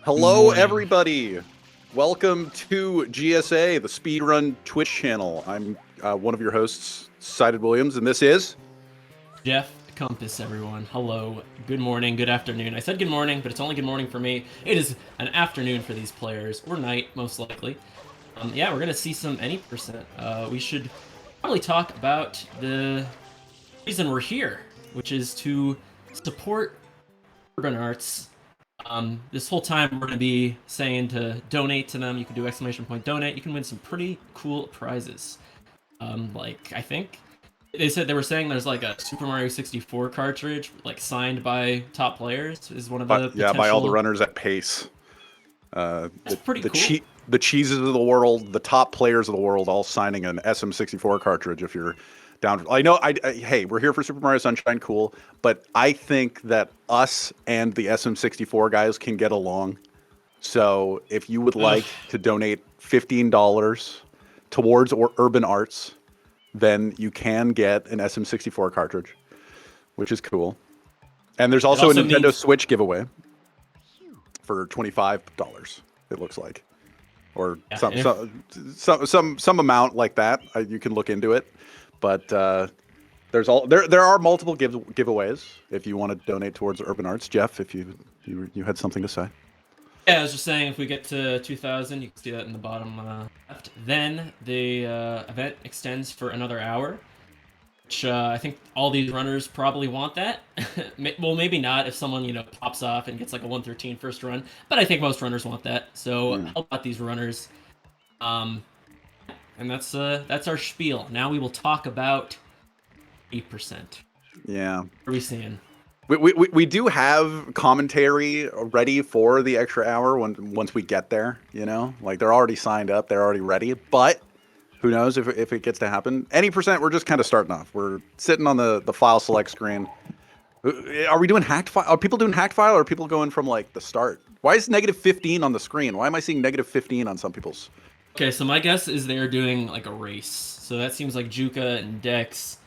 Hello, everybody. Welcome to GSA, the Speedrun Twitch channel. I'm one of your hosts, Sided Williams, and this is Jeff Compass, everyone. Hello, good morning, good afternoon. I said good morning, but it's only good morning for me. It is an afternoon for these players, or night, most likely. Yeah, we're gonna see some any percent. We should probably talk about the reason we're here, which is to support urban arts. This whole time we're gonna be saying to donate to them. You can do !donate. You can win some pretty cool prizes. Like I think they were saying there's like a Super Mario 64 cartridge, like signed by top players, is one of the potential... by all the runners at pace. That's pretty cool. The cheeses of the world, the top players of the world, all signing an SM64 cartridge. If you're down, I know. Hey, we're here for Super Mario Sunshine, cool. But I think that us and the SM64 guys can get along. So if you would like to donate $15 towards urban arts, then you can get an SM64 cartridge, which is cool. And there's also a Nintendo Switch giveaway for $25. It looks like, or some amount like that. You can look into it, but there are multiple giveaways if you want to donate towards urban arts. Jeff, if you had something to say. Yeah, I was just saying, if we get to 2,000, you can see that in the bottom left. Then the event extends for another hour, which I think all these runners probably want that. Well, maybe not if someone, pops off and gets like a 113 first run, but I think most runners want that. So help out these runners. And that's our spiel. Now we will talk about 8%. Yeah. What are we seeing? We do have commentary ready for the extra hour once we get there, like they're already signed up, they're already ready, but who knows if it gets to happen. Any percent, we're just kind of starting off. We're sitting on the file select screen. Are we doing hacked file? Are people doing hacked file, or are people going from like the start? Why is -15 on the screen? Why am I seeing -15 on some people's? Okay, so my guess is they're doing like a race. So that seems like Juka and Dex.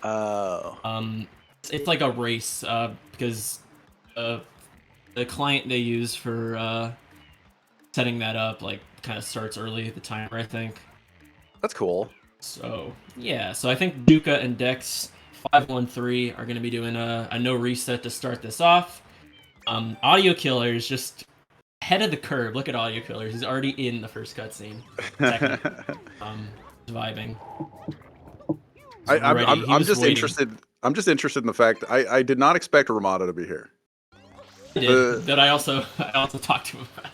It's like a race because the client they use for setting that up like kind of starts early, the timer, I think. That's cool. So yeah, so I think Juka and Dex 513 are going to be doing a no reset to start this off. Audio Killer is just ahead of the curve. Look at Audio Killer; he's already in the first cutscene. Vibing. So I'm just interested. I'm just interested in the fact that I did not expect Ramada to be here. I did. That I also talked to him about.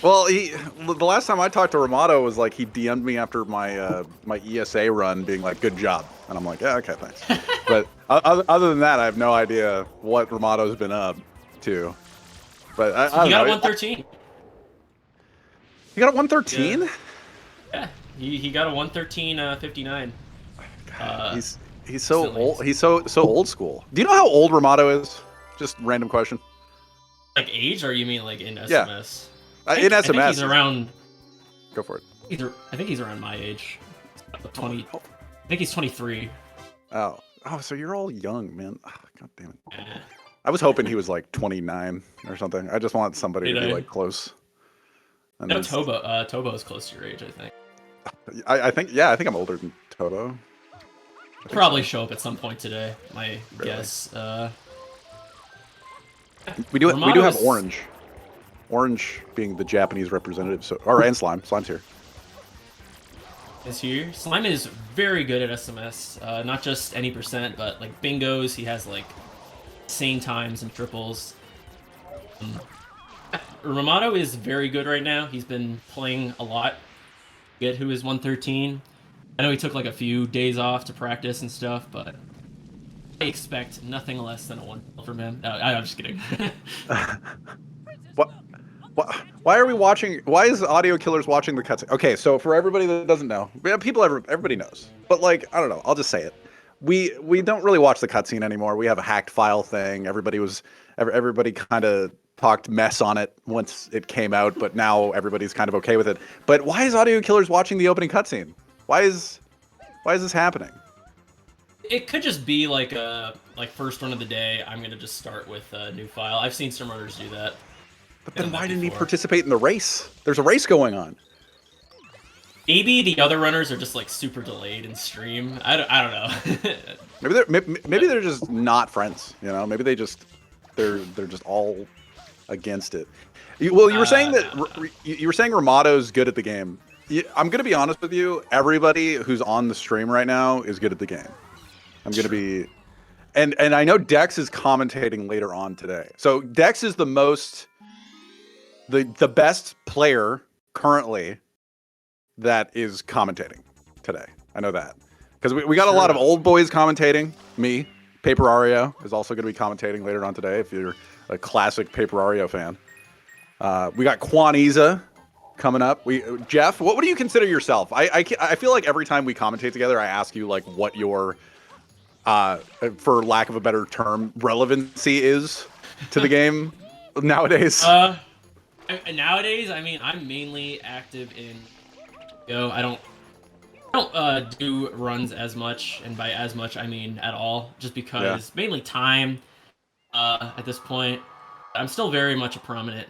Well, the last time I talked to Ramado was like he DM'd me after my my ESA run, being like, "Good job," and I'm like, "Yeah, okay, thanks." But other than that, I have no idea what Ramado's been up to. But I don't know. He got a 113. He got a 113? Yeah, he got a 113.59. He's so old. He's so old school. Do you know how old Ramado is? Just random question. Like age, or you mean like in SMS? Yeah. In SMS. I think he's around. Go for it. I think he's around my age. 20. I think he's 23. Oh, so you're all young, man. Oh, God damn it. Yeah. I was hoping he was like 29 or something. I just want somebody to be like close. No, Tobo's close to your age, I think. I think I'm older than Tobo. Probably show up at some point today. My guess. We do have Orange. Orange being the Japanese representative, and Slime. Slime's here. Is here. Slime is very good at SMS. Not just any percent, but like bingos. He has like insane times and triples. Ramato is very good right now. He's been playing a lot. Get who is 113. I know he took like a few days off to practice and stuff, but I expect nothing less than a 1 from him. No, I'm just kidding. What? Why are we watching? Why is Audio Killers watching the cutscene? Okay, so for everybody that doesn't know, everybody knows, but like I don't know. I'll just say it. We don't really watch the cutscene anymore. We have a hacked file thing. Everybody kind of talked mess on it once it came out, but now everybody's kind of okay with it. But why is Audio Killers watching the opening cutscene? Why is this happening? It could just be like a first run of the day. I'm gonna just start with a new file. I've seen some runners do that. But then why didn't he participate in the race? There's a race going on. Maybe the other runners are just like super delayed in stream. I don't know. maybe they're just not friends. You know, maybe they're just all against it. You were saying that you were saying Ramato's good at the game. I'm gonna be honest with you. Everybody who's on the stream right now is good at the game. I'm gonna be, and I know Dex is commentating later on today. So Dex is the best player currently that is commentating today. I know that because we got a lot of old boys commentating. Me, Paper Ario is also going to be commentating later on today. If you're a classic Paper Ario fan, we got Quaniza coming up. Jeff, what do you consider yourself? I feel like every time we commentate together, I ask you like what your, for lack of a better term, relevancy is to the game nowadays. Nowadays, I mean, I'm mainly active in Go. I don't do runs as much, and by as much I mean at all, just because mainly time at this point. I'm still very much a prominent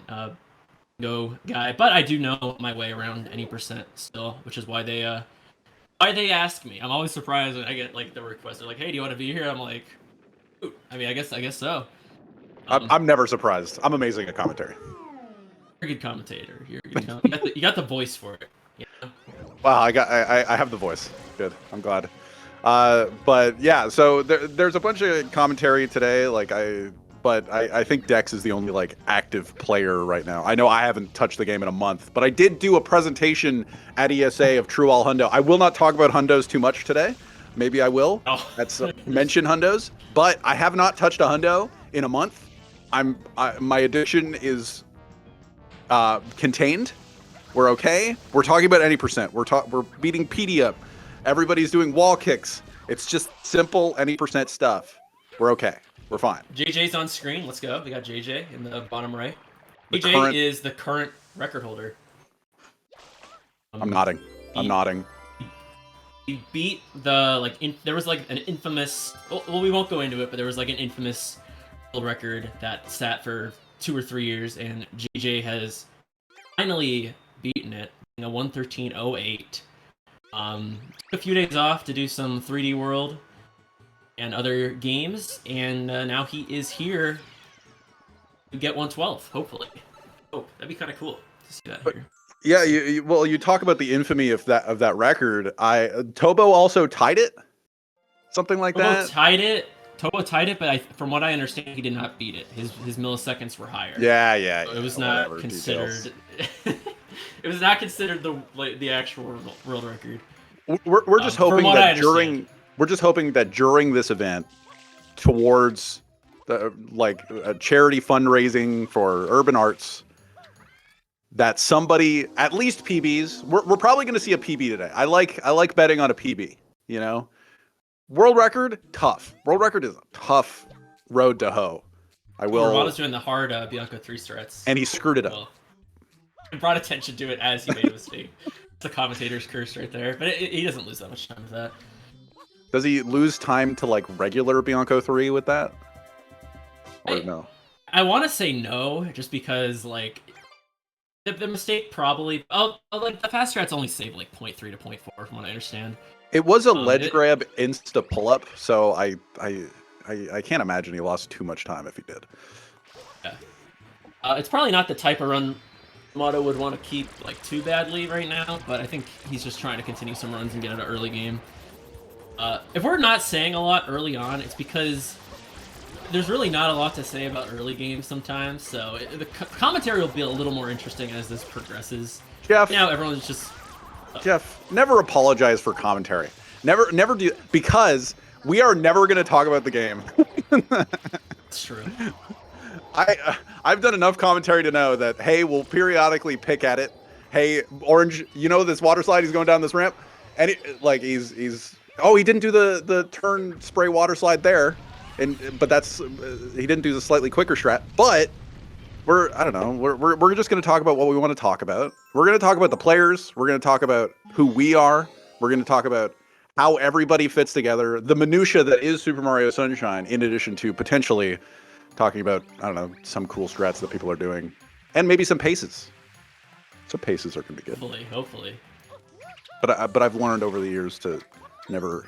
Go guy, but I do know my way around any percent still, which is why they ask me. I'm always surprised when I get like the request. They're like, "Hey, do you want to be here?" I'm like, "Ooh, I mean, I guess so." I'm never surprised. I'm amazing at commentary. You're a good commentator. You got the voice for it. Yeah. Wow, I have the voice. Good. I'm glad. But yeah, so there's a bunch of commentary today. But I think Dex is the only like active player right now. I know I haven't touched the game in a month, but I did do a presentation at ESA of True All Hundo. I will not talk about Hundos too much today. Maybe I will. Oh. That's mention Hundos, but I have not touched a Hundo in a month. My addiction is contained. We're okay. We're talking about any percent. We're beating PD up. Everybody's doing wall kicks. It's just simple any percent stuff. We're okay. We're fine. JJ's on screen. Let's go. We got JJ in the bottom right. JJ is the current record holder. I'm nodding. I'm nodding. He beat the there was like an infamous. Well, we won't go into it, but there was like an infamous world record that sat for 2 or 3 years, and JJ has finally beaten it in a 1:13.08. Took a few days off to do some 3D World and other games, and now he is here to get 112. Hopefully, that'd be kind of cool to see that here. Yeah, you talk about the infamy of that record. Tobo also tied it, something like that. Tobo tied it, but from what I understand, he did not beat it. His milliseconds were higher. Yeah. So it was not considered. It was not considered the actual world record. We're just hoping that during this event, towards a charity fundraising for urban arts, that somebody, at least PBs, we're probably going to see a PB today. I like betting on a PB. You know, world record, tough. World record is a tough road to hoe. I will. Romano's doing the hard Bianco 3 strats, and he screwed it up. Well, it brought attention to it as he made a mistake. It's a commentator's curse right there, but he doesn't lose that much time with that. Does he lose time to like regular Bianco 3 with that? Or no? I want to say no, just because like the mistake probably. Like the fast strats only save like 0.3 to 0.4 from what I understand. It was a ledge grab insta pull up, so I can't imagine he lost too much time if he did. Yeah. It's probably not the type of run Motto would want to keep like too badly right now, but I think he's just trying to continue some runs and get an early game. If we're not saying a lot early on, it's because there's really not a lot to say about early games sometimes, so the commentary will be a little more interesting as this progresses. Jeff, now everyone's just... Jeff, never apologize for commentary. Never do, because we are never going to talk about the game. That's true. I've done enough commentary to know that, hey, we'll periodically pick at it. Hey, Orange, you know this water slide, he's going down this ramp? And he's oh, he didn't do the turn spray water slide there. But that's he didn't do the slightly quicker strat. But we're just going to talk about what we want to talk about. We're going to talk about the players. We're going to talk about who we are. We're going to talk about how everybody fits together, the minutia that is Super Mario Sunshine, in addition to potentially talking about, I don't know, some cool strats that people are doing and maybe some paces. Some paces are gonna be good. Hopefully. But I've learned over the years to never,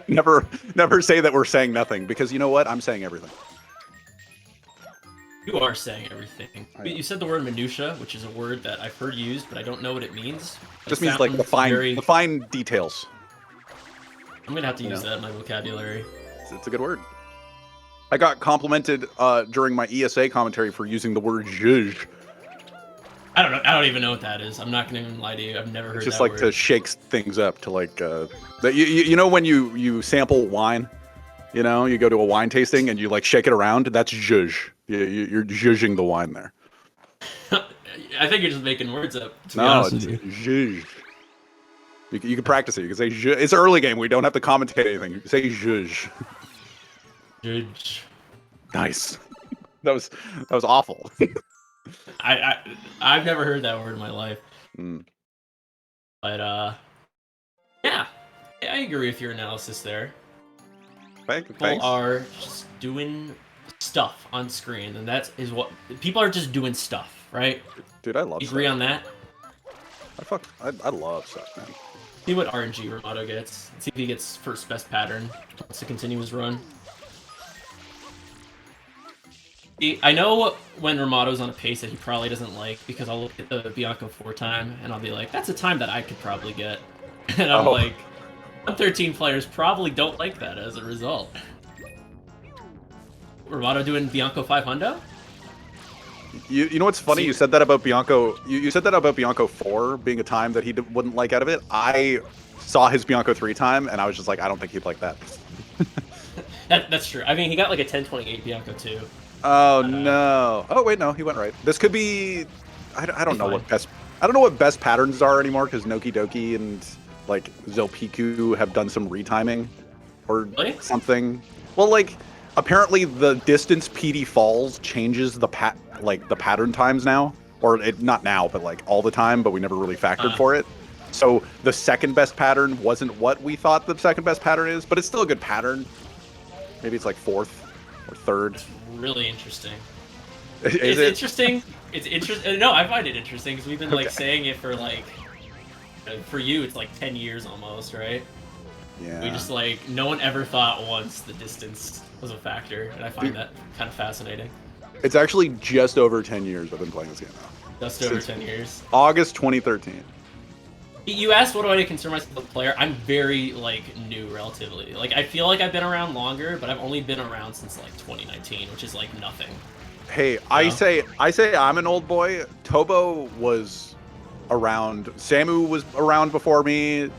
never say that we're saying nothing, because you know what? I'm saying everything. You are saying everything. You said the word minutia, which is a word that I've heard used, but I don't know what it means. Just means like the fine details. I'm gonna have to use that in my vocabulary. It's a good word. I got complimented during my ESA commentary for using the word zhuzh. I don't even know what that is. I'm not gonna even lie to you. I've never heard that word. It's just like to shake things up, to like you know when you sample wine, you know, you go to a wine tasting and you like shake it around. That's zhuzh. You're zhuzhing the wine there. I think you're just making words up. To be no, honest it's with you. zhuzh. You can practice it. You can say zhuzh. It's an early game. We don't have to commentate anything. You can say zhuzh. Zhuzh. Nice. That was awful. I've never heard that word in my life. But yeah, I agree with your analysis there. People are just doing stuff on screen, and that is what people are just doing stuff, right? Dude, I love. You agree on that? I love stuff, man. See what RNG Ramato gets. See if he gets first best pattern. Wants to continue his run. I know when Ramato's on a pace that he probably doesn't like, because I'll look at the Bianco 4 time and I'll be like, that's a time that I could probably get. And I'm like, 113 players probably don't like that as a result. Ramato doing Bianco 500? You know what's funny? You said that about Bianco. You said that about Bianco 4 being a time that he wouldn't like out of it. I saw his Bianco 3 time and I was just like, I don't think he'd like that. That's true. I mean, he got like a 1028 Bianco too. Oh no! Oh wait, no, he went right. This could be. I don't know what best. I don't know what best patterns are anymore, because Noki Doki and like Zelpiku have done some retiming or something. Well, like apparently the distance PD falls changes the pattern times now, or not now, but like all the time. But we never really factored for it. So the second best pattern wasn't what we thought the second best pattern is, but it's still a good pattern. Maybe it's like fourth or third. Really interesting. Is it interesting? It's interesting. No, I find it interesting because we've been like saying it for like, for you it's like 10 years almost, right? Yeah. We just like no one ever thought once the distance was a factor, and I find that kind of fascinating. It's actually just over 10 years I've been playing this game now. Just over 10 years. August 2013. You asked what do I consider myself a player? I'm very like new relatively. Like I feel like I've been around longer, but I've only been around since like 2019, which is like nothing. Hey, I say I'm an old boy. Tobo was around. Samu was around before me.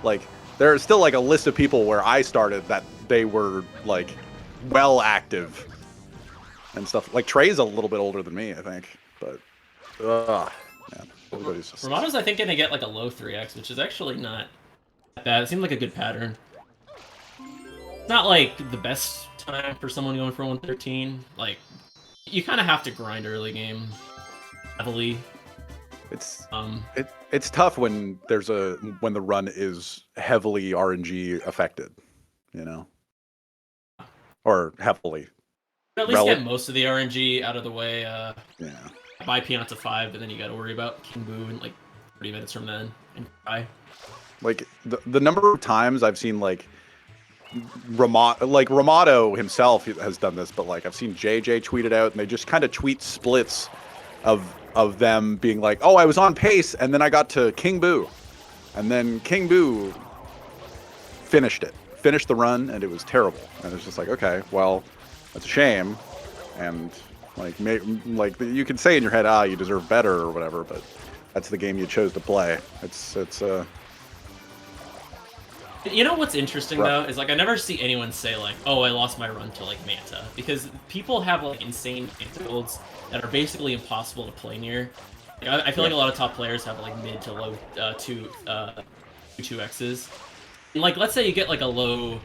Like there's still like a list of people where I started that they were like well active and stuff. Like Trey's a little bit older than me, I think, but man. Romano's, I think, gonna get like a low 3x, which is actually not that bad. It seemed like a good pattern. It's not like the best time for someone going for 113. Like, you kind of have to grind early game heavily. It's tough when when the run is heavily RNG affected, you know, or heavily. At least get most of the RNG out of the way. Yeah. Buy Pianta 5, but then you got to worry about King Boo in like 30 minutes from then and cry. Like the number of times I've seen like Ramato himself has done this, but like I've seen JJ tweet it out, and they just kind of tweet splits of them being like, oh, I was on pace and then I got to King Boo, and then King Boo finished the run, and it was terrible. And it's just like, okay, well, that's a shame. And like you can say in your head, you deserve better or whatever, but that's the game you chose to play. It's You know what's interesting though is like I never see anyone say like, oh, I lost my run to like Manta, because people have like insane Manta builds that are basically impossible to play near. Like, I feel like a lot of top players have like mid to low 2x's. And, like let's say you get like a low,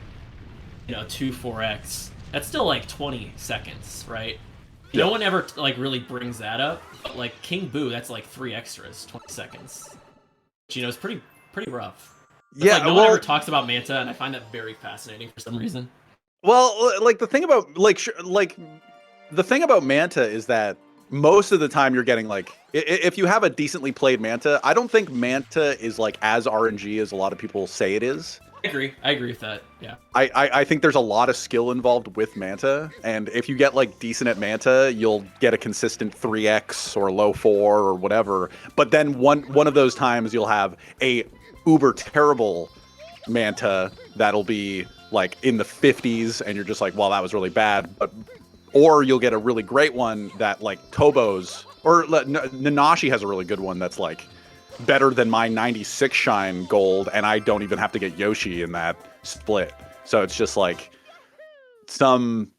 2-4x. That's still like 20 seconds, right? No one ever like really brings that up, but like King Boo, that's like 3 extras, 20 seconds. Which, is pretty rough. But, like, no one ever talks about Manta, and I find that very fascinating for some reason. Well, like the thing about like the thing about Manta is that most of the time you're getting like, if you have a decently played Manta, I don't think Manta is like as RNG as a lot of people say it is. I agree with that. Yeah. I think there's a lot of skill involved with Manta, and if you get like decent at Manta, you'll get a consistent 3x or low 4 or whatever. But then one of those times you'll have a uber terrible Manta that'll be like in the 50s, and you're just like, well, that was really bad. Or you'll get a really great one that like Tobo's, or Nanashi has a really good one that's like better than my 96 shine gold, and I don't even have to get Yoshi in that split. So it's just like some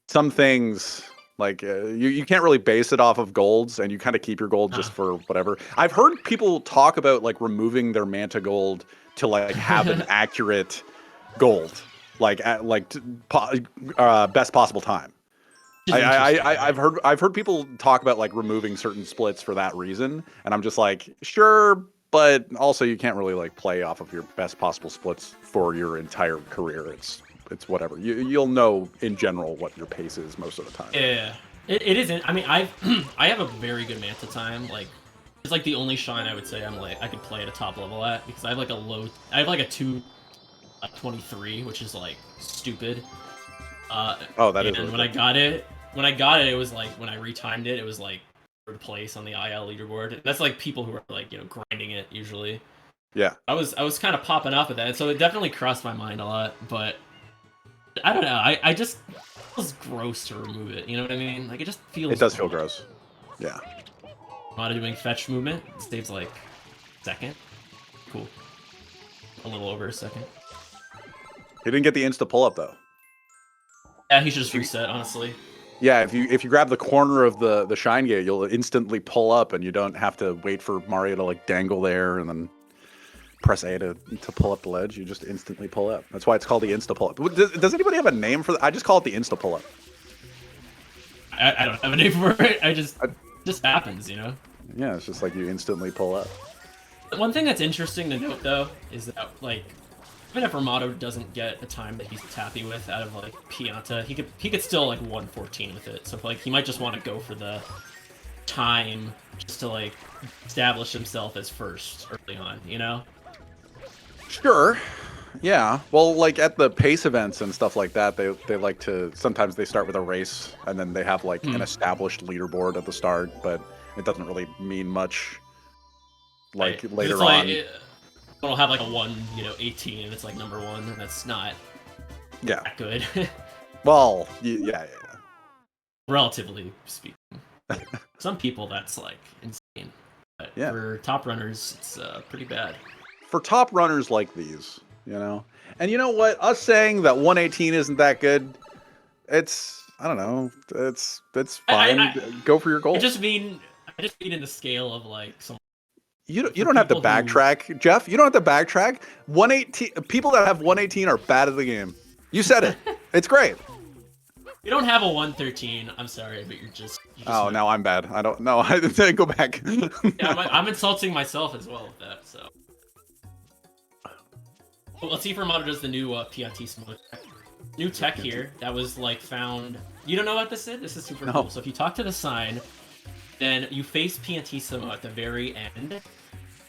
things like you can't really base it off of golds, and you kind of keep your gold just for whatever. I've heard people talk about like removing their Manta gold to like have an accurate gold, like at best possible time. I've heard people talk about like removing certain splits for that reason, and I'm just like, sure, but also you can't really like play off of your best possible splits for your entire career. It's whatever. You'll know in general what your pace is most of the time. Yeah, it isn't. I mean, I have a very good Manta time. Like, it's like the only shine I would say I could play at a top level at, because I have like a 223, which is like stupid. Oh, that is. And when I got it, it was like, when I retimed it, it was like third place on the IL leaderboard. That's like people who are like, you know, grinding it usually. Yeah. I was kind of popping off at that, so it definitely crossed my mind a lot. But I don't know. I just, it feels gross to remove it. You know what I mean? Like, it just feels. It does feel gross. Yeah. Not doing fetch movement. It saves like second. Cool. A little over a second. He didn't get the insta pull up though. Yeah, he should just reset, honestly. Yeah, if you grab the corner of the shine gate, you'll instantly pull up, and you don't have to wait for Mario to like dangle there and then press A to pull up the ledge. You just instantly pull up. That's why it's called the insta pull up. Does anybody have a name for that? I just call it the insta pull up. I don't have a name for it. It just happens, you know? Yeah, it's just like you instantly pull up. One thing that's interesting to note, though, is that, like, even if Ramato doesn't get a time that he's happy with out of, like, Pianta, he could still, like, 114 with it. So, like, he might just want to go for the time just to, like, establish himself as first early on, you know? Sure. Yeah. Well, like, at the pace events and stuff like that, they like to... Sometimes they start with a race, and then they have, like, an established leaderboard at the start, but it doesn't really mean much, like, right. later like, on. It'll have like a 18 and it's like number 1, and that's not that good. Well, yeah. Relatively speaking. Some people that's like insane. But for top runners, it's pretty bad. For top runners like these, you know? And you know what? Us saying that 118 isn't that good, it's, I don't know, it's fine. Go for your goal. I just mean in the scale of like some. You don't have to backtrack, Jeff. You don't have to backtrack. 118 people that have 118 are bad at the game. You said it. It's great. You don't have a 113. I'm sorry, but you're just oh, now I'm bad. I don't know. I go back. Yeah, I'm insulting myself as well with that. So, well, let's see if Ramato does the new Piantissimo tech. New tech here that was like found. You don't know what this is? This is super cool. So if you talk to the sign, then you face Piantissimo at the very end.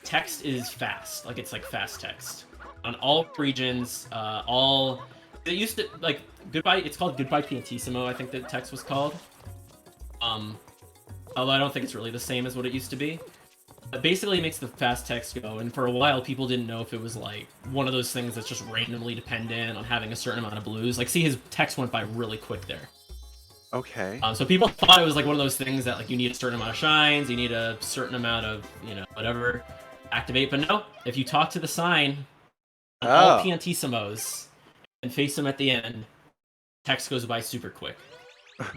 Text is fast, like it's like fast text on all regions. It used to like goodbye. It's called Goodbye Piantissimo. I think the text was called. Although I don't think it's really the same as what it used to be. But basically, it makes the fast text go. And for a while, people didn't know if it was like one of those things that's just randomly dependent on having a certain amount of blues. Like, see, his text went by really quick there. Okay. So people thought it was like one of those things that like you need a certain amount of shines, you need a certain amount of, you know, whatever, activate. But no, if you talk to the sign on all Piantissimos and face them at the end, text goes by super quick.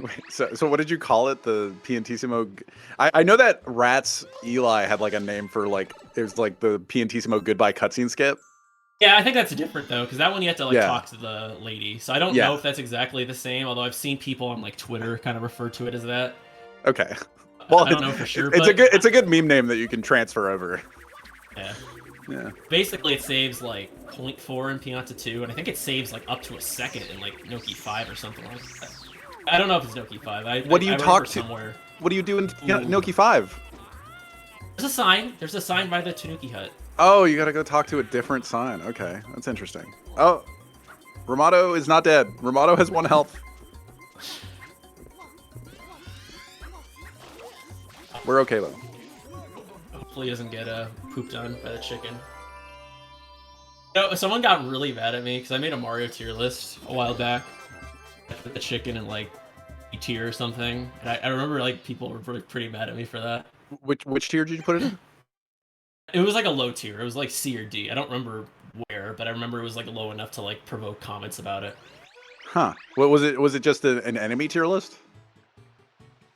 Wait, so what did you call it? The Piantissimo? I know that Rats Eli had like a name for like, it was like the Piantissimo goodbye cutscene skip. Yeah, I think that's different though, because that one you have to like talk to the lady. So I don't know if that's exactly the same, although I've seen people on like Twitter kind of refer to it as that. Okay. Well, I don't know for sure. It's a good meme name that you can transfer over. Yeah. Yeah. Basically, it saves like 0.4 in Pianta 2, and I think it saves like up to a second in like Noki 5 or something like that. I don't know if it's Noki 5. What do you I talk remember to? somewhere. What do you do in Ooh. Noki 5? There's a sign. There's a sign by the Tanuki hut. Oh, you gotta go talk to a different sign. Okay, that's interesting. Oh, Ramato is not dead. Ramato has 1 health. We're okay though. Hopefully he doesn't get pooped on by the chicken. No, someone got really mad at me because I made a Mario tier list a while back with the chicken and like E tier or something. And I remember like people were pretty mad at me for that. Which tier did you put it in? It was like a low tier. It was like C or D. I don't remember where, but I remember it was like low enough to like provoke comments about it. Huh. What was it? Was it just an enemy tier list?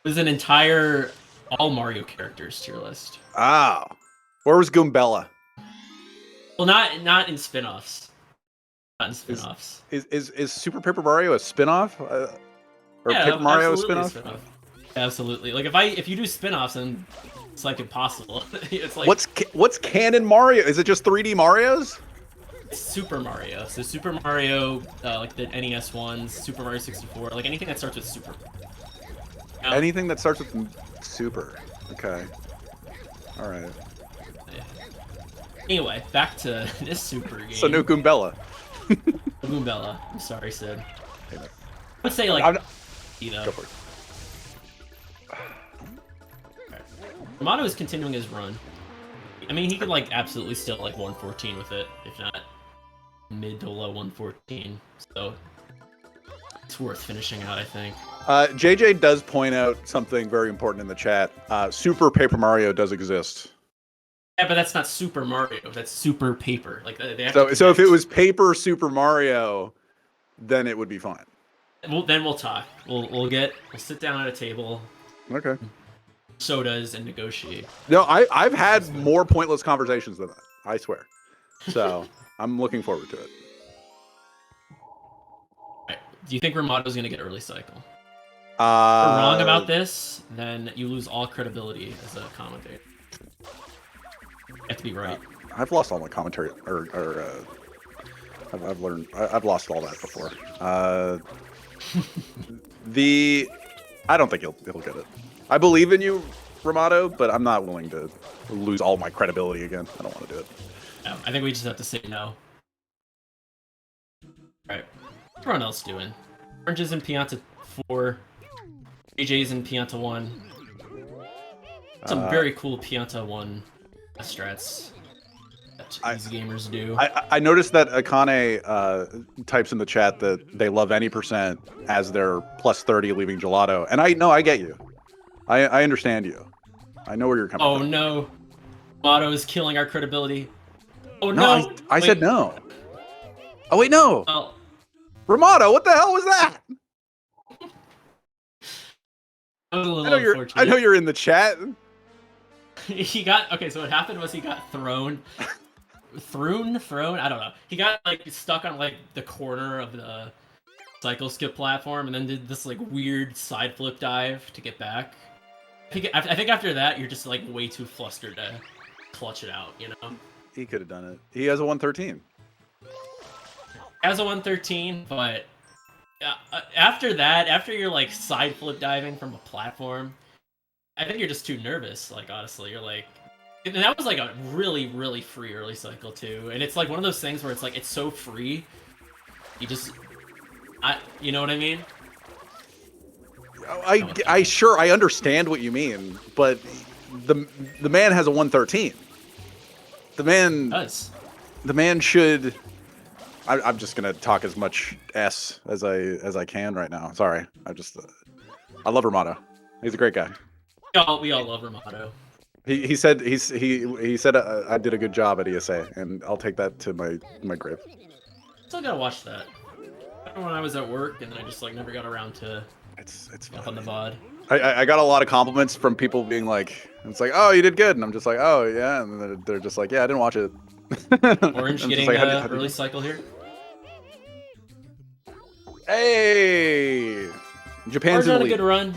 It was an entire all Mario characters tier list. Ah. Where was Goombella? Well, not in spin-offs. Not in spin-offs. Is Super Paper Mario a spin-off? Or Yeah, Paper Mario a absolutely spin-off? Absolutely. Like if you do spin-offs, then it's like impossible. It's like What's canon Mario? Is it just 3D Marios? Super Mario. So Super Mario, like the NES ones, Super Mario 64, like anything that starts with Super. Anything that starts with Super. Okay. All right. Anyway, back to this Super game. So no Goombella. Goombella. I'm sorry, Sid. Hey, I would say like, you know. Go for it. Yamato is continuing his run. I mean, he could like absolutely still like 114 with it, if not mid to low 114. So it's worth finishing out, I think. JJ does point out something very important in the chat. Super Paper Mario does exist. Yeah, but that's not Super Mario. That's Super Paper. Like they have So if it was Paper Super Mario, then it would be fine. Then we'll talk. We'll sit down at a table. Okay. Sodas and negotiate. No, I've had more pointless conversations than that. I swear. So I'm looking forward to it. Right. Do you think Ramato's gonna get early cycle? If you're wrong about this, then you lose all credibility as a commentator. You have to be right. I've lost all my commentary, I've learned. I've lost all that before. I don't think he'll get it. I believe in you, Ramato, but I'm not willing to lose all my credibility again. I don't want to do it. No, I think we just have to say no. Alright. What's everyone else doing? Oranges in Pianta 4. AJ's in Pianta 1. Some very cool Pianta 1 strats that easy gamers do. I noticed that Akane types in the chat that they love any percent as their plus 30 leaving gelato. And I get you. I understand you. I know where you're coming from. Oh no. Gelato is killing our credibility. Oh no. no! I said no. Oh wait, no. Oh. Ramato, what the hell was that? That was a little unfortunate. I know you're in the chat. He got okay. So what happened was he got thrown. Thrown. I don't know. He got like stuck on like the corner of the cycle skip platform, and then did this like weird side flip dive to get back. I think after that, you're just like way too flustered to clutch it out. You know. He could have done it. He has a 113. Has a 113, but after that, after you're like side flip diving from a platform, I think you're just too nervous. Like honestly, you're like, and that was like a really, really free early cycle too. And it's like one of those things where it's like it's so free, you just, you know what I mean? I understand what you mean, but the man has a 113. The man does. The man should. I'm just gonna talk as much S as I can right now. Sorry, I love Ramato. He's a great guy. We all love Ramato. He said he said I did a good job at ESA, and I'll take that to my grave. Still gotta watch that. I remember when I was at work, and then I just like never got around to. It's up on the VOD. I got a lot of compliments from people being like, it's like, oh, you did good, and I'm just like, oh yeah, and they're just like, yeah, I didn't watch it. Orange getting like, early cycle here. Hey, Japan's on a good run.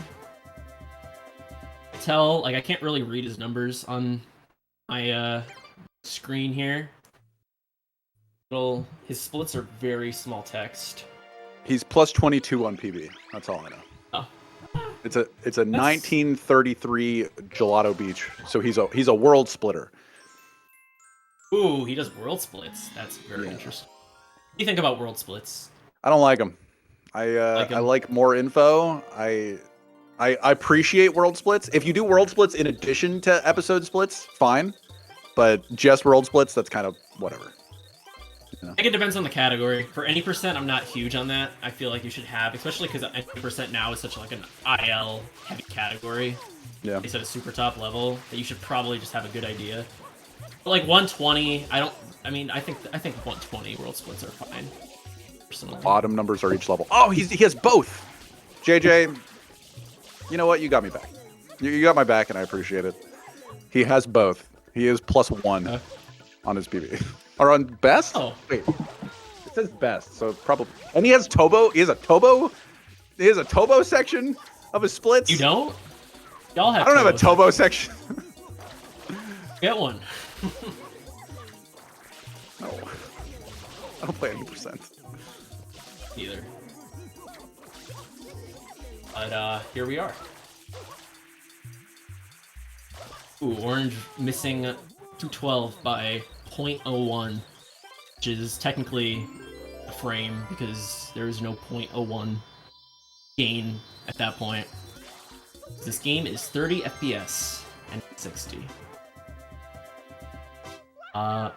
I can't really read his numbers on my screen here. His splits are very small text. He's plus 22 on PB. That's all I know. It's a 1933 Gelato Beach. So he's a world splitter. Ooh, he does world splits. That's very interesting. What do you think about world splits? I don't like them. I like more info. I appreciate world splits. If you do world splits in addition to episode splits, fine. But just world splits, that's kind of whatever. I think it depends on the category. For any percent, I'm not huge on that. I feel like you should have, especially because any percent now is such like an IL heavy category. Yeah. It's at a super top level that you should probably just have a good idea. But like 120, I think 120 world splits are fine. Personally. Bottom numbers are each level. Oh, he has both. JJ, you know what? You got me back. You got my back, and I appreciate it. He has both. He is +1 on his PB. Or on best? Oh. Wait. It says best, so probably. And he has Tobo. He has a Tobo. He has a Tobo section of his splits. You don't? Y'all have. I don't have a Tobo section. Get one. No. I don't play any percent. Either. But here we are. Ooh, orange missing 212 by 0.01, which is technically a frame because there is no 0.01 gain at that point. This game is 30 FPS and 60. Yeah.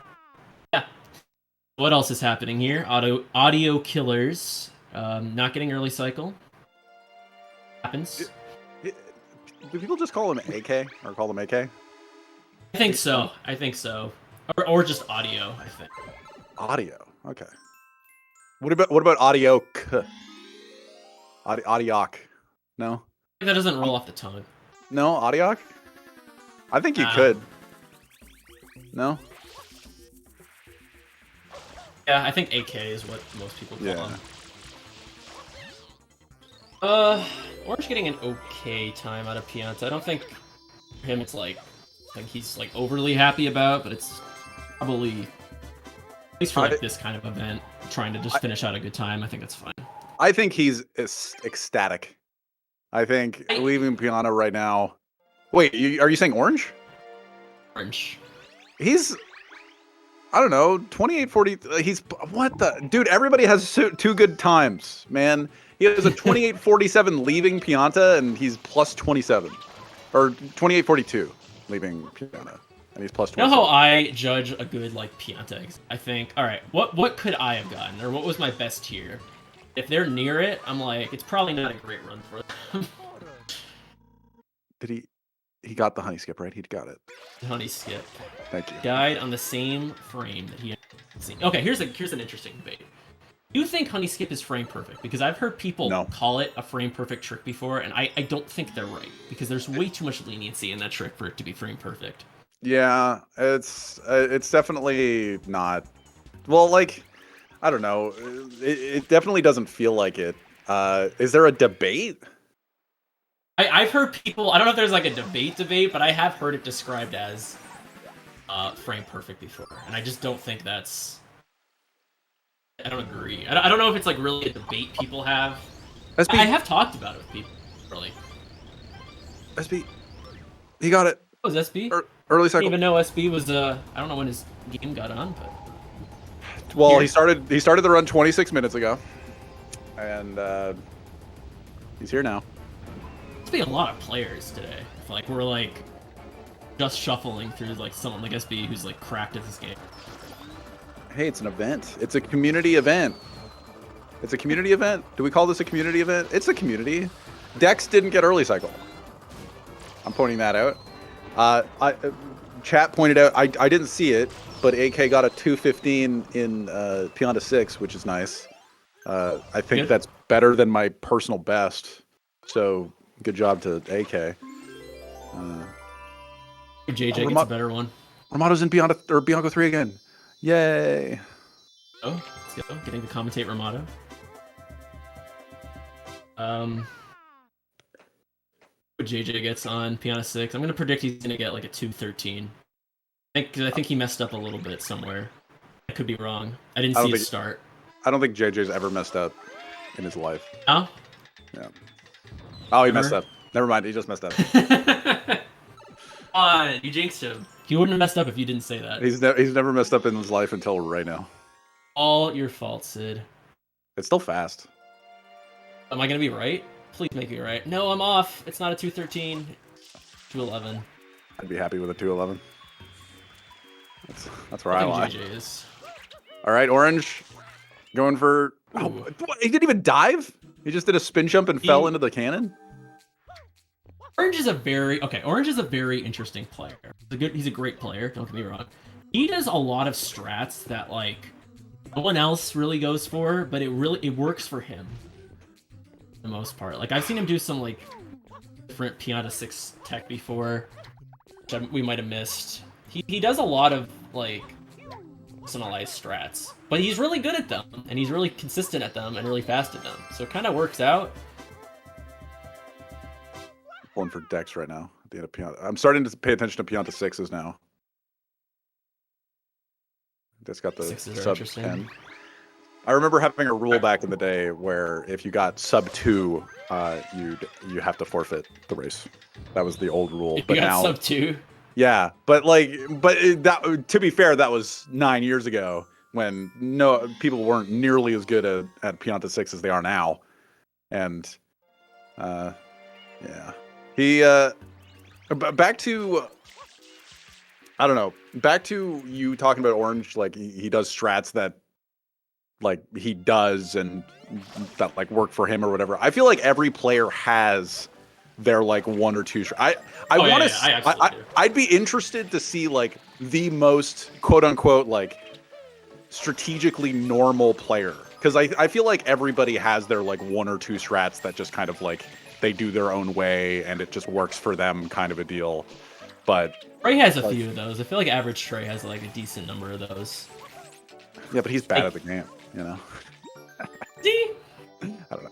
What else is happening here? Audio killers. Not getting early cycle. Happens. Do people just call him AK or call him AK? I think so. Or just audio, I think. Audio. Okay. What about audio? Audioc. No. That doesn't roll off the tongue. No, audioc? I think you could. No? Yeah, I think AK is what most people call him. Orange getting an okay time out of Pianta. I don't think for him it's like he's like overly happy about, but it's probably at least for like this kind of event, trying to just finish out a good time. I think that's fine. I think he's ecstatic. I think leaving Pianta right now. Wait, are you saying Orange? Orange. He's, I don't know, 2840. He's what the dude? Everybody has two good times, man. He has a 2847 leaving Pianta, and he's +27, or 2842 leaving Pianta, and he's +27. You know how I judge a good like Pianta? I think, all right, what could I have gotten, or what was my best tier? If they're near it, I'm like, it's probably not a great run for them. Did he got the honey skip, right? He got it. Honey skip. Thank you. Died on the same frame that he had seen. Okay, here's an interesting debate. Do you think honey skip is frame perfect? Because I've heard people call it a frame perfect trick before, and I don't think they're right, because there's way too much leniency in that trick for it to be frame perfect. Yeah, it's definitely not. Well, like, I don't know. It definitely doesn't feel like it. Is there a debate? I've heard people. I don't know if there's like a debate, but I have heard it described as frame perfect before, and I just don't think that's. I don't agree. I don't know if it's like really a debate people have. SB. I have talked about it with people. Really. SB. He got it. What was SB? Early cycle. I didn't even know SB was. I don't know when his game got on, but. Well, he started the run 26 minutes ago, and he's here now. There's been a lot of players today. I feel like we're like just shuffling through like someone like SB who's like cracked at this game. Hey, it's an event. It's a community event. It's a community event. Do we call this a community event? It's a community. Dex didn't get early cycle. I'm pointing that out. Chat pointed out, I didn't see it, but AK got a 215 in Pianta 6, which is nice. I think that's better than my personal best. So good job to AK. JJ gets a better one. Ramado's in Bianco 3 again. Yay! Oh, let's go. Getting to commentate Ramado. JJ gets on Pianta 6. I'm gonna predict he's gonna get like a 213. I think he messed up a little bit somewhere. I could be wrong. I didn't see his start. I don't think JJ's ever messed up in his life. Oh? Yeah. Oh, he messed up. Never mind. He just messed up. You jinxed him. He wouldn't have messed up if you didn't say that. He's never messed up in his life until right now. All your fault, Sid. It's still fast. Am I gonna be right? Please make me right. No, I'm off. It's not a 213. 211. I'd be happy with a 211. That's where I lie. JJ's. All right, Orange, going for. Oh, he didn't even dive. He just did a spin jump and fell into the cannon. Orange is a very interesting player. He's a great player. Don't get me wrong. He does a lot of strats that like no one else really goes for, but it works for him. For the most part, like I've seen him do some like different Pianta 6 tech before, which we might have missed. He does a lot of like personalized strats, but he's really good at them, and he's really consistent at them, and really fast at them. So it kind of works out. Pulling for Dex right now at the end of Pianta. I'm starting to pay attention to Pianta 6s now. That's got the sub 10. I remember having a rule back in the day where if you got sub 2, you have to forfeit the race. That was the old rule. But now sub 2. Yeah, but that to be fair, that was 9 years ago when people weren't nearly as good at Pianta 6 as they are now, and yeah, he back to I don't know, back to you talking about Orange, like he does strats that like he does and that like work for him or whatever. I feel like every player has their like one or two. I'd be interested to see like the most quote unquote like strategically normal player, because I feel like everybody has their like one or two strats that just kind of like they do their own way and it just works for them kind of a deal. But Trey has a few of those. I feel like average Trey has like a decent number of those. Yeah, but he's bad at the game, you know. See? I don't know.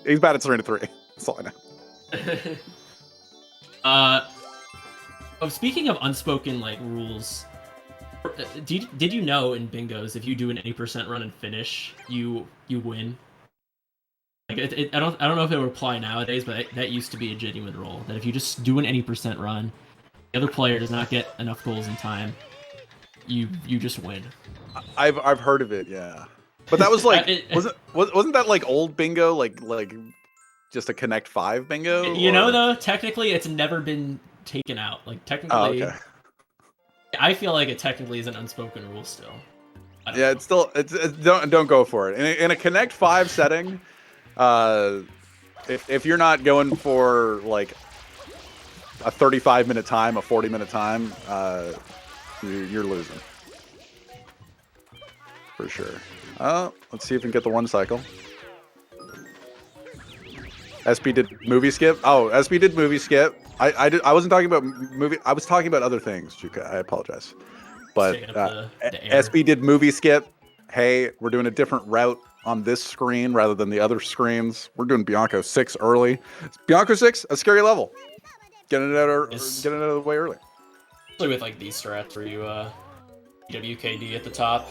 He's bad at 3 to 3. That's all I know. Speaking of unspoken like rules, did you know in bingos if you do an 80% run and finish, you win? Like I don't know if it would apply nowadays, but that used to be a genuine rule that if you just do an 80% run, the other player does not get enough goals in time, you just win. I've heard of it, yeah. But that was like wasn't that like old bingo, like just a Connect 5 bingo? You know, though, technically it's never been taken out. Like technically, okay. I feel like it technically is an unspoken rule still. Yeah, it's still don't go for it in a Connect 5 setting. If you're not going for like a 35-minute time, a 40-minute time, you're losing for sure. Let's see if we can get the one cycle. SB did movie skip. Oh, SB did movie skip. I wasn't talking about movie. I was talking about other things, Juka. I apologize. But SB did movie skip. Hey, we're doing a different route on this screen rather than the other screens. We're doing Bianco 6 early. Bianco 6, a scary level. Getting it out of the way early. Especially with like these strats where you WKD at the top.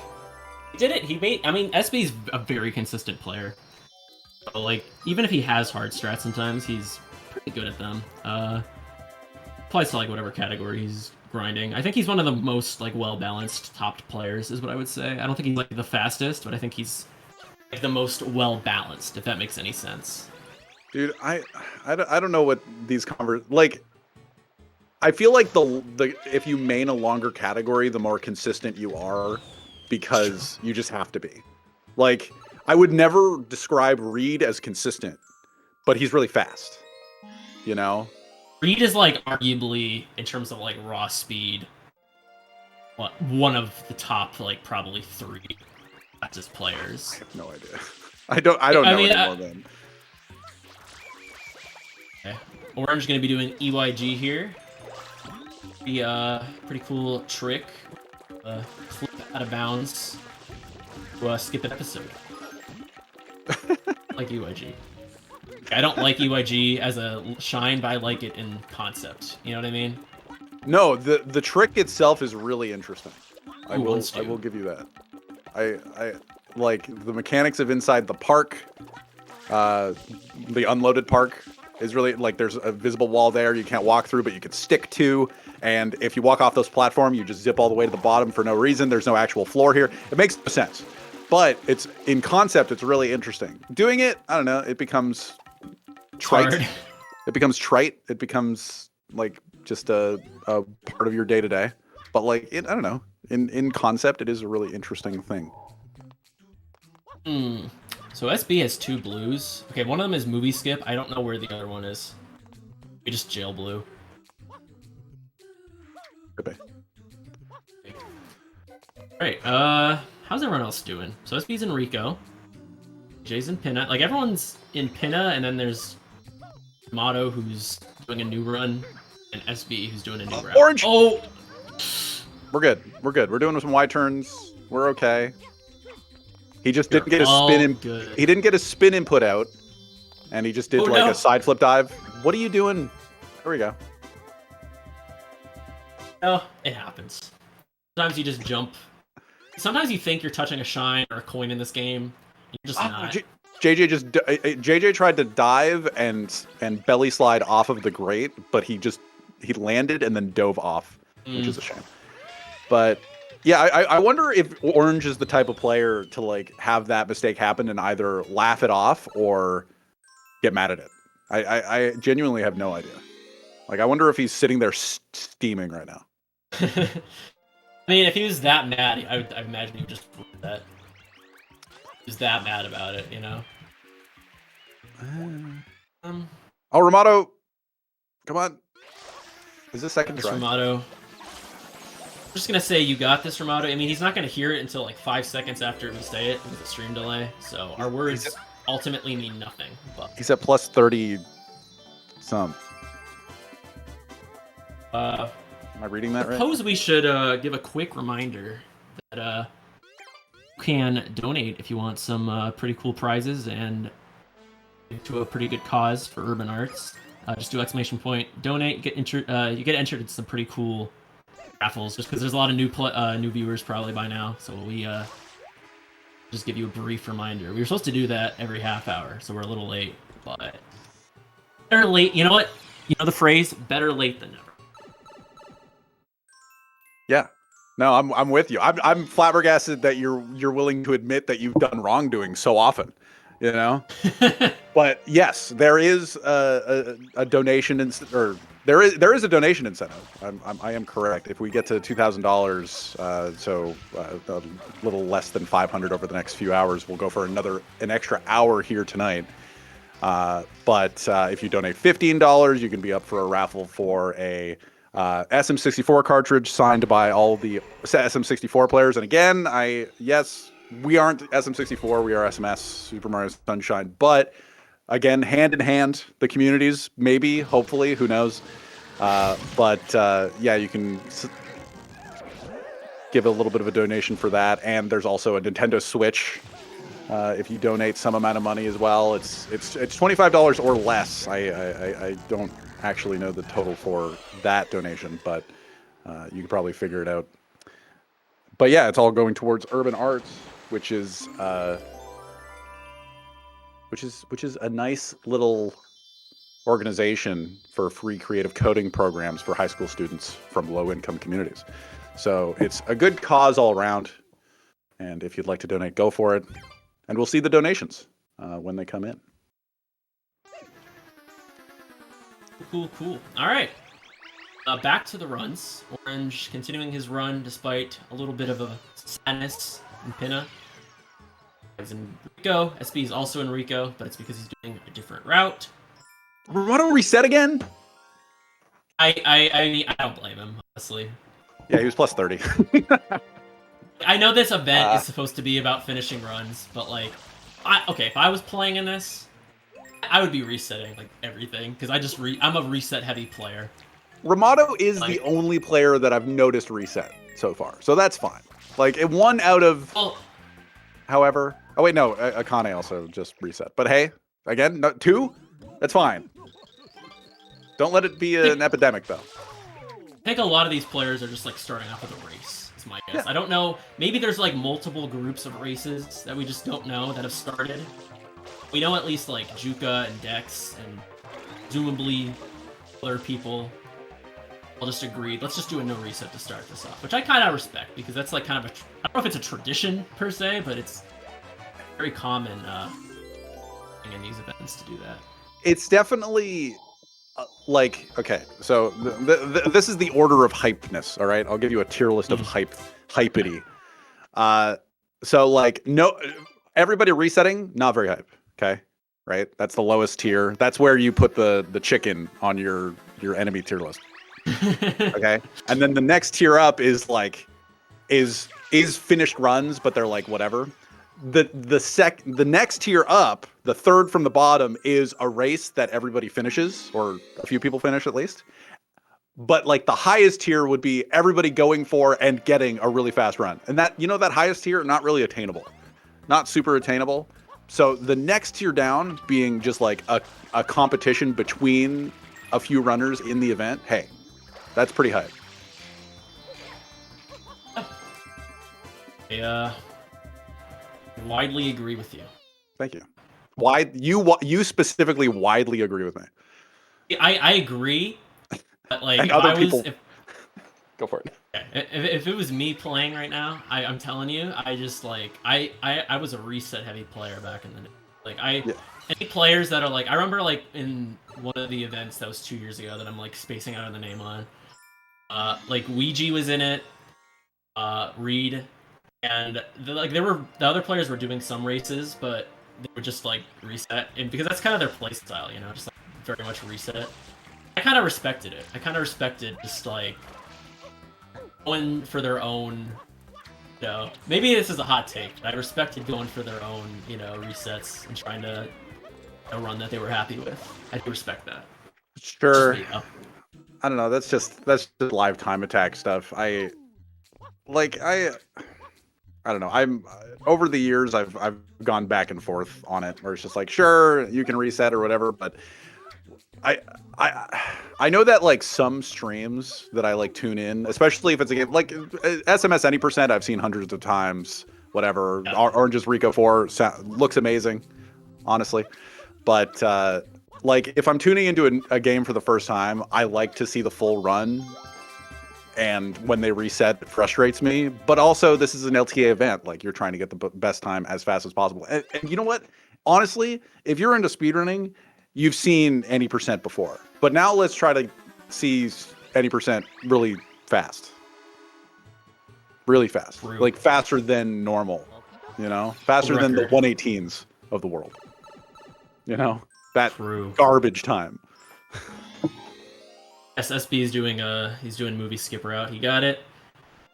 He did it. SB's a very consistent player. So, like, even if he has hard strats sometimes, he's pretty good at them. Applies to like whatever category he's grinding. I think he's one of the most like well-balanced topped players, is what I would say. I don't think he's like the fastest, but I think he's like the most well-balanced, if that makes any sense. Dude, I don't know what these like. I feel like the if you main a longer category, the more consistent you are, because you just have to be. Like, I would never describe Reed as consistent, but he's really fast. You know? Reed is like arguably, in terms of like raw speed, one of the top like probably 3 fastest players. I have no idea. I don't know anymore then. Okay. Orange gonna be doing EYG here. Pretty cool trick. Flip out of bounds to skip an episode. Like EYG. I don't like EYG as a shine, but I like it in concept. You know what I mean? No, the trick itself is really interesting. I will give you that. I like the mechanics of inside the park, the unloaded park. is really like there's a visible wall there you can't walk through, but you can stick to. And if you walk off those platforms, you just zip all the way to the bottom for no reason. There's no actual floor here. It makes no sense. But it's in concept, it's really interesting. Doing it, I don't know, it becomes trite. Hard. It becomes trite. It becomes like just a part of your day to day. But like, I don't know. In concept, it is a really interesting thing. So SB has 2 blues. Okay, one of them is movie skip. I don't know where the other one is. We just jail blue. Okay. Alright, how's everyone else doing? So SB's in Rico. Jay's in Pinna. Like, everyone's in Pinna, and then there's Motto, who's doing a new run, and SB, who's doing a new route. Orange! Oh! We're good. We're good. We're doing some Y turns. We're okay. He just didn't get his spin. He didn't get his spin input out, and he just did a side flip dive. What are you doing? There we go. Oh, it happens. Sometimes you just jump. Sometimes you think you're touching a shine or a coin in this game. You're just not. JJ tried to dive and belly slide off of the grate, but he landed and then dove off, which is a shame. But yeah, I wonder if Orange is the type of player to like have that mistake happen and either laugh it off or get mad at it. I genuinely have no idea. Like, I wonder if he's sitting there steaming right now. I mean, if he was that mad, I imagine he would just flip that. He was that mad about it, you know? Oh, Ramato! Come on. Is this second try? Ramato. I'm just gonna say you got this, Ramato. I mean, he's not gonna hear it until like 5 seconds after we say it with a stream delay, so our words ultimately mean nothing. But he's at plus 30 some. Am I reading that right? I suppose we should give a quick reminder that you can donate if you want some pretty cool prizes and give to a pretty good cause for Urban Arts. Just do exclamation point donate. You get entered into some pretty cool raffles, just because there's a lot of new viewers probably by now. So we just give you a brief reminder. We were supposed to do that every half hour, so we're a little late, but better late. You know what? You know the phrase "better late than never." Yeah, no, I'm with you. I'm flabbergasted that you're willing to admit that you've done wrongdoing so often. You know, but yes, there is a donation or there is a donation incentive. I am correct. If we get to $2,000, so a little less than 500 over the next few hours, we'll go for an extra hour here tonight. But if you donate $15, you can be up for a raffle for a SM64 cartridge signed by all the SM64 players. And again, we aren't SM64, we are SMS, Super Mario Sunshine. But again, hand in hand, the communities, maybe, hopefully, who knows. Yeah, you can give a little bit of a donation for that. And there's also a Nintendo Switch. If you donate some amount of money as well, it's $25 or less. I don't actually know the total for that donation, but you can probably figure it out. But yeah, it's all going towards Urban Arts, which is a nice little organization for free creative coding programs for high school students from low-income communities. So it's a good cause all around. And if you'd like to donate, go for it. And we'll see the donations when they come in. Cool. All right. Back to the runs. Orange continuing his run despite a little bit of a sadness in Pinna. He's in Rico. SB is also in Rico, but it's because he's doing a different route. Ramato reset again? I don't blame him, honestly. Yeah, he was plus 30. I know this event is supposed to be about finishing runs, but like, if I was playing in this, I would be resetting like everything because I'm a reset heavy player. Ramato is the only player that I've noticed reset so far, so that's fine. Like, one out of, however, oh wait, no, Akane also just reset. But hey, again, no, 2, that's fine. Don't let it be an epidemic, though. I think a lot of these players are just like starting off with a race. Is my guess. Yeah. I don't know. Maybe there's like multiple groups of races that we just don't know that have started. We know at least like Juka and Dex and presumably other people all just agreed, let's just do a no reset to start this off, which I kind of respect, because that's like kind of I don't know if it's a tradition per se, but it's very common in these events to do that. It's definitely like, okay, so this is the order of hypeness. All right, I'll give you a tier list of hypity. So like, no, everybody resetting, not very hype. Okay, right? That's the lowest tier. That's where you put the chicken on your enemy tier list. Okay, and then the next tier up is like is finished runs, but they're like whatever. The next tier up, the third from the bottom, is a race that everybody finishes, or a few people finish at least. But like the highest tier would be everybody going for and getting a really fast run, and that, you know, that highest tier, not really attainable, not super attainable. So the next tier down being just like a competition between a few runners in the event. Hey, that's pretty hype. I widely agree with you. Thank you. Why you specifically widely agree with me? I agree, but like, and if other I people was, go for it. if it was me playing right now, I'm telling you, I just like I was a reset heavy player back in the day. Like any players that are like, I remember like in one of the events that was 2 years ago that I'm like spacing out on the name on. Like Ouija was in it, Reed, and the other players were doing some races, but they would just like reset, and because that's kind of their play style, you know, just like very much reset. I kind of respected it. I kind of respected just like going for their own. You know, maybe this is a hot take, but I respected going for their own, you know, resets and trying to a run that they were happy with. I do respect that. Sure. Just, you know. I don't know. That's just live time attack stuff. I don't know. I'm over the years I've gone back and forth on it, where it's just like, sure, you can reset or whatever, but I know that like some streams that I like tune in, especially if it's a game like SMS any percent, I've seen hundreds of times. Whatever. Yeah. Orange's Rico 4 looks amazing, honestly, but like if I'm tuning into a game for the first time, I like to see the full run. And when they reset, it frustrates me. But also, this is an LTA event. Like, you're trying to get the best time as fast as possible. And you know what? Honestly, if you're into speedrunning, you've seen any percent before. But now let's try to see any percent really fast. Really fast. True. Like, faster than normal. You know? Faster than the 118s of the world. You know? That garbage time. SSB is doing he's doing movie skip route. He got it.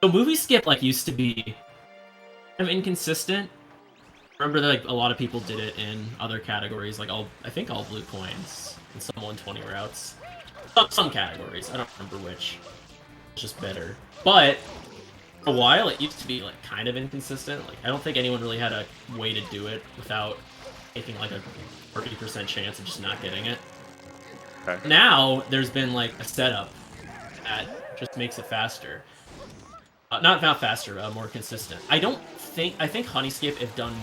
So movie skip like used to be kind of inconsistent. I remember that like a lot of people did it in other categories, like I think all blue coins and some 120 routes. Some categories, I don't remember which. It's just better. But for a while it used to be like kind of inconsistent. Like I don't think anyone really had a way to do it without taking like a 30% chance of just not getting it. Okay. Now there's been like a setup that just makes it faster. Not faster, more consistent. I think Honey Skip, if done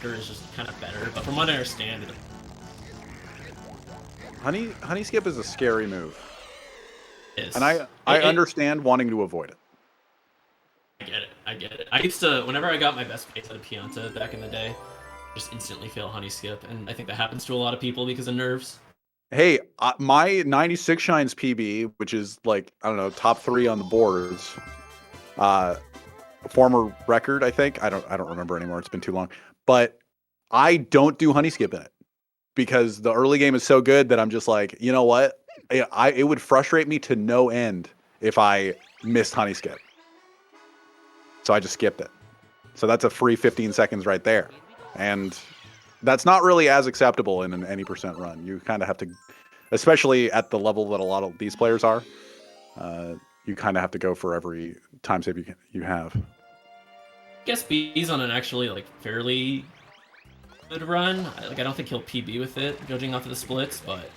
better, is just kind of better. But from what I understand, Honey Skip is a scary move. It is. And I understand wanting to avoid it. I get it. I used to, whenever I got my best pace out of Pianta back in the day, just instantly fail Honey Skip, and I think that happens to a lot of people because of nerves. Hey, my 96 Shines PB, which is like, I don't know, top 3 on the boards, former record, I think. I don't remember anymore. It's been too long. But I don't do Honey Skip in it because the early game is so good that I'm just like, you know what? It would frustrate me to no end if I missed Honey Skip. So I just skipped it. So that's a free 15 seconds right there. And that's not really as acceptable in an any percent run. You kind of have to, especially at the level that a lot of these players are, you kind of have to go for every time save you have. I guess B's on an actually like fairly good run. I don't think he'll PB with it, judging off of the splits, but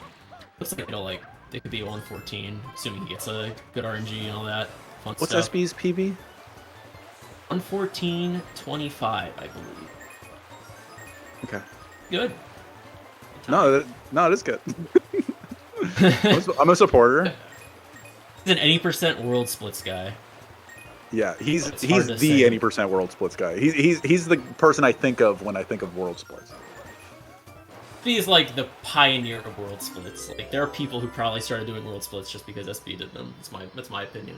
looks like it could be 114, assuming he gets a good RNG and all that fun What's stuff. SB's PB? 114.25, I believe. Okay. Good. No, it is good. I'm a supporter. He's an 80% world splits guy. Yeah, he's It's hard to the say. 80% world splits guy. He's the person I think of when I think of world splits. He's like the pioneer of world splits. Like there are people who probably started doing world splits just because SB did them. That's my opinion.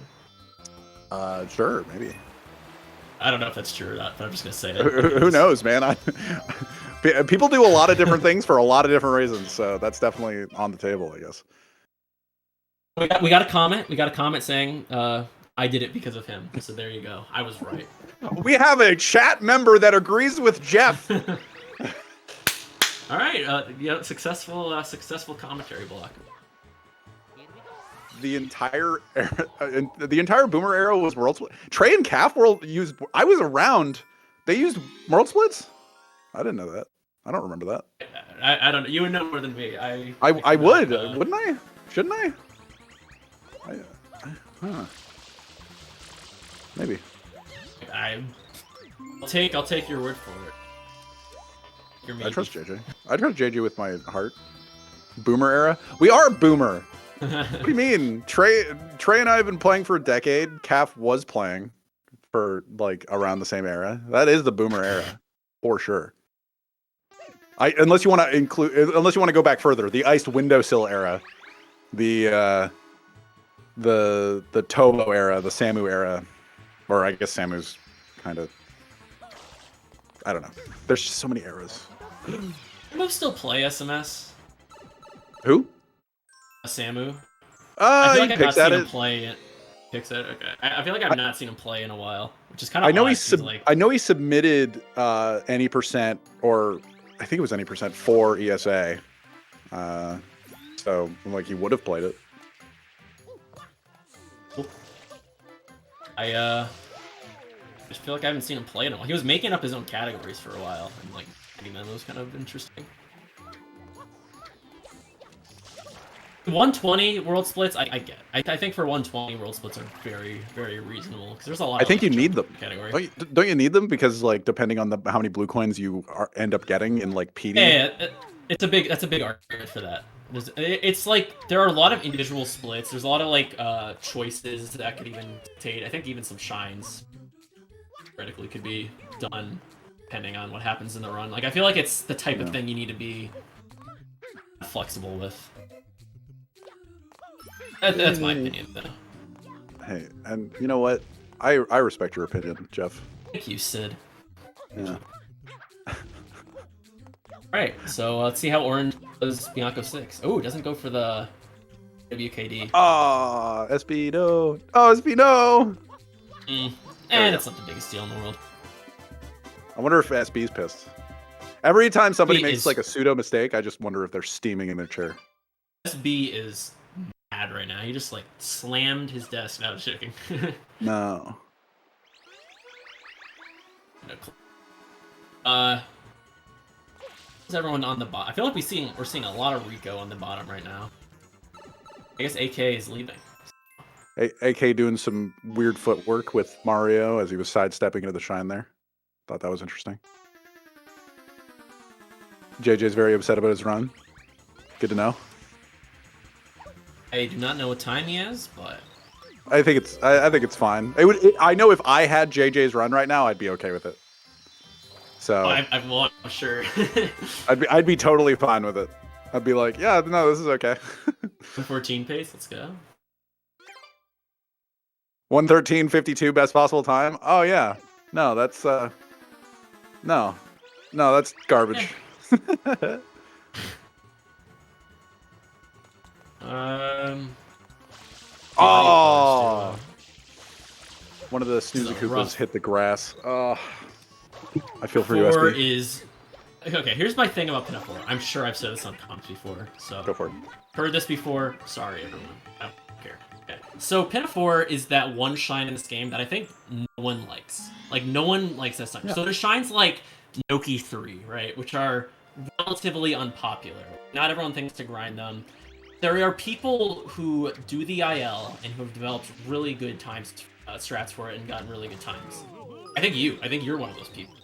Sure, maybe. I don't know if that's true or not, but I'm just gonna say it. Who knows, man? People do a lot of different things for a lot of different reasons, so that's definitely on the table, I guess. We got a comment. We got a comment saying I did it because of him. So there you go. I was right. We have a chat member that agrees with Jeff. All right. Successful commentary block. The entire Boomer era was world split. Trey and Calf world used. I was around. They used world splits. I didn't know that. I don't remember that. I don't know. You would know more than me. I would. Wouldn't I? Shouldn't I? Huh. Maybe. I'll take your word for it. I trust JJ. I trust JJ with my heart. Boomer era. We are boomer. What do you mean? Trey and I have been playing for a decade. Calf was playing for like around the same era. That is the boomer era, for sure. Unless you want to go back further, the iced windowsill era, the Tobo era, the Samu era, or I guess Samu's kind of. I don't know. There's just so many eras. Samu still play SMS? Who? Samu. I feel like I've not seen him it. play it. Picks it. Okay. I feel like I've not seen him play in a while, which is kind of. I know he submitted any percent, or I think it was any percent for ESA. So like he would have played it. I just feel like I haven't seen him play in a while. He was making up his own categories for a while, and like getting them was kind of interesting. 120 world splits, I get. I think for 120 world splits are very, very reasonable because there's a lot. I think you need them. Category. Don't you need them because like depending on how many blue coins you end up getting in like PD. Yeah, that's a big argument for that. It's like there are a lot of individual splits. There's a lot of like choices that could even dictate. I think even some shines theoretically could be done depending on what happens in the run. Like I feel like it's the type of thing you need to be flexible with. That's my opinion, though. Hey, and you know what? I respect your opinion, Jeff. Thank you, Sid. Yeah. Alright, so let's see how Orange does Bianco 6. Oh, it doesn't go for the WKD. Ah, SB no. Oh, SB no. And it's not the biggest deal in the world. I wonder if SB's pissed. Every time somebody SB makes like a pseudo mistake, I just wonder if they're steaming in their chair. SB is mad right now. He just like slammed his desk. No, I was joking. No. Is everyone on the bottom? I feel like we're seeing a lot of Rico on the bottom right now. I guess AK is leaving. AK doing some weird footwork with Mario as he was sidestepping into the shine there. Thought that was interesting. JJ's very upset about his run. Good to know. I do not know what time he has, but I think it's fine. I know if I had JJ's run right now, I'd be okay with it. So I'm sure. I'd be totally fine with it. I'd be like, yeah, no, this is okay. 14 pace, let's go. 1:13:52 best possible time. Oh yeah, no, that's no, that's garbage. Oh, one of the snoozy koopas hit the grass. Oh, I feel for you, SB. Okay, here's my thing about Pinafore. I'm sure I've said this on comps before, so Go for it. Heard this before. Sorry, everyone. I don't care. Okay. So Pinafore is that one shine in this game that I think no one likes. Like no one likes that shine. Yeah. So there's shines like Noki 3, right, which are relatively unpopular. Not everyone thinks to grind them. There are people who do the IL and who have developed really good times strats for it and gotten really good times. I think you're one of those people.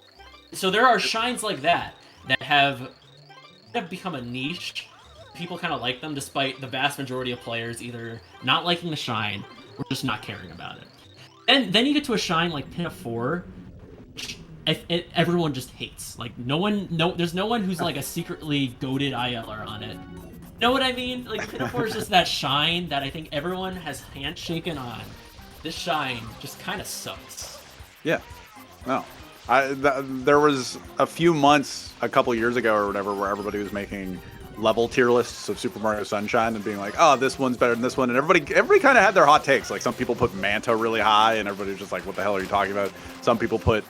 So there are shines like that have become a niche people kind of like them, despite the vast majority of players either not liking the shine or just not caring about it. And then you get to a shine like Pinna 4, everyone just hates. Like there's no one who's like a secretly goated ILR on it. Know what I mean? Like Pinna 4 is just that shine that I think everyone has handshaken on. This shine just kind of sucks. Yeah. No. There was a few months, a couple years ago or whatever, where everybody was making level tier lists of Super Mario Sunshine and being like, oh, this one's better than this one. And everybody kind of had their hot takes. Like some people put Manta really high and everybody was just like, what the hell are you talking about? Some people put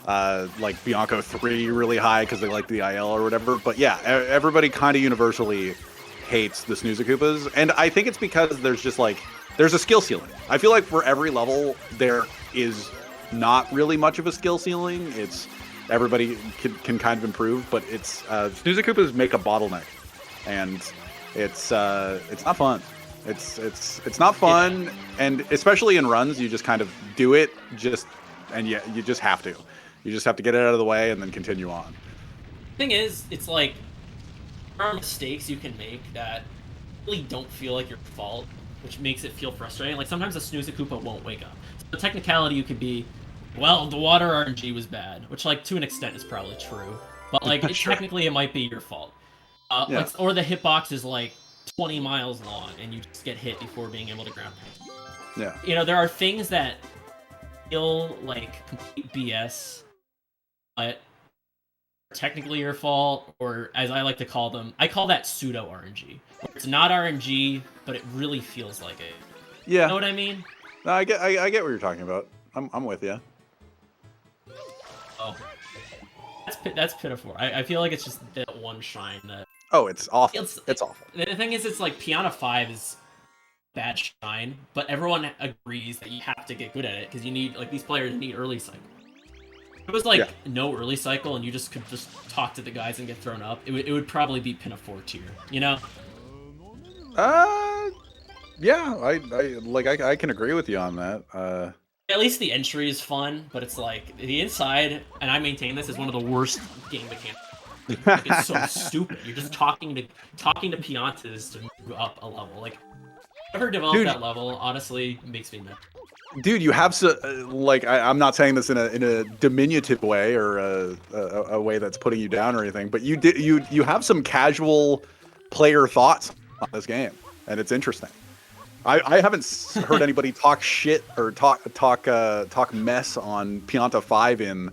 like Bianco 3 really high because they like the IL or whatever. But yeah, everybody kind of universally hates the Snooze Koopas. And I think it's because there's just like, there's a skill ceiling. I feel like for every level, there is not really much of a skill ceiling. It's everybody can kind of improve, but it's Snooze Koopas make a bottleneck, and it's not fun. It's not fun, yeah. And especially in runs, you just kind of do it and you just have to. You just have to get it out of the way and then continue on. Thing is, it's like there are mistakes you can make that really don't feel like your fault, which makes it feel frustrating. Like sometimes a Snooze Koopa won't wake up. So the technicality you could be, well, the water RNG was bad, which, like, to an extent is probably true. But, like, Sure. technically it might be your fault. Yeah. Like, or the hitbox is, like, 20 miles long, and you just get hit before being able to ground pound. Yeah. You know, there are things that feel like complete BS, but are technically your fault, or as I like to call them, I call that pseudo-RNG. Where it's not RNG, but it really feels like it. Yeah. You know what I mean? No, I get what you're talking about. I'm with you. Oh, that's pitiful. I feel like it's just that one shine that. Oh, it's awful. It's awful. The thing is, it's like Piana 5 is bad shine, but everyone agrees that you have to get good at it because you need, like, these players need early cycle. If it was like no early cycle and you just could just talk to the guys and get thrown up, it would probably be Pinna 4 tier. You know? Yeah, I can agree with you on that. At least the entry is fun, but it's like the inside, and I maintain this is one of the worst game mechanics. Like, it's so stupid. You're just talking to Piantas to move up a level. Like, whoever developed that level, honestly, makes me mad. Dude, you have like I'm not saying this in a diminutive way or a way that's putting you down or anything, but you have some casual player thoughts on this game, and it's interesting. I haven't heard anybody talk shit or talk mess on Pianta 5 in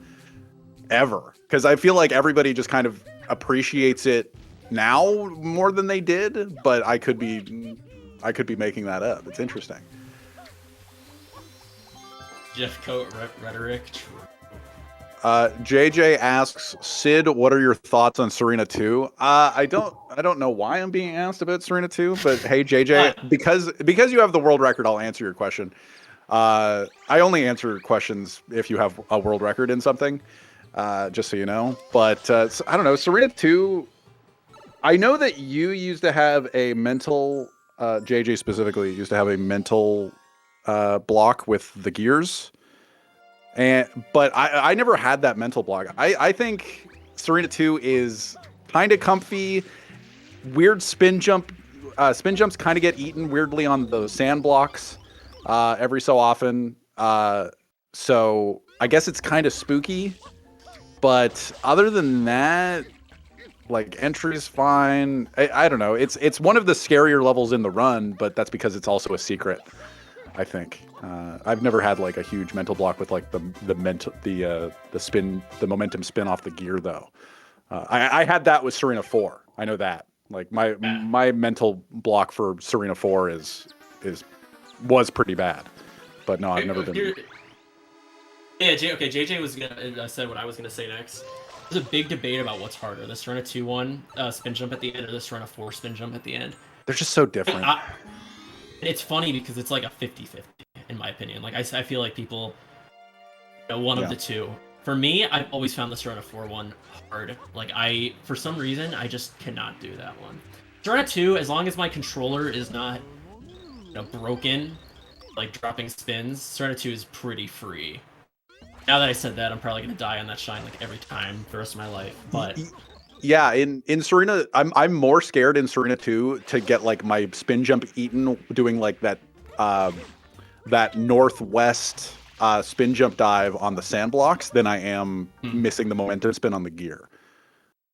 ever, because I feel like everybody just kind of appreciates it now more than they did, but I could be making that up. It's interesting. Jeff Coat rhetoric. JJ asks, Sid, what are your thoughts on Serena 2? I don't know why I'm being asked about Serena 2, but hey, JJ, because you have the world record, I'll answer your question. I only answer questions if you have a world record in something, just so you know. But I don't know, Serena 2, I know that you used to have a mental, JJ specifically, used to have a mental block with the gears. But I never had that mental block. I think Serena 2 is kind of comfy. Weird spin jumps kind of get eaten weirdly on those sand blocks every so often. So I guess it's kind of spooky. But other than that, like, entry's fine. I don't know. It's one of the scarier levels in the run, but that's because it's also a secret, I think. I've never had like a huge mental block with like the momentum spin off the gear though. I had that with Serena 4. I know that. Like my mental block for Serena 4 was pretty bad. But no, I've never been. Yeah, JJ was gonna said what I was gonna say next. There's a big debate about what's harder, the Serena 2-1 spin jump at the end or the Serena 4 spin jump at the end. They're just so different. It's funny because it's like a 50-50 in my opinion. Like I feel like people, one of the two. For me, I've always found the Serena 4-1 hard. Like for some reason, I just cannot do that one. Serena 2, as long as my controller is not, broken, like dropping spins, Serena 2 is pretty free. Now that I said that, I'm probably gonna die on that shine like every time the rest of my life. But Yeah, in Serena, I'm more scared in Serena 2 to get like my spin jump eaten doing like that northwest spin jump dive on the sand blocks than I am missing the momentum spin on the gear.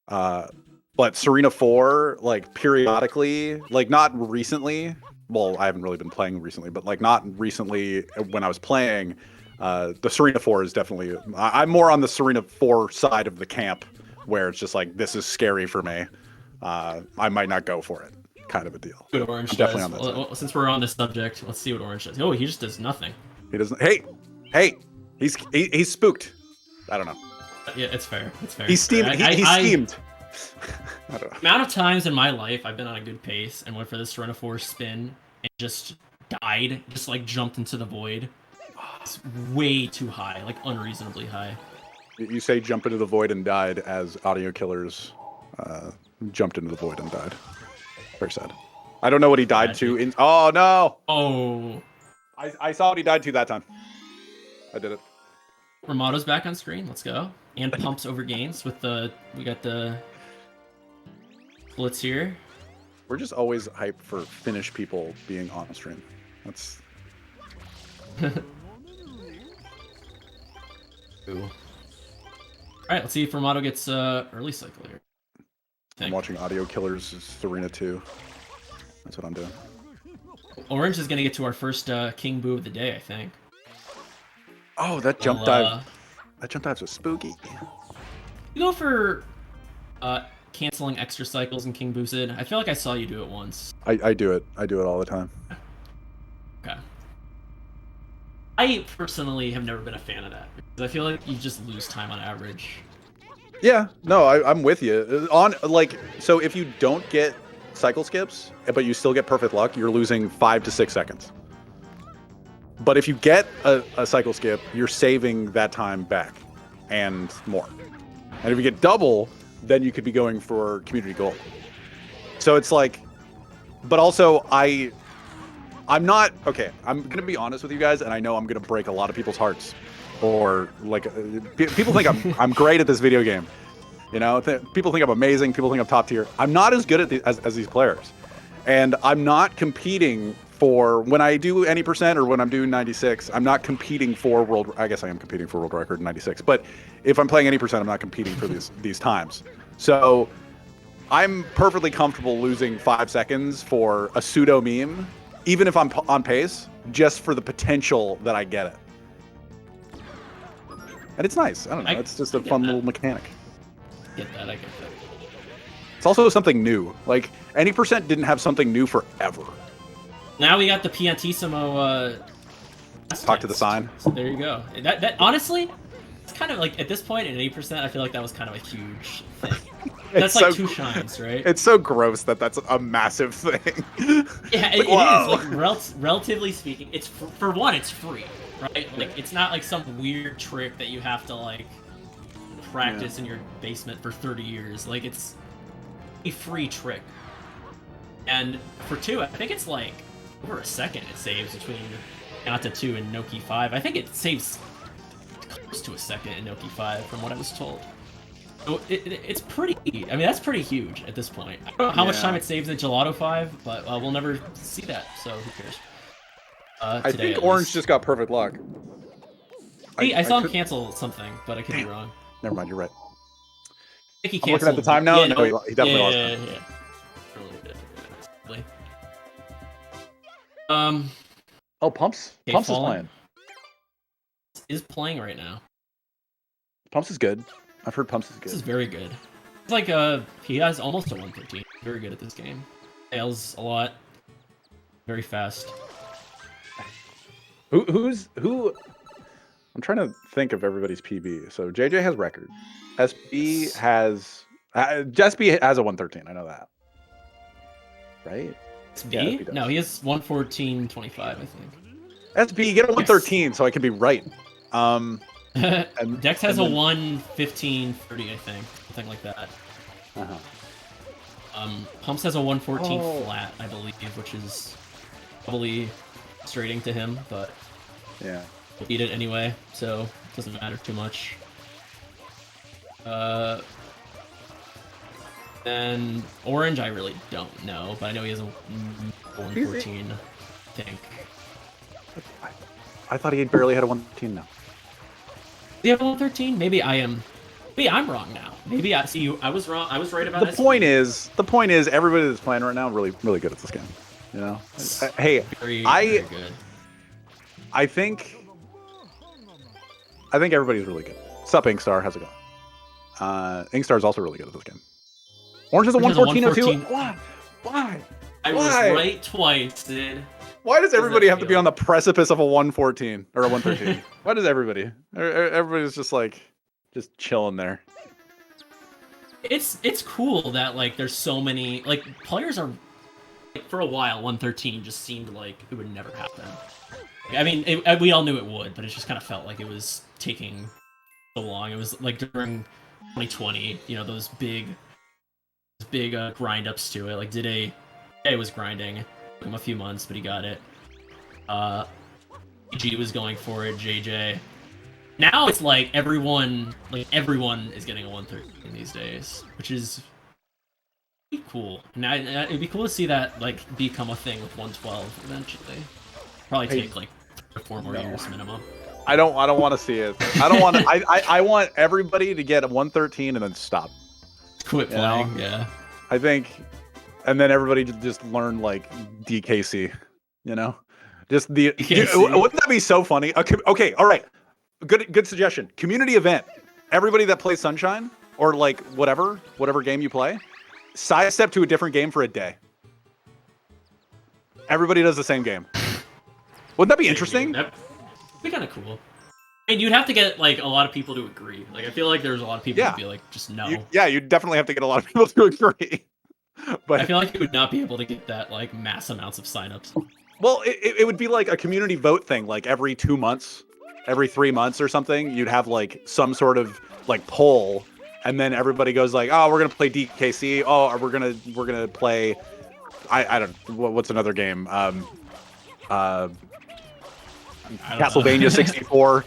But Serena 4, like periodically, like not recently. Well, I haven't really been playing recently, but like not recently when I was playing, the Serena 4 is definitely. I'm more on the Serena 4 side of the camp, where it's just like this is scary for me. I might not go for it, kind of a deal. What Orange I'm does. definitely on that side. Well, since we're on this subject, let's see what Orange does. Oh, he just does nothing. He doesn't. Hey, he's spooked. I don't know. Yeah, it's fair. It's fair. He's steamed. He's steamed. I don't know. Amount of times in my life I've been on a good pace and went for this Serena 4 spin and just died, just like jumped into the void. It's way too high, like unreasonably high. You say jump into the void and died as Audio Killers jumped into the void and died. Very sad. I don't know what he died to. Oh no! Oh. I saw what he died to that time. I did it. Ramato's back on screen. Let's go. And pumps over gains with we got the blitz here. We're just always hyped for Finnish people being on stream. That's. Ooh. All right, let's see if Ramato gets early cycle here. I'm watching Audio Killers Serena 2. That's what I'm doing. Orange is gonna get to our first King Boo of the day, I think. Oh, that jump dive! That jump dive's so spooky. You go for canceling extra cycles in King Boosted. I feel like I saw you do it once. I do it. I do it all the time. Okay. I personally have never been a fan of that because I feel like you just lose time on average. Yeah, no, I'm with you. On like, so if you don't get cycle skips, but you still get perfect luck, you're losing 5 to 6 seconds. But if you get a cycle skip, you're saving that time back and more. And if you get double, then you could be going for community gold. So it's like, but also I'm not, okay, I'm going to be honest with you guys, and I know I'm going to break a lot of people's hearts. Or like, people think I'm great at this video game. You know, people think I'm amazing. People think I'm top tier. I'm not as good at as these players. And I'm not competing for, when I do any percent or when I'm doing 96, I'm not competing for world, I guess I am competing for world record in 96. But if I'm playing any percent, I'm not competing for these times. So I'm perfectly comfortable losing 5 seconds for a pseudo meme, even if I'm on pace, just for the potential that I get it. And it's nice. I don't know. It's just a fun little mechanic. I get that. It's also something new. Like, any percent didn't have something new forever. Now we got the Piantissimo. Talk to the sign. So there you go. That honestly, it's kind of like at this point at 8%, I feel like that was kind of a huge thing. That's like so, 2 shines, right? It's so gross that that's a massive thing. Yeah, it is. Like, relatively speaking, it's for one, it's free, right? Like, it's not like some weird trick that you have to like practice in your basement for 30 years. Like, it's a free trick. And for 2, I think it's like over a second it saves between Nata 2 and Noki 5. I think it saves close to a second in Noki 5 from what I was told. So it's pretty, I mean, that's pretty huge at this point. I don't know how much time it saves in Gelato 5, but we'll never see that, so who cares? I think Orange just got perfect luck. I saw him cancel something, but I could be wrong. Never mind, you're right. I think he canceled. I'm looking at the time now? Yeah, no, he definitely lost time. Yeah. Oh, Pumps is playing. Is playing right now. Pumps is good. I've heard Pumps is good. This is very good. It's like he has almost a 113. Very good at this game. Fails a lot. Very fast. Who? I'm trying to think of everybody's PB. So JJ has record. SB has SB has a 113. I know that. Right? SB? Yeah, no, he has 114.25, I think. SB, get a 113 so I can be right. And Dex has a 115.30, I think. Something like that. Pumps has a 114 flat, I believe, which is probably frustrating to him, but yeah, he'll beat it anyway, so it doesn't matter too much. And Orange, I really don't know, but I know he has a 114, I think. I thought he barely had a 113 now. Do you have a 113? Maybe I'm wrong now. Maybe I see you. I was wrong. I was right about The point is, everybody that's playing right now really good at this game. You know, hey, very good. I think everybody's really good. Sup, Inkstar, how's it going? Inkstar is also really good at this game. Orange is a 114. Why? I was right twice, dude. Why does everybody have to be on the precipice of a 114 or a 113? Why does everybody? Everybody's just chilling there. It's cool that like there's so many like players are like, for a while 113 just seemed like it would never happen. I mean, we all knew it would, but it just kind of felt like it was taking so long. It was like during 2020, you know, those big grind ups to it. Like Dide was grinding. It took him a few months, but he got it. G was going for it. JJ. Now it's like everyone is getting a 113 these days, which is pretty cool. And it'd be cool to see that like become a thing with 112 eventually. Probably take like 4 more years minimum. I don't want to see it. I don't want to. I want everybody to get a 113 and then stop. Quit playing. Yeah. I think, and then everybody just learn like DKC. You know, just the. Wouldn't that be so funny? Okay. All right. Good suggestion. Community event. Everybody that plays Sunshine or like whatever game you play, sidestep to a different game for a day. Everybody does the same game. Wouldn't that be interesting? That'd be kind of cool. And you'd have to get like a lot of people to agree. Like I feel like there's a lot of people who'd be like, just no. You definitely have to get a lot of people to agree. But I feel like you would not be able to get that like mass amounts of signups. Well, it would be like a community vote thing, like every 2 months, every 3 months or something. You'd have like some sort of like poll, and then everybody goes like, "Oh, we're gonna play DKC. Oh, we're gonna play. I don't. What's another game? Castlevania 64.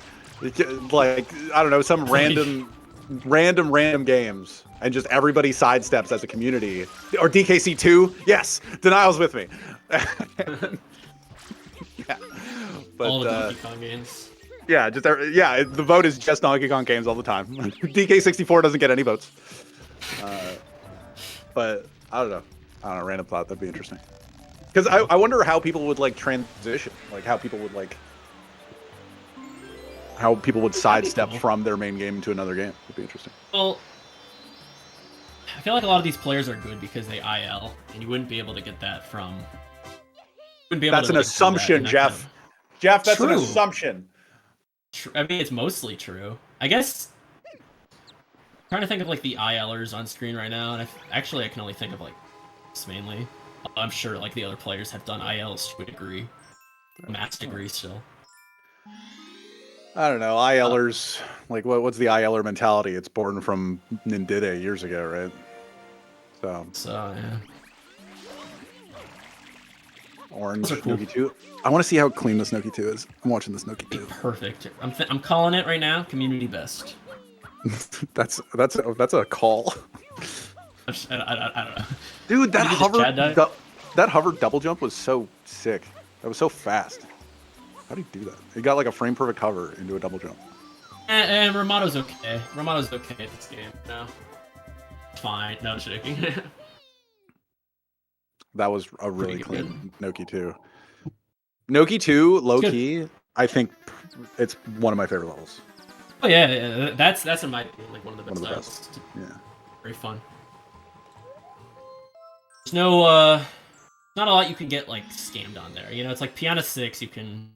Like I don't know, some random games, and just everybody sidesteps as a community. Or DKC 2. Yes, Denial's with me. Yeah, but all the Donkey Kong games. Yeah, the vote is just Donkey Kong games all the time. DK64 doesn't get any votes. But I don't know. Random thought, that'd be interesting. Because I wonder how people would like transition, like how people would sidestep from their main game into another game. It'd be interesting. Well, I feel like a lot of these players are good because they IL, and you wouldn't be able to get that from. That's an assumption, Jeff. Jeff, that's an assumption. I mean, it's mostly true. I guess. I'm trying to think of like the ILers on screen right now, and I can only think of like this mainly. I'm sure like the other players have done ILs to a degree, a mass degree still. I don't know. ILers, like what's the ILer mentality? It's born from Nindide years ago, right? So yeah. Orange cool. Noki 2. I want to see how clean this Noki 2 is. I'm watching this Noki 2. Perfect. I'm calling it right now. Community best. that's a call. I don't know. Dude, that hover double jump was so sick. That was so fast. How do you do that? He got like a frame perfect hover into a double jump. And Ramato's okay. Ramato's okay at this game. No. Fine. No, I'm joking. That was a really clean Noki 2. Noki 2, low key, I think it's one of my favorite levels. Oh yeah. That's in my opinion like one of the best. Yeah. Very fun. There's no not a lot you can get like scammed on there. You know, it's like Pianta 6, you can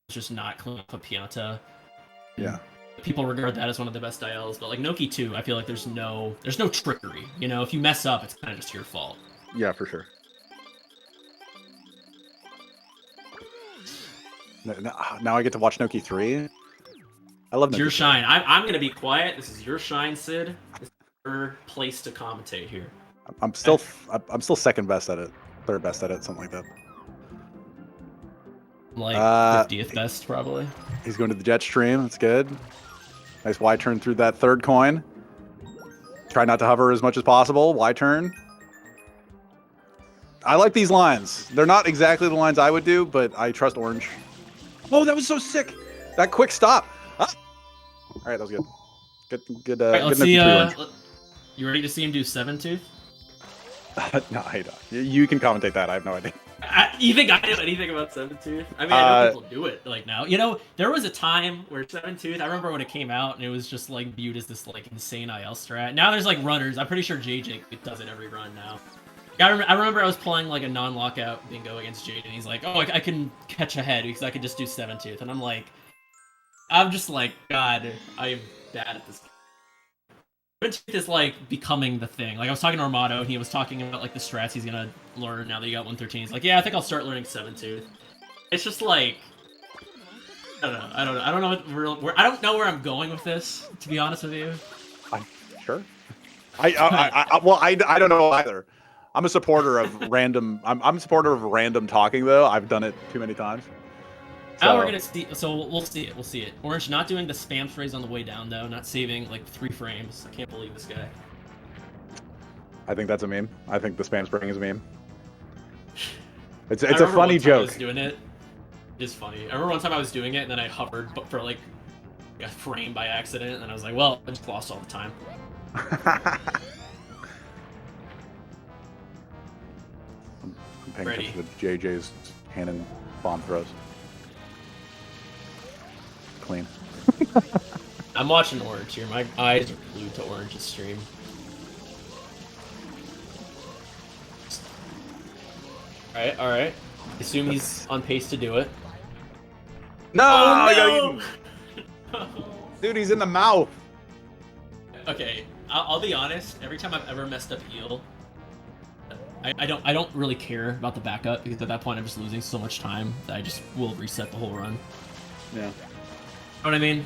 just not clean up a Pianta. Yeah. People regard that as one of the best ILs, but like Noki 2, I feel like there's no trickery. You know, if you mess up, it's kind of just your fault. Yeah, for sure. Now I get to watch Noki 3. I love Noki your 3. shine. I'm gonna be quiet. This is your shine, Sid. This is your place to commentate here. I'm still second best at it, third best at it, something like that. Like 50th best, probably. He's going to the jet stream. That's good. Nice Y turn through that third coin. Try not to hover as much as possible. Y turn. I like these lines. They're not exactly the lines I would do, but I trust orange. Oh, that was so sick. That quick stop. Ah. All right, that was good. Good. All right, let's good see. orange. You ready to see him do 7-tooth? No, I don't. You can commentate that. I have no idea. You think I know anything about 7-tooth? I mean, I know people do it like now. You know, there was a time where 7-tooth. I remember when it came out, and it was just like viewed as this like insane IL strat. Now there's like runners. I'm pretty sure JJ does it every run now. I remember I was playing like a non-lockout bingo against JJ, and he's like, "Oh, I can catch ahead because I could just do 7-tooth," and I'm just like, God, I am bad at this. 7-tooth is like becoming the thing. Like I was talking to Armado, and he was talking about like the strats he's gonna learn now that he got 113. He's like, yeah, I think I'll start learning 7-tooth. It's just like, I don't know where I'm going with this. To be honest with you, I'm sure. I don't know either. I'm a supporter of random. I'm a supporter of random talking though. I've done it too many times. Now we're gonna see. So we'll see it. We'll see it. Orange not doing the spam sprays on the way down though. Not saving like 3 frames. I can't believe this guy. I think that's a meme. I think the spam spraying is a meme. It's a funny joke. I was doing it. It's funny. I remember one time I was doing it and then I hovered for like a frame by accident, and I was like, well, I just lost all the time. I'm paying attention to JJ's cannon bomb throws. Clean. I'm watching orange here. My eyes are glued to orange's stream. All right. Assume he's on pace to do it. No! Oh, no! Dude, he's in the mouth. Okay, I'll be honest. Every time I've ever messed up heal, I don't really care about the backup because at that point I'm just losing so much time that I just will reset the whole run. Yeah. Know what I mean?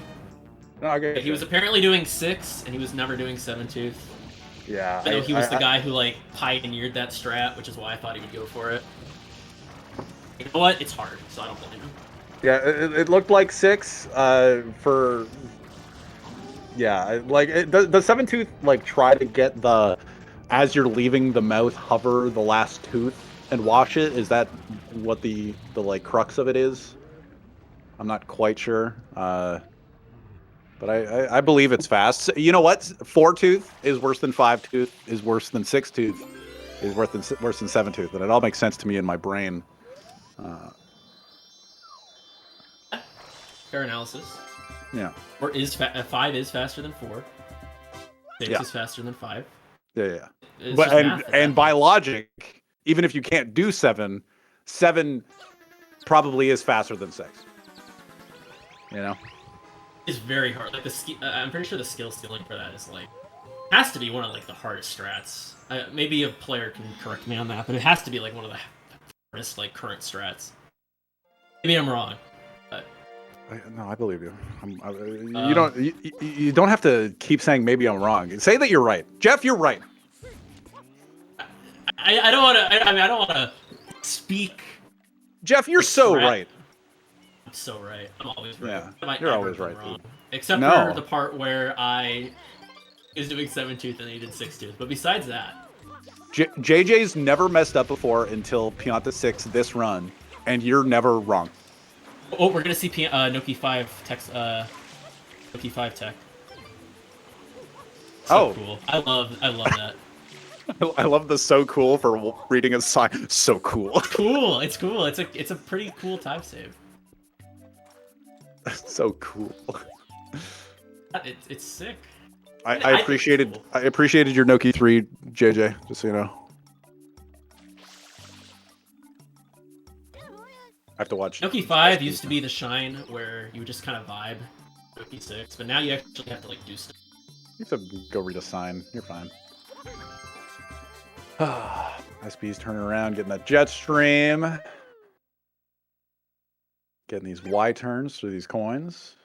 No, I get it. He was apparently doing 6, and he was never doing 7-tooth. Yeah. I know he was the guy who like pioneered that strat, which is why I thought he would go for it. You know what? It's hard, so I don't blame him. Yeah, it looked like 6 for. Yeah, like the 7-tooth like try to get the as you're leaving the mouth hover the last tooth and wash it. Is that what the like crux of it is? I'm not quite sure. But I believe it's fast. You know what? 4-tooth is worse than 5-tooth, is worse than 6-tooth, is worse than 7-tooth, and it all makes sense to me in my brain. Fair analysis. Yeah. Or 5 is faster than 4. 6 is faster than 5. Yeah. It's But just and by logic, even if you can't do 7 probably is faster than 6. You know. It's very hard. Like I'm pretty sure the skill ceiling for that is like has to be one of like the hardest strats. Maybe a player can correct me on that, but it has to be like one of the hardest like current strats. Maybe I'm wrong. But... No, I believe you. You don't have to keep saying maybe I'm wrong. Say that you're right, Jeff. You're right. I don't want to. I mean, I don't want to speak. Jeff, you're so right. I'm so right. I'm always right. Yeah, you're always right. Wrong. Except for the part where I was doing 7-tooth and he did 6-tooth. But besides that, JJ's never messed up before until Pianta 6 this run, and you're never wrong. Oh, we're gonna see Noki 5 tech. Noki 5 tech. So cool. I love that. I love the so cool for reading a sign. So cool. Cool. It's cool. It's a pretty cool time save. So cool. It's sick. I appreciated your Noki 3, JJ, just so you know. I have to watch. Noki 5 used to be the shine where you would just kind of vibe Noki 6, but now you actually have to like do stuff. You have to go read a sign. You're fine. SP's turning around, getting that jet stream. Getting these Y turns through these coins.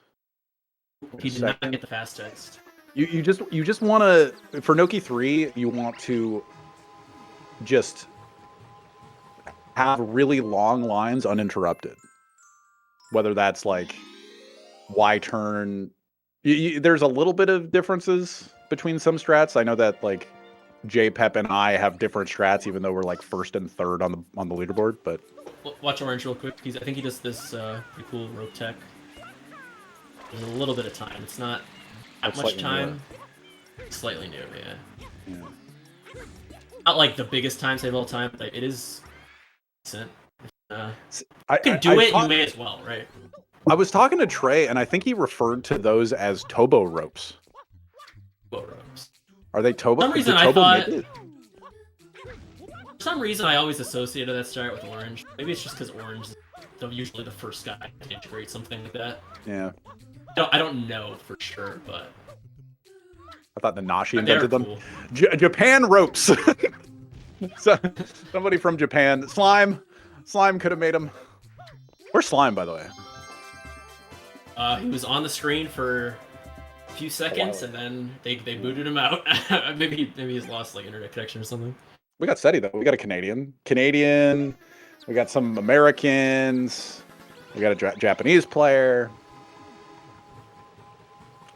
He did not get the fast text. You just want to, for Noki 3, you want to just have really long lines uninterrupted. Whether that's like Y turn, there's a little bit of differences between some strats. I know that like JPEP and I have different strats, even though we're like first and third on the leaderboard. But Watch Orange real quick. I think he does this pretty cool rope tech. There's a little bit of time. It's not that much time. Slightly new, yeah. Not like the biggest time save of all time, but it is decent. You can do it, you may as well, right? I was talking to Trey, and I think he referred to those as Tobo ropes. Tobo ropes. Are they Tobo? For some reason, I thought... For some reason, I always associated that strat with Orange. Maybe it's just because Orange is usually the first guy to integrate something like that. Yeah. I don't know for sure, but... I thought the Nashi invented them. Cool. Japan ropes. So, somebody from Japan. Slime could have made them. Where's Slime, by the way? He was on the screen for a few seconds, and then they booted him out. maybe he's lost like internet connection or something. We got SETI though. We got a Canadian. We got some Americans. We got a Japanese player.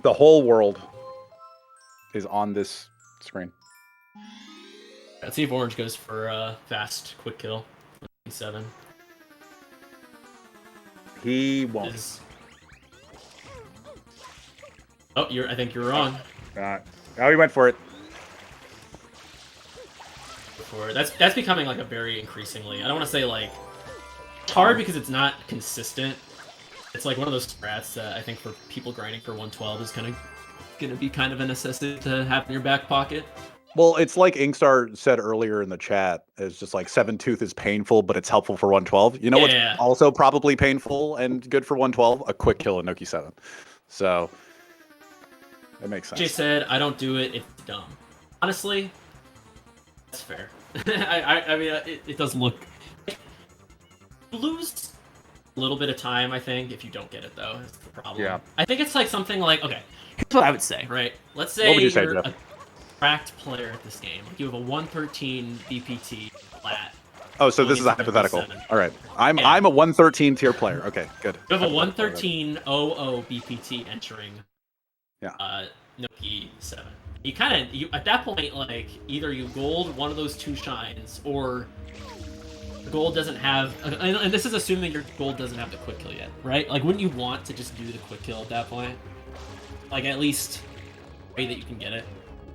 The whole world is on this screen. Let's see if Orange goes for a fast, quick kill. 7. He won't. Oh, I think you're wrong. Oh, he went for it. That's becoming like a very increasingly. I don't want to say like it's hard because it's not consistent. It's like one of those strats that I think for people grinding for 112 is kind of gonna be kind of a necessity to have in your back pocket. Well, it's like Inkstar said earlier in the chat. It's just like 7-tooth is painful, but it's helpful for 112. You know what's also probably painful and good for 112? A quick kill in Noki 7. So that makes sense. Jay said, "I don't do it. It's dumb." Honestly, that's fair. I mean, it does look. You lose a little bit of time, I think, if you don't get it though. That's the problem. Yeah. I think it's like something like, okay, here's what I would say, right? Let's say what would you say, you're Jeff? a cracked player at this game. Like you have a 113 BPT flat. Oh, so this is a hypothetical. All right. I'm a 113 tier player. Okay, good. You have a 113 00 BPT entering Noki 7. You kind of, at that point, like, either you gold one of those two shines, or the gold doesn't have, and this is assuming your gold doesn't have the quick kill yet, right? Like, wouldn't you want to just do the quick kill at that point? Like, at least way that you can get it.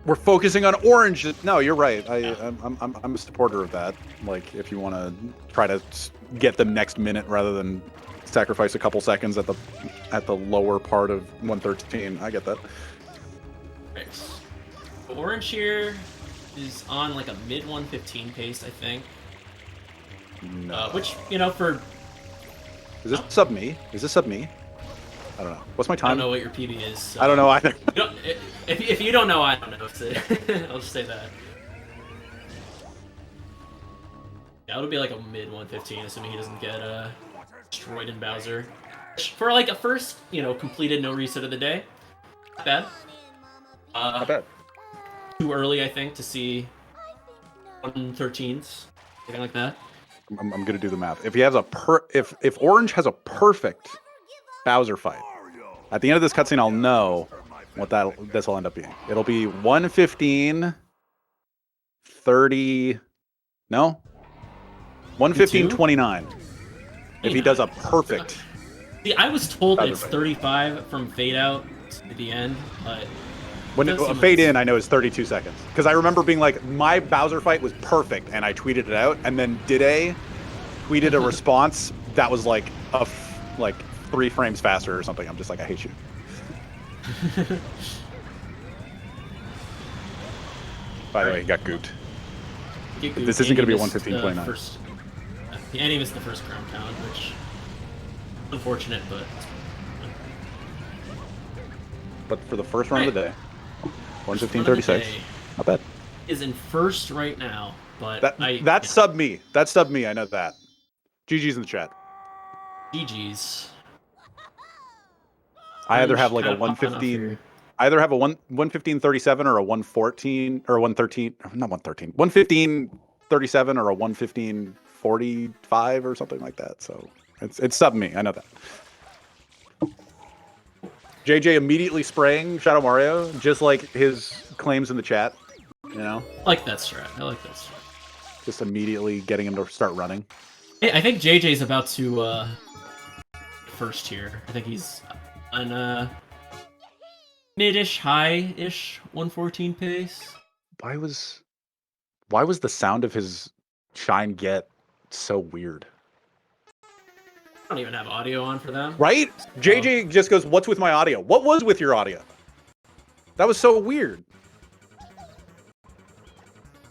We're focusing on Orange. No, you're right. I'm a supporter of that. Like, if you want to try to get them next minute rather than sacrifice a couple seconds at the lower part of 113, I get that. Right. Orange here is on like a mid 115 pace, I think. No. Which, you know, for... Is this sub me? Is this sub me? I don't know. What's my time? I don't know what your PB is. So. I don't know either. If you don't know, I don't know. I'll just say that. Yeah, it'll be like a mid 115, assuming he doesn't get destroyed in Bowser. For like a first, completed no reset of the day. Not bad. Not bad. Too early, I think, to see 113s, something like that. I'm gonna do the math. If he has if Orange has a perfect Bowser fight, at the end of this cutscene, I'll know what this will end up being. It'll be 115, 30, no, 115, 29. If he does a perfect. See, I was told it's 35 from fade out to the end, but. When fade in, I know is 32 seconds. Because I remember being like, my Bowser fight was perfect, and I tweeted it out, and then Dide tweeted a response that was like 3 frames faster or something. I'm just like, I hate you. By the way, he got gooped. This isn't going to be 115.29. And he missed the first crown count, which unfortunate, but for the first round of the day. 115.36. Not bad. Is in first right now, but that's sub me. That's sub me. I know that. GG's in the chat. GG's. I either have like a 115. I either have a 115.37 or a 114 or 113. Not 113. 115.37 or a 115.45 or something like that. So it's sub me. I know that. JJ immediately spraying Shadow Mario, just like his claims in the chat. You know? I like that strat. I like that strat. Just immediately getting him to start running. I think JJ's about to first here. I think he's on mid-ish, high-ish 114 pace. Why was the sound of his shine get so weird? I don't even have audio on for them. Right? JJ just goes, "What's with my audio?" What was with your audio? That was so weird.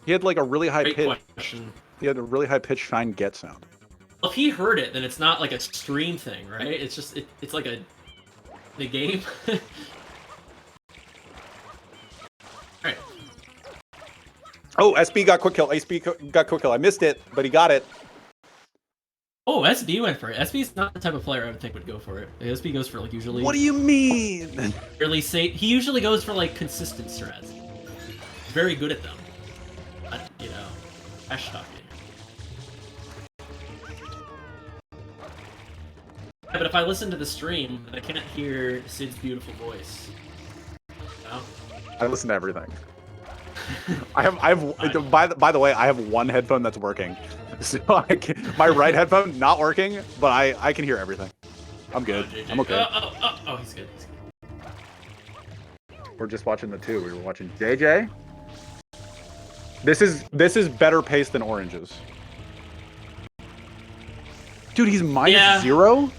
He had like a really high pitch. He had a really high pitch shine get sound. Well, if he heard it, then it's not like a stream thing, right? It's just it's like the game. Alright. Oh, SB got quick kill. SB got quick kill. I missed it, but he got it. Oh, SB went for it. SB's not the type of player I would think would go for it. SB goes for like usually. What do you mean? Really safe. He usually goes for like consistent strats. Very good at them. You know, hash talking. Yeah, but if I listen to the stream, I can't hear Sid's beautiful voice. No? I listen to everything. I have. By the way, I have one headphone that's working. So my right headphone not working, but I can hear everything. I'm good. I'm okay. Oh, he's good. He's good. We're just watching the two. We were watching JJ. This is better pace than Orange's. Dude, he's minus 0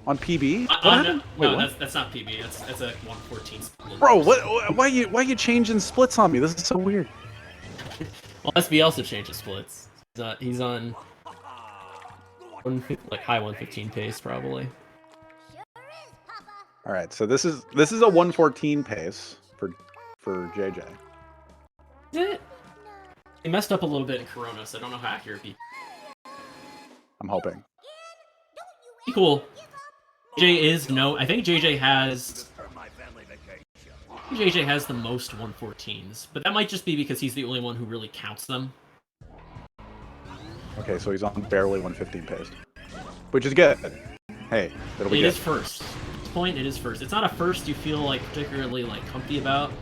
on PB. What happened? No, that's not PB. That's a 114 split. Bro, why are you changing splits on me? This is so weird. Well, SB also changes splits. He's on like high 115 pace probably. All right, so this is a 114 pace for JJ. Is it? He messed up a little bit in Corona, so I don't know how accurate he. I'm hoping. Be cool. I think JJ has the most 114s, but that might just be because he's the only one who really counts them. Okay, so he's on barely 115 pace, which is good. Hey, it'll be good. It is first. At this point, it is first. It's not a first you feel like particularly like comfy about.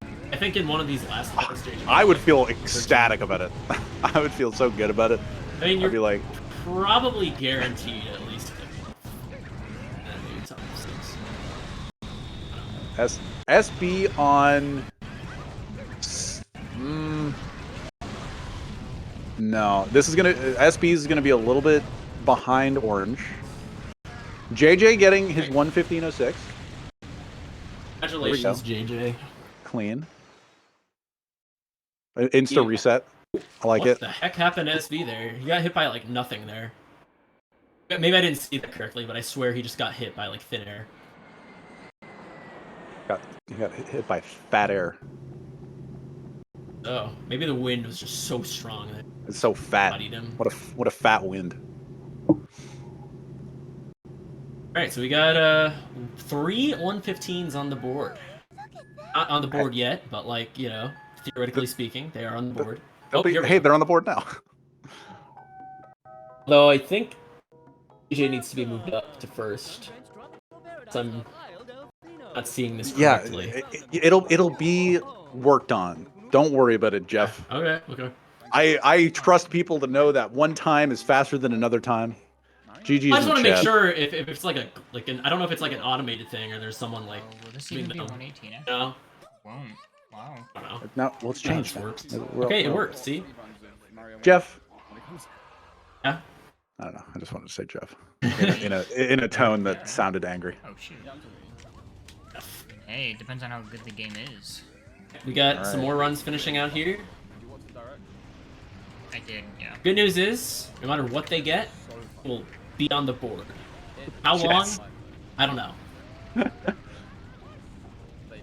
I think in one of these last ones, JJ. I would feel ecstatic about it. I would feel so good about it. I mean, I'd be like, probably guaranteed at least. Maybe top 6. SB on. No, SB is gonna be a little bit behind Orange. JJ getting his 115.06. Congratulations, JJ. Clean. Insta reset. I like it. What the heck happened to SB there? He got hit by like nothing there. Maybe I didn't see that correctly, but I swear he just got hit by like thin air. He got hit by fat air. Oh, maybe the wind was just so strong that it's so fat. Him. What a fat wind. Alright, so we got 3 115s on the board. Not on the board yet, but like, you know, theoretically speaking, they are on the board. They're on the board now. Though I think DJ needs to be moved up to first. So I'm not seeing this correctly. Yeah, it'll be worked on. Don't worry about it, Jeff. Okay. I trust people to know that one time is faster than another time. GG. I just want to make sure if it's like I don't know if it's like an automated thing or there's someone like. Will this even be 118? No. Won't. Wow. I don't know. No, let's change that. Works. Okay, it works. See. Jeff. Yeah. I don't know. I just wanted to say Jeff in a tone that sounded angry. Oh shoot. Hey, it depends on how good the game is. We got some more runs finishing out here. I did, yeah. Good news is, no matter what they get, will be on the board. How long? I don't know.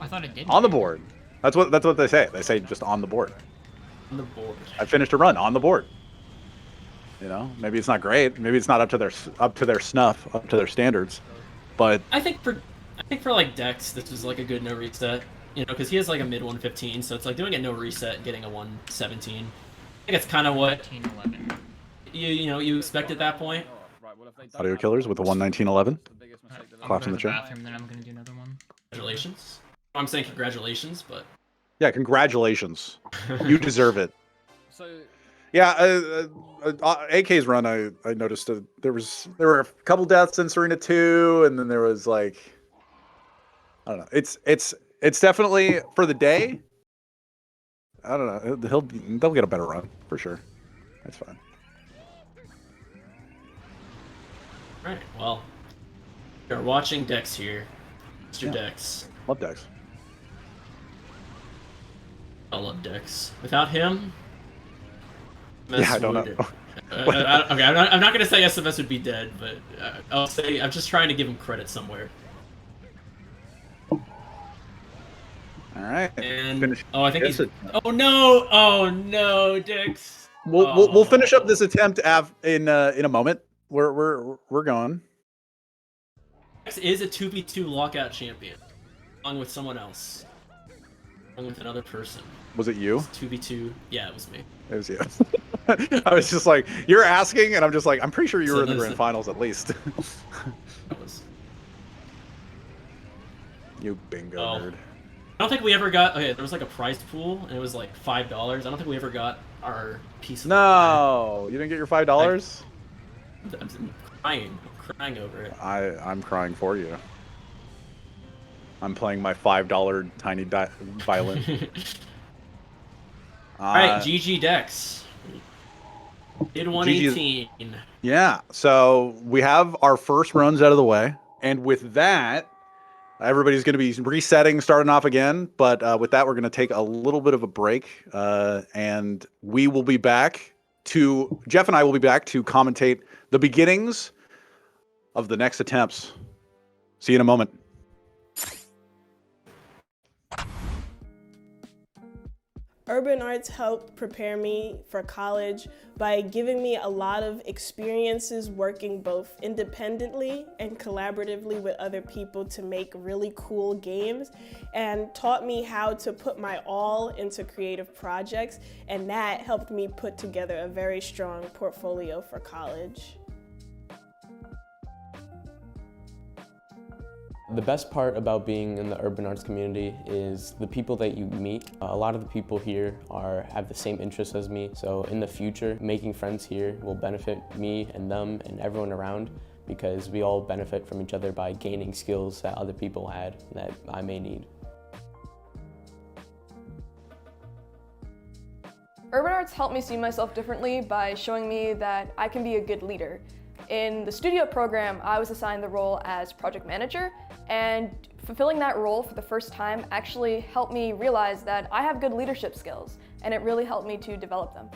I thought it did. On the board. That's what they say. They say just on the board. On the board. I finished a run on the board. You know, maybe it's not great. Maybe it's not up to their snuff, up to their standards. But I think for like Dex, this was like a good no reset. You know, because he has like a mid 115, so it's like doing a no reset and getting a 117. I think it's kind of what you expect at that point. Audio killers with a 119.11. I'll Claps go in the to the chat. bathroom, then I'm gonna do another one. congratulations. I'm saying congratulations, but Yeah, congratulations. You deserve it. So Yeah, AK's run. I noticed there were a couple deaths in Serena 2, and then there was like, I don't know. It's definitely for the day. I don't know. They'll get a better run for sure. That's fine. all right. Well, you're watching Dex here, Mr. Yeah. Dex. Love Dex. I love Dex. Without him, Yeah, I don't know. Okay, I'm not gonna say SMS would be dead, but I'll say I'm just trying to give him credit somewhere. All right. And I think he's. Oh no, Dex. We'll finish up this attempt in a moment. We're gone. Dex is a 2v2 lockout champion, along with someone else, along with another person. Was it you? 2v2. Yeah, it was me. It was you. I was just like, you're asking, and I'm just like, I'm pretty sure you were in the listen. grand finals at least. That was. You bingo nerd. I don't think we ever got. Okay, there was like a prize pool, and it was like $5. I don't think we ever got our piece of. No, you didn't get your $5. I'm crying. I'm crying over it. I'm crying for you. I'm playing my $5 tiny violin. All right, GG Dex. Did 118. Yeah, so we have our first runs out of the way, and with that, everybody's going to be resetting, starting off again. But with that, we're going to take a little bit of a break, and we will be back Jeff and I will be back to commentate the beginnings of the next attempts. See you in a moment. Urban arts helped prepare me for college by giving me a lot of experiences working both independently and collaboratively with other people to make really cool games, and taught me how to put my all into creative projects, and that helped me put together a very strong portfolio for college. The best part about being in the urban arts community is the people that you meet. A lot of the people here have the same interests as me, so in the future, making friends here will benefit me and them and everyone around, because we all benefit from each other by gaining skills that other people had that I may need. Urban arts helped me see myself differently by showing me that I can be a good leader. In the studio program, I was assigned the role as project manager, and fulfilling that role for the first time actually helped me realize that I have good leadership skills, and it really helped me to develop them.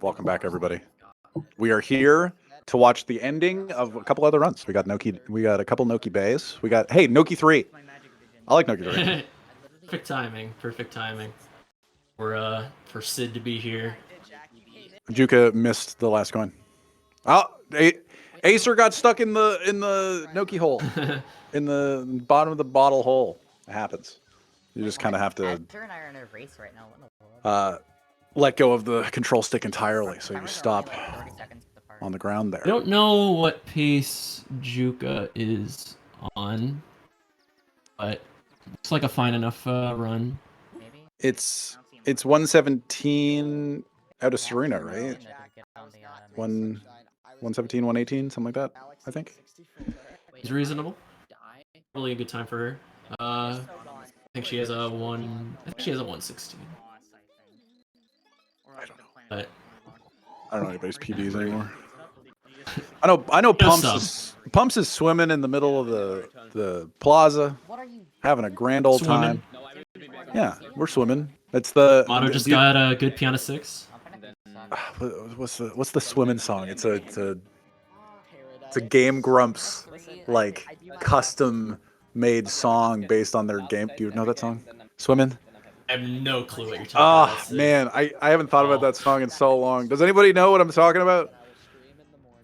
Welcome back, everybody. We are here to watch the ending of a couple other runs. We got Noki. We got a couple Noki bays. We got Noki 3. I like Noki 3. Perfect timing. Perfect timing. For Sid to be here. Juka missed the last coin. Oh, Acer got stuck in the Noki hole, in the bottom of the bottle hole. It happens. You just kind of have to let go of the control stick entirely, so you stop on the ground there. I don't know what pace Juka is on, but it's like a fine enough run. It's 117 out of Serena, right? 117, 118, something like that, I think. It's reasonable. Really a good time for her. I think she has a 116. I don't know. But I don't know anybody's PBs anymore. I know Pumps is swimming in the middle of the plaza, having a grand old time. Yeah, we're swimming. It's the Mono just got a good piano 6. What's the swimming song? It's a Game Grumps like custom made song based on their game. Do you know that song? Swimming? I have no clue what you're talking about. Oh man, I haven't thought about that song in so long. Does anybody know what I'm talking about?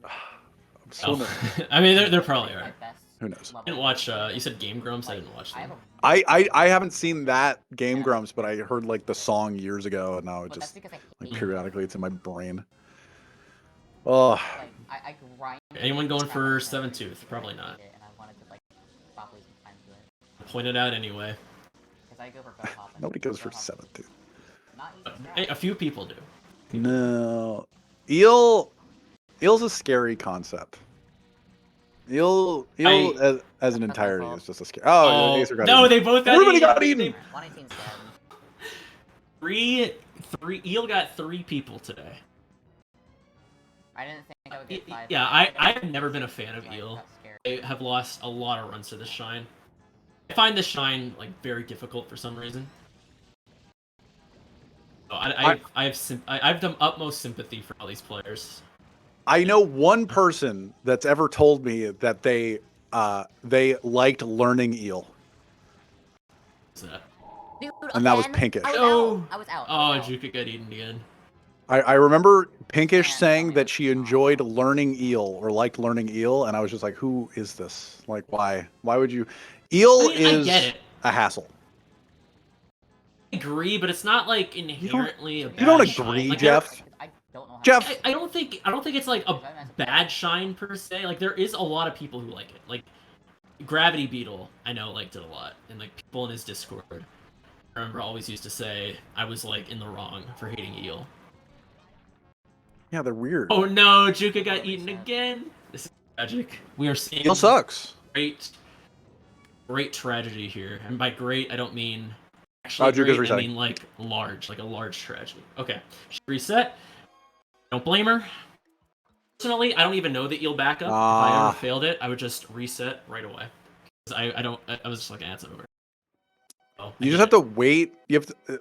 I'm swimming. I mean, there probably are. Who knows? I didn't watch. You said Game Grumps. I didn't watch them. I haven't seen that Game Grumps, but I heard like the song years ago, and now it just like periodically it's in my brain. Oh. Anyone going for 7-tooth? Probably not. Point it out anyway. Nobody goes for 7-tooth. A few people do. No, Eel's a scary concept. Eel as an entirety is just a scary. Oh, Acer got no, eaten. they both got Everybody eaten. got eaten. Three. Eel got 3 people today. I didn't think I would get 5. Yeah, I have never been a fan of Eel. I have lost a lot of runs to this Shine. I find this Shine like very difficult for some reason. So I have the utmost sympathy for all these players. I know one person that's ever told me that they liked learning Eel, What's that? Dude, and that was again? Pinkish. I was Oh. out. I was out. Oh, Juka got eaten again. I remember Pinkish saying that she enjoyed learning Eel or liked learning Eel, and I was just like, who is this? Like, why? Why would you? Eel I mean, I is get it. a hassle. I agree, but it's not like inherently a bad You don't Shine. agree, Like, Jeff? I don't know how Jeff, I don't think it's like a bad Shine per se. Like there is a lot of people who like it. Like Gravity Beetle, I know liked it a lot, and like people in his Discord, I remember always used to say I was like in the wrong for hating Eel. yeah, they're weird. Oh no, Juka got eaten again. This is tragic. We are seeing Eel sucks. great tragedy here, and by great I don't mean actually Juka's great. I resetting. mean like a large tragedy. Okay, she reset. Don't blame her. Personally, I don't even know the Eel backup. If I ever failed it, I would just reset right away. I was just like, it's over. Oh, You just have to wait. You have to,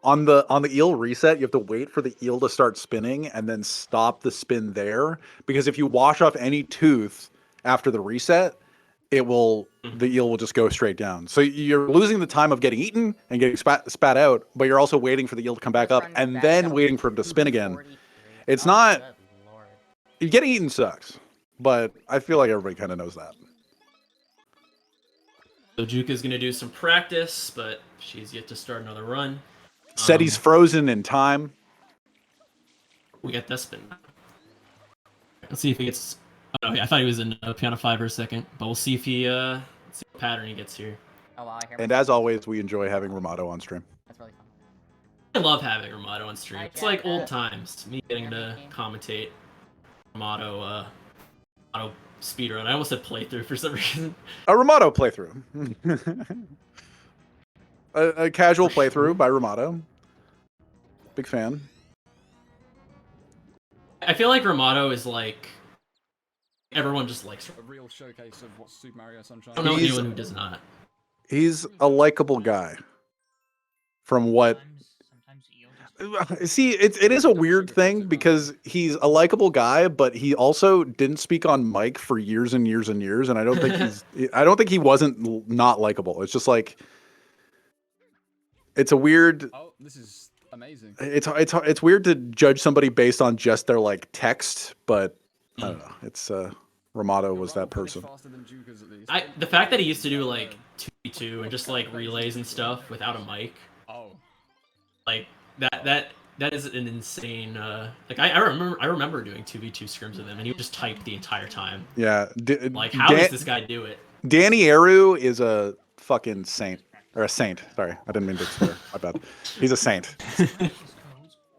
on the Eel reset. You have to wait for the Eel to start spinning and then stop the spin there. Because if you wash off any tooth after the reset, the Eel will just go straight down. So you're losing the time of getting eaten and getting spat out, but you're also waiting for the Eel to come back up and then waiting for it to spin again. It's not. Getting eaten sucks, but I feel like everybody kind of knows that. So Juka's gonna do some practice, but she's yet to start another run. Said he's frozen in time. We got that spin. Let's see if he gets. Oh, I thought he was in piano 5 for a second, but we'll see if he see what pattern he gets here. Oh, wow, I hear And as always, we enjoy having Ramato on stream. That's really fun. I love having Ramato on stream. It's like old times. Me getting to commentate Ramato speedrun. I almost said playthrough for some reason. A Ramato playthrough. a casual playthrough by Ramato. Big fan. I feel like Ramato is like everyone just likes her. A real showcase of what Super Mario Sunshine. I don't know He's- anyone who does not. He's a likable guy. From what Sometimes Eel just See, it is a weird thing because he's a likable guy, but he also didn't speak on mic for years and years and years, and I don't think he wasn't not likable. It's just like it's a weird. Oh, this is amazing. It's weird to judge somebody based on just their like text, but I don't know. It's Ramato was that person. The fact that he used to do like 2v2 and just like relays and stuff without a mic. Oh. Like that is an insane. Like I remember doing 2v2 scrims with him, and he would just type the entire time. Yeah. Like how does this guy do it? Danny Eru is a fucking saint. Or a saint. Sorry, I didn't mean to swear. My bad. He's a saint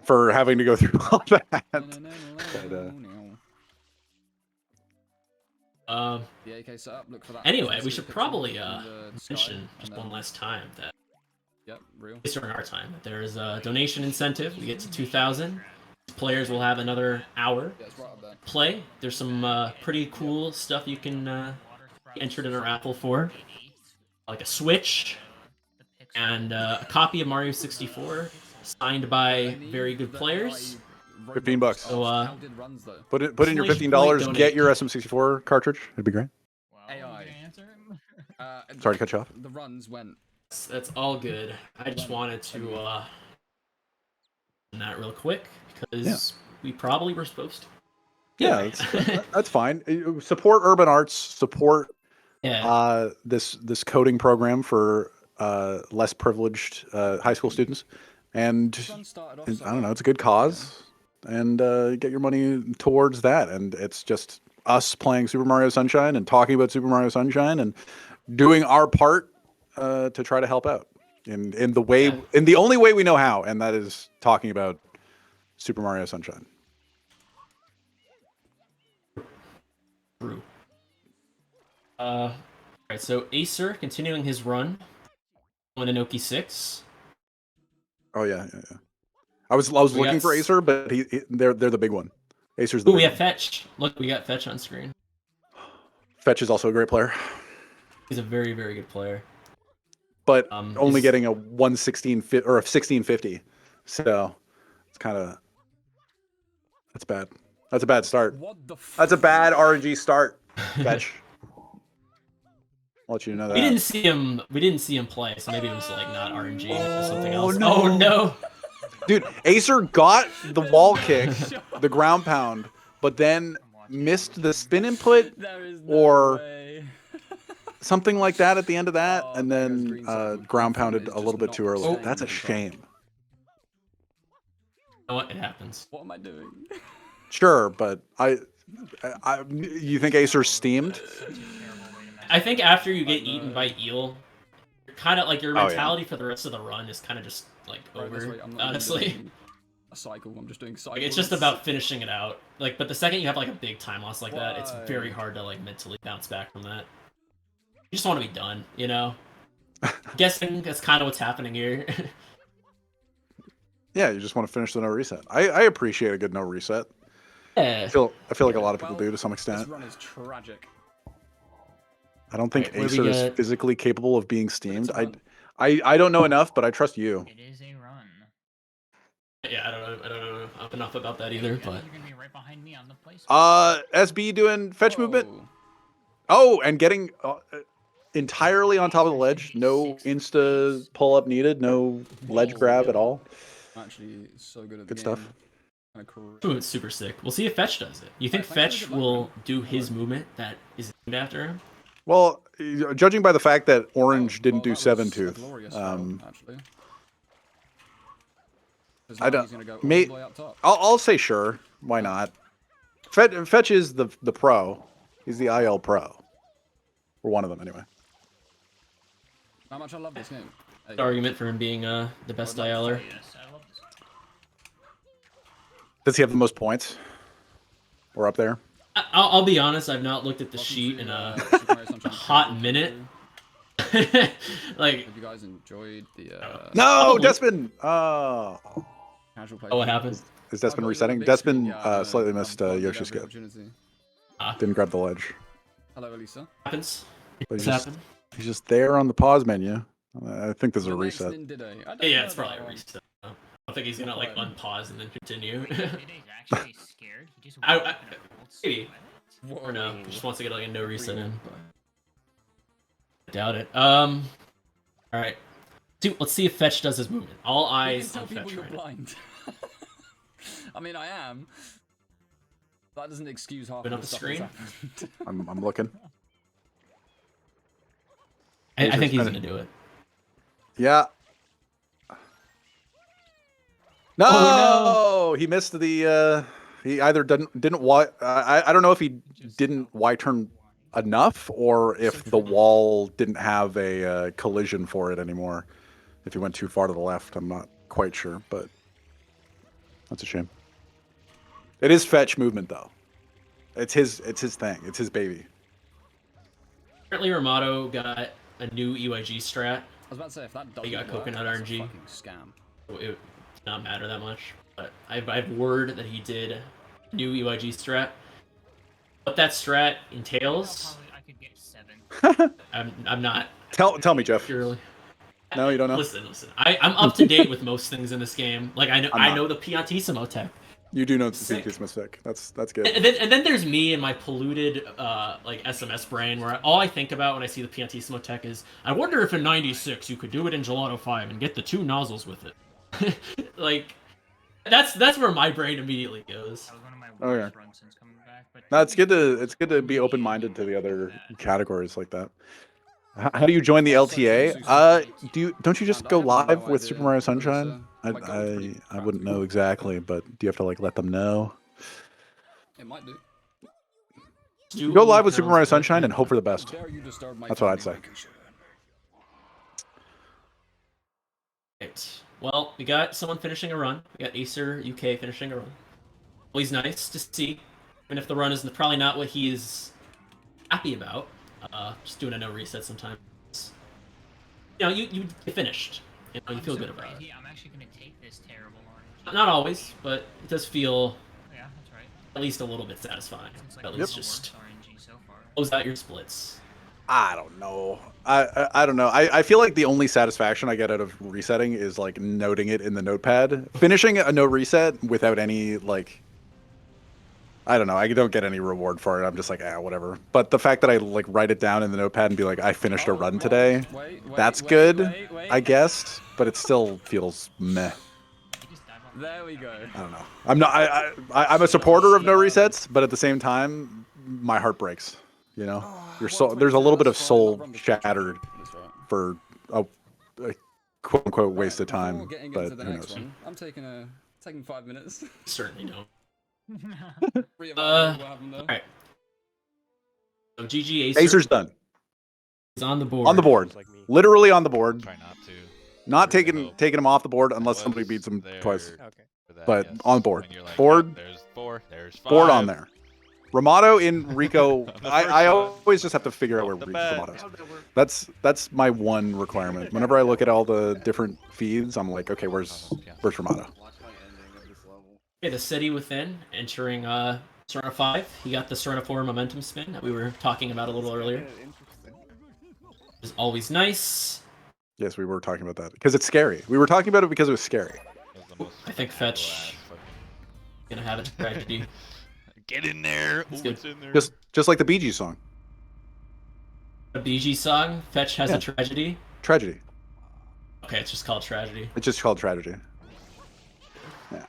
for having to go through all that. The AK setup, look for that. Anyway, we should probably mention just one last time that. Yep, real. At least during our time, there's a donation incentive. We get to 2,000. Players will have another hour play. There's some pretty cool stuff you can be entered in a raffle for, like a Switch and a copy of Mario 64 signed by very good players. $15. So put in your $15. Get your SM64 cartridge. It'd be great. AI. Sorry to cut you off. The runs went. That's all good. I just wanted to that real quick because we probably were supposed to. Yeah, that's fine. Support urban arts. Support this coding program for less privileged high school students, and I don't know. It's a good cause, and get your money towards that. And it's just us playing Super Mario Sunshine and talking about Super Mario Sunshine and doing our part. To try to help out in the only way we know how, and that is talking about Super Mario Sunshine. True. All right, so Acer continuing his run on Inoki 6. Oh yeah. I was looking for Acer, but they're the big one. Acer's the. Ooh, we have Fetch. Look, we got Fetch on screen. Fetch is also a great player. He's a very, very good player. But only getting a 116 or a 1650, so it's kind of that's bad. That's a bad start. That's a bad RNG start. Fetch. I'll let you know that. We didn't see him play, so maybe it was like not RNG or something else. No. Oh no, dude! Acer got the wall kick, the ground pound, but then missed the spin input or. Something like that at the end of that, and then ground pounded a little bit too early. That's a shame. You know what? It happens. What am I doing? Sure, but you think Acer's steamed? I think after you get eaten by eel, kind of like your mentality for the rest of the run is kind of just like over. Honestly, a cycle. I'm just doing cycles. Like, it's just about finishing it out. Like, but the second you have like a big time loss like that, it's very hard to like mentally bounce back from that. You just want to be done, you know? Guessing that's kind of what's happening here. Yeah, you just want to finish the no reset. I appreciate a good no reset. Yeah. I feel like a lot of people do to some extent. This run is tragic. I don't think Acer is physically capable of being steamed. I don't know enough, but I trust you. It is a run. Yeah, I don't know enough about that either, but you're gonna be right behind me on the place. SB doing fetch movement. Oh, and getting entirely on top of the ledge. No insta pull up needed. No ledge grab at all. Actually, so good at the good stuff. Ooh, it's super sick. We'll see if Fetch does it. You think Fetch will do his movement that is named after him? Well, judging by the fact that Orange didn't do Seven Tooth, I don't. I'll say sure. Why not? Fetch is the pro. He's the IL pro, or one of them anyway. How much I love this game. The argument for him being the best ILer. Does he have the most points? Or up there? I'll be honest. I've not looked at the sheet in a hot minute. Like, have you guys enjoyed the? No, Despin. Oh. Oh, what happened? Is Despin resetting? Despin slightly missed Yoshi's skip. Didn't grab the ledge. Hello, Elisa. Happens. He's just there on the pause menu. I think there's a reset. Yeah, it's probably a reset. don't think he's gonna like unpause and then continue. Wait, is actually scared? He just I- walked in and bolts maybe. sweat? Or no, he just wants to get like a no reset in. But I doubt it. All right. Dude, let's see if Fetch does his movement. All You can eyes tell on people Fetch you're right now. blind. I mean, I am. That doesn't excuse half Open of up the the stuff that's screen. happened. I'm looking. I think he's Laser's gonna do it. Yeah. No, Oh, he missed the. He either didn't I don't know if he didn't Y turn enough or if the wall didn't have a collision for it anymore. If he went too far to the left, I'm not quite sure, but that's a shame. It is Fetch movement though. It's his thing. It's his baby. Apparently, Ramato got a new EYG strat. I was about to say, if that doesn't got work, coconut that's RNG. a fucking scam. It did not matter that much, but I have word that he did a new EYG strat. What that strat entails, I could get 7. I'm not Tell me, Jeff. purely. No, you don't know. Listen. I'm up to date with most things in this game. Like I'm I not. know the Piantissimo tech. You do know it's Sick. a mistake. That's good. And then there's me and my polluted like SMS brain where all I think about when I see the Piantissimo tech is I wonder if in 96 you could do it in Gelato 5 and get the 2 nozzles with it. Like that's where my brain immediately goes. That was one of my Oh, yeah. worst runs since coming back. But No, it's good to be open minded to the other categories like that. How do you join the LTA? Don't you just go live with Super Mario Sunshine? I wouldn't know exactly, but do you have to like let them know? It might do. You go live with Super Mario Sunshine and hope for the best. Dare you disturb my That's what I'd family say. vacation. Right. Well, we got someone finishing a run. We got Acer UK finishing a run. Always nice to see, even if the run is probably not what he is happy about. Just doing a no reset sometimes. You know, you get finished. You know, you feel good about it. I'm actually gonna take this terrible orange. Not always, but it does feel Yeah, that's right. at least a little bit satisfying. It's like At the least worst just RNG so far. close out your splits. I don't know. I don't know. I feel like the only satisfaction I get out of resetting is like noting it in the notepad. Finishing a no reset without any like, I don't know. I don't get any reward for it. I'm just like, whatever. But the fact that I like write it down in the notepad and be like, I finished a run today, that's good, I guess. But it still feels meh. You just dive off There we go. I don't know. I'm not. I'm a supporter of no resets, but at the same time, my heart breaks. You know, your soul. There's a little bit of soul shattered for a quote unquote waste of time. Before getting But into the who next knows? one, I'm taking 5 minutes. Certainly don't. Reevaluate what happened there. Alright. So GG Acer Acer's done. is on the board. On the board. Literally on the board. Try not to. Not We're gonna taking hope him off the board unless was somebody beats him there twice. Okay. for that, But yes. on board. When you're like, Board. yep, there's 4, there's 5. Board on there. Ramato in Rico. The first I one. always just have to figure out where The bad. Ramato is. That's my one requirement. Whenever I look at all the different feeds, I'm like, okay, where's Ramato? Okay, the city within entering Serena 5. He got the Serena 4 momentum spin that we were talking about a little earlier. Is always nice. Yes, we were talking about that because it's scary. We were talking about it because it was scary. I think Fetch gonna have a tragedy. Get in there. It's Ooh, good. it's in there. Just like the Bee Gees song, A BG song. Fetch has a tragedy. Tragedy. Okay, it's just called tragedy. It's just called Tragedy. Yeah.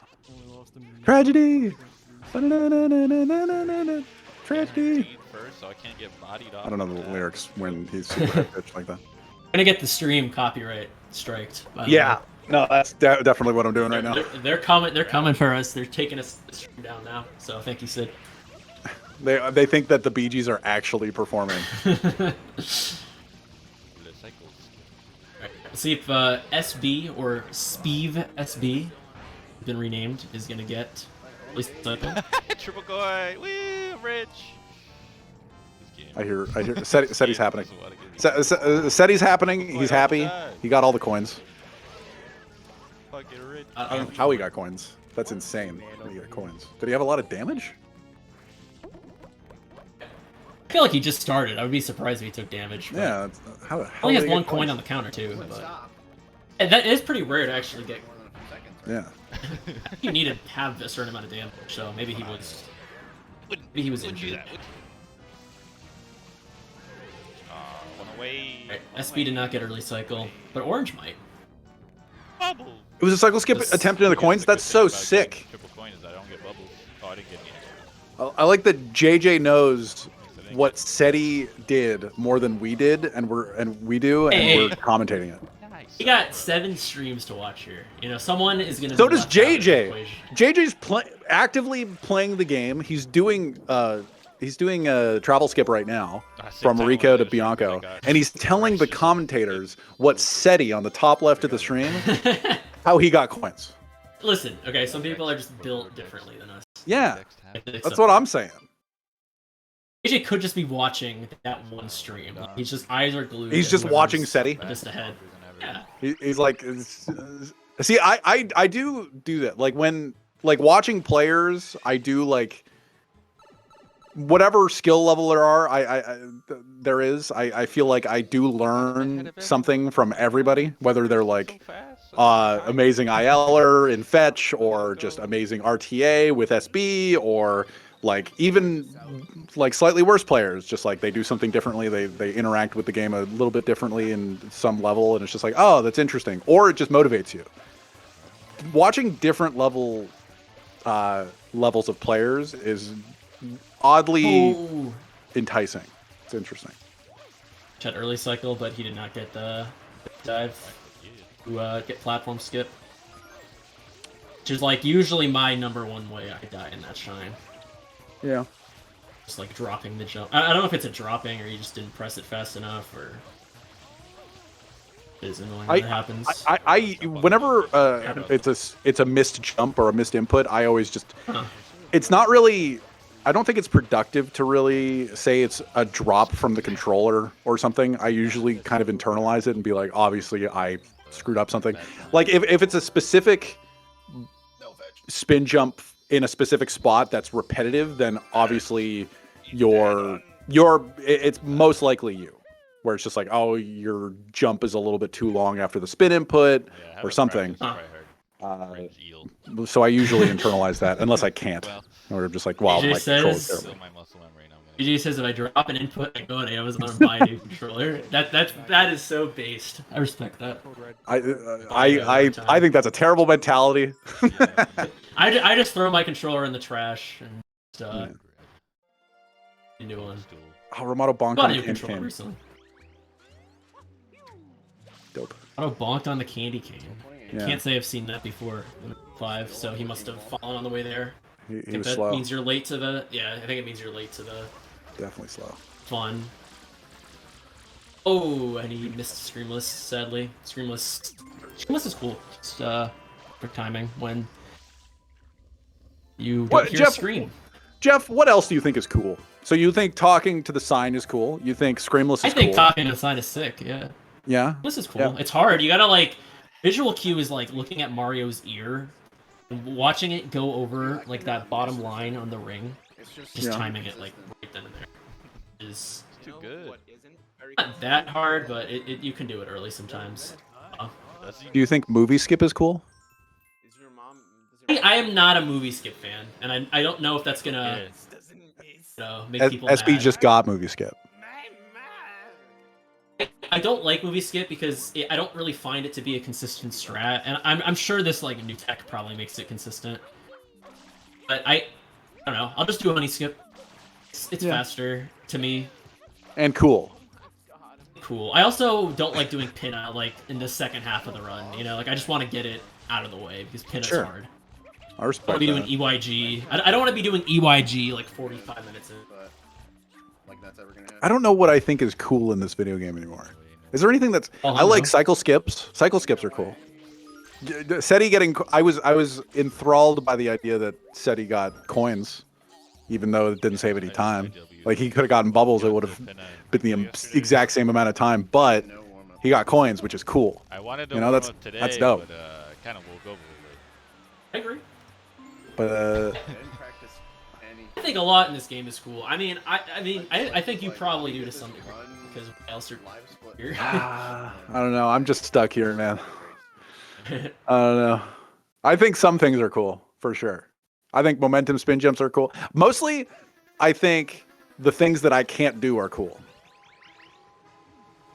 Tragedy. Tragedy. First, so I can't get bodied off. I don't know the lyrics when he's super high pitched like that. I'm gonna get the stream copyright striked. by the Yeah. way. No, that's definitely what I'm doing right now. They're coming. They're coming for us. They're taking us the stream down now. So thank you, Sid. They think that the Bee Gees are actually performing. Alright, let's see if SB or Speeve SB, been renamed, is gonna get at least the title. Triple coin. Woo, I'm rich. This game. I hear. Seti's happening. Doesn't wanna get- Seti's happening. He's happy. He got all the coins. Fucking rich. I don't know how he got coins. That's insane. That he got coins. Did he have a lot of damage? I feel like he just started. I would be surprised if he took damage. but- Yeah. How Only did has he one get coin coins? on the counter too. But and that is pretty rare to actually get Yeah. You need to have a certain amount of damage, so maybe he was. Maybe he was Wouldn't do injured. that. One away. Right, SB did not get early cycle, but Orange might. Bubble. It was a cycle skip This- attempt into the coins. That's so sick. Triple coin is I don't get bubbles. Oh, I didn't get any. I like that JJ knows what SETI did more than we did, and we do, and Hey. we're commentating it. Nice. You got 7 streams to watch here. You know, someone is gonna. So be does left out of the JJ. equation. JJ's actively playing the game. He's doing a travel skip right now from Rico to Bianco, and he's telling the commentators what SETI on the top left of the stream how he got coins. Listen, okay, some people are just built differently than us. Yeah, that's what I'm saying. AJ could just be watching that one stream. He's just eyes are glued. He's to just whoever's watching SETI. just ahead. Yeah. He's like, see, I do that. Like when watching players, I do like whatever skill level there is. I feel like I do learn something from everybody, whether they're like amazing ILer in fetch or just amazing RTA with SB or like even like slightly worse players, just like they do something differently. They interact with the game a little bit differently in some level, and it's just like, oh, that's interesting, or it just motivates you. Watching different levels of players is oddly enticing. It's interesting. Had early cycle, but he did not get the dive to get platform skip. Which is like usually my #1 way I die in that shine. Yeah. Just like dropping the jump. I don't know if it's a dropping or you just didn't press it fast enough or it is annoying when it happens. Whenever it's a missed jump or a missed input, I always just it's not really. I don't think it's productive to really say it's a drop from the controller or something. I usually kind of internalize it and be like, obviously I screwed up something. Like if it's a specific spin jump in a specific spot that's repetitive, then obviously it's most likely you. Where it's just like, oh, your jump is a little bit too long after the spin input or something. So I usually internalize that unless I can't. Or I'm just like, wow, my controller's terrible. EJ says if I drop an input, I go to Amazon and buy a new controller. That is so based. I respect that. I think that's a terrible mentality. I just throw my controller in the trash and just, a new one. Oh, Ramato bonked Bought on a new the controller cane. recently. Dope. Ramato bonked on the candy cane. Yeah. Can't say I've seen that before in 5, so he must have fallen on the way there. He I think was that slow. means you're late to the. Yeah, I think it means you're late to the Definitely slow. fun. Oh, and he missed Screamless, sadly. Screamless is cool. Just for timing when you don't hear a scream. Jeff, what else do you think is cool? So you think talking to the sign is cool? You think Screamless is I think cool? talking to the sign is sick, yeah. Yeah? This is cool. Yeah. It's hard. You gotta like visual cue is like looking at Mario's ear and watching it go over like that bottom line on the ring. Just timing it like right then and there is Too good. not that hard, but you can do it early sometimes. Do you think movie skip is cool? I am not a movie skip fan, and I don't know if that's gonna make people SB mad. just got movie skip. I don't like movie skip because I don't really find it to be a consistent strat, and I'm sure this like new tech probably makes it consistent. But I don't know. I'll just do a honey skip. It's faster to me. And cool. Cool. I also don't like doing pin out like in the second half of the run. You know, like I just want to get it out of the way because pin out's hard. I I respect want to be that. doing EYG. I don't want to be doing EYG like 45 minutes in. I don't know what I think is cool in this video game anymore. Is there anything that's... Oh, I like no. cycle skips. Cycle skips are cool. SETI getting... I was enthralled by the idea that SETI got coins, even though it didn't save any time. Like, he could have gotten bubbles, it would have been the exact same amount of time, but he got coins, which is cool. I wanted to You know, that's today, dope. but kind of woke up a little late. I agree. But, I think a lot in this game is cool. I mean, I think you probably do to some degree because what else are here? I don't know. I'm just stuck here, man. I don't know. I think some things are cool for sure. I think momentum spin jumps are cool. Mostly, I think the things that I can't do are cool.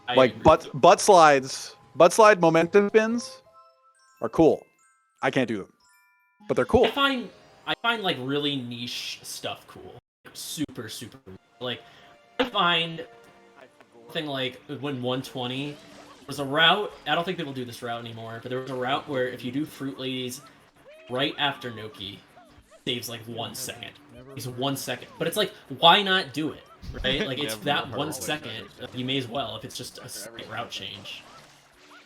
I Like agree. butt slide momentum spins are cool. I can't do them, but they're cool. I find like really niche stuff cool. Super like I find something like when 120 was a route. I don't think people do this route anymore, but there was a route where if you do Fruit Ladies right after Noki, saves like 1 second. It's 1 second, but it's like, why not do it, right? Like it's that 1 second. You may as well if it's just a slight route change.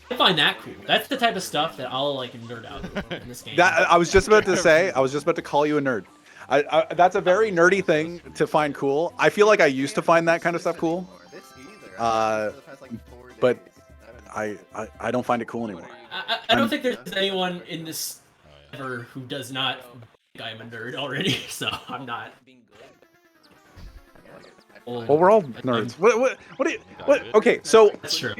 I find that cool. That's the type of stuff that I'll like nerd out in this game. That I was just about to say. I was just about to call you a nerd. That's a very nerdy thing to find cool. I feel like I used to find that kind of stuff cool, but I don't find it cool anymore. I don't think there's anyone in this ever who does not think I'm a nerd already, so I'm not. Well, we're all nerds. What? Okay, so That's true.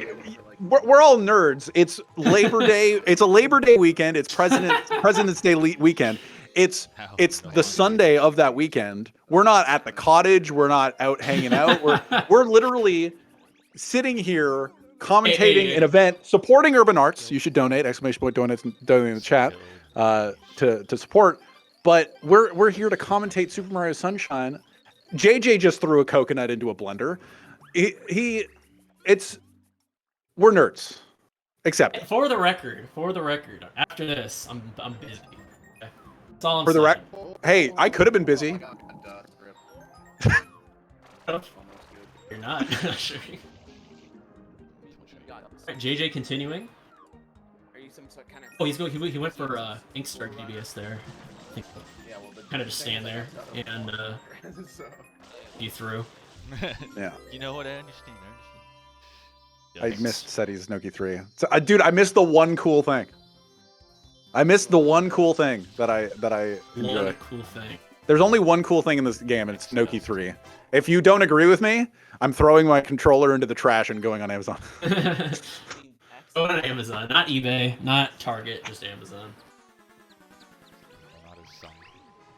we're all nerds. It's Labor Day. It's a Labor Day weekend. It's President's Day weekend. It's the Sunday of that weekend. We're not at the cottage. We're not out hanging out. We're literally sitting here commentating an event, supporting urban arts. You should donate! ! Donate in the chat to support. But we're here to commentate Super Mario Sunshine. JJ just threw a coconut into a blender. We're nerds. Accept it. For the record, after this, I'm busy. Okay? That's all I'm For the saying. hey, I could have been busy. You're not. Sure. Right, JJ continuing. Oh, he went for Inkstar DBS there. I think kind of just stand there and you through. Yeah. You know what? I understand. I missed Seti's Noki 3. So, dude, I missed the one cool thing. I missed the one cool thing that I enjoy. One cool thing. There's only one cool thing in this game, and it's Noki 3. If you don't agree with me, I'm throwing my controller into the trash and going on Amazon. Go on Amazon, not eBay, not Target, just Amazon.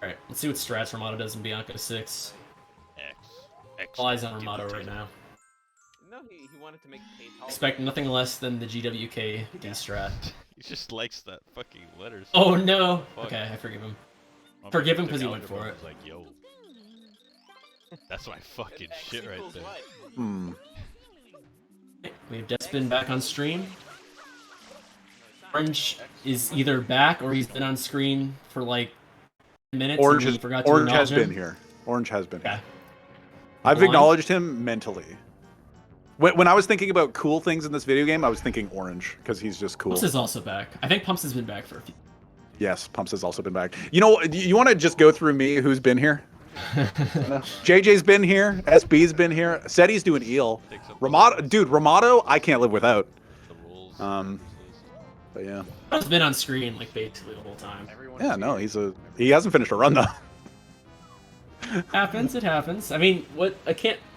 Alright, let's see what strats Ramato does in Bianco 6. All eyes on Ramato right now. No, he wanted to make Expect nothing less than the GWK D-strat. He just likes that fucking letters. Oh no! Fuck. Okay, I forgive him. My Forgive him took because he went algebra for and it. was like, yo. That's my fucking shit right there. We have Despin back on stream. Orange is either back or he's been on screen for like minutes. Orange and has, forgot to Orange has acknowledge been him. here. Orange has been Okay. here. I've Blind? acknowledged him mentally. When I was thinking about cool things in this video game, I was thinking Orange because he's just cool. Pumps is also back. I think Pumps has been back for a few. Yes, Pumps has also been back. You know, you want to just go through me who's been here? JJ's been here. SB's been here. Seti's doing eel. Ramato, dude, Ramato, I can't live without. But yeah. He's been on screen like basically the whole time. Yeah, no, he hasn't finished a run though. Happens, it happens. I mean, what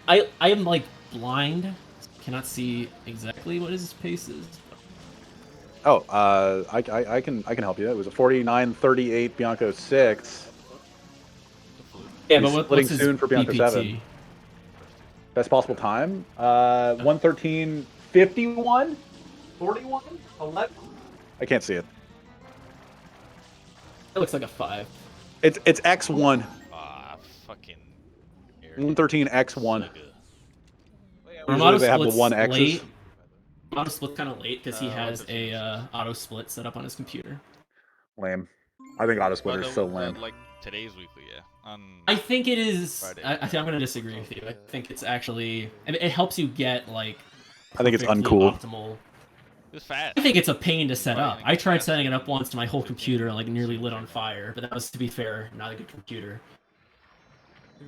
I am like blind. Cannot see exactly what his pace is. Oh, I can help you. It was a 49.38 Bianco 6. Yeah, He's but splitting what's his soon for Bianco BPT? 7. Best possible time? 1:13.51? 41? 11? I can't see it. It looks like a 5. It's X1. Ah, fucking. 113 X1. Ramato They have the splits one X's. late. Ramato splits kind of late because he has a auto split set up on his computer. Lame. I think auto splitter is so lame. Like today's weekly, yeah. I think it is. Friday. I think I'm going to disagree with you. I think it's actually. I mean, it helps you get like. I think it's perfectly uncool. Optimal. It's fast. I think it's a pain to set up. I tried setting it up once to my whole computer like nearly lit on fire, but that was, to be fair, not a good computer.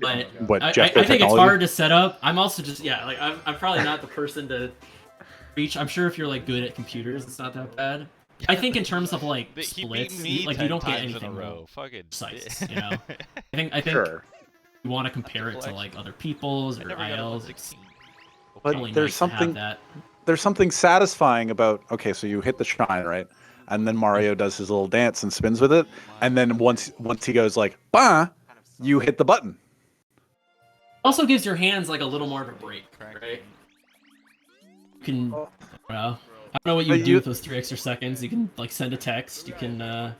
But What, I Jeff think it's technology? hard to set up. I'm also just like I'm probably not the person to reach. I'm sure if you're like good at computers, it's not that bad. I think in terms of like He beat splits, me like 10 you don't get times in a anything row. Fucking precise. You know, I think Sure. you want to compare it to like other people's I or never got above ILs. 16. But Probably there's nice to have something that. there's something satisfying about, okay, so you hit the shrine, right? and then Mario does his little dance and spins with it, and then once he goes like bah, you hit the button. Also gives your hands like a little more of a break, right? You can, I don't know what you would do with those 3 extra seconds. You can like send a text. You can,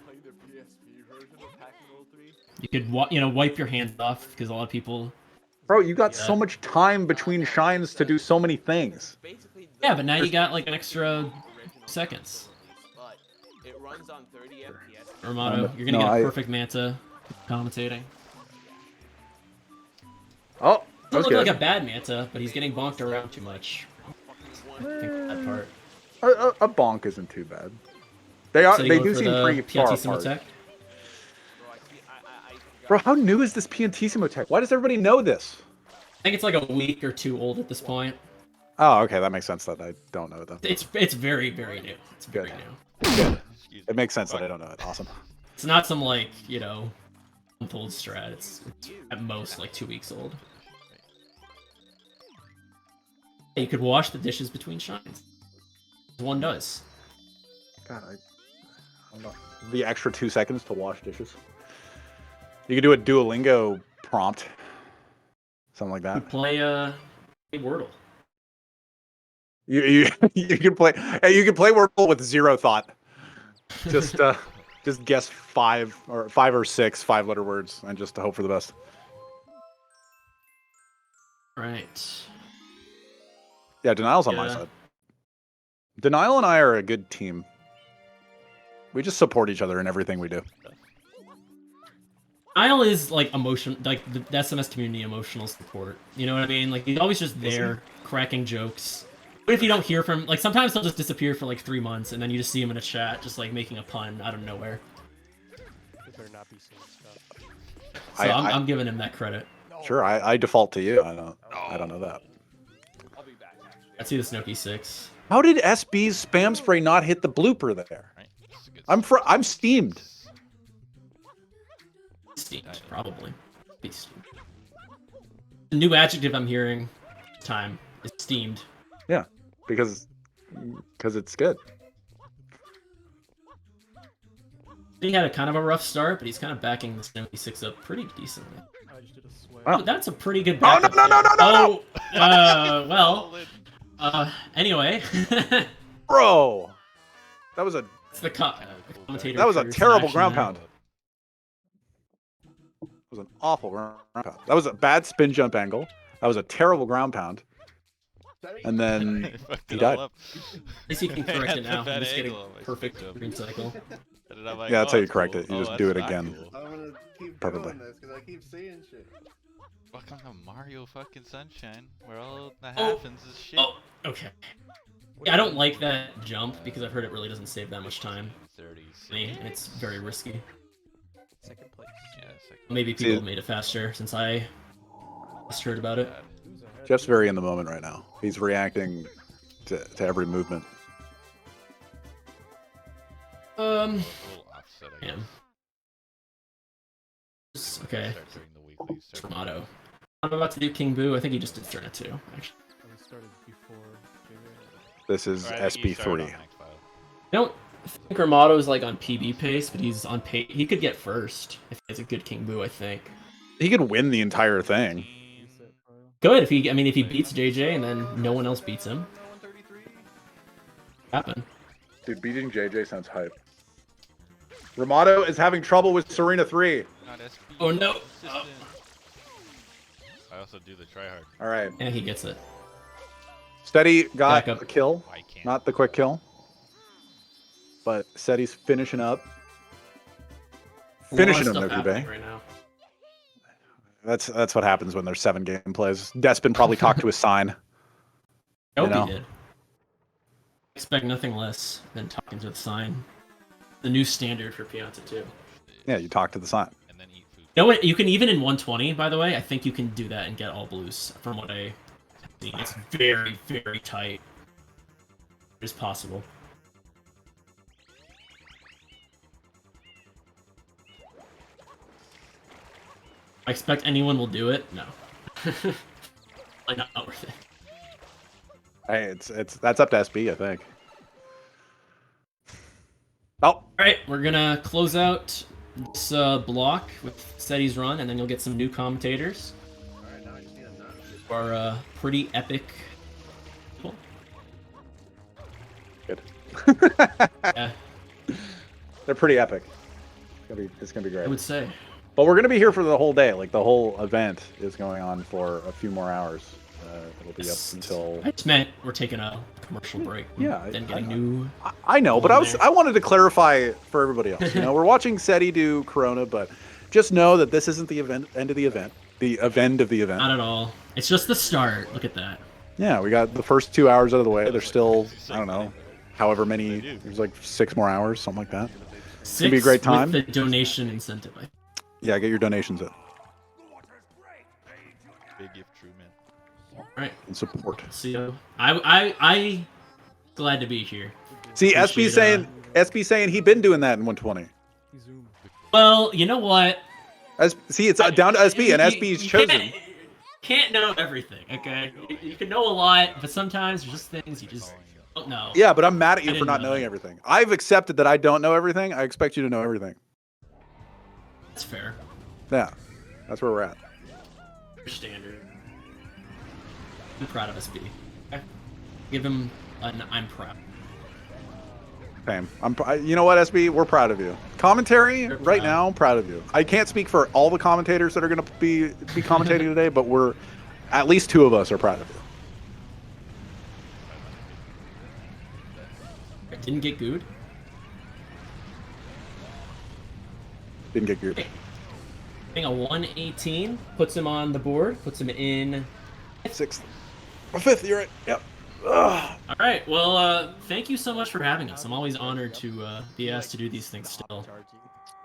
you could wipe your hands off because a lot of people. Bro, you got so much time between shines to do so many things. Yeah, but now you got like an extra seconds. Armado, you're gonna get a perfect Manta commentating. Oh, doesn't look like a bad Manta, but he's getting bonked around too much. I think that part. A bonk isn't too bad. They do seem pretty far apart. Tech? Bro, how new is this Piantissimo tech? Why does everybody know this? I think it's like a week or 2 old at this point. Oh, okay, that makes sense that I don't know them. It's very, very new. It's very new. Good. It makes sense that I don't know it. Awesome. It's not some like, month-old strat. It's at most like 2 weeks old. You could wash the dishes between shines. One does. God, I don't know. The extra 2 seconds to wash dishes. You could do a Duolingo prompt. Something like that. You play Wordle. You can play Wordle with 0 thought. Just guess 5 or 6 5-letter words and just to hope for the best. Right. Yeah, Denial's on my side. Denial and I are a good team. We just support each other in everything we do. Denial is like like the SMS community emotional support. You know what I mean? Like he's always just there, cracking jokes. What if you don't hear from like sometimes he'll just disappear for like 3 months and then you just see him in a chat just like making a pun out of nowhere. So I'm giving him that credit. Sure, I default to you. I don't know that. I see the Snooki 6. How did SB's spam spray not hit the blooper there? I'm steamed. Steamed, probably. Be steamed. The new adjective I'm hearing time is steamed. Yeah, because it's good. He had a kind of a rough start, but he's kind of backing the Snooki 6 up pretty decently. Wow. Oh, that's a pretty good Oh, backup. no! Anyway. Bro! That was a... It's the commentator. That was a terrible ground pound. It was an awful ground pound. That was a bad spin jump angle. That was a terrible ground pound. And then he died. At least he can correct it now. I'm just getting perfect green cycle. Yeah, that's how you correct it. You just do it again. I'm gonna keep Perfectly. doing this because I keep seeing shit. Welcome to Mario fucking Sunshine, where all that happens is shit. Oh, okay. Yeah, I don't like that jump because I've heard it really doesn't save that much time. And it's very risky. Second place. Yeah, second. Maybe people have made it faster since I just heard about it. Jeff's very in the moment right now. He's reacting to every movement. A little offset, I guess. Okay. Start doing the weeklies, start Tomato. I'm about to do King Boo. I think he just did Strana 2, actually. This is SB3. I don't think Ramato's like on PB pace, but he's on pace. He could get first if he has a good King Boo, I think. He could win the entire thing. Good if he beats JJ and then no one else beats him. Happen. Dude, beating JJ sounds hype. Ramato is having trouble with Serena 3. Oh no! I also do the tryhard. All right. And he gets it. Steady got Back up. a kill, not the quick kill. But Steady's finishing up. Finishing him, Noki Bay. Right now. That's what happens when there's 7 gameplays. Despin probably talked to his sign. Nope, he did. Expect nothing less than talking to the sign. The new standard for Pianta 2. Yeah, you talk to the sign. And then eat food. You know what? You can even in 120, by the way. I think you can do that and get all blues. From what I see, it's very, very tight. It's possible. I expect anyone will do it. No, like not worth it. Hey, that's up to SB, I think. Oh, All right, we're gonna close out this block with SETI's run, and then you'll get some new commentators. Alright, now I just need a nut. Are pretty epic people. good. Yeah, They're pretty epic. It's gonna be great. I would say. But we're gonna be here for the whole day. Like the whole event is going on for a few more hours. It'll be up until. I just meant we're taking a commercial break. Yeah, Then getting new. I know, but on there. I wanted to clarify for everybody else. You know, we're watching SETI do Corona, but just know that this isn't the end of the event. The event of the event. Not at all. It's just the start. Look at that. Yeah, we got the first 2 hours out of the way. There's still, I don't know, however many. There's like 6 more hours, something like that. It's gonna be a great time. With the donation incentive. Yeah, get your donations in. Big gift, true man. All right. And support. See you. I glad to be here. See, Appreciate, SB saying he'd been doing that in 120. Well, you know what? See, it's down to SB, and SB's chosen. Can't know everything, okay? You can know a lot, but sometimes there's just things you just don't know. Yeah, but I'm mad at you I for didn't not know knowing that. everything. I've accepted that I don't know everything. I expect you to know everything. That's fair. Yeah, that's where we're at. Standard. I'm proud of SB. Okay? Give him an I'm proud. Same. You know what, SB? We're proud of you. Commentary We're right proud. now, proud of you. I can't speak for all the commentators that are going to be commentating today, but at least 2 of us are proud of you. I didn't get good. Didn't get good. Getting a 118 puts him on the board. Puts him in. 6th. Or 5th, you're right. Yep. Ugh. All right. Well, thank you so much for having us. I'm always honored to be asked to do these things still.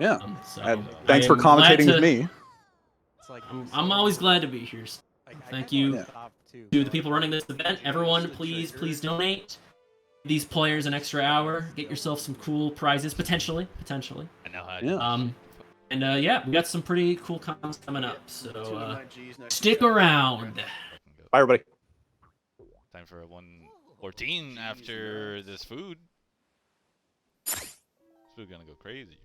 Yeah. So And thanks for I am glad commentating to- with me. I'm always glad to be here. Thank you Yeah. to the people running this event. Everyone, please donate. These players an extra hour. Get yourself some cool prizes, potentially. I know how to Yeah. And yeah, we got some pretty cool cons coming up. So 2 of my G's next stick to each other. around. Bye, everybody. Time for a 114 after this food. This food gonna go crazy.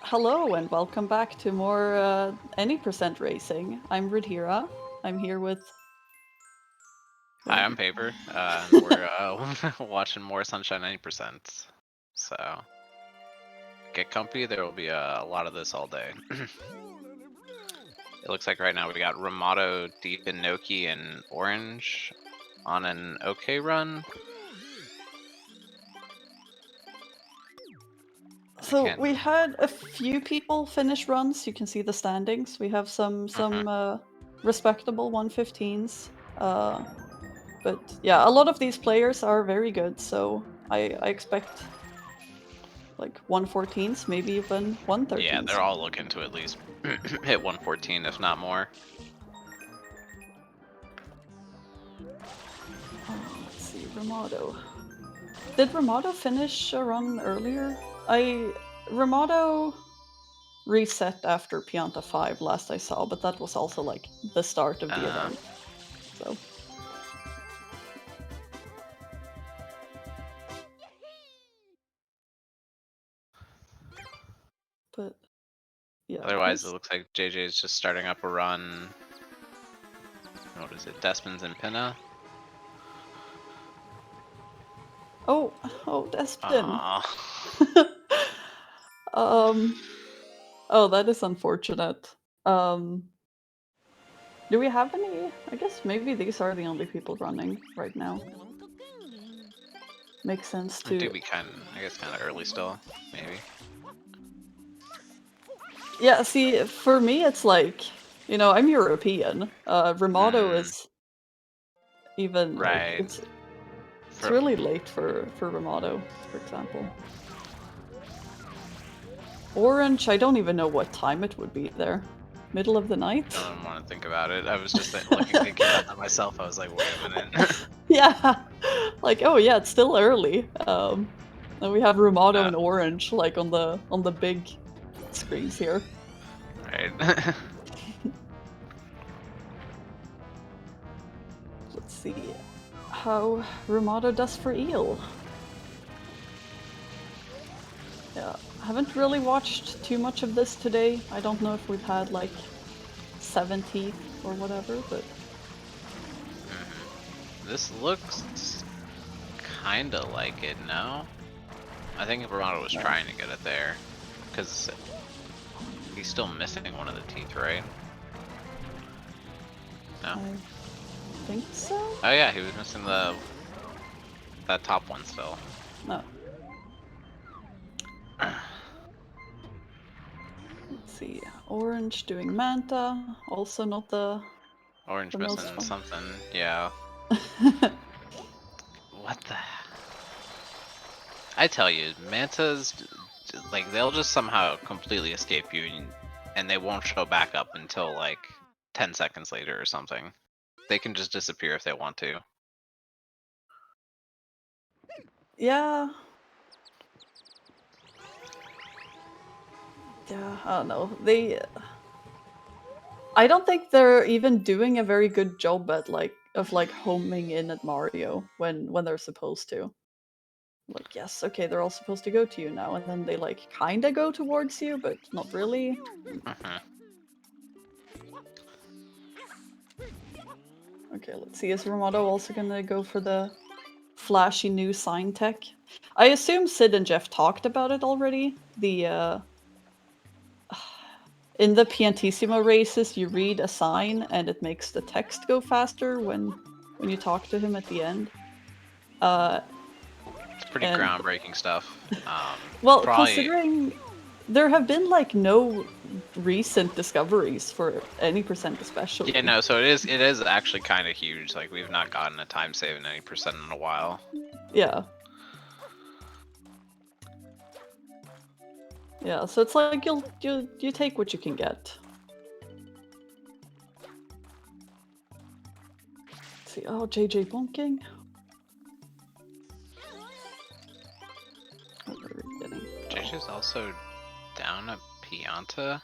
hello and welcome back to more any percent racing. I'm Radhira. I'm here with. Hi, I'm Paper, and we're watching more Sunshine 90%. So get comfy. There will be a lot of this all day. It looks like right now we got Ramato, Deep, and Noki and Orange on an okay run. So we had a few people finish runs. You can see the standings. We have some respectable 115s. But yeah, a lot of these players are very good. So I expect like 114s, maybe even 113s. Yeah, they're all looking to at least hit 114, if not more. Let's see, Ramato. Did Ramato finish a run earlier? Ramato reset after Pianta 5 last I saw, but that was also like the start of the event. So. But yeah. Otherwise, it looks like JJ is just starting up a run. What is it? Despins and Pinna. Oh, Despin. Oh, that is unfortunate. Do we have any? I guess maybe these are the only people running right now. Makes sense to. It do be kind of, I guess, kind of early still, maybe. Yeah, see, for me, it's like, you know, I'm European. Ramato is even right. Like, it's really late for Ramato, for example. Orange, I don't even know what time it would be there. Middle of the night? I don't want to think about it. I was just thinking about that myself. I was like, wait a minute. Yeah, like, oh yeah, it's still early. And we have Ramato and Orange like on the big screens here. Right. Let's see how Ramato does for Eel. Yeah, haven't really watched too much of this today. I don't know if we've had like 70 or whatever, but this looks kinda like it, no? I think Ramato was trying to get it there, because he's still missing one of the teeth, right? No? I think so? Oh yeah, he was missing that top one still. No. Let's see, Orange doing Manta, also not the Orange the missing most something, yeah. What the? I tell you, Mantas, like, they'll just somehow completely escape you, and they won't show back up until like 10 seconds later or something. They can just disappear if they want to. Yeah. Yeah, I don't know. I don't think they're even doing a very good job at of homing in at Mario when they're supposed to. Like, yes, okay, they're all supposed to go to you now, and then they like kinda go towards you, but not really. Okay, let's see. Is Ramato also gonna go for the flashy new sign tech? I assume Sid and Jeff talked about it already. In the Piantissimo races, you read a sign and it makes the text go faster when you talk to him at the end. It's pretty groundbreaking stuff. Well, considering there have been like no recent discoveries for any percent especially. Yeah, no, so it is actually kind of huge. Like, we've not gotten a time saving 90% in a while. Yeah. Yeah, so it's like you take what you can get. Let's see, oh, JJ bonking. What are we getting? JJ's also down at Pianta.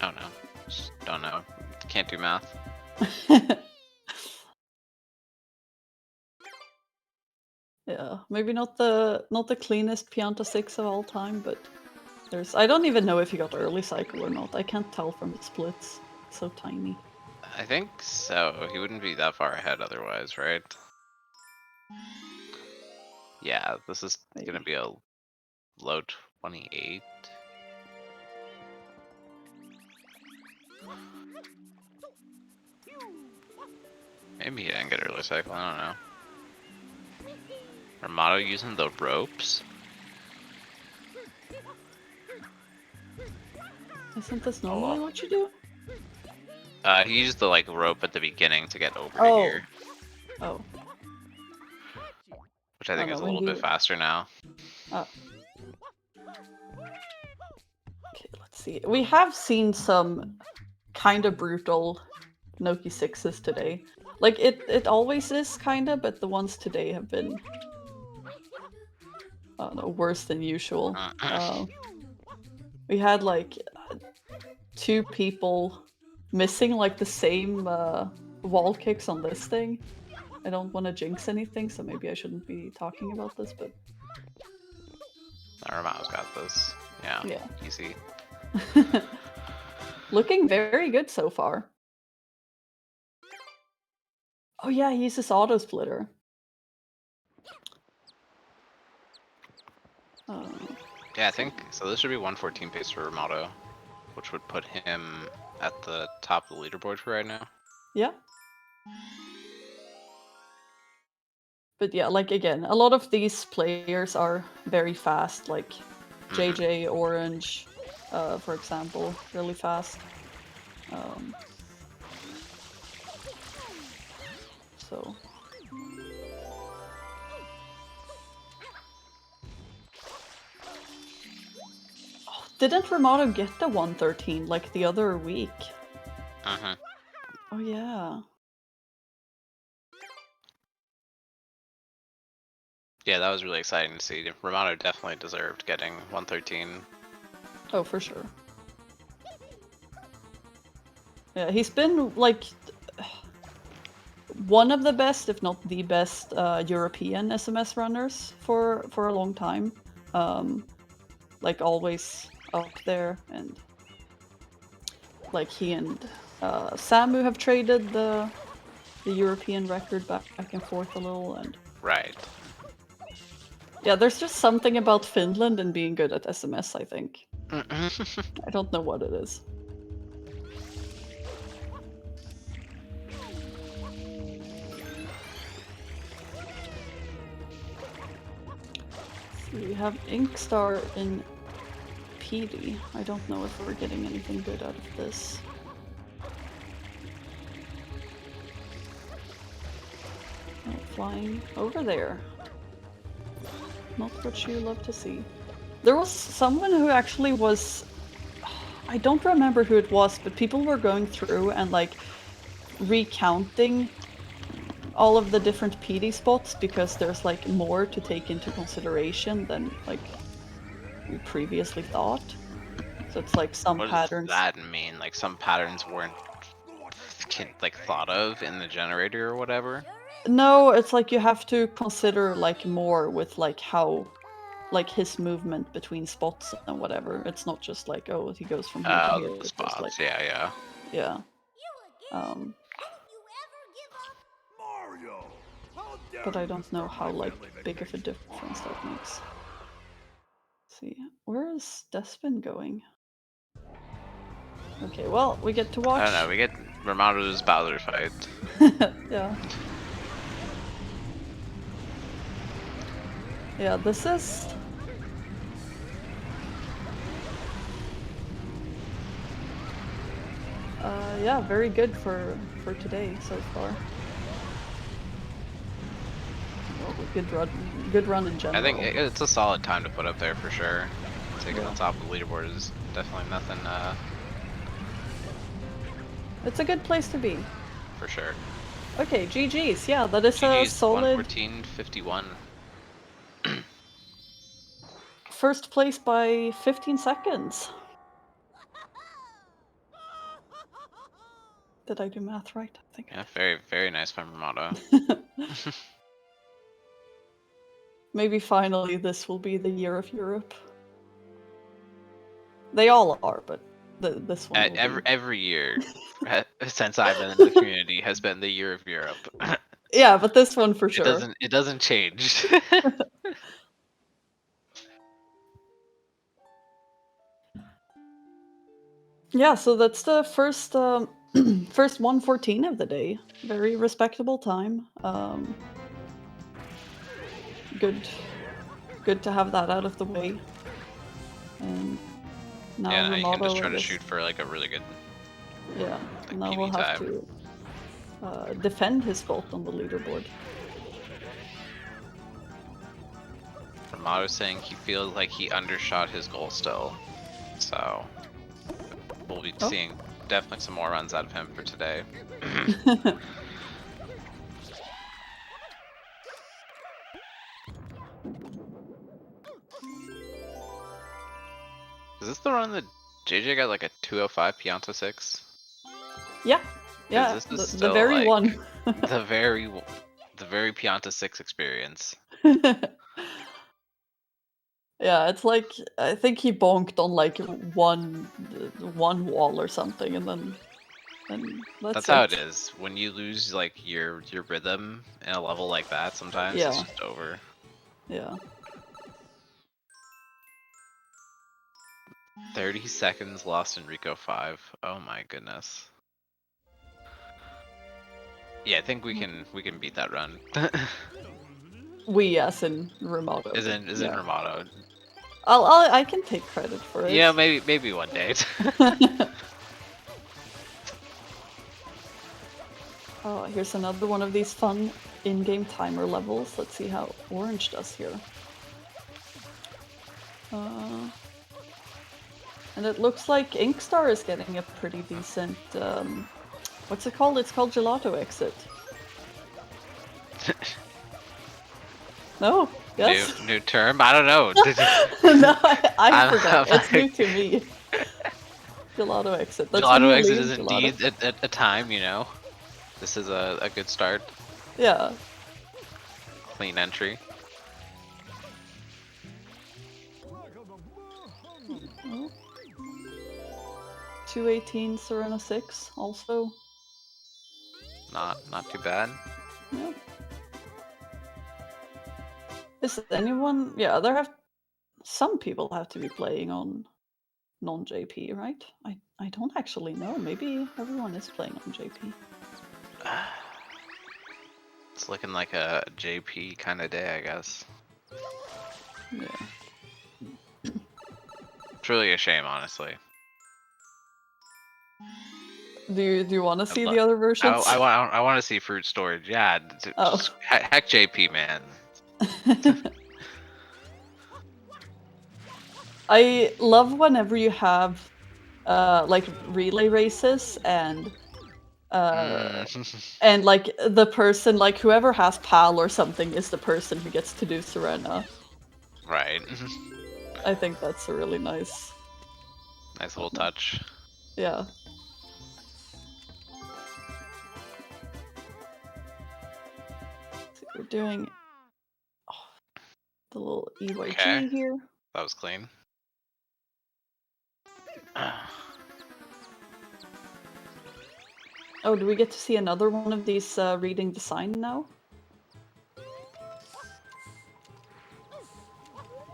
Oh no, just don't know. Can't do math. Yeah, maybe not the cleanest Pianta 6 of all time, but I don't even know if he got early cycle or not. I can't tell from the splits. It's so tiny. I think so. He wouldn't be that far ahead otherwise, right? Yeah, this is gonna be a low 28. Maybe he didn't get early cycle, I don't know. Armado using the ropes? Isn't this normally what you do? He used the rope at the beginning to get over to Oh. here. Oh. Which I think no, is a when little bit faster now. Oh. Okay, let's see. We have seen some kind of brutal Noki 6s today. Like, it always is, kinda, but the ones today have been... I don't know, worse than usual. We had, like, 2 people missing, like, the same wall kicks on this thing. I don't want to jinx anything, so maybe I shouldn't be talking about this, but... Armado's got this. Yeah. Easy. Looking very good so far. Oh yeah, he uses auto splitter. Yeah, I think so. This should be 114 pace for Armado, which would put him at the top of the leaderboard for right now. Yeah. But yeah, like again, a lot of these players are very fast, like JJ, Orange, for example, really fast. So... Oh, didn't Romano get the 113 like the other week? Oh yeah. Yeah, that was really exciting to see. Romano definitely deserved getting 113. Oh, for sure. Yeah, he's been like one of the best, if not the best, European SMS runners for a long time. Like always up there, and like he and Samu have traded the European record back and forth a little, and right. Yeah, there's just something about Finland and being good at SMS, I think. I don't know what it is. So we have Inkstar in PD. I don't know if we're getting anything good out of this. Oh, flying over there. Not what you love to see. There was someone who actually was... I don't remember who it was, but people were going through and like recounting all of the different PD spots because there's like more to take into consideration than like we previously thought. So it's like some patterns... What does that mean? Like some patterns weren't like thought of in the generator or whatever? No, it's like you have to consider like more with like how, like his movement between spots and whatever. It's not just like, oh, he goes from here to here. The spots, like, yeah. Yeah. But I don't know how like big of a difference that makes. Let's see, where is Despin going? Okay, well, we get to watch. I don't know, we get Romano's Bowser fight. Yeah. Yeah, this is... yeah, very good for today so far. Well, good run in general. I think it's a solid time to put up there for sure. Taking on top of the leaderboard is definitely nothing. It's a good place to be. For sure. Okay, GG's. Yeah, that is GG's a solid... 114.51. First place by 15 seconds. Did I do math right? I think. Yeah, very, very nice from Romano. Maybe finally this will be the year of Europe. They all are, but this one will be. Every year since I've been in the community has been the year of Europe. Yeah, but this one for sure. It doesn't change. Yeah, so that's the first first 114 of the day. Very respectable time. Good to have that out of the way. And now yeah, now you can just Ramato, try I to guess- shoot for like a really good Yeah, like, now PB we'll have time. to defend his spot on the leaderboard. Ramato saying he feels like he undershot his goal still. So we'll be seeing definitely some more runs out of him for today. Is this the run that JJ got like a 205 Pianta 6? Yeah, yeah, This is the still, very like, one. the very Pianta 6 experience. Yeah, it's like I think he bonked on like one wall or something, and then That's how it is. When you lose like your rhythm in a level like that, sometimes it's Yeah. just over. Yeah. 30 seconds lost in Rico 5. Oh my goodness. Yeah, I think we can beat that run. We as in Ramato. Is in Ramato. I can take credit for it. Yeah, maybe one day. Oh, here's another one of these fun in-game timer levels. Let's see how Orange does here. And it looks like Inkstar is getting a pretty decent, what's it called? It's called Gelato Exit. No? Yes? New term? I don't know. No, I forgot. I'm It's new to me. Gelato Exit. That's when Gelato you Exit leave is Gelato. indeed a time, you know. This is a good start. Yeah. Clean entry. Oh. 218 Serena 6 also. Not too bad. Yeah. Is anyone? Yeah, some people have to be playing on non-JP, right? I don't actually know. Maybe everyone is playing on JP. It's looking like a JP kind of day, I guess. Yeah. It's really a shame, honestly. Do you want to see the other versions? I want to see Fruit Storage. Yeah, just heck JP, man. I love whenever you have like relay races and like the person, like whoever has PAL or something is the person who gets to do Serena. Right. I think that's a really nice little touch. Yeah. So we're doing the little EYG here. That was clean. Oh, do we get to see another one of these reading the sign now?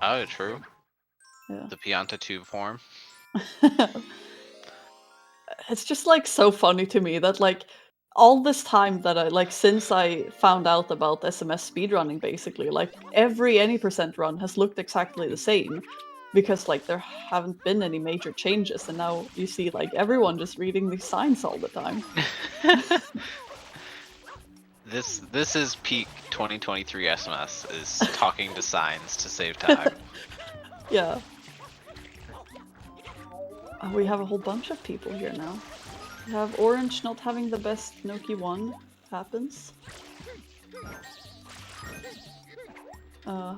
Oh, true. Yeah. The Pianta tube form. It's just like so funny to me that like all this time that I like since I found out about SMS speedrunning basically, like every any percent run has looked exactly the same because like there haven't been any major changes, and now you see like everyone just reading these signs all the time. This is peak 2023 SMS, is talking to signs to save time. Yeah. We have a whole bunch of people here now. We have Orange not having the best Noki 1. Happens. Oh,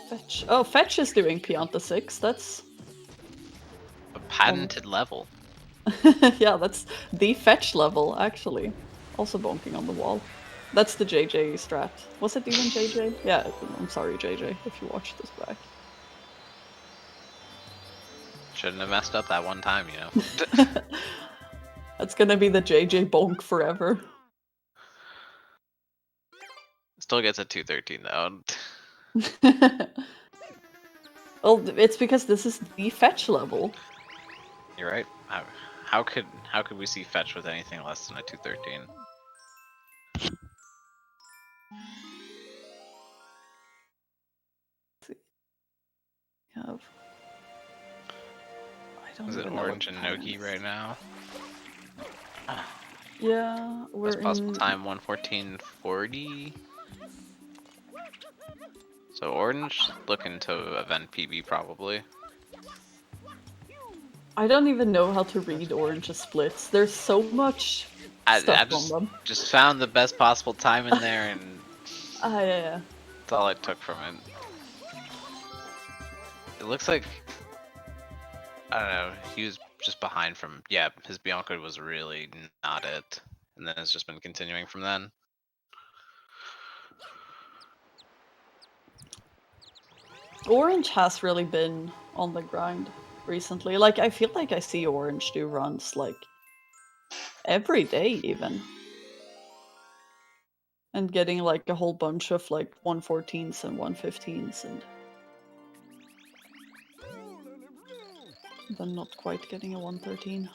Fetch. Oh, Fetch is doing Pianta 6. That's a patented level. Yeah, that's the Fetch level, actually. Also bonking on the wall. That's the JJ strat. Was it even JJ? Yeah, I'm sorry, JJ, if you watch this back. Shouldn't have messed up that one time, you know. That's gonna be the JJ bonk forever. Still gets a 213 though. Well, it's because this is the fetch level. You're right. How could we see fetch with anything less than a 213? Have... I don't Is it even know orange what and time Noki is. right now? Yeah, we're Best possible in... time 114.40. So orange looking to event PB probably. I don't even know how to read orange's splits. There's so much stuff on them. Just found the best possible time in there, and Yeah. that's all I took from it. It looks like, I don't know, he was just behind from, yeah, his Bianca was really not it. And then it's just been continuing from then. Orange has really been on the grind recently. Like, I feel like I see Orange do runs, like, every day even. And getting, like, a whole bunch of, like, 114s and 115s and... then not quite getting a 113.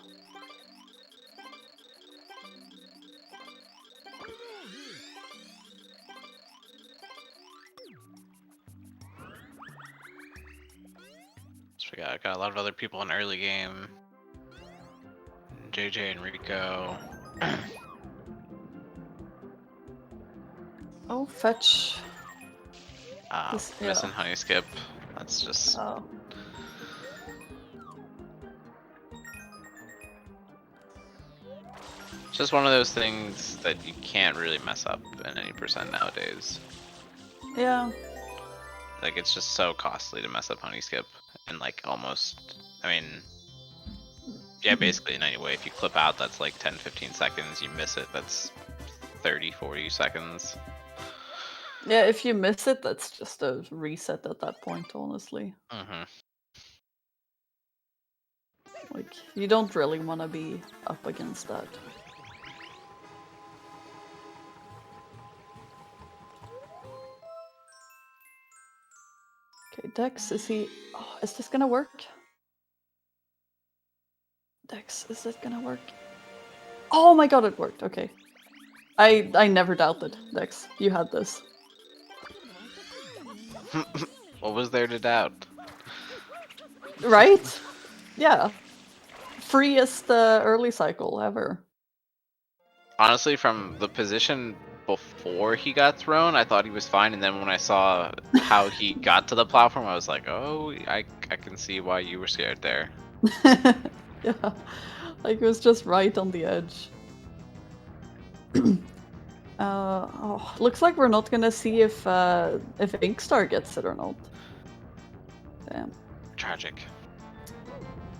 So we got a lot of other people in early game. JJ and Rico. Oh, fetch. Missing honey skip. That's just... Oh. Just one of those things that you can't really mess up in any percent nowadays. Yeah. Like, it's just so costly to mess up honey skip. And like almost, I mean, yeah, basically in any way. If you clip out, that's like 10-15 seconds. You miss it, that's 30-40 seconds. Yeah, if you miss it, that's just a reset at that point, honestly. Like, you don't really want to be up against that. Okay, Dex, is he... Oh, is this gonna work? Dex, is it gonna work? Oh my god, it worked, okay. I never doubted, Dex. You had this. What was there to doubt? Right? Yeah. Freest early cycle ever. Honestly, from the position before he got thrown, I thought he was fine, and then when I saw how he got to the platform, I was like, oh, I can see why you were scared there. Yeah, like it was just right on the edge. Oh, looks like we're not gonna see if Inkstar gets it or not. Damn. Tragic.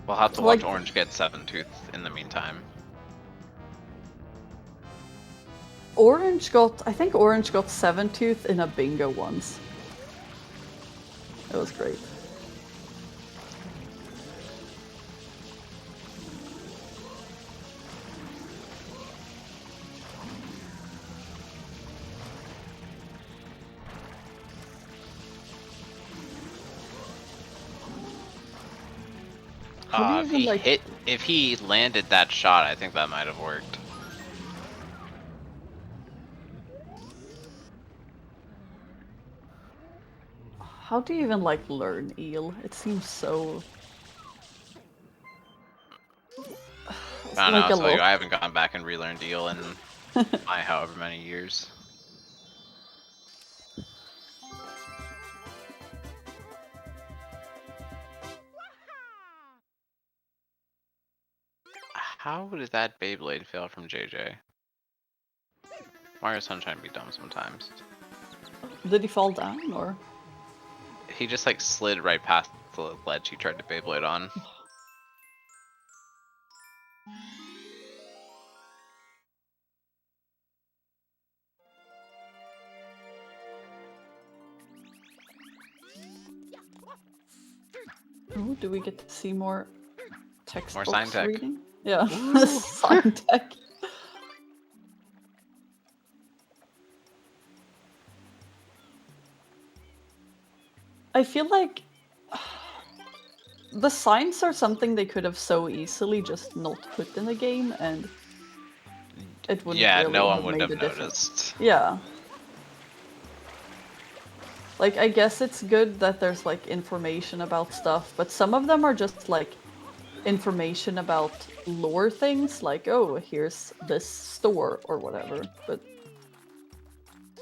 We'll have to watch Orange get 7-tooth in the meantime. I think Orange got 7-tooth in a bingo once. It was great. If he landed that shot, I think that might have worked. How do you even like learn eel? It seems so... I don't know, I haven't gone back and relearned eel in my however many years. How did that Beyblade fail from JJ? Mario Sunshine be dumb sometimes. Did he fall down, or? He just like slid right past the ledge he tried to Beyblade on. Oh, do we get to see more textbooks sign tech. reading? Yeah, sign tech. I feel like the signs are something they could have so easily just not put in the game, and it wouldn't Yeah, really no one have would made have a difference. noticed. Yeah. Like, I guess it's good that there's, like, information about stuff, but some of them are just, like, information about lore things, like, oh, here's this store or whatever, but...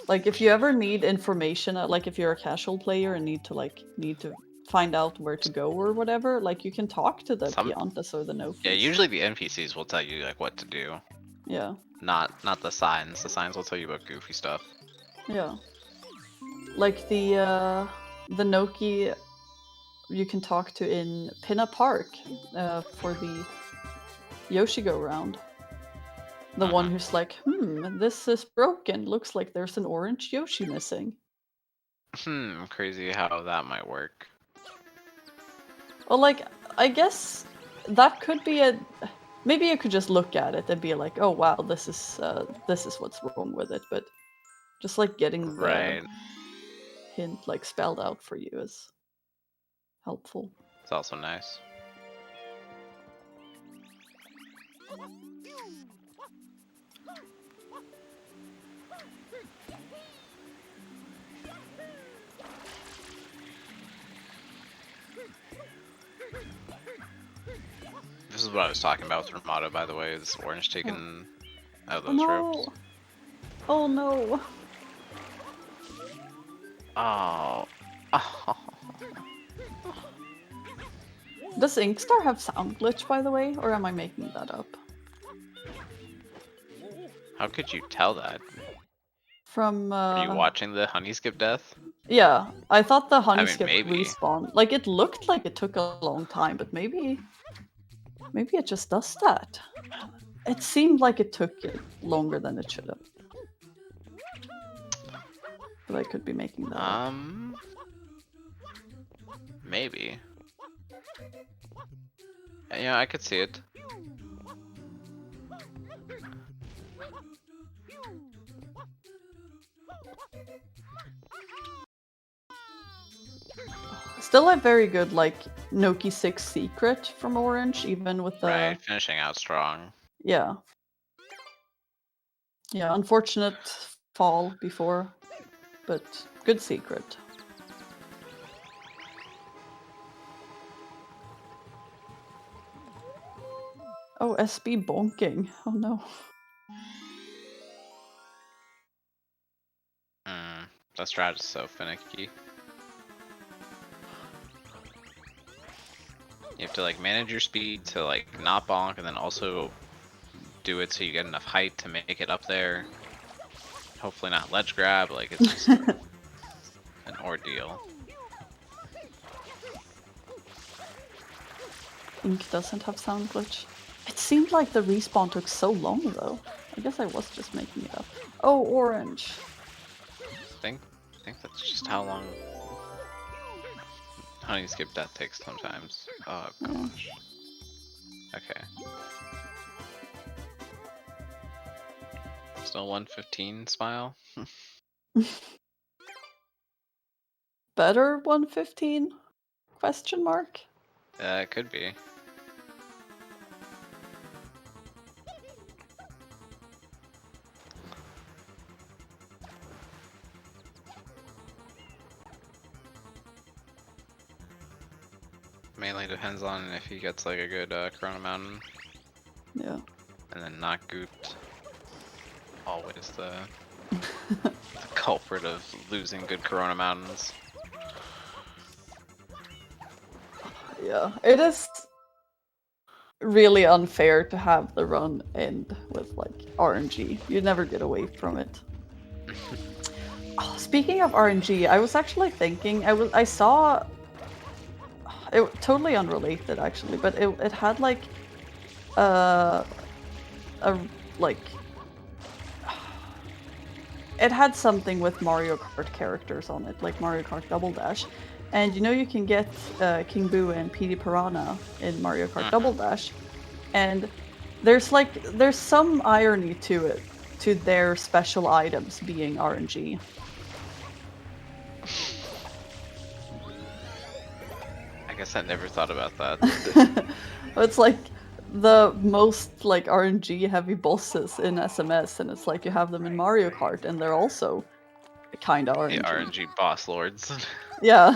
Like, if you ever need information, like, if you're a casual player and need to find out where to go or whatever, like, you can talk to the Piantas or the Nokis. Yeah, usually the NPCs will tell you like what to do. Yeah. Not the signs. The signs will tell you about goofy stuff. Yeah. Like the Noki you can talk to in Pinna Park for the Yoshi Go round. The one who's like, this is broken. Looks like there's an orange Yoshi missing. Crazy how that might work. Well, like, I guess that could be a... Maybe you could just look at it and be like, oh wow, this is what's wrong with it, but just like getting the hint like spelled out for you is helpful. It's also nice. This is what I was talking about with Ramada, by the way. This orange taken out of those ropes. Oh no! Oh. Does Inkstar have sound glitch, by the way, or am I making that up? How could you tell that? From Are you watching the honey skip death? Yeah, I thought the honey I mean, skip maybe. respawn. Like, it looked like it took a long time, but maybe it just does that. It seemed like it took it longer than it should have. But I could be making that up. Maybe. Yeah, I could see it. Still a very good, like, Noki 6 secret from Orange, even with the... Right, finishing out strong. Yeah. Yeah, unfortunate fall before, but good secret. Oh, SB bonking. Oh no. That strat is so finicky. You have to like manage your speed to like not bonk and then also do it so you get enough height to make it up there. Hopefully not ledge grab, like it's just an ordeal. Ink doesn't have sound glitch. It seemed like the respawn took so long though. I guess I was just making it up. Oh, Orange. I think that's just how long honey skip death takes sometimes. Oh gosh. Okay. Still 115 smile. Better 115? Question mark? It could be. Mainly depends on if he gets like a good Corona Mountain. Yeah. And then not gooped. Always the culprit of losing good Corona Mountains. Yeah, it is really unfair to have the run end with like RNG. You never get away from it. Oh, speaking of RNG, I was actually thinking, I saw it, totally unrelated actually, but it had like it had something with Mario Kart characters on it, like Mario Kart Double Dash, And you know you can get King Boo and PD Piranha in Mario Kart Double Dash, and there's some irony to it, to their special items being RNG. I guess I never thought about that. It's like the most like RNG heavy bosses in SMS, and it's like you have them in Mario Kart, and they're also kind of RNG. The RNG boss lords. Yeah.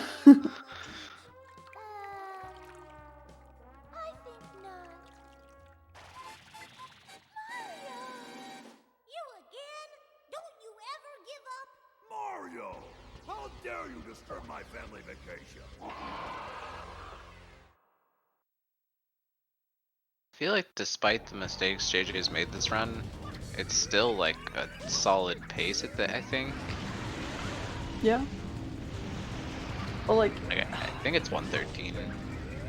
Mario! How dare you disturb my family vacation? I feel like despite the mistakes JJ's made this run, it's still like a solid pace at I think. Yeah. Well, like I think it's 113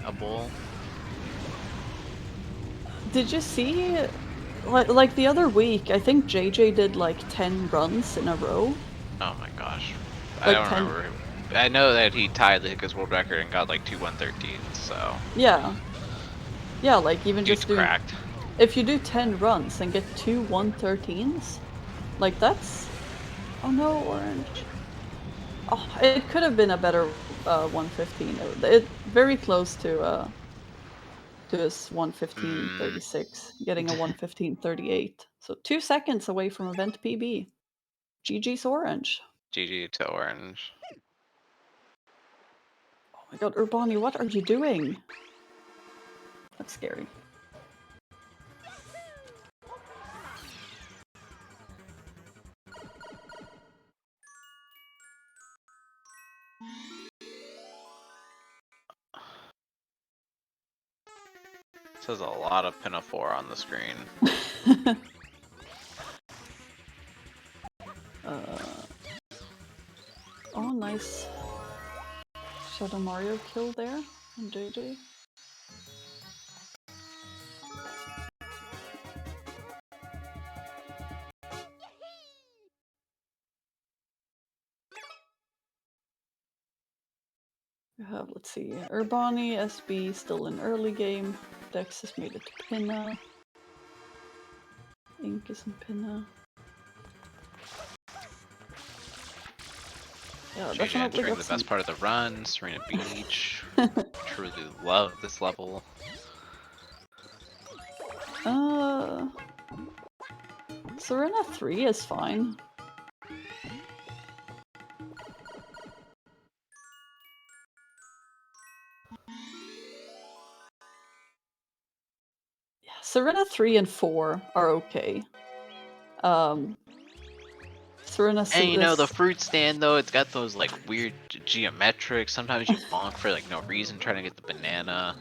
a bowl. Did you see, like the other week, I think JJ did like 10 runs in a row. Oh my gosh. I Like don't 10 remember. I know that he tied the Hiccups world record and got like 2 113s, so. Yeah. Yeah, like even Dude's just do, cracked. if you do 10 runs and get 2 113s, like that's, oh no, orange. Oh, it could have been a better 115. It very close to his 115.36, getting a 115.38. So 2 seconds away from event PB. GG's orange. GG to orange. Oh my god, Urbani, what are you doing? That's scary. Says a lot of Pinafore on the screen. Oh, nice Shadow Mario kill there on JJ. We have, let's see, Urbani, SB still in early game. Dex has made it to Pinna. Ink is in Pinna. Yeah, JJ definitely entering got the some... best part of the run, Serena Beach. Truly love this level. Serena 3 is fine. Yeah, Serena 3 and 4 are okay. Serena And you know, the is... fruit stand though, it's got those like weird geometrics. Sometimes you bonk for like no reason trying to get the banana.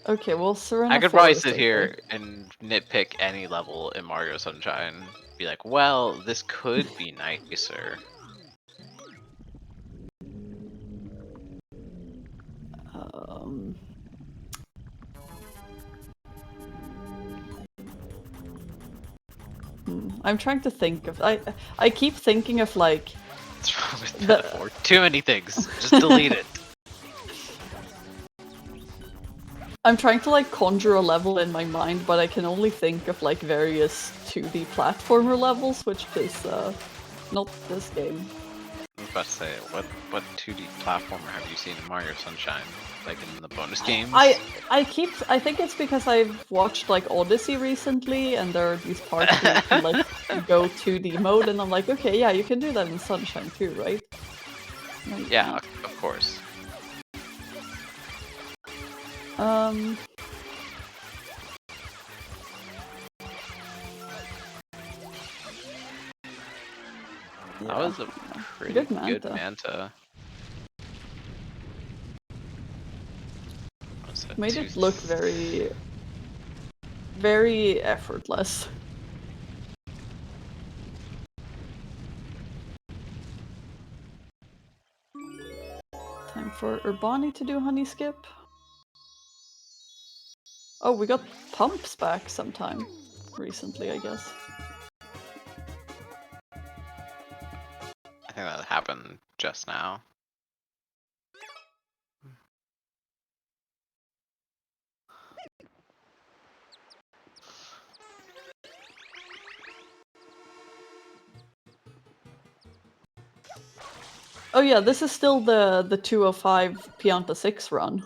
Okay, well, Serena I could 4 probably is sit okay. here and nitpick any level in Mario Sunshine. Be like, well, this could be nicer. I'm trying to think of... I keep thinking of like... What's wrong with Pinafore? Too many things. Just delete it. I'm trying to like conjure a level in my mind, but I can only think of like various 2D platformer levels, which is not this game. I was about to say, what 2D platformer have you seen in Mario Sunshine? Like in the bonus games? I think it's because I've watched like Odyssey recently, and there are these parts where you can like go 2D mode, and I'm like, okay, yeah, you can do that in Sunshine too, right? No, yeah, of course. Yeah. That was a pretty Good good Manta. Manta. Made it look very, very effortless. Time for Urbani to do honey skip. Oh, we got pumps back sometime recently, I guess. I think that happened happened just now. Oh yeah, this is still the 205 Pianta 6 run.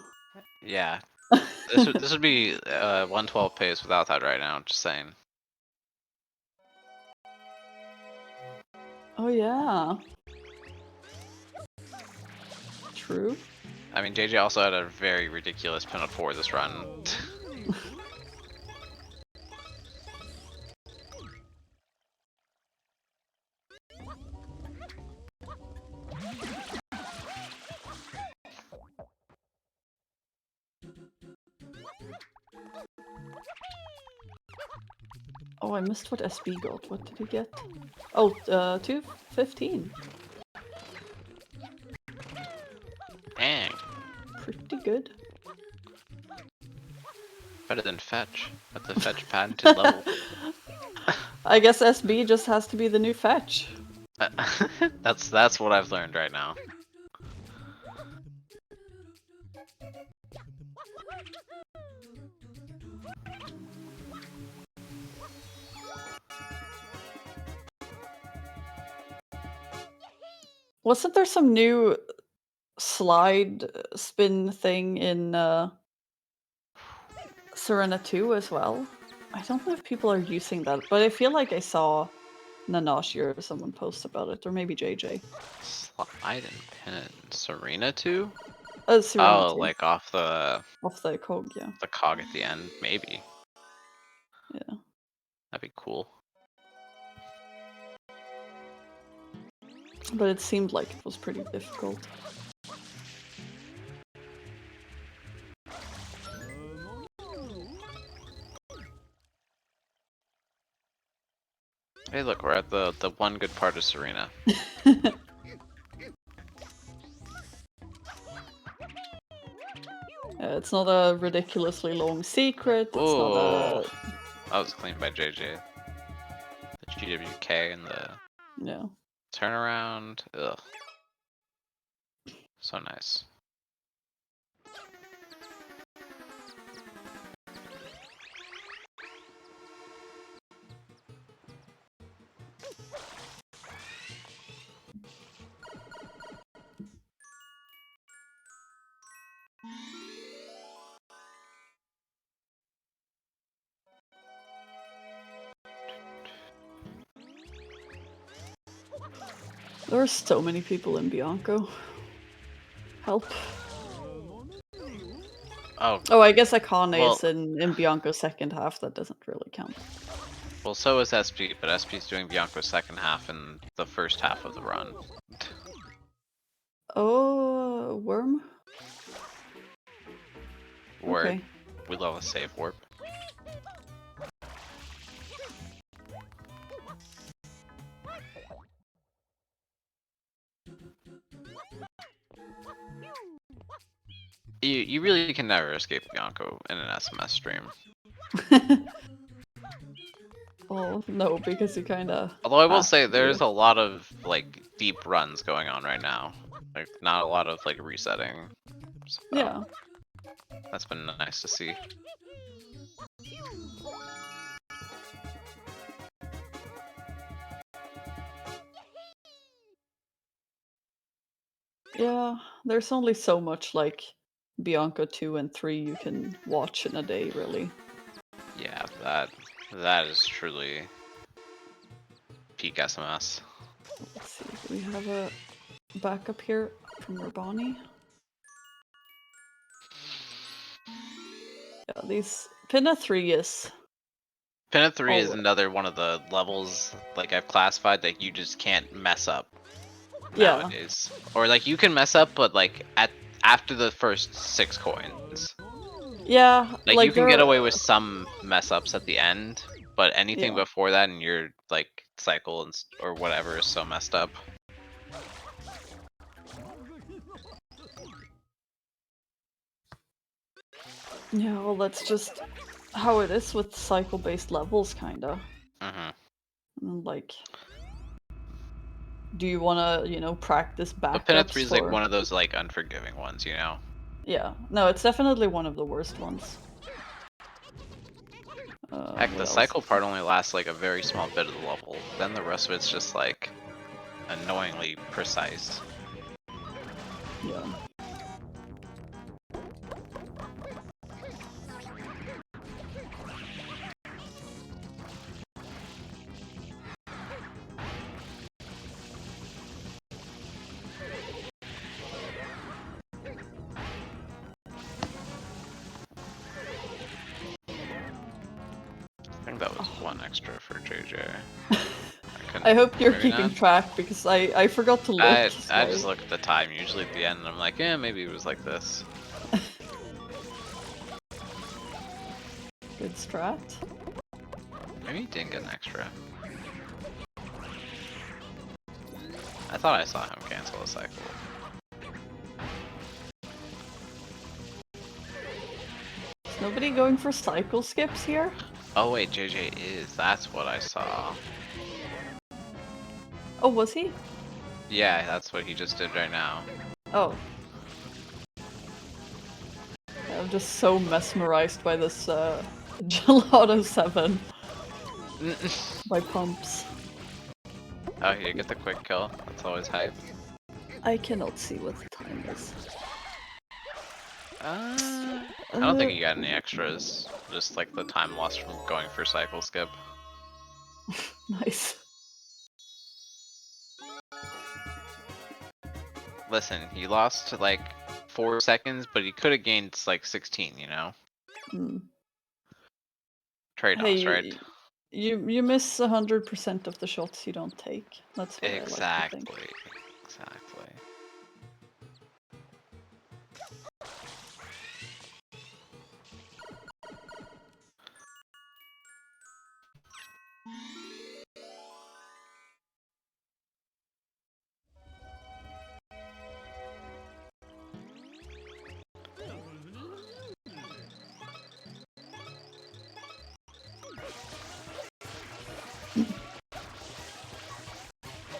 Yeah. This would be 112 pace without that right now, just saying. Oh yeah. True. I mean, JJ also had a very ridiculous pin up 4 this run. Oh, I missed what SB got. What did he get? Oh, 215. Dang. Pretty good. Better than Fetch at the Fetch patented level. I guess SB just has to be the new Fetch. That's what I've learned right now. Wasn't there some new slide spin thing in Serena 2 as well? I don't know if people are using that, but I feel like I saw Nanashi or someone post about it, or maybe JJ. Slide and pin Serena 2? Serena Oh, 2. like off the cog, yeah. The cog at the end, maybe. Yeah. That'd be cool. But it seemed like it was pretty difficult. Hey, look, we're at the one good part of Serena. It's not a ridiculously long secret. It's not a... That was clean by JJ. The GWK and the Yeah. turnaround. Ugh. So nice. There are so many people in Bianco. Help. Oh, I guess Akane is in Bianco's second half. That doesn't really count. Well, so is SP, but SP's doing Bianco's second half in the first half of the run. Oh, Worm? Word. Okay. We love a save warp. You really can never escape Bianco in an SMS stream. Oh, no, because you kinda... Although I will say there's a lot of like deep runs going on right now. Like not a lot of like resetting. So, yeah. That's been nice to see. Yeah, there's only so much like Bianco 2 and 3 you can watch in a day, really. Yeah, that is truly peak SMS. Let's see, do we have a backup here from Rabani? Yeah, these... Pinna 3 is... Pinna 3 is another one of the levels like I've classified that you just can't mess up nowadays. Or like you can mess up, but like after the first 6 coins. Yeah, like you can get away with some mess ups at the end, but anything before that in your like cycle and or whatever is so messed up. Yeah, well, that's just how it is with cycle-based levels, kinda. Mm-hmm. And like do you want to, you know, practice But Pinna backups 3 is for... like one of those like unforgiving ones, you know? Yeah, no, it's definitely one of the worst ones. Heck, what the else? cycle part only lasts like a very small bit of the level. Then the rest of it's just like annoyingly precise. Yeah. I think that was one extra for JJ. I hope you're Maybe keeping not. track because I forgot to look. I so- just look at the time usually at the end and I'm like, yeah, maybe it was like this. Good strat. Maybe he didn't get an extra. I thought I saw him cancel a cycle. Is nobody going for cycle skips here? Oh wait, JJ is. That's what I saw. Oh, was he? Yeah, that's what he just did right now. Oh. I'm just so mesmerized by this Gelato 7. By pumps. Oh, you get the quick kill. That's always hype. I cannot see what the time is. I don't think you got any extras. Just like the time lost from going for cycle skip. Nice. Listen, he lost like 4 seconds, but he could have gained like 16, you know? Mm. Trade-offs, right? You miss 100% of the shots you don't take. That's what I like to think. Exactly.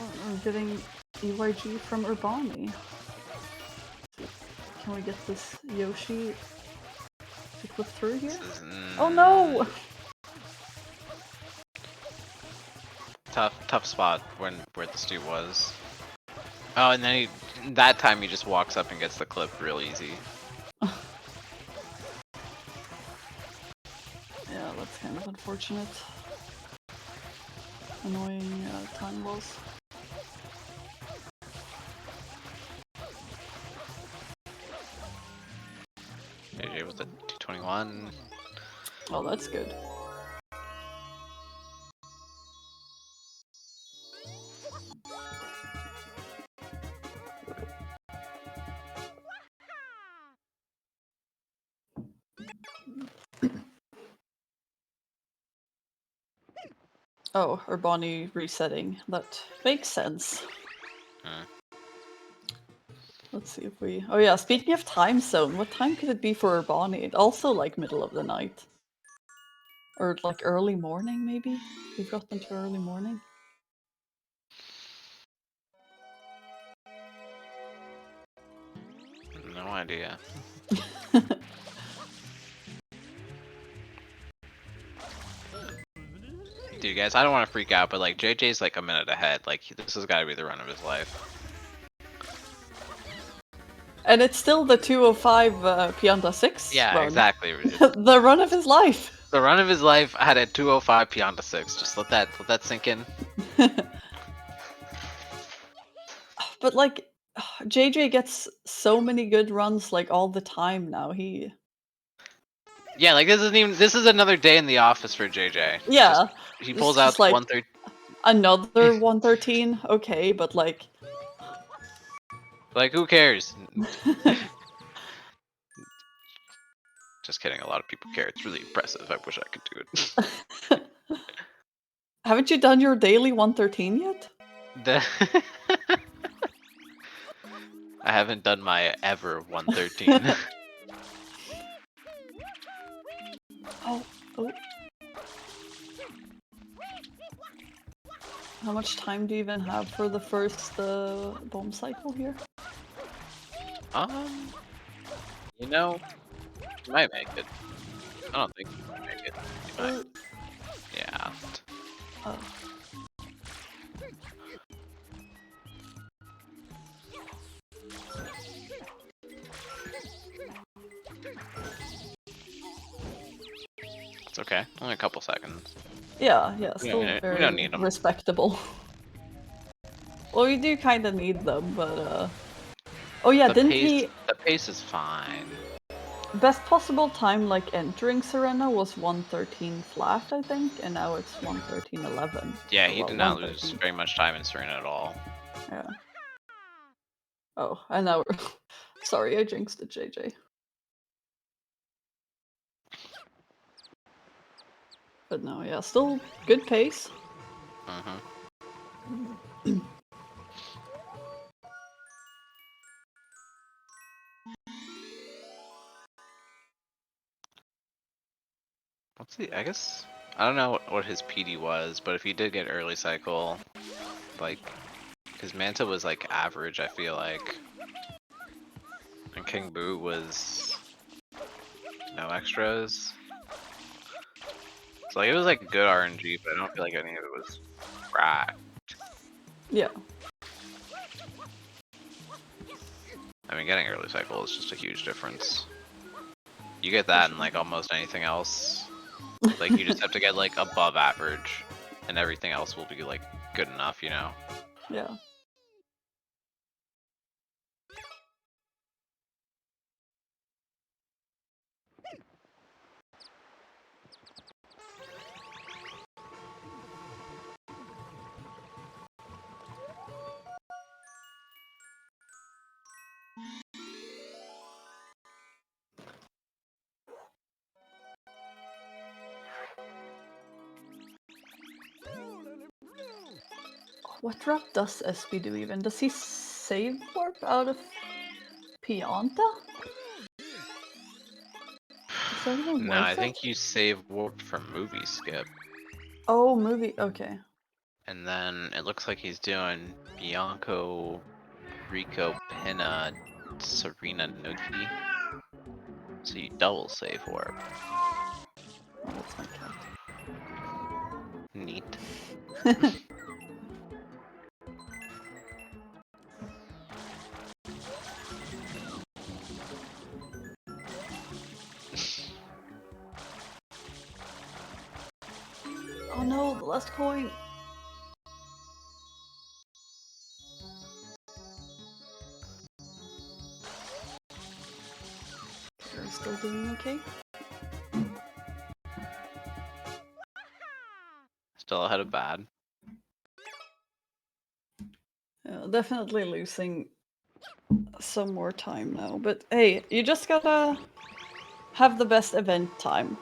I'm getting EYG from Urbani. Can we get this Yoshi to clip through here? Oh no! Tough spot where the stew was. Oh, and then that time he just walks up and gets the clip real easy. Yeah, that's kind of unfortunate. Annoying time loss. JJ with the 221. Oh, that's good. Oh, Urbani resetting. That makes sense. Let's see if we... Oh yeah, speaking of time zone, what time could it be for Urbani? Also like middle of the night. Or like early morning, maybe? We've got into early morning. No idea. Dude, guys, I don't want to freak out, but like JJ's like a minute ahead. Like this has got to be the run of his life. And it's still the 205 Pianta 6 Yeah, run. exactly. The run of his life. The run of his life had a 205 Pianta 6. Just let that sink in. But like, JJ gets so many good runs like all the time now. Yeah, like this is another day in the office for JJ. Yeah. He It's pulls just out like 130. another 113. Okay, but like Like who cares? Just kidding. A lot of people care. It's really impressive. I wish I could do it. Haven't you done your daily 113 yet? I haven't done my ever 113. Oh. How much time do you even have for the first bomb cycle here? You know, you might make it. I don't think you might make it. You might. Yeah. Oh. It's okay. Only a couple seconds. Yeah, We still don't, very we don't need them. respectable. Well, you do kind of need them, but oh yeah, The pace is fine. Best possible time like entering Serena was 1:13 flat, I think, and now it's 1:13.11. Yeah, So, he well, did not 1:13. lose very much time in Serena at all. Yeah. Oh, and now we're... Sorry, I jinxed it, JJ. But no, yeah, still good pace. Let's see, I guess, I don't know what his PD was, but if he did get early cycle, like, because Manta was like average, I feel like. And King Boo was no extras. So like, it was like good RNG, but I don't feel like any of it was right. Yeah. I mean, getting early cycle is just a huge difference. You get that in like almost anything else. Like you just have to get like above average, and everything else will be like good enough, you know? Yeah. What drop does SB do even? Does he save warp out of Pianta? Is that even No, worth I it? think you save warp from movie skip. Oh, movie. Okay. And then it looks like he's doing Bianco, Rico, Pinna, Serena, Nookie. So you double save warp. Oh, that's my cat. Neat. Oh no, the last coin. Are you still doing okay? Still ahead of bad. Yeah, definitely losing some more time now. But hey, you just gotta have the best event time.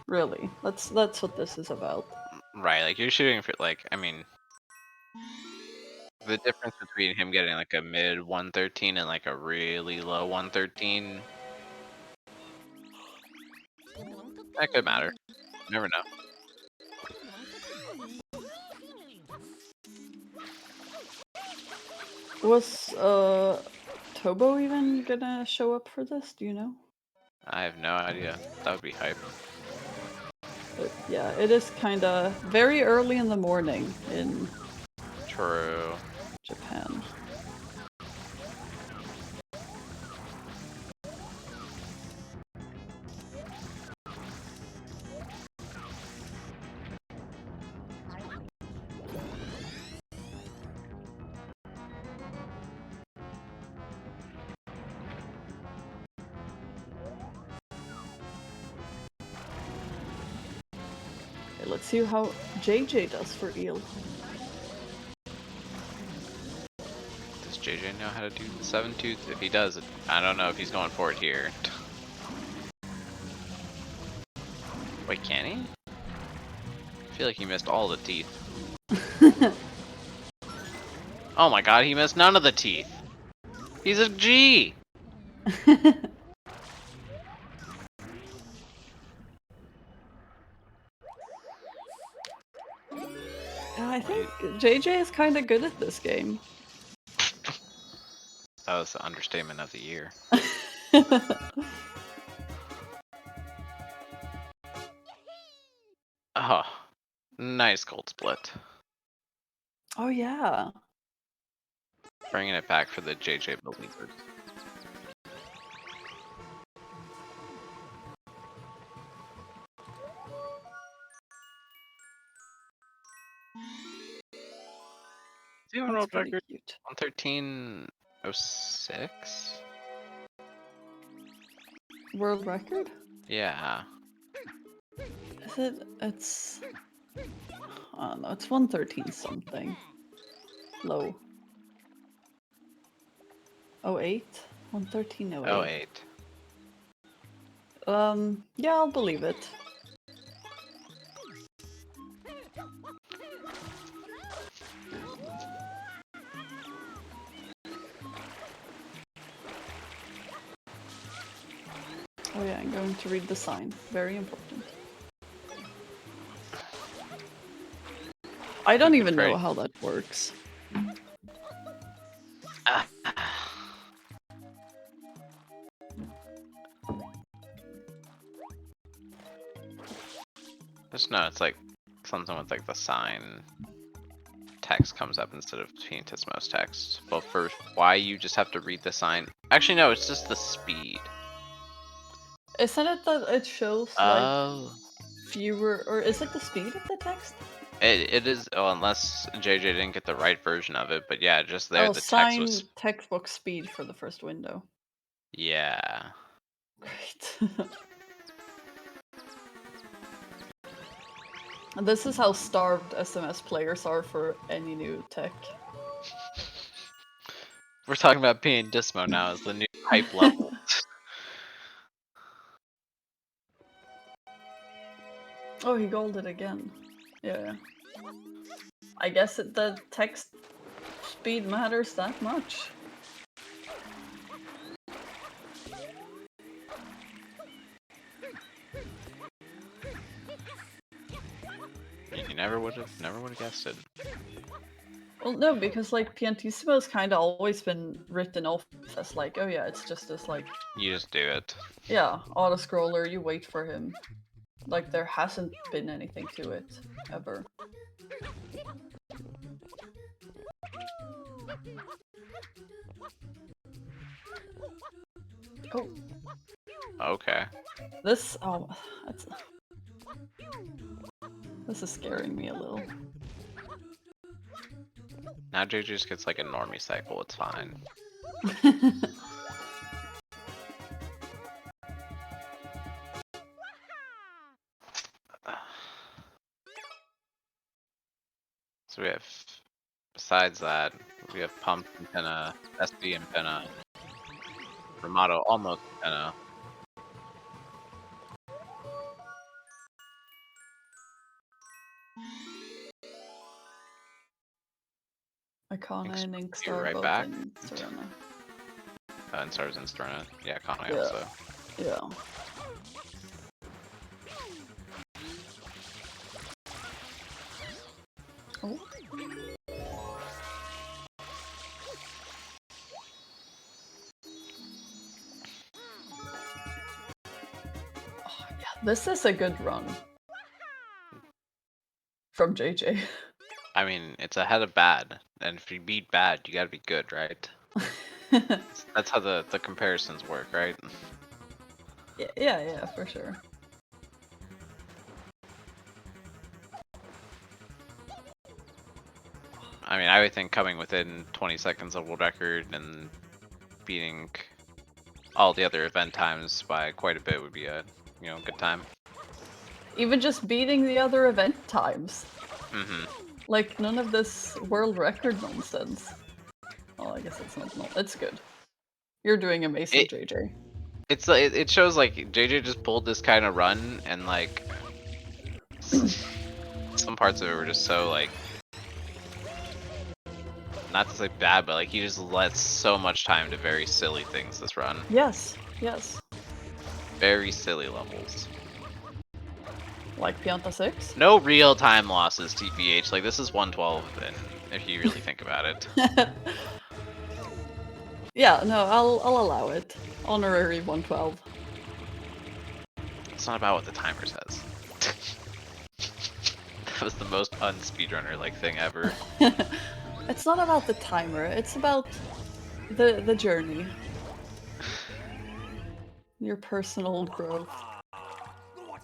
Really, that's what this is about. Right, like you're shooting for like, I mean, the difference between him getting like a mid 113 and like a really low 113, that could matter. You never know. Was Tobo even gonna show up for this? Do you know? I have no idea. That would be hype. But yeah, it is kinda very early in the morning in True. Japan. Okay, let's see how JJ does for eel. Does JJ know how to do the 7-tooth? If he does, I don't know if he's going for it here. Wait, can he? I feel like he missed all the teeth. Oh my god, he missed none of the teeth! He's a G! I think JJ is kind of good at this game. That was the understatement of the year. Oh, nice gold split. Oh yeah. Bringing it back for the JJ believers. The world record, cute. 113.06. World record? Yeah. Is it? It's. I don't know. It's 113 something. Low. 08? 113.08. 08. Yeah, I'll believe it. Oh yeah, I'm going to read the sign. Very important. I don't even know how that works. Just know it's like something with like the sign text comes up instead of Piantismo's text. But for why you just have to read the sign. Actually, no, it's just the speed. Isn't it that it shows like fewer, or is it the speed of the text? It is, oh, unless JJ didn't get the right version of it, but yeah, just there the sign text was. textbook speed for the first window. Yeah. Great. And this is how starved SMS players are for any new tech. We're talking about Piantismo now as the new hype level. Oh, he golded again. Yeah. I guess the text speed matters that much. You never would have guessed it. Well, no, because like Piantissimo's kind of always been written off as like, oh yeah, it's just this like. You just do it. Yeah, auto scroller. You wait for him. Like there hasn't been anything to it ever. Oh. Okay. This this is scaring me a little. Now JJ just gets like a normie cycle, it's fine. So we have, besides that, we have Pump and Pinna, SB and Pinna, Ramato almost Pinna. Icona and Inkstar right both back. in Serena. And Stars in Serena. Yeah, Connie Yeah. also. Yeah. Oh. Oh, yeah, this is a good run from JJ. I mean, it's ahead of bad, and if you beat bad, you gotta be good, right? That's how the comparisons work, right? Yeah, for sure. I mean, I would think coming within 20 seconds of world record and beating all the other event times by quite a bit would be a, good time. Even just beating the other event times. Mm-hmm. Like, none of this world record nonsense. Well, I guess it's not. It's good. You're doing amazing, JJ. It's like it shows like JJ just pulled this kind of run, and like some parts of it were just so like, not to say bad, but like he just lets so much time to very silly things this run. Yes. Very silly levels. Like Pianta 6? No real time losses, TPH. Like, this is 112, and if you really think about it. Yeah, no, I'll allow it. Honorary 112. It's not about what the timer says. That was the most un-speedrunner-like thing ever. It's not about the timer, it's about the journey. Your personal growth.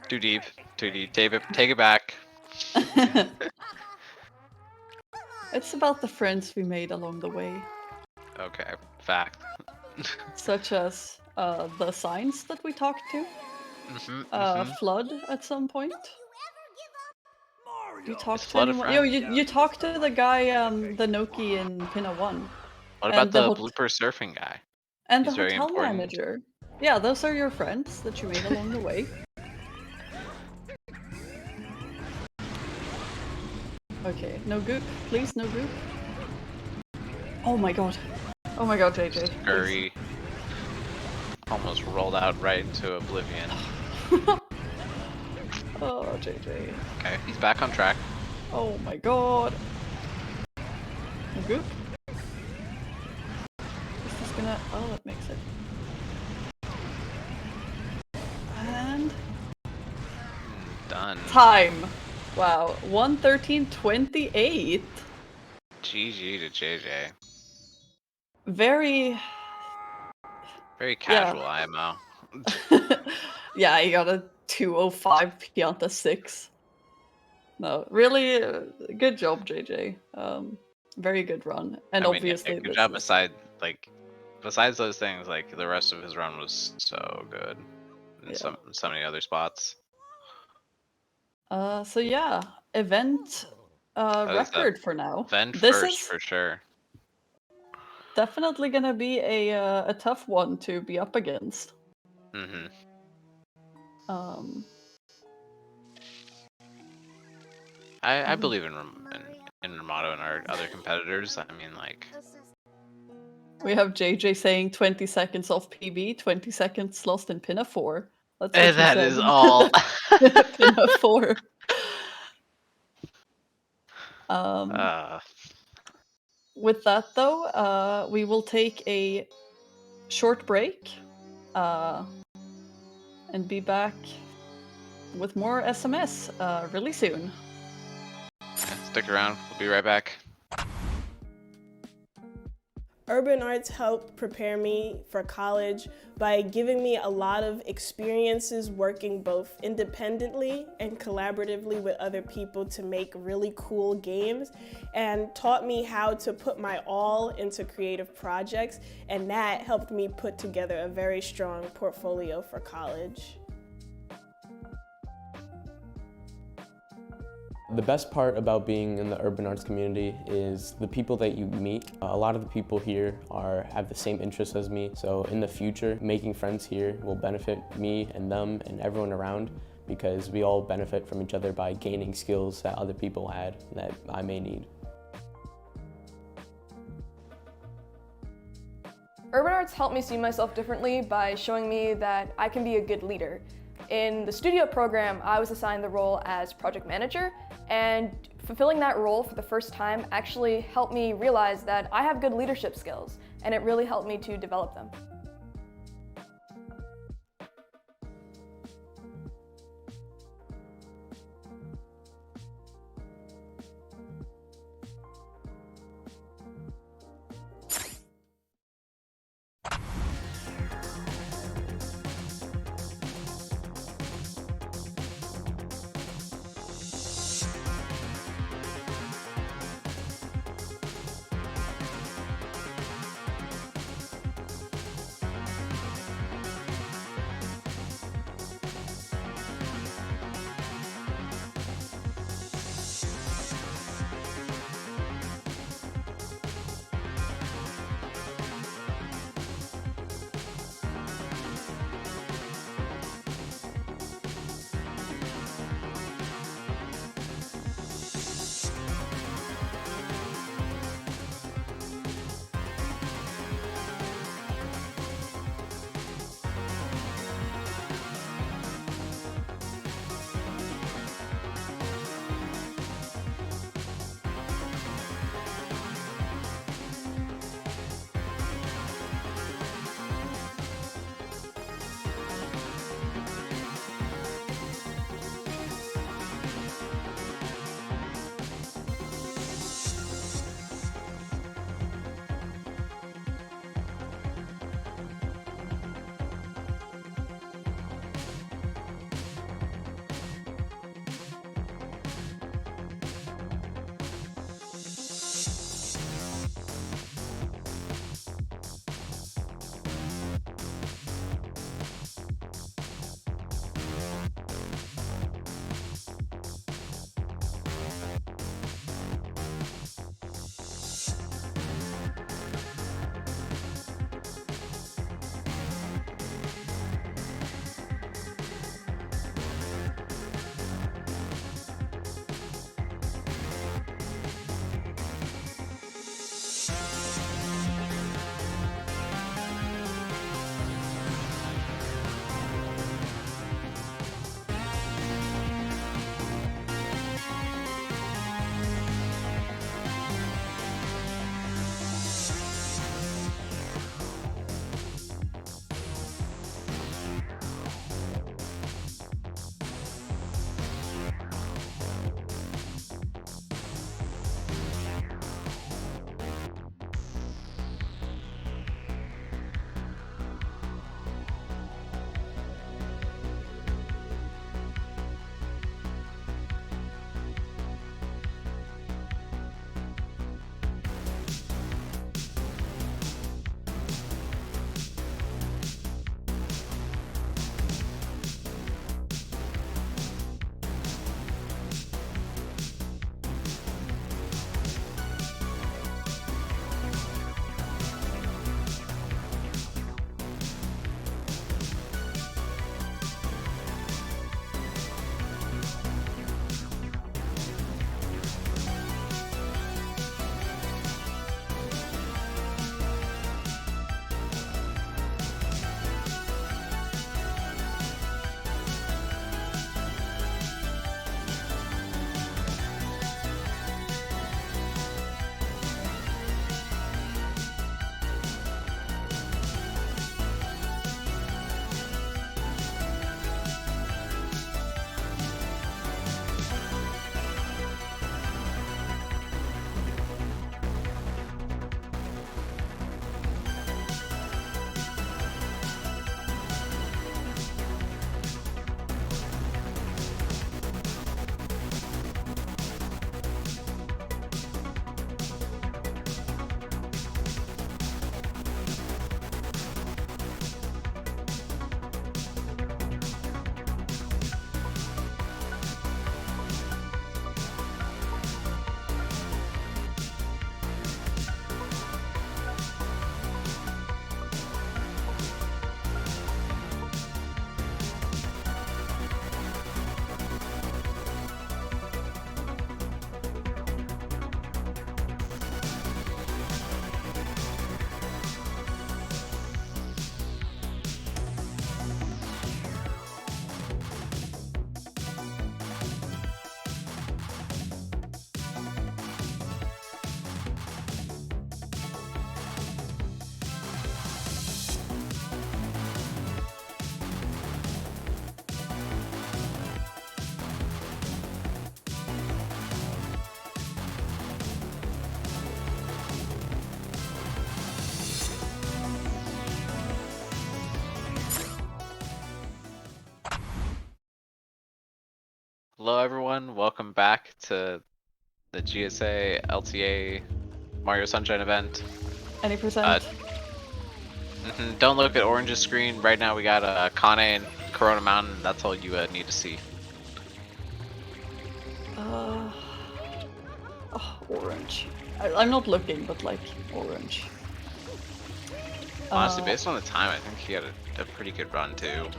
Too deep. Too deep. Take it back. It's about the friends we made along the way. Okay. Fact. Such as the signs that we talked to. Flood at some point. You talked to anyone? Yo, you talked to the guy, the Noki in Pinna 1. What about the blooper surfing guy? And He's the very hotel important. manager. Yeah, those are your friends that you made along the way. Okay, no goop. Please, no goop. Oh my god. Oh my god, JJ. Scurry. Almost rolled out right into oblivion. Oh, JJ. Okay, he's back on track. Oh my god. No goop. Is this gonna... Oh, it makes it. And... Done. Time! Wow, 1:13:28. GG to JJ. Very casual IMO. Yeah, I got a 205 Pianta 6. No, really good job, JJ. Very good run. And I mean, obviously yeah, good job besides those things, like the rest of his run was so good in so many other spots. So yeah, event record for now. Event This first is for sure. definitely gonna be a tough one to be up against. I believe in Ramato and our other competitors. I mean, like, we have JJ saying 20 seconds off PB, 20 seconds lost in Pinna 4. That's and that is all. Pinna 4. With that though, we will take a short break and be back with more SMS really soon. Stick around. We'll be right back. Urban arts helped prepare me for college by giving me a lot of experiences working both independently and collaboratively with other people to make really cool games, and taught me how to put my all into creative projects, and that helped me put together a very strong portfolio for college. The best part about being in the urban arts community is the people that you meet. A lot of the people here have the same interests as me, so in the future, making friends here will benefit me and them and everyone around, because we all benefit from each other by gaining skills that other people had that I may need. Urban arts helped me see myself differently by showing me that I can be a good leader. In the studio program, I was assigned the role as project manager, and fulfilling that role for the first time actually helped me realize that I have good leadership skills, and it really helped me to develop them. Hello everyone, welcome back to the GSA LTA Mario Sunshine event. Any percent? Don't look at Orange's screen. Right now we got Kane and Corona Mountain. That's all you need to see. Orange. I'm not looking, but like orange. Honestly, based on the time, I think he had a pretty good run too.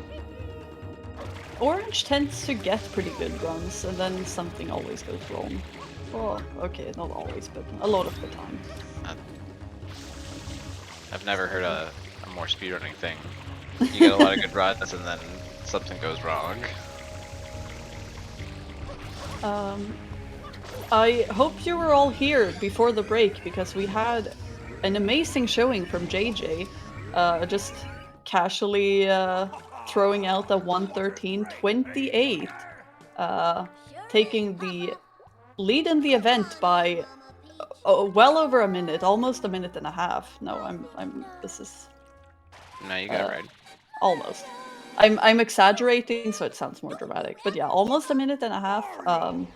Orange tends to get pretty good runs, and then something always goes wrong. Well, okay, not always, but a lot of the time. I've never heard a more speedrunning thing. You get a lot of good runs, and then something goes wrong. I hope you were all here before the break, because we had an amazing showing from JJ. Just casually throwing out a 113.28, taking the lead in the event by well over a minute, almost a minute and a half. No, this is... No, you got it right. Almost. I'm exaggerating, so it sounds more dramatic. But yeah, almost a minute and a half. How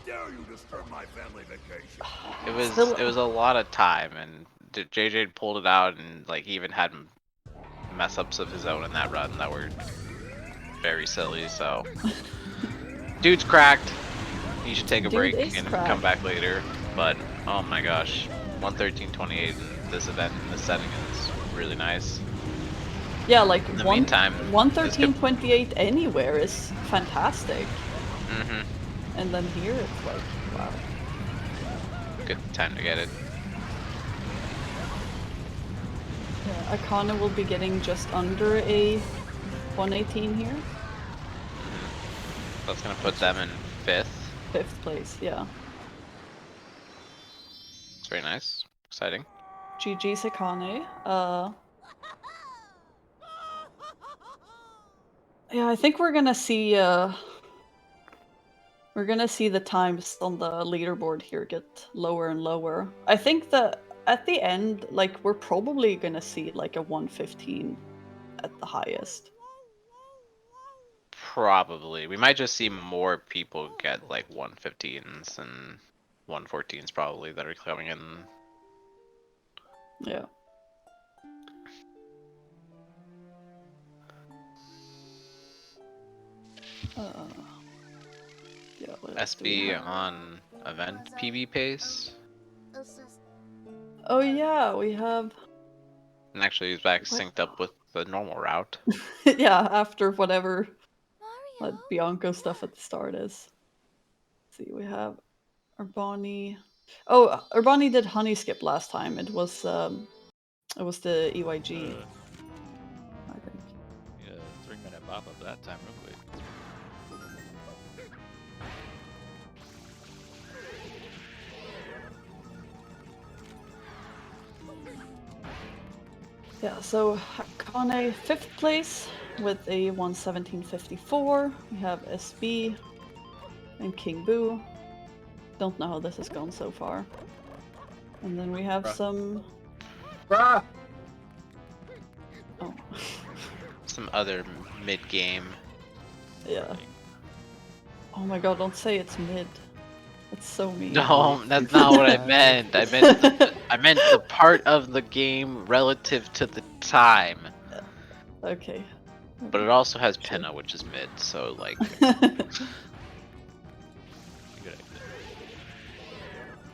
dare you disturb my family vacation? It was a lot of time, and JJ pulled it out, and like he even had mess ups of his own in that run that were very silly. So, dude's cracked. He should take a break and come back later. But oh my gosh, 113.28 in this event in this setting is really nice. Yeah, like in the meantime, 113.28 anywhere is fantastic. Mm-hmm. And then here it's like, wow. Good time to get it. Yeah, Akana will be getting just under a 118 here. That's gonna put them in 5th. 5th place, yeah. It's very nice. Exciting. GG's Akane. Yeah, I think we're gonna see the times on the leaderboard here get lower and lower. I think that at the end, like, we're probably gonna see like a 115 at the highest. Probably. We might just see more people get like 115s and 114s probably that are coming in. Yeah. Yeah, SB on event PB pace. Oh yeah, we have. And actually he's back synced up with the normal route. Yeah, after whatever that Bianco stuff at the start is. Let's see, we have Urbani. Oh, Urbani did honey skip last time. It was the EYG. I think. Yeah, 3-minute pop up that time real quick. Yeah, so Kane 5th place with a 117.54. We have SB and King Boo. Don't know how this has gone so far. And then we have some... Bruh! Oh. Some other mid-game. Yeah. Oh my god, don't say it's mid. That's so mean. No, that's not what I meant. I meant the part of the game relative to the time. Okay. But it also has Pinna, which is mid, so like...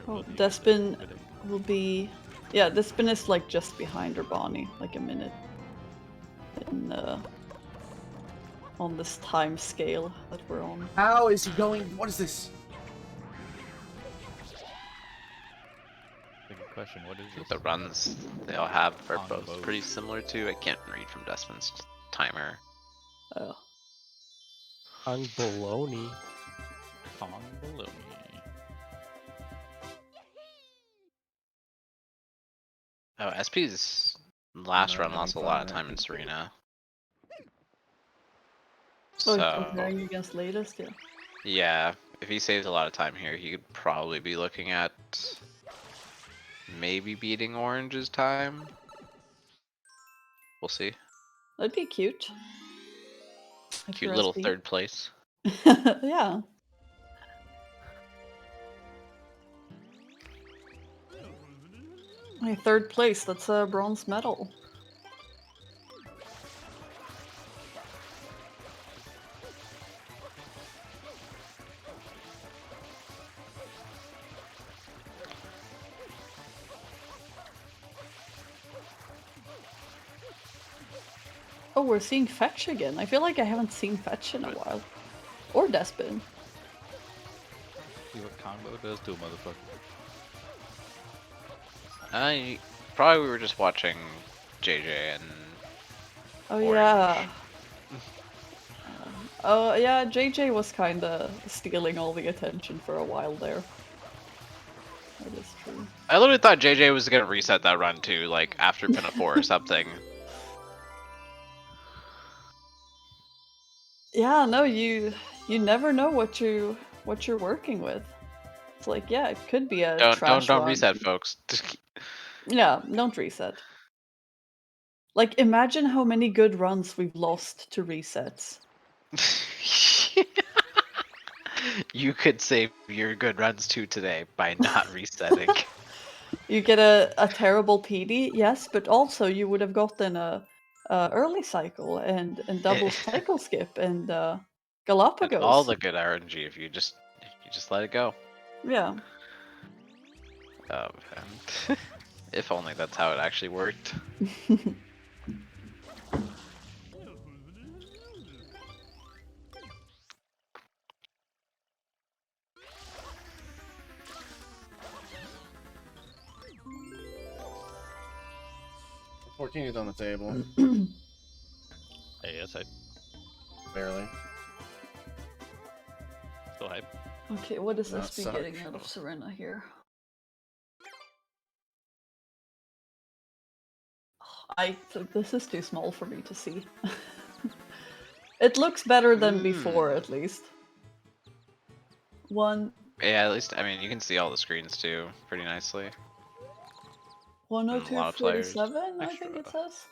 Oh, Despin will be... Yeah, Despin is like just behind Urbani, like a minute. In, on this time scale that we're on. How is he going? What is this? Good question. What is this? The runs they all have are both pretty similar to. I can't read from Despin's timer. Oh. On baloney. Kong baloney. Oh, SP's last run lost a lot of time in Serena. Oh, So comparing against latest, yeah. yeah, if he saves a lot of time here, he could probably be looking at maybe beating Orange's time. We'll see. That'd be cute. Cute little 3rd place. Yeah. My 3rd place, that's a bronze medal. Oh, we're seeing Fetch again. I feel like I haven't seen Fetch in a while. Or Despin. See what combo does to a motherfucker. Probably we were just watching JJ and. Oh Orange. yeah. Oh yeah, JJ was kinda stealing all the attention for a while there. That is true. I literally thought JJ was gonna reset that run too, like after Pinafore or something. Yeah, no, you never know what you're working with. It's like, yeah, it could be a trash Don't run. reset, folks. Yeah, don't reset. Like, imagine how many good runs we've lost to resets. You could save your good runs too today by not resetting. You get a terrible PD, yes, but also you would have gotten a early cycle and double cycle skip and Galapagos. And all the good RNG if you just let it go. Yeah. Man. If only that's how it actually worked. $14 is on the table. Hey, that's hype. Barely. Still hype. Okay, what is That SB sucks. getting out of Serena here? This is too small for me to see. It looks better than before, at least. Yeah, at least I mean you can see all the screens too, pretty nicely. 102.47, I think it says.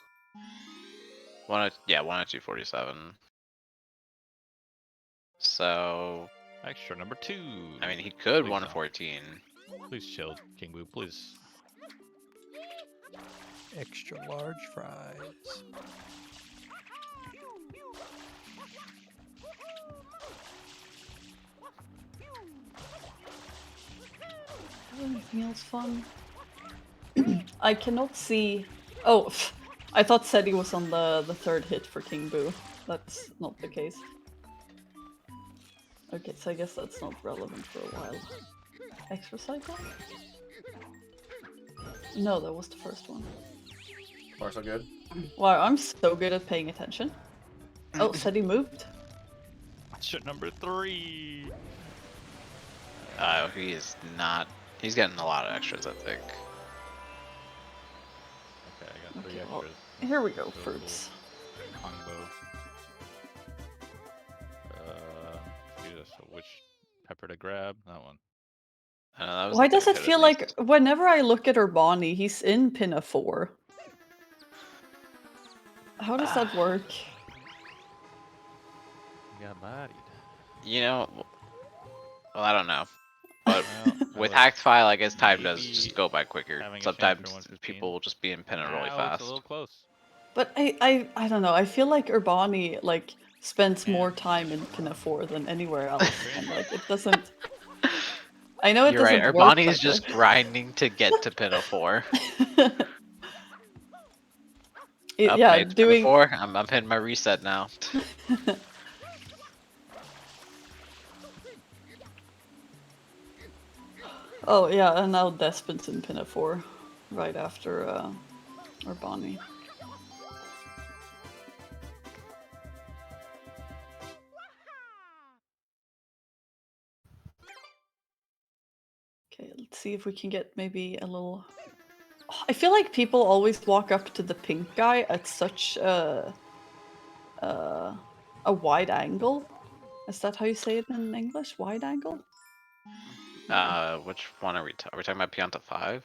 102.47. So extra number 2. I mean he could Please 114. Please chill, King Boo, please. Extra large fries. Anything else fun? I cannot see. Oh, I thought Seti was on the 3rd hit for King Boo. That's not the case. Okay, so I guess that's not relevant for a while. Extra cycle? No, that was the first one. Far so good. Wow, I'm so good at paying attention. Oh, Seti moved. Shit number 3. He is not. He's getting a lot of extras, I think. Okay, I got 3 Okay, extras. well, here we go, fruits. Combo. Jesus, which pepper to grab? That one. Why does it feel like whenever I look at Urbani, he's in Pinafore? How does that work? You got bodied. You know, well, I don't know. But with hacked file, I guess time does just go by quicker. Sometimes people will just be in Pinna really fast. A little close. But I don't know. I feel like Urbani like spends more time in Pinafore than anywhere else, and like it doesn't. I know it You're doesn't right. work. Urbani is just grinding to get to Pinafore. Yeah, doing. Pinafore. I'm hitting my reset now. Oh yeah, and now Despin's in Pinafore, right after Urbani. Okay, let's see if we can get maybe a little... I feel like people always walk up to the pink guy at such a wide angle. Is that how you say it in English? Wide angle? Which one are we talking about? Pianta 5?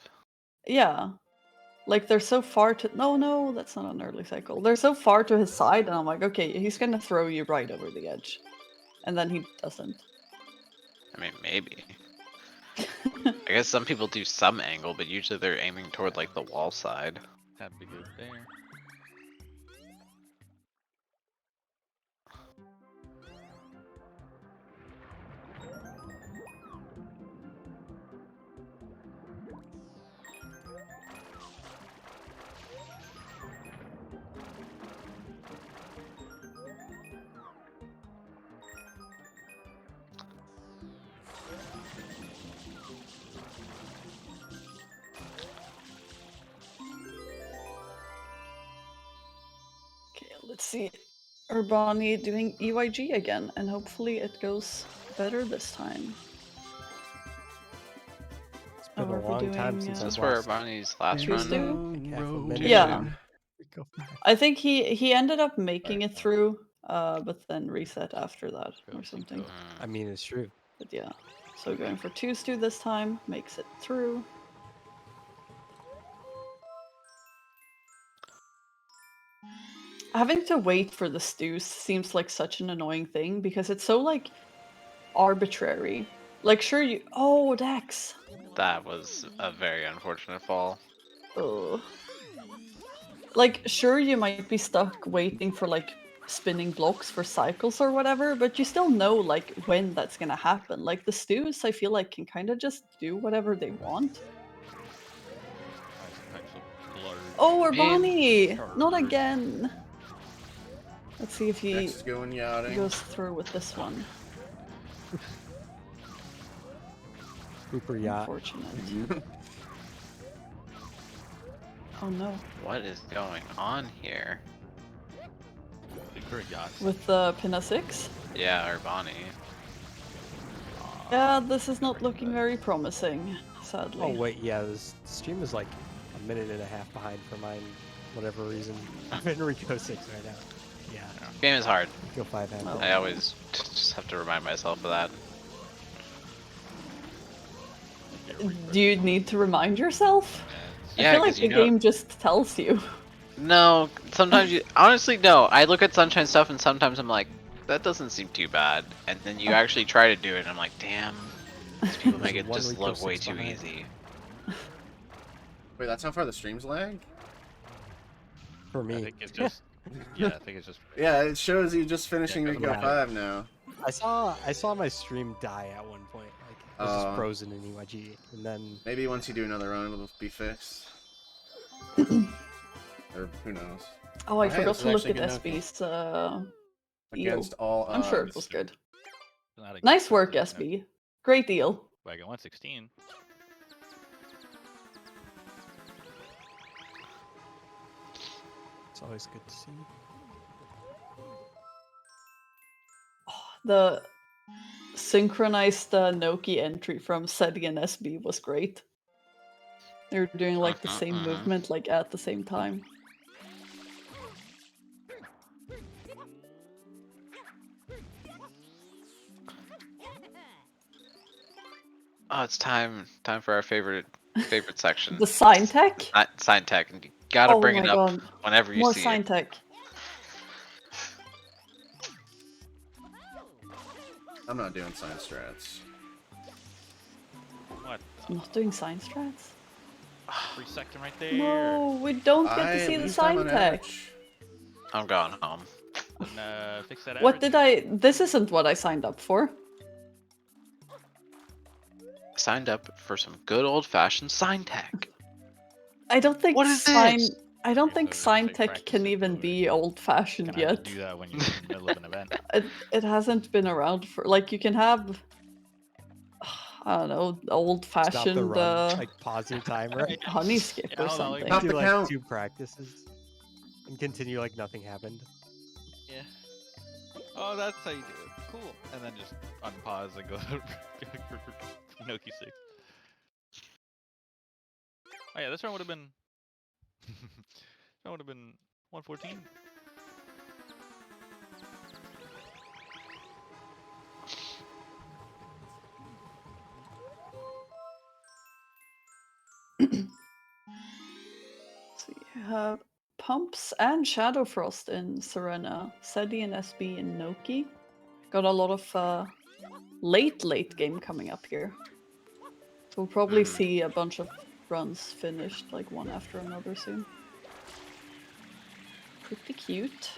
Yeah. Like they're so far to... No, that's not an early cycle. They're so far to his side and I'm like, okay, he's gonna throw you right over the edge. And then he doesn't. I mean, maybe. I guess some people do some angle, but usually they're aiming toward like the wall side. That'd be good there. Okay, let's see. Urbani doing EYG again, and hopefully it goes better this time. It's been a Are we long time doing, since Is I've this where lost. Bonnie's last run? Tuesday? Half a minute. Yeah. Go back. I think he ended up making it through, but then reset after that or something. I mean, it's true. But yeah, so going for 2-2 this time makes it through. Having to wait for the stews seems like such an annoying thing because it's so like arbitrary. Like sure you Dex. That was a very unfortunate fall. Ugh. Like sure you might be stuck waiting for like spinning blocks for cycles or whatever, but you still know like when that's gonna happen. Like the stews I feel like can kind of just do whatever they want. Oh, Urbani! Not again! Let's see if he Next is going yachting. goes through with this one. Super yacht. Unfortunate. Oh no. What is going on here? Super yacht. With Pinna 6? Yeah, or Bonnie. Yeah, this is not looking very promising, sadly. Oh wait, yeah, this stream is like a minute and a half behind for mine, whatever reason. I'm in Rico 6 right now. Yeah. Game is hard. Go 5 half. I always just have to remind myself of that. Do you need to remind yourself? Yeah, I feel like 'cause the you know- game just tells you. No, sometimes you honestly no. I look at Sunshine stuff and sometimes I'm like, that doesn't seem too bad. And then you actually try to do it and I'm like, damn, these people make it One just Rico look way 6 too behind. easy. Wait, that's how far the stream's lag? For me. I think it's just. Yeah, I think it's just. Yeah, it shows you just finishing Rico yeah. 5 now. I saw my stream die at one point. Like it was just frozen in EYG, and then Maybe once you do another run, it'll be fixed. Or who knows? Oh, I Hey, forgot this to is look actually at good SB's Against deal. all I'm sure it odds. was good. Not a Nice work, SB. Great deal. Wagon 116. it's always good to see. The synchronized Noki entry from SETI and SB was great. They were doing like the same movement like at the same time. Oh, it's time for our favorite section. The sign tech? Sign tech, and you gotta Oh bring my it up God. whenever you More see sign it. tech. I'm not doing science strats. What? I'm not doing sign strats? Free sector right there. No, we don't get to see the sign tech. I'm going home. Then, fix that What average. did I... This isn't what I signed up for. Signed up for some good old-fashioned sign tech. I don't think What is sign... this? I don't think sign tech can even be old-fashioned Gonna have yet. to do that when you're in the middle of an event. It hasn't been around for... Like, you can have... I don't know, Stop the old-fashioned run, like pause your timer. honey skip or hold on, something. Stop Do the like count. 2 practices and continue like nothing happened. Yeah. Oh, that's how you do it. Cool. And then just unpause and go Noki 6. Oh yeah, this one would have been. That would have been 114. So you have Pumps and Shadowfrost in Serena, Sedi and SB and Noki. Got a lot of late game coming up here. We'll probably see a bunch of runs finished, like one after another soon. Pretty cute.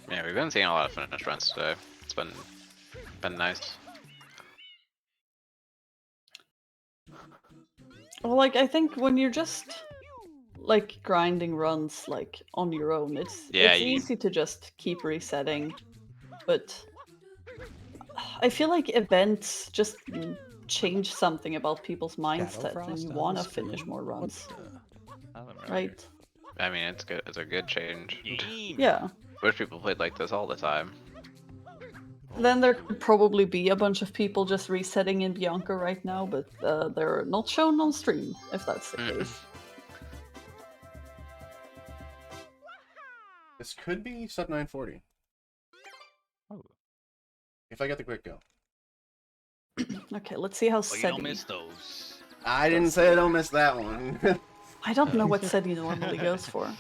Yeah, we've been seeing a lot of finished runs today. It's been nice. Well, like, I think when you're just like grinding runs like on your own, it's easy to just keep resetting. But I feel like events just change something about people's mindset, and you want to finish more runs, right? I mean, it's good. It's a good change. Yeah. Wish people played like this all the time. Then there could probably be a bunch of people just resetting in Bianca right now, but they're not shown on stream, if that's the case. This could be sub 940. Oh. If I get the quick kill. Okay, let's see how Well, you don't Seti... miss those. I didn't say I don't miss that one. I don't know what Seti normally goes for.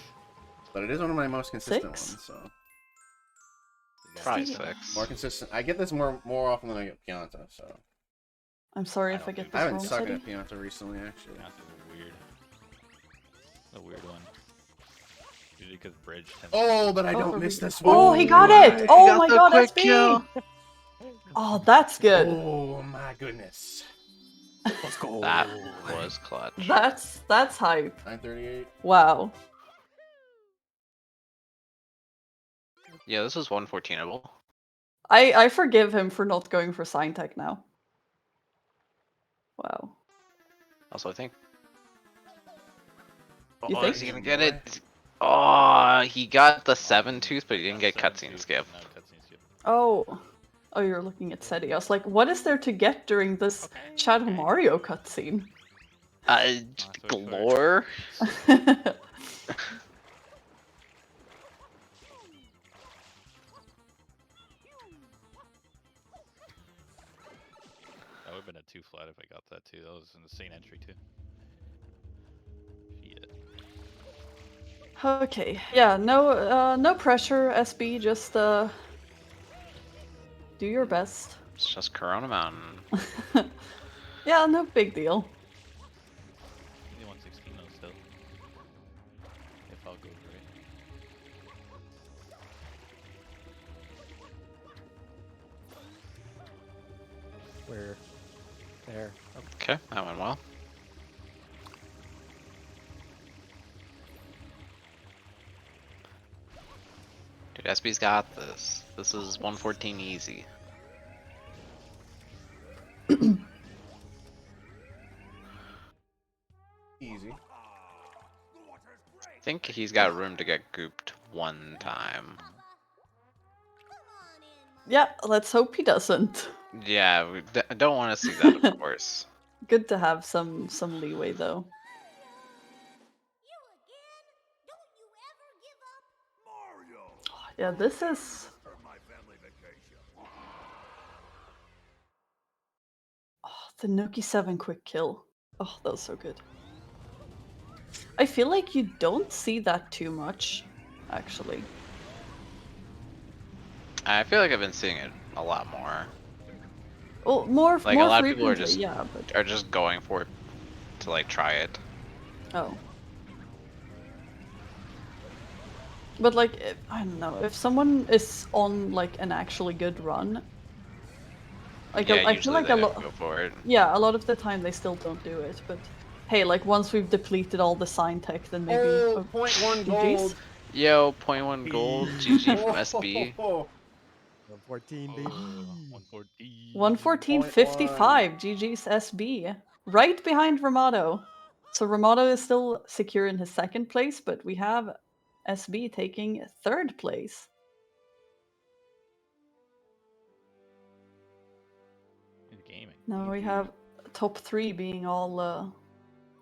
But it is one of my most consistent 6? ones, so. Probably 6. More consistent. I get this more often than I get Pianta, so. I'm sorry if I get this I haven't wrong, sucked Seti. at Pianta recently, actually. Pianta's weird. A weird one. Usually because bridge tends Oh, but I don't miss this one. Oh, he got it! Oh my god, quick SB! kill. Oh, that's good. Oh my goodness. Let's go. That was clutch. That's hype. 938. Wow. Yeah, this is 114able. I forgive him for not going for sign tech now. Wow. Also, I think. You Oh, think? is he gonna get it? Oh, he got the 7 tooth, but he didn't get cutscene skip. Oh. Oh, you're looking at Seti. I was like, what is there to get during this Shadow Mario cutscene? Glore? That would have been a 2 flat if I got that too. That was an insane entry too. Shit. Okay. Yeah, no pressure, SB, just do your best. It's just Corona Mountain. Yeah, no big deal. Only 116 though still. If all goes right. Where? There. Okay, that went well. Dude, SB's got this. This is 114 easy. Easy. I think he's got room to get gooped one time. Yeah, let's hope he doesn't. Yeah, we don't want to see that, of course. Good to have some leeway though. Yeah, this is... Oh, the Nuki 7 quick kill. Oh, that was so good. I feel like you don't see that too much, actually. I feel like I've been seeing it a lot more. Well, more Like more a lot of people are frequently, just yeah, but... are just going for it to like try it. Oh. But like, I don't know, if someone is on like an actually good run, like Yeah, I feel like usually a they lot. go for it. Yeah, a lot of the time they still don't do it. But hey, like once we've depleted all the sign tech, then maybe. Oh, 0.1 gold. Yo, 0.1 gold, GG from SB. 114, baby. 114. 114.55, GG's SB, right behind Ramato. So Ramato is still secure in his second place, but we have SB taking third place. He's gaming. Now we have top 3 being all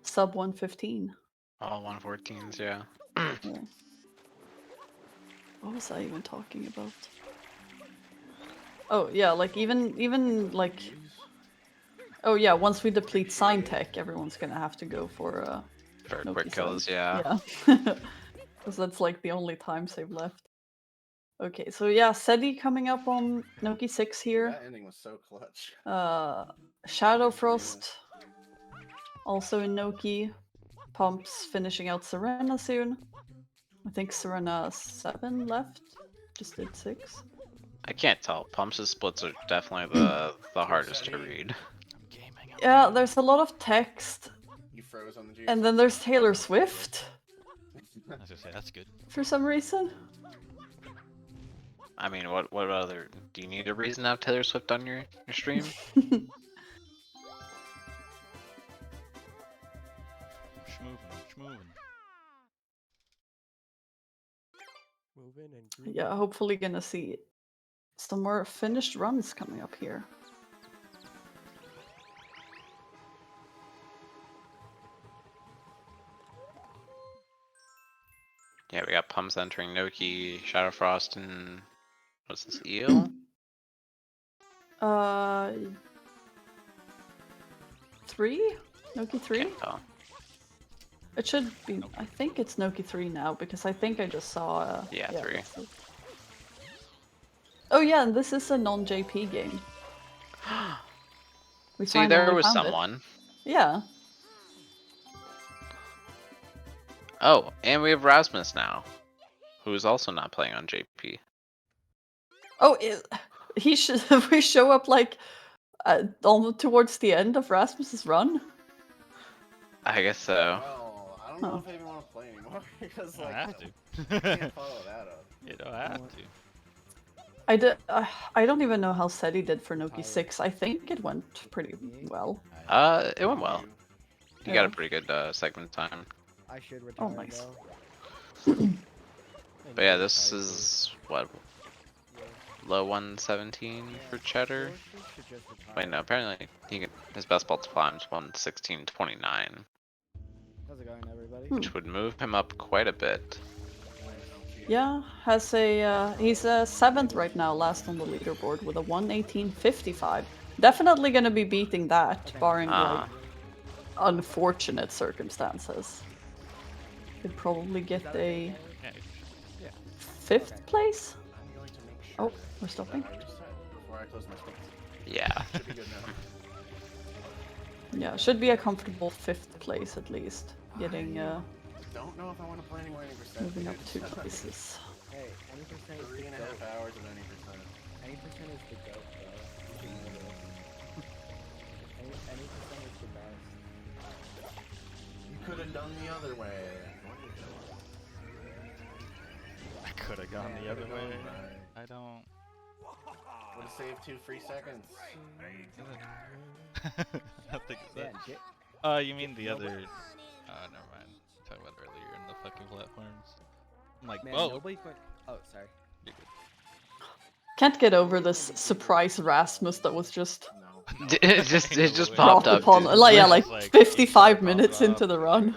sub 115. All 114s, yeah. Yeah. What was I even talking about? Oh yeah, like even like, oh yeah, once we deplete sign tech, everyone's gonna have to go for quick kills, yeah. Yeah. Because that's like the only time save left. Okay, so yeah, Seti coming up on Noki 6 here. That ending was so clutch. Shadow Frost also in Noki. Pumps finishing out Serena soon. I think Serena 7 left. Just did 6. I can't tell. Pumps' splits are definitely the hardest to read. Yeah, there's a lot of text. You froze on the G. And then there's Taylor Swift. I was gonna say that's good. For some reason. I mean, what other? Do you need a reason to have Taylor Swift on your stream? Schmovin'. Moving and grooving. Yeah, hopefully gonna see some more finished runs coming up here. Yeah, we got Pumps entering Noki, Shadow Frost, and what's this, Eel? 3? Noki 3? Can't tell. It should be. I think it's Noki 3 now because I think I just saw. Yeah, 3. that's it. Oh yeah, and this is a non-JP game. We See, there finally was found it. someone. Yeah. Oh, and we have Rasmus now, who is also not playing on JP. Oh, we show up like almost towards the end of Rasmus's run. I guess so. Well, I don't know if I even want to play anymore because like I have to. I can't follow that up. You don't have to. I don't even know how Seti did for Noki 6. I think it went pretty well. It went well. You got a pretty good segment time. I should retire. Oh, nice. But yeah, this is what, low 117 for Cheddar. Wait, no, apparently his best ball to climb is 116.29, How's it going, everybody? which would move him up quite a bit. Yeah, has a he's 7th right now, last on the leaderboard with a 118.55. Definitely gonna be beating that, barring like unfortunate circumstances. Could probably get a 5th place. Oh, we're stopping. Before I close my space. Yeah. Should be good now. Yeah, should be a comfortable 5th place at least. Getting Don't know if I want to play anymore 90%. moving up 2 places. Hey, any percent is the 3.5 goat. hours of any percent. Any percent is the goat, bro. You should know this. Any percent is the best. You could have done the other way. I could have gone the other way. I don't. Would have saved 2 free seconds. I think it's that. You mean the other? Never mind. Talking about earlier in the fucking platforms. I'm like, Man, whoa. nobody's going. Oh, sorry. Can't get over this surprise Rasmus that was just it just popped up. upon, Dude. like, yeah, like 55 minutes into the run.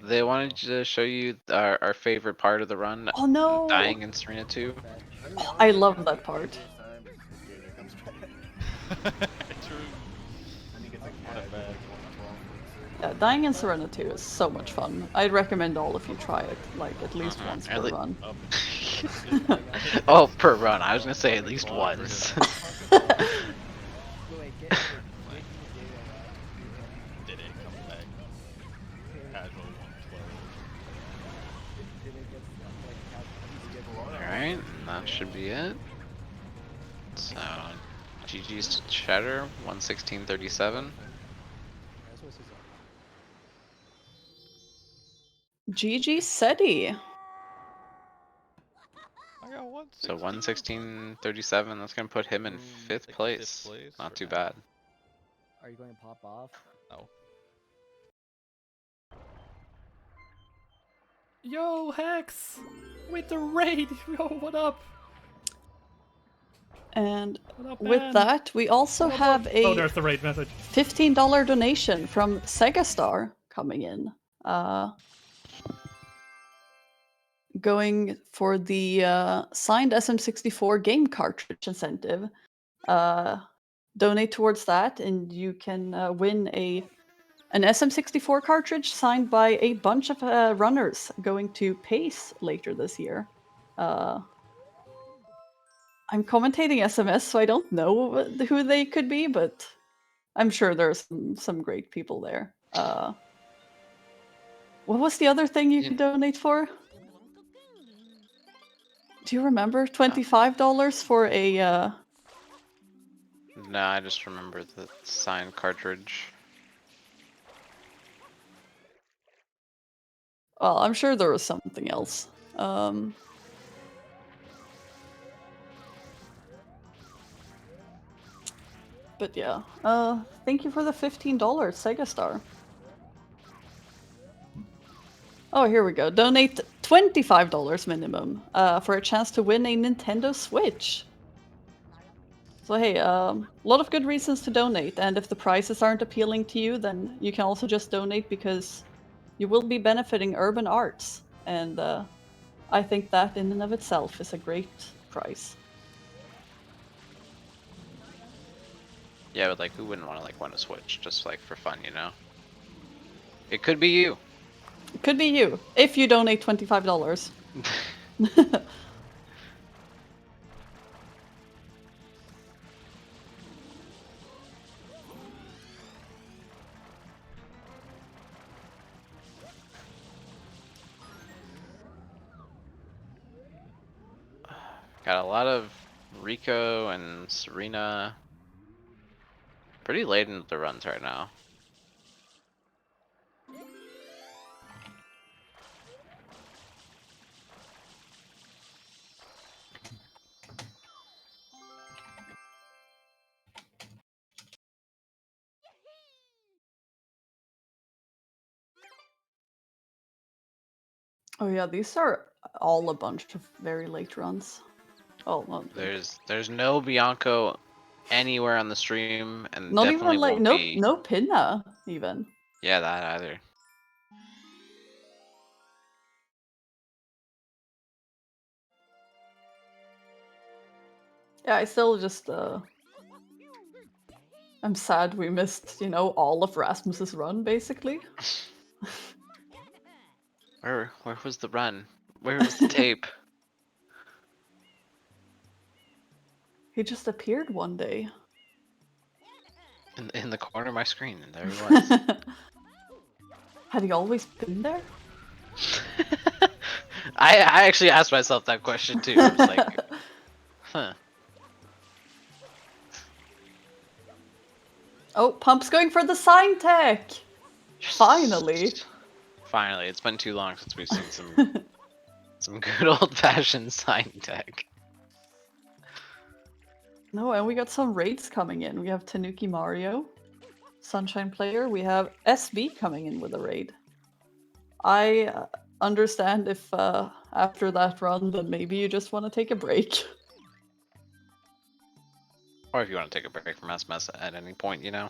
They wanted to show you our favorite part of the run. Oh no! Dying in Serena 2. Oh, I love that part. Yeah, Dying in Serena 2 is so much fun. I'd recommend all of you try it, like at least once per run. Oh, per run. I was gonna say at least once. Alright, that should be it. So, GG's to Cheddar, 116.37. GG Seti. So 116.37, that's gonna put him in 5th place. Not too bad. Are you going to pop off? No. Yo, Hex! With the raid! Yo, what up? And up, with man? that, we also have a Oh, there's the raid message. $15 donation from Segastar coming in. Going for the signed SM64 game cartridge incentive. Donate towards that and you can win a an SM64 cartridge signed by a bunch of runners going to PACE later this year. I'm commentating SMS, so I don't know who they could be, but I'm sure there's some great people there. What was the other thing you could donate for? Do you remember? $25 for a... No, I just remember the signed cartridge. Well, I'm sure there was something else. But yeah, thank you for the $15, Sega Star. Oh, here we go. Donate $25 minimum for a chance to win a Nintendo Switch. So hey, a lot of good reasons to donate, and if the prices aren't appealing to you, then you can also just donate because you will be benefiting urban arts, and I think that in and of itself is a great price. Yeah, but like, who wouldn't want to like win a Switch just like for fun, you know? It could be you. It could be you if you donate $25. Got a lot of Rico and Serena. Pretty late into the runs right now. Oh yeah, these are all a bunch of very late runs. Oh, well, There's no Bianco anywhere on the stream, and not definitely even like won't be. no Pinna even. Yeah, that either. Yeah, I still just I'm sad we missed, you know, all of Rasmus's run basically. Where was the run? Where was the tape? He just appeared one day. In the corner of my screen, and there he was. Had he always been there? I actually asked myself that question too. I was like, huh. Oh, Pump's going for the sign tech! Finally! Finally, it's been too long since we've seen some good old-fashioned sign tech. No, and we got some raids coming in. We have Tanuki Mario, Sunshine Player. We have SB coming in with a raid. I understand if after that run, then maybe you just want to take a break. Or if you want to take a break from SMS at any point, you know?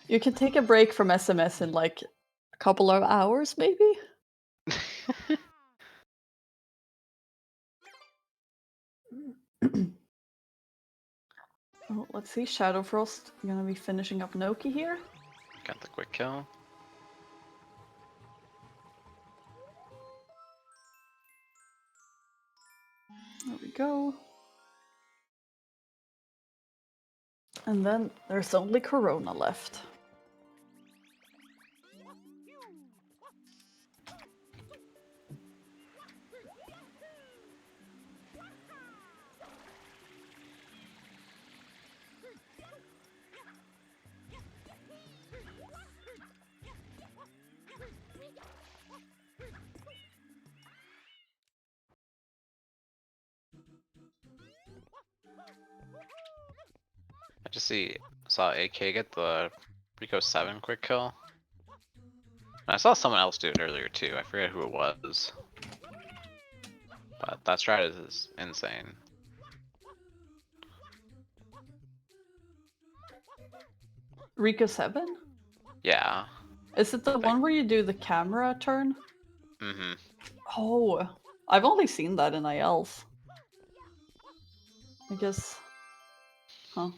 You can take a break from SMS in like a couple of hours, maybe? Oh, let's see, Shadowfrost gonna be finishing up Noki here. Got the quick kill. There we go. And then there's only Corona left. I just saw AK get the Rico 7 quick kill. And I saw someone else do it earlier too. I forget who it was. But that strat is insane. Rico 7? Yeah. Is it the one where you do the camera turn? Mm-hmm. Oh, I've only seen that in ILs. I guess... Huh.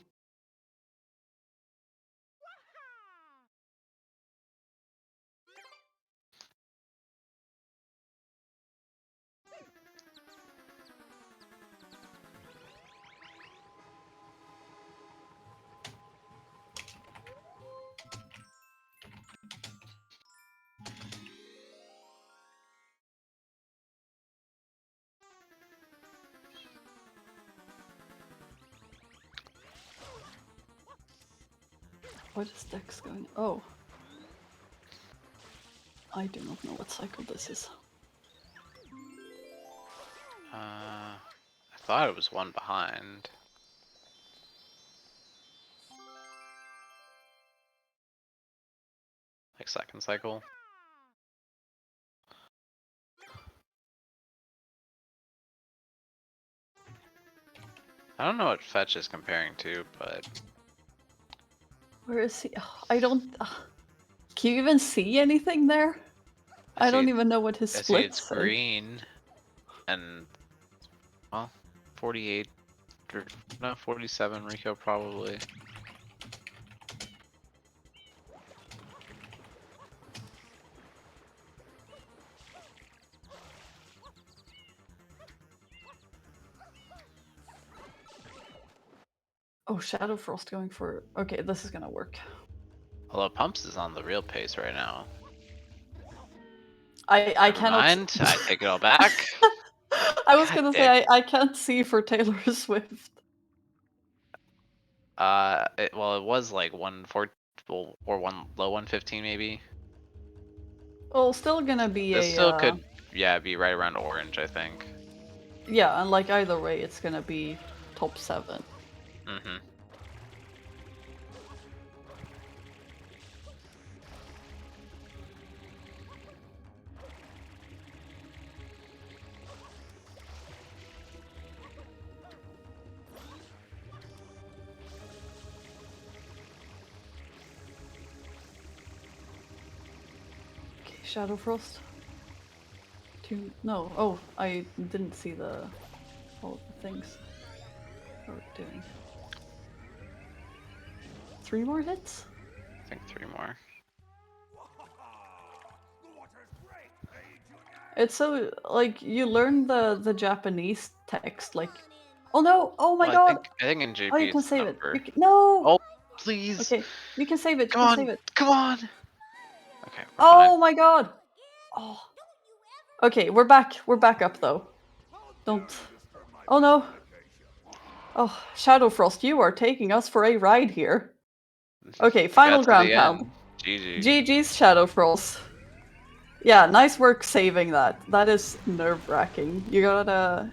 What is Dex going? Oh. I do not know what cycle this is. I thought it was one behind. Like second cycle. I don't know what fetch is comparing to, but Where is he? Oh, I don't. Can you even see anything there? I don't even know what his I see splits it's say. green, and well, 48 or no 47 Rico probably. Oh, Shadow Frost going for. Okay, this is gonna work. Although Pumps is on the real pace right now. I Never cannot. mind, I take it all back. I was gonna say I can't see for Taylor Swift. It was like 140 or low 115 maybe. Well, still gonna be This a. still could, yeah, be right around orange, I think. Yeah, and like either way, it's gonna be top 7. Mm-hmm. Okay, Shadow Frost. No. Oh, I didn't see all the things we're doing. 3 more hits? I think 3 more. It's so like you learn the Japanese text like. Oh no! Oh my god! I think in JP Oh, you can it's save it. number. No! Oh, please. Okay, you can save it. Come you on, can save it. come on. Okay. Oh my god! Oh. Okay, we're back. We're back up though. Don't. Oh no. Oh, Shadow Frost, you are taking us for a ride here. Okay, final ground pound. GG. GG's Shadow Frost. Yeah, nice work saving that. That is nerve-wracking. You gotta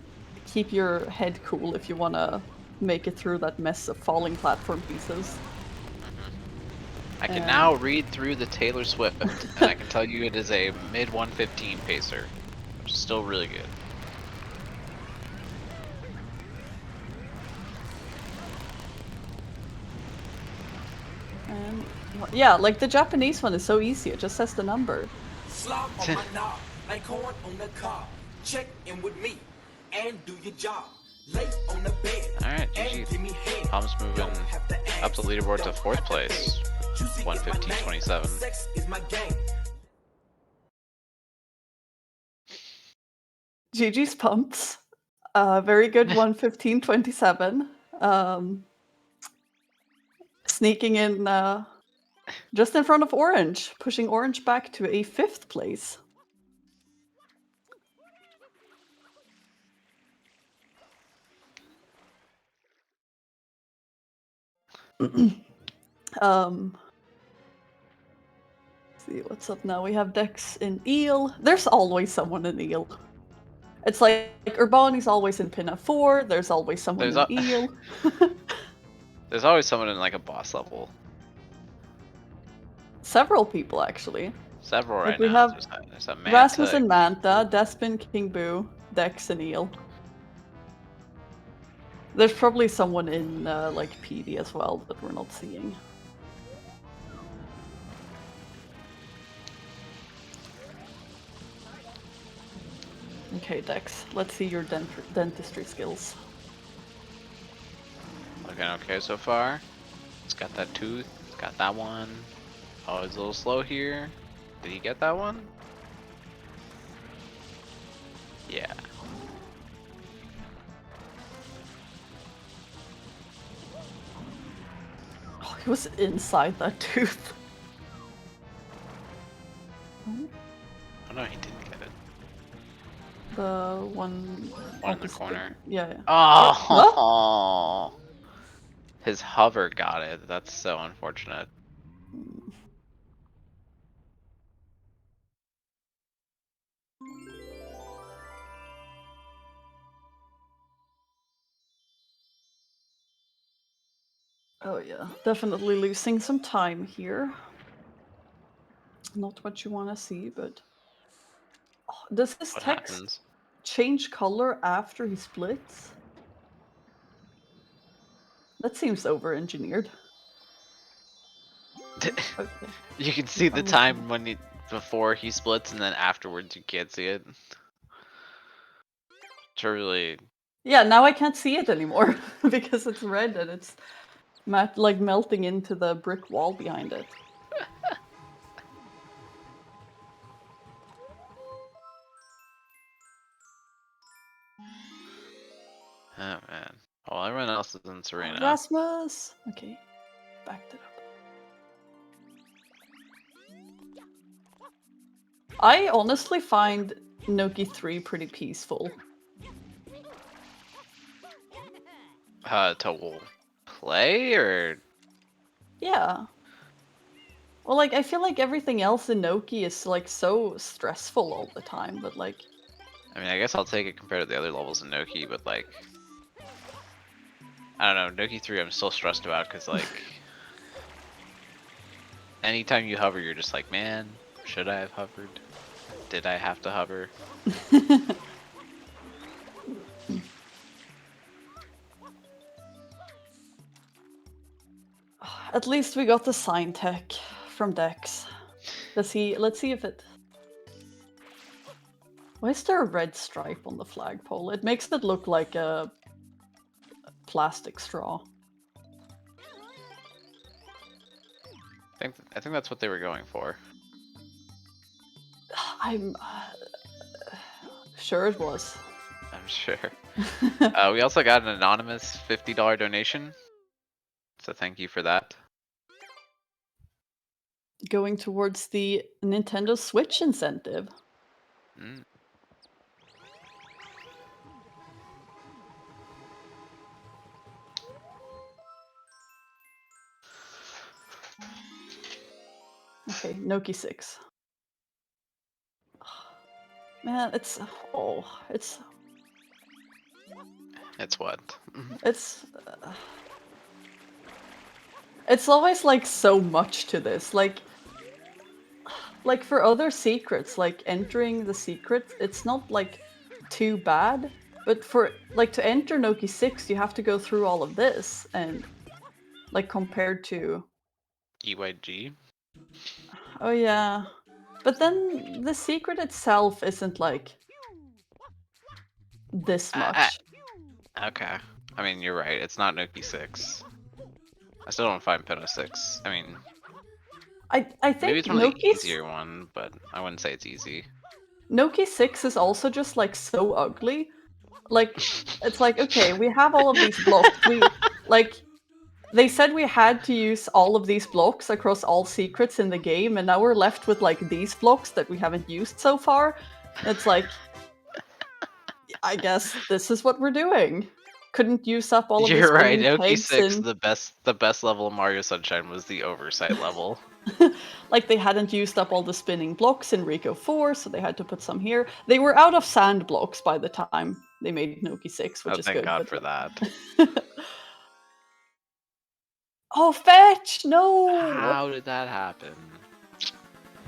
keep your head cool if you wanna make it through that mess of falling platform pieces. I can now read through the Taylor Swift, and I can tell you it is a mid 115 pacer, which is still really good. And yeah, like the Japanese one is so easy. It just says the number. Slop on my knob, like corn on the cob. Check in with me and do your job. Lay on the bed. Alright, GG. Tom's moving up the leaderboard to 4th place. 115.27. Sex is my game. GG's Pumps. Very good 115.27. Sneaking in just in front of Orange, pushing Orange back to a 5th place. See what's up now. We have Dex in Eel. There's always someone in Eel. It's like Urbani's always in Pinna 4. There's always someone in Eel. There's always someone in like a boss level. Several people actually. Several like right we now. Have there's a Manta. Rasmus and Manta, Despin, King Boo, Dex and Eel. There's probably someone in like PD as well, but we're not seeing. Okay, Dex, let's see your dentistry skills. Looking okay so far. It's got that tooth. It's got that one. Oh, it's a little slow here. Did he get that one? Yeah. Oh, he was inside that tooth. Oh no, he didn't get it. The one in the corner. Yeah. Oh, his hover got it. That's so unfortunate. Oh yeah, definitely losing some time here. Not what you want to see, but does his What text happens? change color after he splits? That seems over-engineered. Okay. You can see the I'm time when he before he splits, and then afterwards you can't see it. Truly. Yeah, now I can't see it anymore because it's red and it's like melting into the brick wall behind it. Oh man. Well, everyone else is in Serena. Rasmus! Okay, backed it up. I honestly find Noki 3 pretty peaceful. To play or? Yeah. Well, like, I feel like everything else in Noki is, like, so stressful all the time, but, like... I mean, I guess I'll take it compared to the other levels in Noki, but, like... I don't know, Noki 3 I'm still stressed about, because, like... anytime you hover, you're just like, man, should I have hovered? Did I have to hover? At least we got the sign tech from Dex. Let's see if it... Why is there a red stripe on the flagpole? It makes it look like a plastic straw. I think that's what they were going for. I'm sure it was. I'm sure. We also got an anonymous $50 donation. So thank you for that. Going towards the Nintendo Switch incentive. Mm. Okay, Noki 6. Man, it's... oh, it's... It's what? It's... it's always, like, so much to this. Like for other secrets, like entering the secret, it's not, like, too bad. But for, like, to enter Noki 6, you have to go through all of this, and, like, compared to... EYG? Oh yeah. But then the secret itself isn't, like, this much. Okay. I mean, you're right. It's not Noki 6. I still don't find Pinna 6. I mean... I think maybe it's one of the Noki's... easier one, but I wouldn't say it's easy. Noki 6 is also just, like, so ugly. Like, it's like, okay, we have all of these blocks. Like, they said we had to use all of these blocks across all secrets in the game, and now we're left with, like, these blocks that we haven't used so far. It's like, I guess this is what we're doing. Couldn't use up all of You're the right. spinning Noki pegs 6, and... the best level of Mario Sunshine was the oversight level. Like, they hadn't used up all the spinning blocks in Rico 4, so they had to put some here. They were out of sand blocks by the time they made Noki 6, which is thank good. God for that. Oh, fetch! No! How did that happen?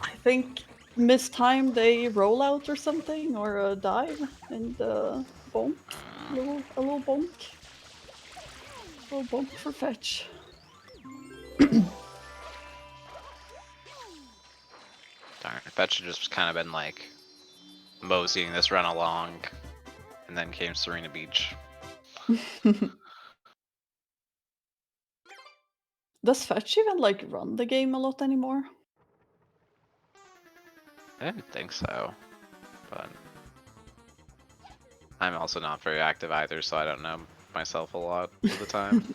I think mistimed a rollout or something, or a dive, and bonk. A little bonk. A little bonk for fetch. Darn, Fetch should just kind of been like moseying this run along, and then came Serena Beach. Does Fetch even, like, run the game a lot anymore? I didn't think so, but I'm also not very active either, so I don't know myself a lot of the time.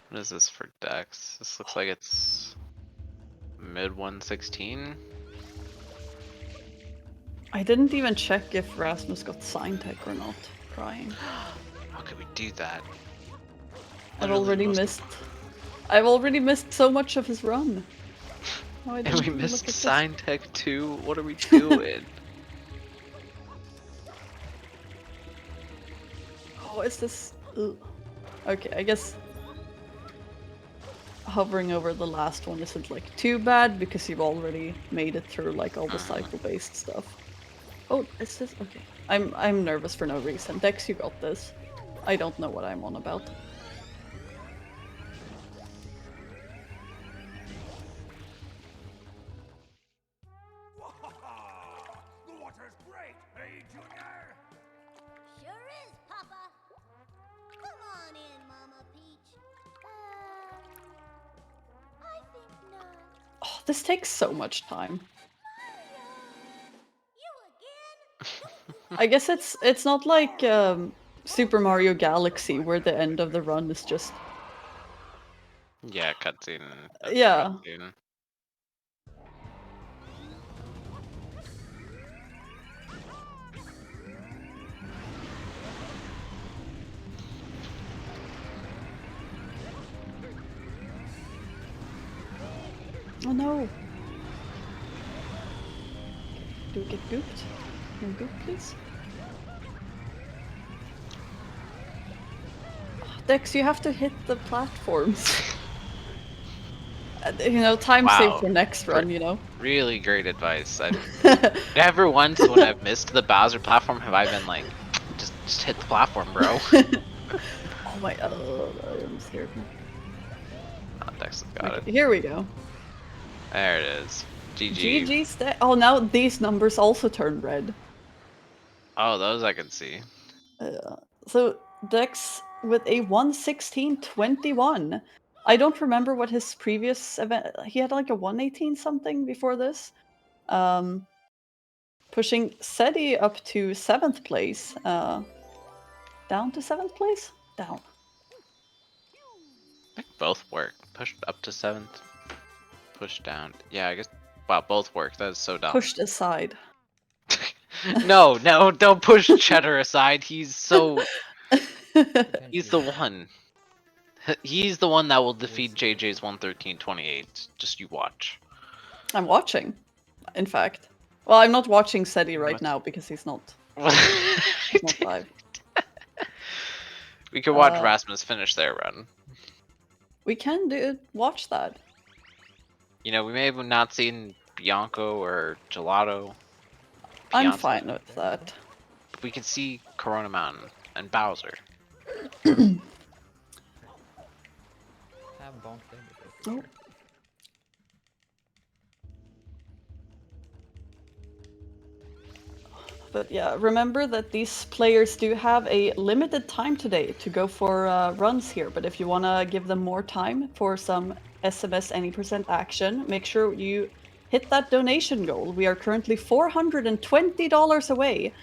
What is this for Dex? This looks like it's mid 116. I didn't even check if Rasmus got sign tech or not. Crying. How could we do that? I've already missed so much of his run. Oh, I And didn't we even missed look at this. sign tech too. What are we doing? Oh, is this... Ugh. Okay, I guess hovering over the last one isn't like too bad because you've already made it through like all the cycle-based stuff. Oh, is this... Okay. I'm nervous for no reason. Dex, you got this. I don't know what I'm on about. The water's great, hey, Junior? Sure is, Papa. Come on in, Mama Peach. I think not. Oh, this takes so much time. I guess it's not like Super Mario Galaxy where the end of the run is just... Yeah, cutscene. Yeah. Cutscene. Oh no! Do we get gooped? No goop, please? Oh, Dex, you have to hit the platforms. You know, time save for next run, you know? Really great advice. Never once when I've missed the Bowser platform have I been like, just hit the platform, bro. Oh my... Oh, I'm scared. Oh, Dex got it. Here we go. There it is. GG. GG. Oh, now these numbers also turn red. Oh, those I can see. So Dex with a 116.21. I don't remember what his previous event. He had like a 118 something before this. Pushing SETI up to 7th place. Down to 7th place? Down. I think both work. Pushed up to 7th. Pushed down. Yeah, I guess. Wow, both work. That is so dumb. Pushed aside. No, don't push Cheddar aside. He's so... He's the one. He's the one that will defeat JJ's 113.28. Just you watch. I'm watching, in fact. Well, I'm not watching SETI right now because he's not. He's not live. We could watch Rasmus finish their run. We can watch that. You know, we may have not seen Bianco or Gelato. I'm fine with that. But we can see Corona Mountain and Bowser. Oh. But yeah, remember that these players do have a limited time today to go for runs here. But if you want to give them more time for some SMS any % action, make sure you hit that donation goal. We are currently $420 away.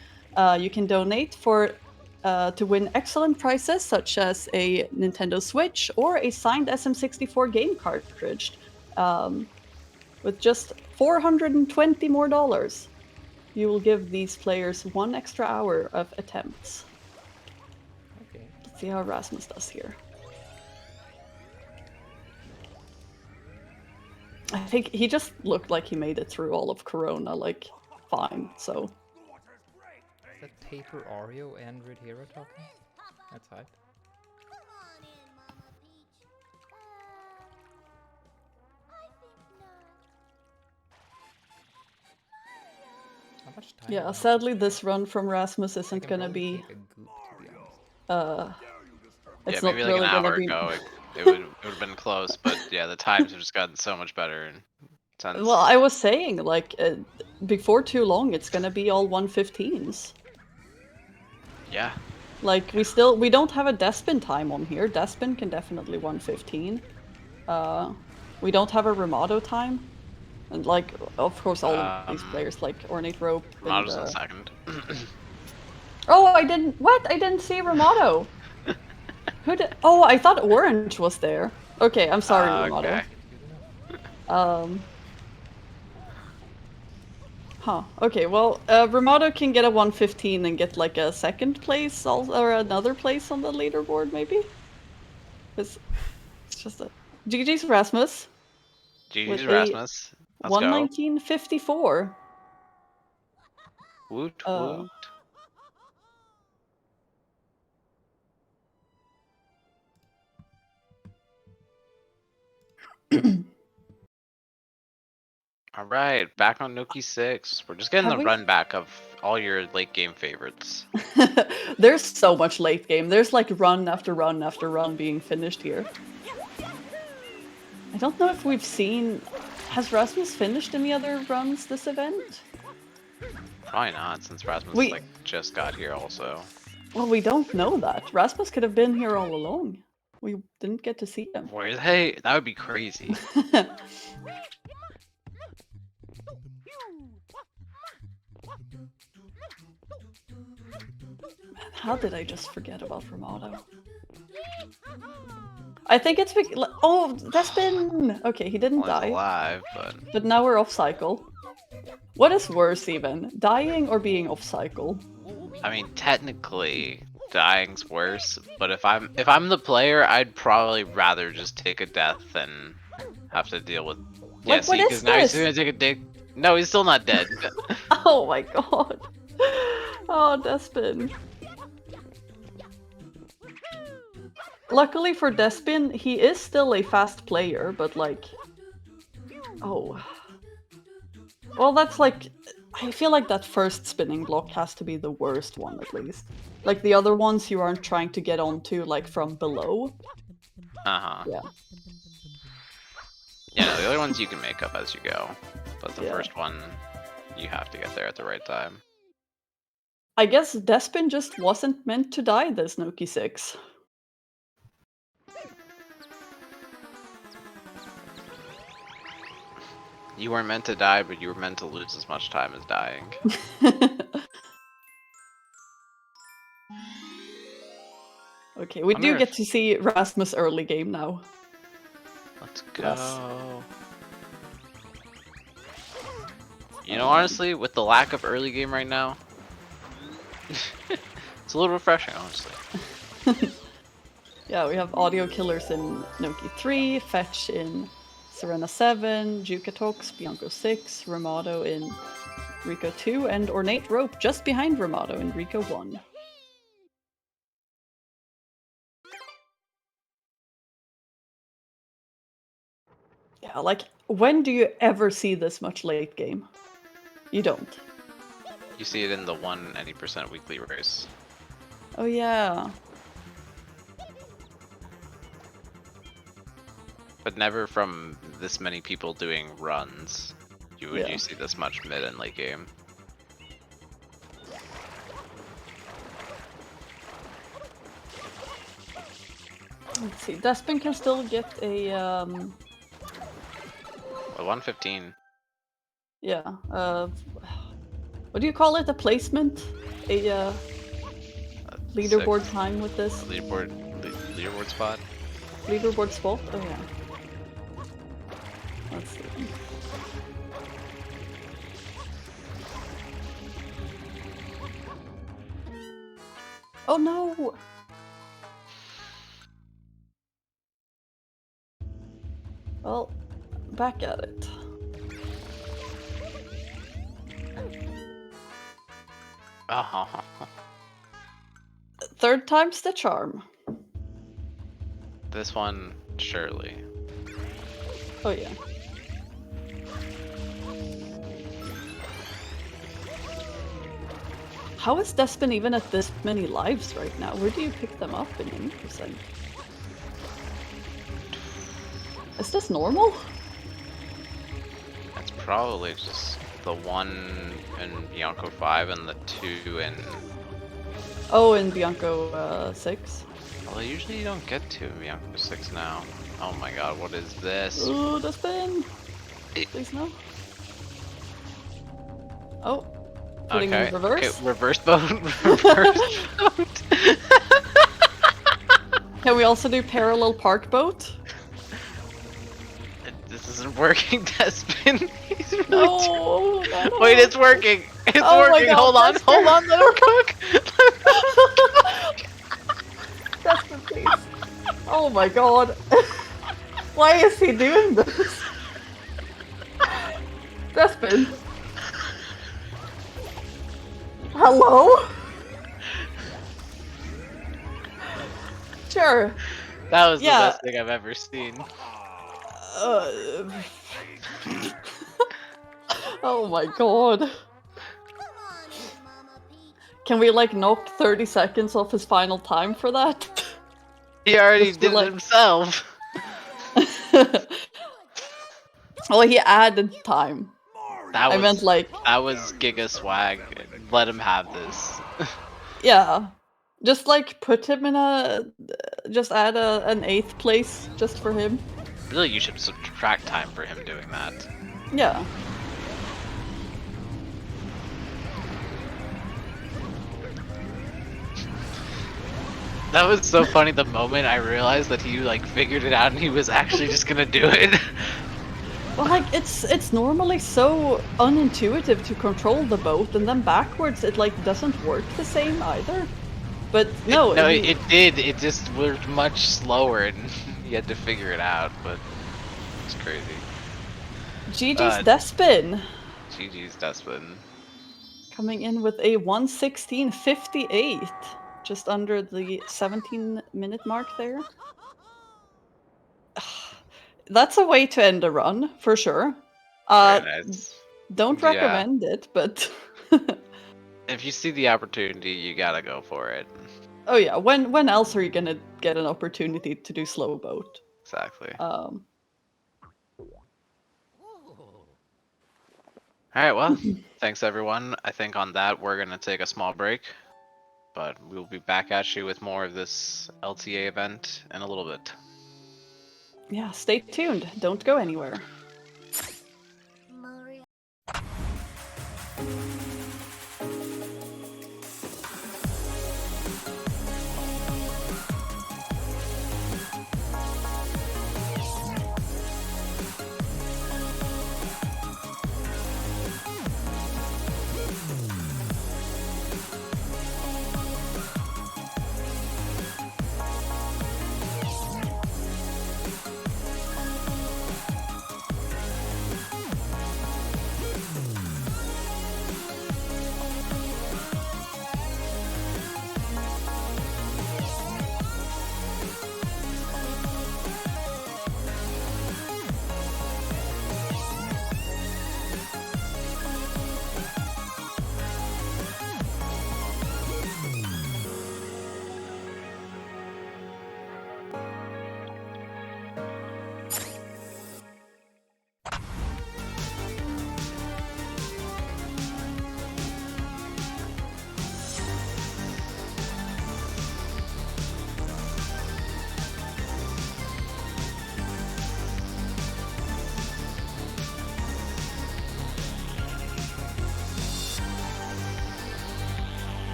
You can donate for to win excellent prizes such as a Nintendo Switch or a signed SM64 game cartridge. With just $420 more, you will give these players 1 extra hour of attempts. Okay. Let's see how Rasmus does here. I think he just looked like he made it through all of Corona, like, fine, so... Is that Paper Oreo and Red Hero talking? That's hype. How much time? Yeah, sadly this run from Rasmus isn't gonna be... It's yeah, not maybe like really an gonna hour be... ago it would have been close, but yeah, the times have just gotten so much better. And Well, I was saying, like, before too long, it's gonna be all 115s. Yeah. Like, we don't have a Despin time on here. Despin can definitely 115. We don't have a Ramado time. And, like, of course, all of these players, like Ornate Rope. Ramado's in second. Oh, I didn't. What? I didn't see Ramado. Who did? Oh, I thought Orange was there. Okay, I'm sorry, Ramado. Okay. Huh. Okay, well, Ramado can get a 115 and get like a second place or another place on the leaderboard, maybe? It's just a... GG's Rasmus. GG's Rasmus. Let's go. 119.54. Woot woot. All right, back on Noki 6. We're just getting the run back of all your late game favorites. There's so much late game. There's like run after run after run being finished here. I don't know if we've seen... Has Rasmus finished any other runs this event? Probably not, since Rasmus like just got here also. Well, we don't know that. Rasmus could have been here all along. We didn't get to see him. Where they? That would be crazy. How did I just forget about Ramado? I think it's because... Oh, that's been... Okay, he didn't die. Alive, but now we're off cycle. What is worse even? Dying or being off cycle? I mean, technically, dying's worse, but if I'm the player, I'd probably rather just take a death than have to deal with... Yeah, see, because now he's gonna take a dig. No, he's still not dead. Oh my god. Oh, Despin. Luckily for Despin, he is still a fast player, but like... Oh. Well, that's like... I feel like that first spinning block has to be the worst one, at least. Like, the other ones you aren't trying to get onto, like, from below. Uh-huh. Yeah. Yeah, no, the other ones you can make up as you go. But the first one, you have to get there at the right time. I guess Despin just wasn't meant to die this Noki 6. You weren't meant to die, but you were meant to lose as much time as dying. Okay, we do get to see Rasmus early game now. Let's go. You know, honestly, with the lack of early game right now, it's a little refreshing, honestly. Yeah, we have audio killers in Noki 3, Fetch in Serena 7, Jukatox, Bianco 6, Ramado in Rico 2, and Ornate Rope just behind Ramado in Rico 1. Yeah, like, when do you ever see this much late game? You don't. You see it in the 180% weekly race. Oh yeah. But never from this many people doing runs. Would you see this much mid and late game? Let's see, Despin can still get a 115. Yeah, what do you call it? A placement? A leaderboard time with this? Leaderboard spot? Leaderboard spot? Oh yeah. Let's see. Oh no! Well, back at it. Third time's the charm. This one, surely. Oh yeah. How is Despin even at this many lives right now? Where do you pick them up in any percent? Is this normal? It's probably just the 1 in Bianco 5 and the 2 in... Oh, in Bianco 6? Well, usually you don't get 2 in Bianco 6 now. Oh my god, what is this? Ooh, Despin! Please no. Oh. Putting in reverse? Okay, reverse boat. Reverse boat. Can we also do parallel park boat? This isn't working, Despin. He's really No, no. Wait, it's working. It's Oh my working. God, Hold on, Despin. hold on. Let him cook. Despin, please. Oh my god. Why is he doing this? Despin. Hello? Sure. That was Yeah. the best thing I've ever seen. Oh my god. Can we like knock 30 seconds off his final time for that? He already Just for, did like- it himself. Oh, he added time. I meant like that was Giga swag. Let him have this. yeah. Just like put him in just add an 8th place just for him. Really, you should subtract time for him doing that. Yeah. That was so funny. The moment I realized that he like figured it out and he was actually just gonna do it. Well, like it's normally so unintuitive to control the boat, and then backwards it like doesn't work the same either. But no, it did. It just worked much slower, and you had to figure it out. But it's crazy. GG's Despin GG's Despin. coming in with a 1:16.58, just under the 17-minute mark there. That's a way to end a run, for sure. Very nice. Don't Yeah. recommend it, but... If you see the opportunity, you gotta go for it. Oh yeah, when else are you gonna get an opportunity to do slow boat? Exactly. Alright, well, thanks everyone. I think on that, we're gonna take a small break. But we'll be back at you with more of this LTA event in a little bit. Yeah, stay tuned. Don't go anywhere.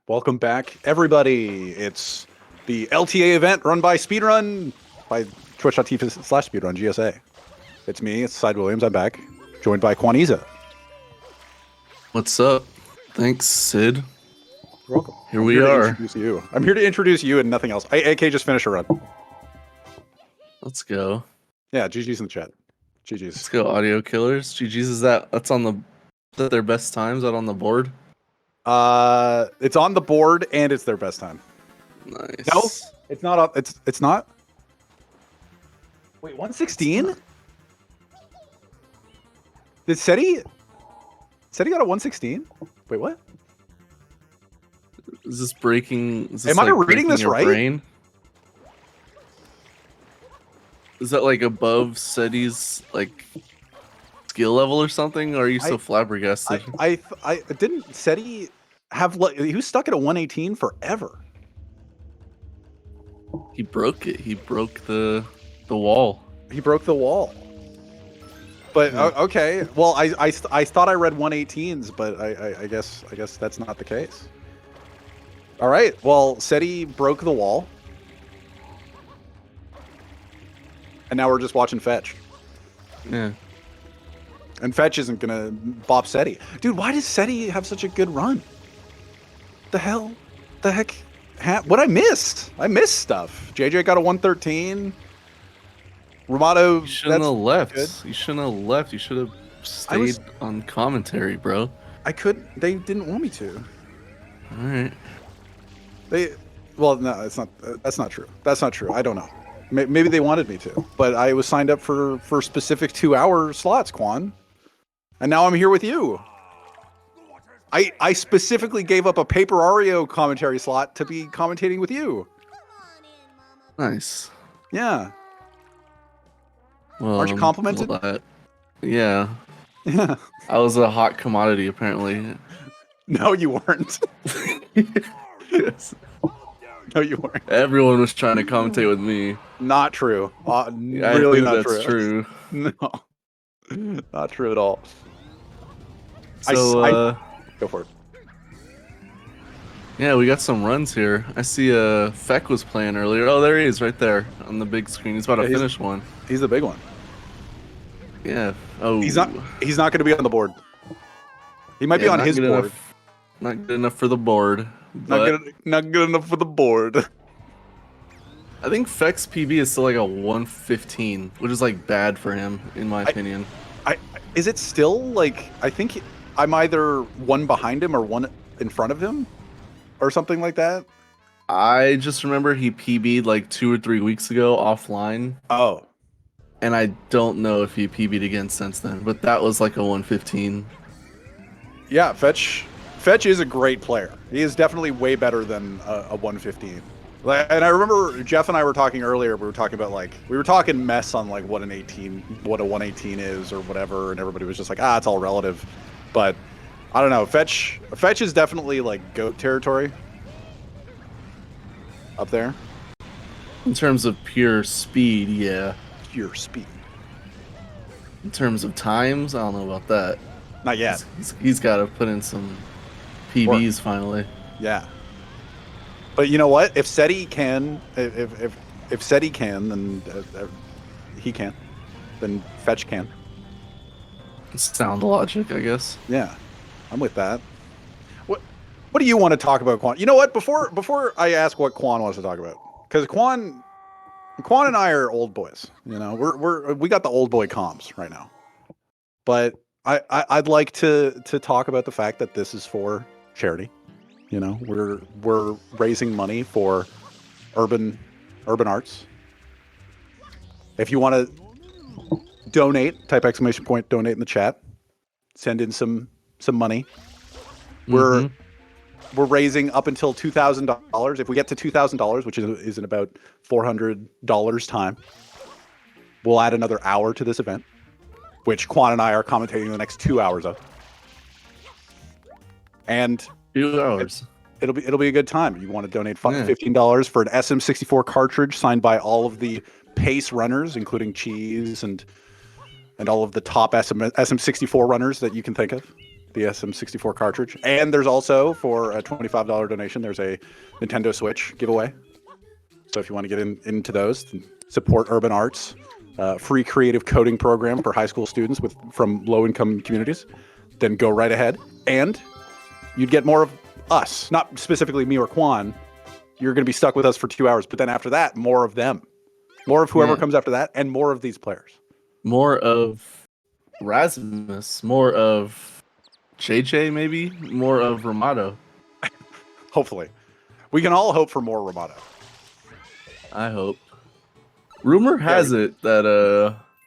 Welcome back, everybody. It's the LTA event run by Speedrun, by twitch.tv/Speedrun GSA. It's me, it's Side Williams, I'm back, joined by Quaniza. What's up? Thanks, Sid. You're welcome. Here we are. Introduce you. I'm here to introduce you and nothing else. AK, just finish a run. Let's go. Yeah, GG's in the chat. GG's. Let's go, Audio Killers. GG's, that's on the... Is that their best times out on the board? It's on the board and it's their best time. Nice. No, it's not up. It's not. Wait, 116? Did SETI got a 116? Wait, what? Is this breaking? Is this Am I like reading this your right? brain? Is that like above SETI's like skill level or something? Or are you so flabbergasted? I didn't SETI have he was stuck at a 118 forever. He broke it. He broke the wall. He broke the wall. But okay, well, I thought I read 118s, but I guess that's not the case. All right, well, SETI broke the wall, and now we're just watching Fetch. Yeah. And Fetch isn't gonna bop SETI. Dude, why does SETI have such a good run? The hell? The heck? What I missed? I missed stuff. JJ got a 113. Ramato. You shouldn't have left. Good. You shouldn't have left. You should have stayed on commentary, bro. I couldn't. They didn't want me to. All right. Well, no, it's not. That's not true. That's not true. I don't know. Maybe they wanted me to, but I was signed up for specific 2-hour slots, Quan, and now I'm here with you. I specifically gave up a Paper Ario commentary slot to be commentating with you. Nice. Yeah. Well, aren't you complimented? Yeah. Yeah. I was a hot commodity, apparently. No, you weren't. Yes. No, you weren't. Everyone was trying to commentate with me. Not true. Really not that's true. No. Not true at all. So, go for it. Yeah, we got some runs here. I see Feck was playing earlier. Oh, there he is, right there on the big screen. He's about to finish one. He's the big one. Yeah. Oh. He's not going to be on the board. He might be on his board. Not good enough for the board. Not good enough for the board. I think Feck's PB is still like a 115, which is like bad for him, in my opinion. Is it still like, I think I'm either one behind him or one in front of him or something like that? I just remember he PB'd like 2 or 3 weeks ago offline. Oh. And I don't know if he PB'd again since then, but that was like a 115. Yeah, Fetch is a great player. He is definitely way better than a 115. And I remember Jeff and I were talking earlier. We were talking about we were talking mess on like what a 118 is or whatever, and everybody was just like, it's all relative. But I don't know. Fetch is definitely like GOAT territory up there. In terms of pure speed, yeah. Pure speed. In terms of times, I don't know about that. Not yet. He's got to put in some PBs finally. Yeah. But you know what? If SETI can, if SETI can, then he can. Then Fetch can. Sound logic, I guess. Yeah, I'm with that. What do you want to talk about, Quan? You know what? Before I ask what Quan wants to talk about, because Quan and I are old boys. You know, we got the old boy comms right now. But I'd like to talk about the fact that this is for charity. You know, we're raising money for urban arts. If you want to donate, type ! Donate in the chat. Send in some money. We're raising up until $2,000. If we get to $2,000, which is in about $400 time, we'll add another hour to this event, which Quan and I are commentating the next 2 hours of. And 2 hours. It'll be a good time. You want to donate $15 for an SM64 cartridge signed by all of the pace runners, including Cheese and all of the top SM64 runners that you can think of. the SM64 cartridge. And there's also, for a $25 donation, there's a Nintendo Switch giveaway. So if you want to get into those, support Urban Arts, free creative coding program for high school students from low-income communities, then go right ahead. And you'd get more of us, not specifically me or Quan. You're going to be stuck with us for 2 hours, but then after that, more of them. More of whoever comes after that, and more of these players. More of Rasmus, more of JJ, maybe more of Ramato. Hopefully, we can all hope for more Ramato. I hope. Rumor has it that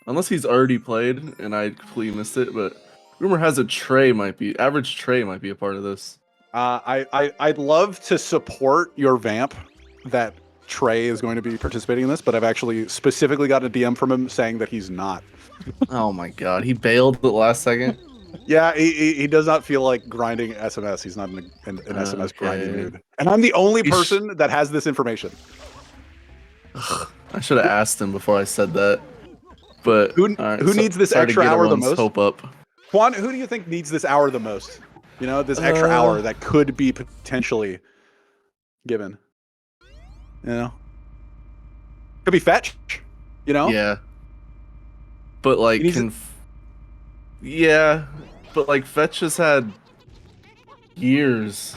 unless he's already played and I completely missed it, but rumor has it Average Trey might be a part of this. I'd love to support your vamp that Trey is going to be participating in this, but I've actually specifically got a DM from him saying that he's not. Oh my god, he bailed at the last second. Yeah, he does not feel like grinding SMS. He's not in an SMS grinding mood. And I'm the only person that has this information. I should have asked him before I said that. But who needs this extra hour the most? Hope up. Juan, who do you think needs this hour the most? You know, this extra hour that could be potentially given. You know, could be Fetch. You know. Yeah. But like, yeah, but like Fetch has had years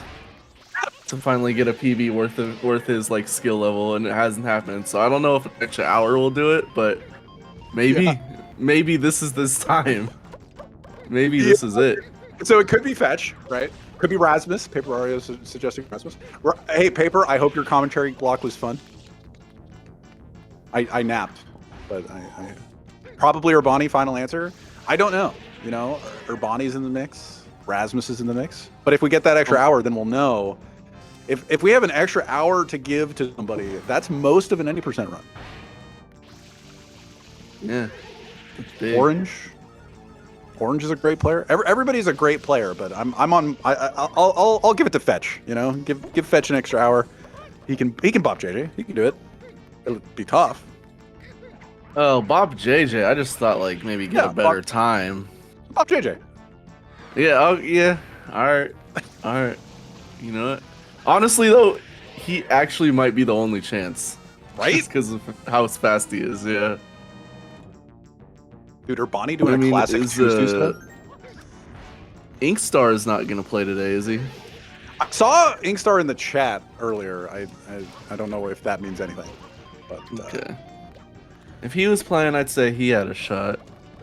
to finally get a PB worth his like skill level, and it hasn't happened. So I don't know if an extra hour will do it, but maybe this is this time. Maybe this is it. So it could be Fetch, right? Could be Rasmus. Paper Ario is suggesting Rasmus. Hey, Paper, I hope your commentary block was fun. I napped, but I probably Urbani, final answer. I don't know. You know, Urbani's in the mix. Rasmus is in the mix. But if we get that extra hour, then we'll know. If we have an extra hour to give to somebody, that's most of an 90% run. Yeah. Orange is a great player. Everybody's a great player, but I'll give it to Fetch. You know, give Fetch an extra hour. He can bop JJ. He can do it. It'll be tough. Oh, Bob JJ. I just thought like maybe get a better time. Bob JJ. Yeah. Oh, yeah. All right. You know what? Honestly, though, he actually might be the only chance. Right? Because of how fast he is. Yeah. Dude, Urbani doing a classic Tuesday. Inkstar is not gonna play today, is he? I saw Inkstar in the chat earlier. I don't know if that means anything. But okay. If he was playing, I'd say he had a shot.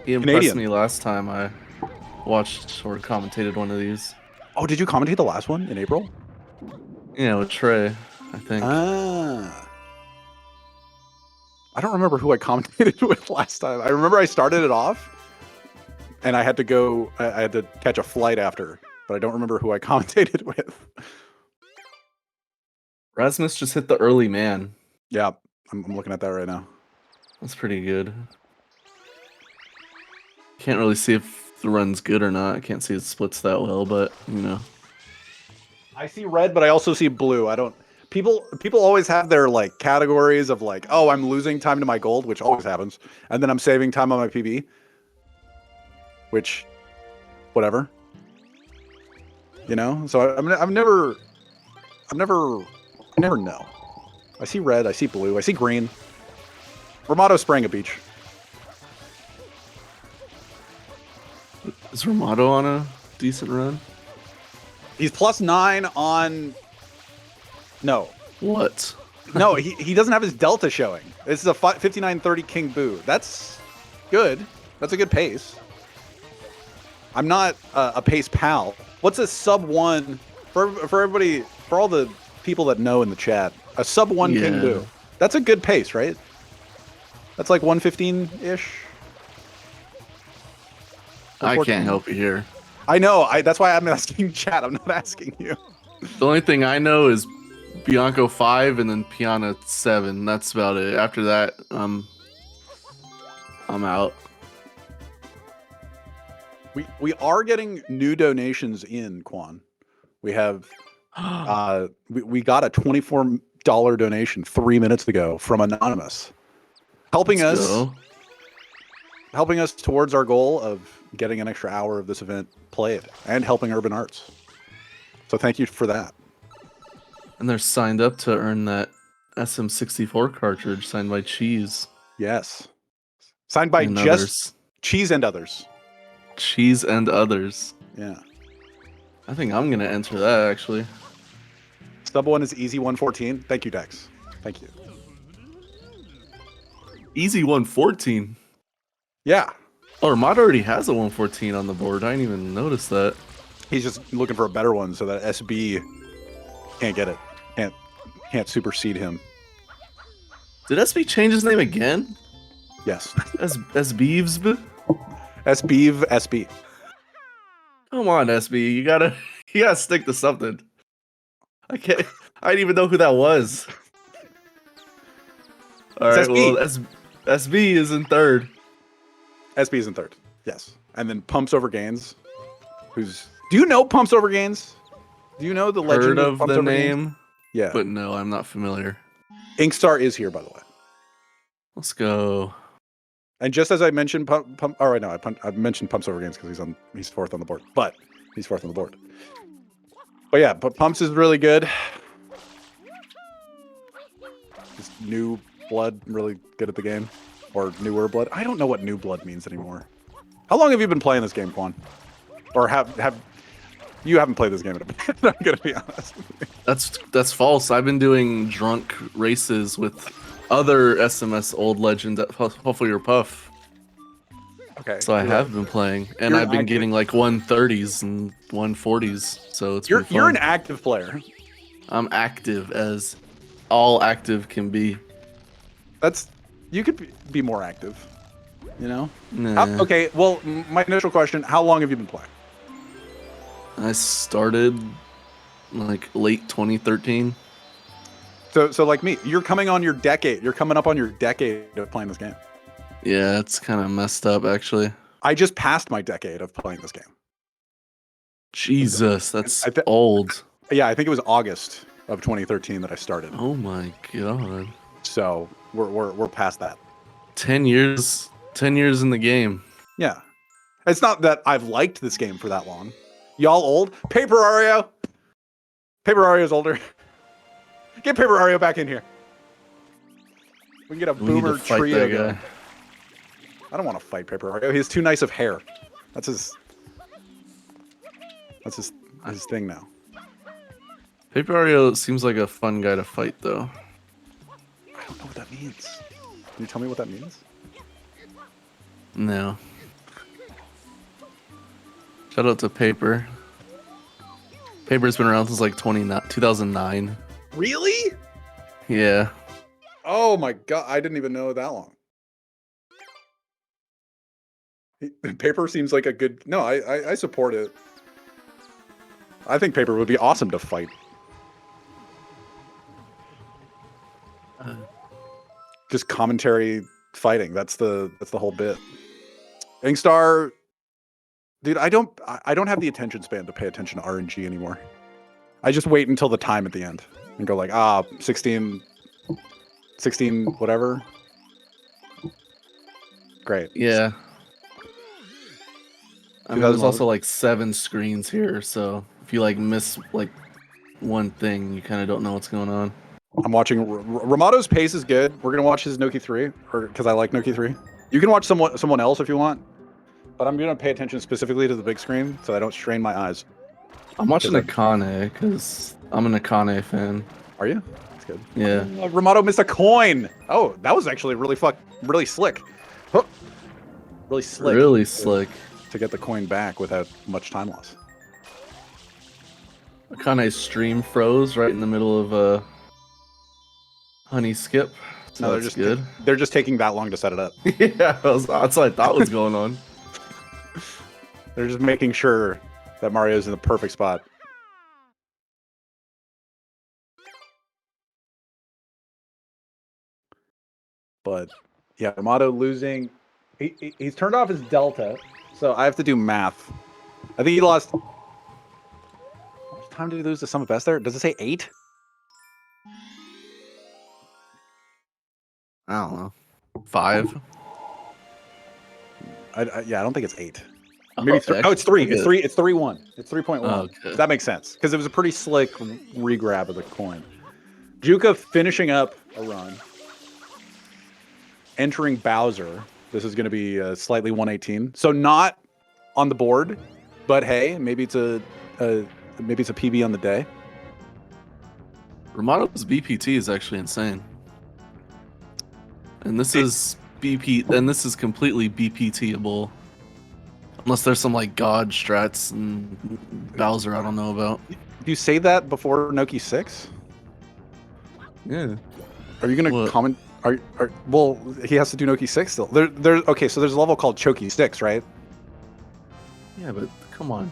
He impressed me last time I watched or commentated one of these. Oh, did you commentate the last one in April? Yeah, with Trey, I think. I don't remember who I commentated with last time. I remember I started it off, and I had to go. I had to catch a flight after, but I don't remember who I commentated with. Rasmus just hit the early man. Yeah, I'm looking at that right now. That's pretty good. Can't really see if the run's good or not. I can't see it splits that well, but you know. I see red, but I also see blue. I don't. People always have their like categories of like, oh, I'm losing time to my gold, which always happens, and then I'm saving time on my PB, which, whatever. You know, so I never know. I see red, I see blue, I see green. Ramato spraying a beach. Is Ramato on a decent run? He's +9 on. No. What? No, he doesn't have his delta showing. This is a 59.30 King Boo. That's good. That's a good pace. I'm not a pace pal. What's a sub 1 for everybody, for all the people that know in the chat? A sub 1 King Boo. That's a good pace, right? That's like 115-ish. I can't help you here. I know. That's why I'm asking chat. I'm not asking you. The only thing I know is Bianco 5 and then Piana 7. That's about it. After that, I'm out. We are getting new donations in, Quan. We have we got a $24 donation 3 minutes ago from Anonymous, helping us helping us towards our goal of getting an extra hour of this event played and helping Urban Arts. So thank you for that. And they're signed up to earn that SM64 cartridge signed by Cheese. Yes. Signed by and just others. Cheese and others. Cheese and others. Yeah. I think I'm going to enter that, actually. Sub 1 is Easy 114. Thank you, Dex. Thank you. Easy 114. Yeah. Oh, Ramad already has a 114 on the board. I didn't even notice that. He's just looking for a better one so that SB can't get it. Can't supersede him. Did SB change his name again? Yes. SBeeves? SBeev, SB. Come on, SB. You gotta stick to something. I didn't even know who that was. Alright, well, SB is in third. SB is in third. Yes. And then Pumps Over Gains. Do you know Pumps Over Gains? Do you know the legend Heard of Pumps the Over Gains? name? Yeah. But no, I'm not familiar. Inkstar is here, by the way. Let's go. And just as I mentioned, I mentioned Pumps Over Games because he's fourth on the board. But he's fourth on the board. But yeah, Pumps is really good. Just new blood, really good at the game, or newer blood. I don't know what new blood means anymore. How long have you been playing this game, Quan? Or have you haven't played this game in a bit? I'm gonna be honest. That's false. I've been doing drunk races with other SMS old legends at Hopefully Your Puff. Okay. So I have been playing, and I've been getting like 130s and 140s. So it's been fun. You're an active player. I'm active as all active can be. You could be more active. You know? Nah. Okay. Well, my initial question: how long have you been playing? I started like late 2013. So like me, you're coming on your decade. You're coming up on your decade of playing this game. Yeah, it's kind of messed up, actually. I just passed my decade of playing this game. Jesus, that's old. Yeah, I think it was August of 2013 that I started. Oh my god. So we're past that. 10 years in the game. Yeah. It's not that I've liked this game for that long. Y'all old? Paper Ario! Paper Ario's older. Get Paper Ario back in here. We can get a boomer trio going. I don't want to fight Paper Ario. He has too nice of hair. That's his thing now. Paper Ario seems like a fun guy to fight, though. I don't know what that means. Can you tell me what that means? No. Shout out to Paper. Paper's been around since like 2009. Really? Yeah. Oh my god, I didn't even know that long. Paper seems like a good... No, I support it. I think Paper would be awesome to fight. Just commentary fighting. That's the whole bit. Inkstar, dude, I don't have the attention span to pay attention to RNG anymore. I just wait until the time at the end and go like, 16 whatever. Great. Yeah. I mean, there's also like 7 screens here, so if you like miss like one thing, you kind of don't know what's going on. I'm watching Ramado's pace is good. We're gonna watch his Noki 3, because I like Noki 3. You can watch someone else if you want, but I'm gonna pay attention specifically to the big screen so I don't strain my eyes. I'm watching Akane because I'm an Akane fan. Are you? That's good. Yeah. Ramado missed a coin. Oh, that was actually really slick. Huh. Really slick. Really slick. To get the coin back without much time loss. Akane's stream froze right in the middle of Honey Skip. So No, that's good. They're just taking that long to set it up. Yeah, that's what I thought was going on. They're just making sure that Mario's in the perfect spot. But yeah, Ramado losing. He's turned off his delta, so I have to do math. I think he lost. How much time did he lose to Summit Best there? Does it say 8? I don't know. 5. Yeah, I don't think it's 8. Maybe it's 3. Oh, it's 3. It's 3. It's 3-1. It's 3.1. Okay. That makes sense because it was a pretty slick regrab of the coin. Juka finishing up a run, entering Bowser. This is going to be slightly 118. So not on the board, but hey, maybe it's a PB on the day. Romano's BPT is actually insane. And this is this is completely BPT-able. Unless there's some like God strats and Bowser I don't know about. Do you say that before Noki 6? Yeah. Are you gonna comment? Well, he has to do Noki 6 still. Okay, so there's a level called Choki 6, right? Yeah, but come on.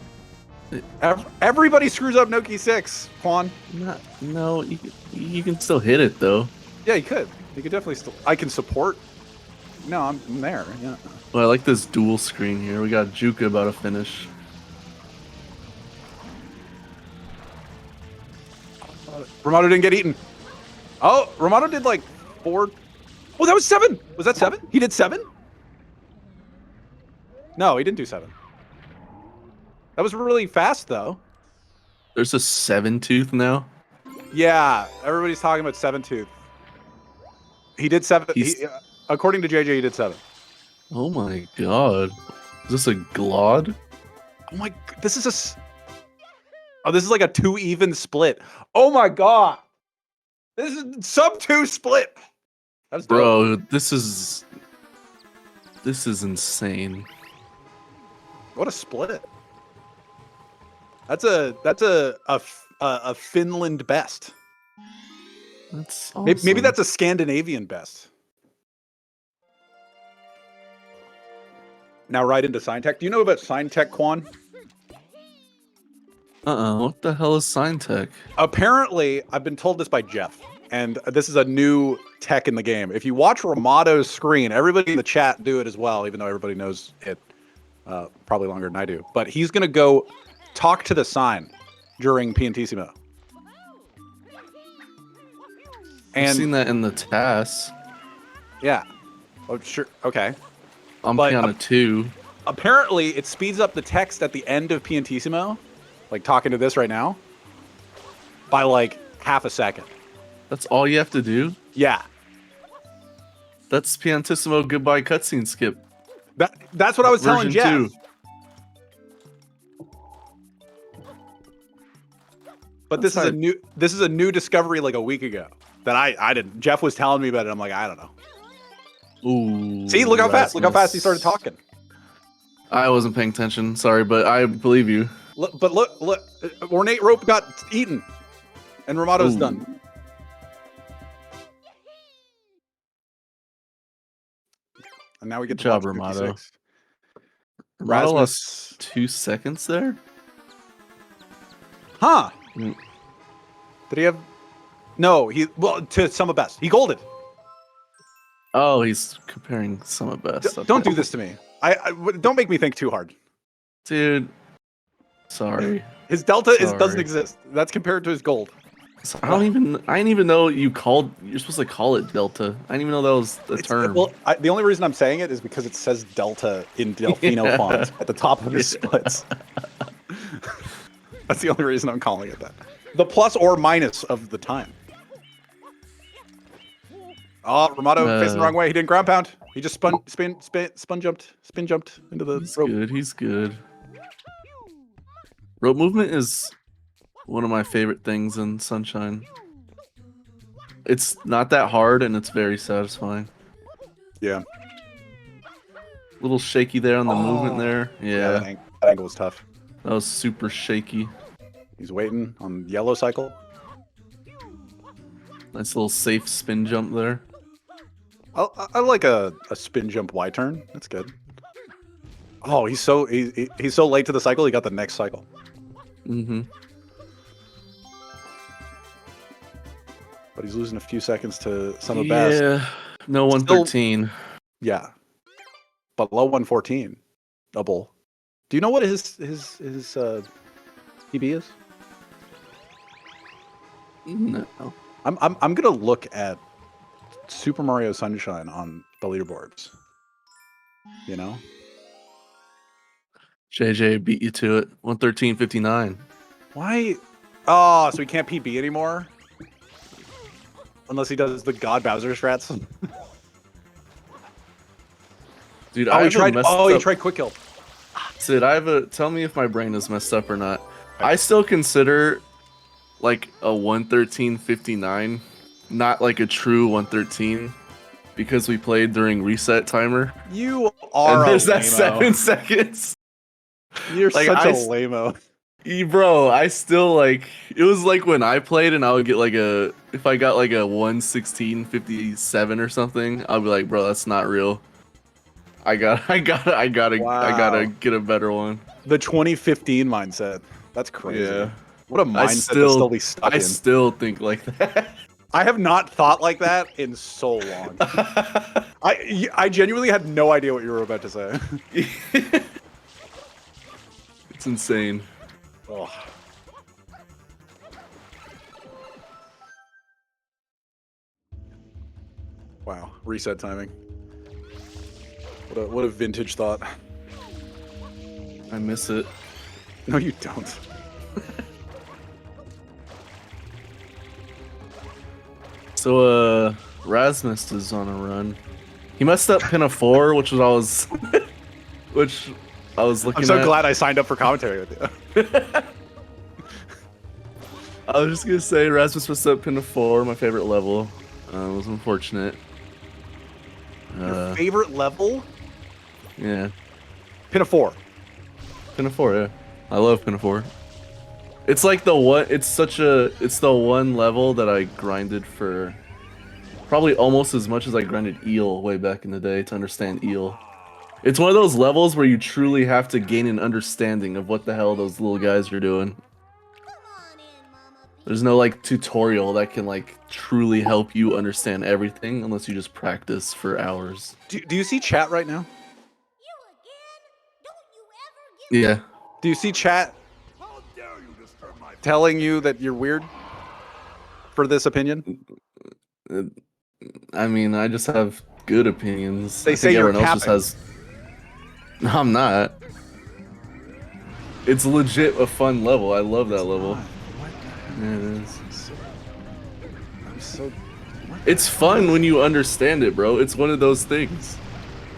Everybody screws up Noki 6, Quan. No, you can still hit it though. Yeah, you could. You could definitely still. I can support. No, I'm there. Yeah. Well, I like this dual screen here. We got Juka about to finish. Romano didn't get eaten. Oh, Romano did like 4. Oh, that was 7. Was that 7? He did 7? No, he didn't do 7. That was really fast, though. There's a 7-tooth now. Yeah, everybody's talking about 7-tooth. He did 7. According to JJ, he did 7. Oh my god. Is this a Glod? Oh my, this is this is like a 2 even split. Oh my god. This is sub 2 split. That's dope. Bro, this is insane. What a split. That's a Finland best. That's awesome. Maybe that's a Scandinavian best. Now right into Sign Tech. Do you know about Sign Tech, Quan? What the hell is Sign Tech? Apparently, I've been told this by Jeff, and this is a new tech in the game. If you watch Ramato's screen, everybody in the chat do it as well, even though everybody knows it probably longer than I do. But he's going to go talk to the sign during Piantissimo. I've seen that in the TAS. Yeah. Oh, sure. Okay. On Piano 2. Apparently, it speeds up the text at the end of Piantissimo, like talking to this right now, by like half a second. That's all you have to do? Yeah. That's Piantissimo goodbye cutscene skip. That's what I was telling Jeff. 2. But this is a new discovery like a week ago that I didn't. Jeff was telling me about it. I'm like, I don't know. Ooh. See, look how fast he started talking. I wasn't paying attention. Sorry, but I believe you. Look. Ornate Rope got eaten, and Ramato's done. And now we get Good to job, watch Ramato. 56. Ramato lost 2 seconds there. Huh? Did he have? No, to Summer Best. He golded. Oh, he's comparing Summer Best. Don't do this to me. Don't make me think too hard, dude. Sorry. His delta doesn't exist. That's compared to his gold. So I didn't even know you're supposed to call it delta. I didn't even know that was the term. Well, the only reason I'm saying it is because it says delta in Delfino font at the top of his splits. That's the only reason I'm calling it that. The plus or minus of the time. Oh, Ramato facing the wrong way. He didn't ground pound. He just spin jumped into the rope. He's good. Rope movement is one of my favorite things in Sunshine. It's not that hard and it's very satisfying. Yeah. A little shaky there on the movement there. Yeah. That angle was tough. That was super shaky. He's waiting on yellow cycle. Nice little safe spin jump there. I like a spin jump Y turn. That's good. Oh, he's so late to the cycle. He got the next cycle. Mm-hmm. But he's losing a few seconds to Summer Best. Yeah. No 113. Yeah. But low 114. Double. Do you know what his PB is? No. I'm gonna look at Super Mario Sunshine on the leaderboards. You know? JJ beat you to it. 113.59. Why? Oh, so he can't PB anymore? Unless he does the God Bowser strats. Dude, oh, he tried. messed Oh, he up. tried quick kill. Sid, tell me if my brain is messed up or not. I still consider like a 113.59 not like a true 113 because we played during reset timer. You are and there's a that lame-o. 7 seconds. You're Like, such a lame-o. Bro, I still like it was like when I played and I would get like if I got like a 116.57 or something, I'll be like, bro, that's not real. I gotta get a better one. The 2015 mindset. That's crazy. Yeah. What a mindset to still be stuck in. I still think like that. I have not thought like that in so long. I genuinely had no idea what you were about to say. It's insane. Oh. Wow, reset timing. What a vintage thought. I miss it. No, you don't. So, Rasmus is on a run. He messed up pin of 4, which I was looking at. I'm so glad I signed up for commentary with you. I was just gonna say Rasmus messed up pin of 4, my favorite level. It was unfortunate. Your favorite level? Yeah. Pin of 4. Pin of 4, yeah. I love pin of 4. It's like the one. It's the one level that I grinded for probably almost as much as I grinded Eel way back in the day to understand Eel. It's one of those levels where you truly have to gain an understanding of what the hell those little guys are doing. There's no like tutorial that can like truly help you understand everything unless you just practice for hours. Do you see chat right now? Yeah. Do you see chat telling you that you're weird for this opinion? I mean, I just have good opinions. They I say think you're everyone else capping. just has. No, I'm not. It's legit a fun level. I love that level. Yeah, it is. I'm so. It's fun when you understand it, bro. It's one of those things.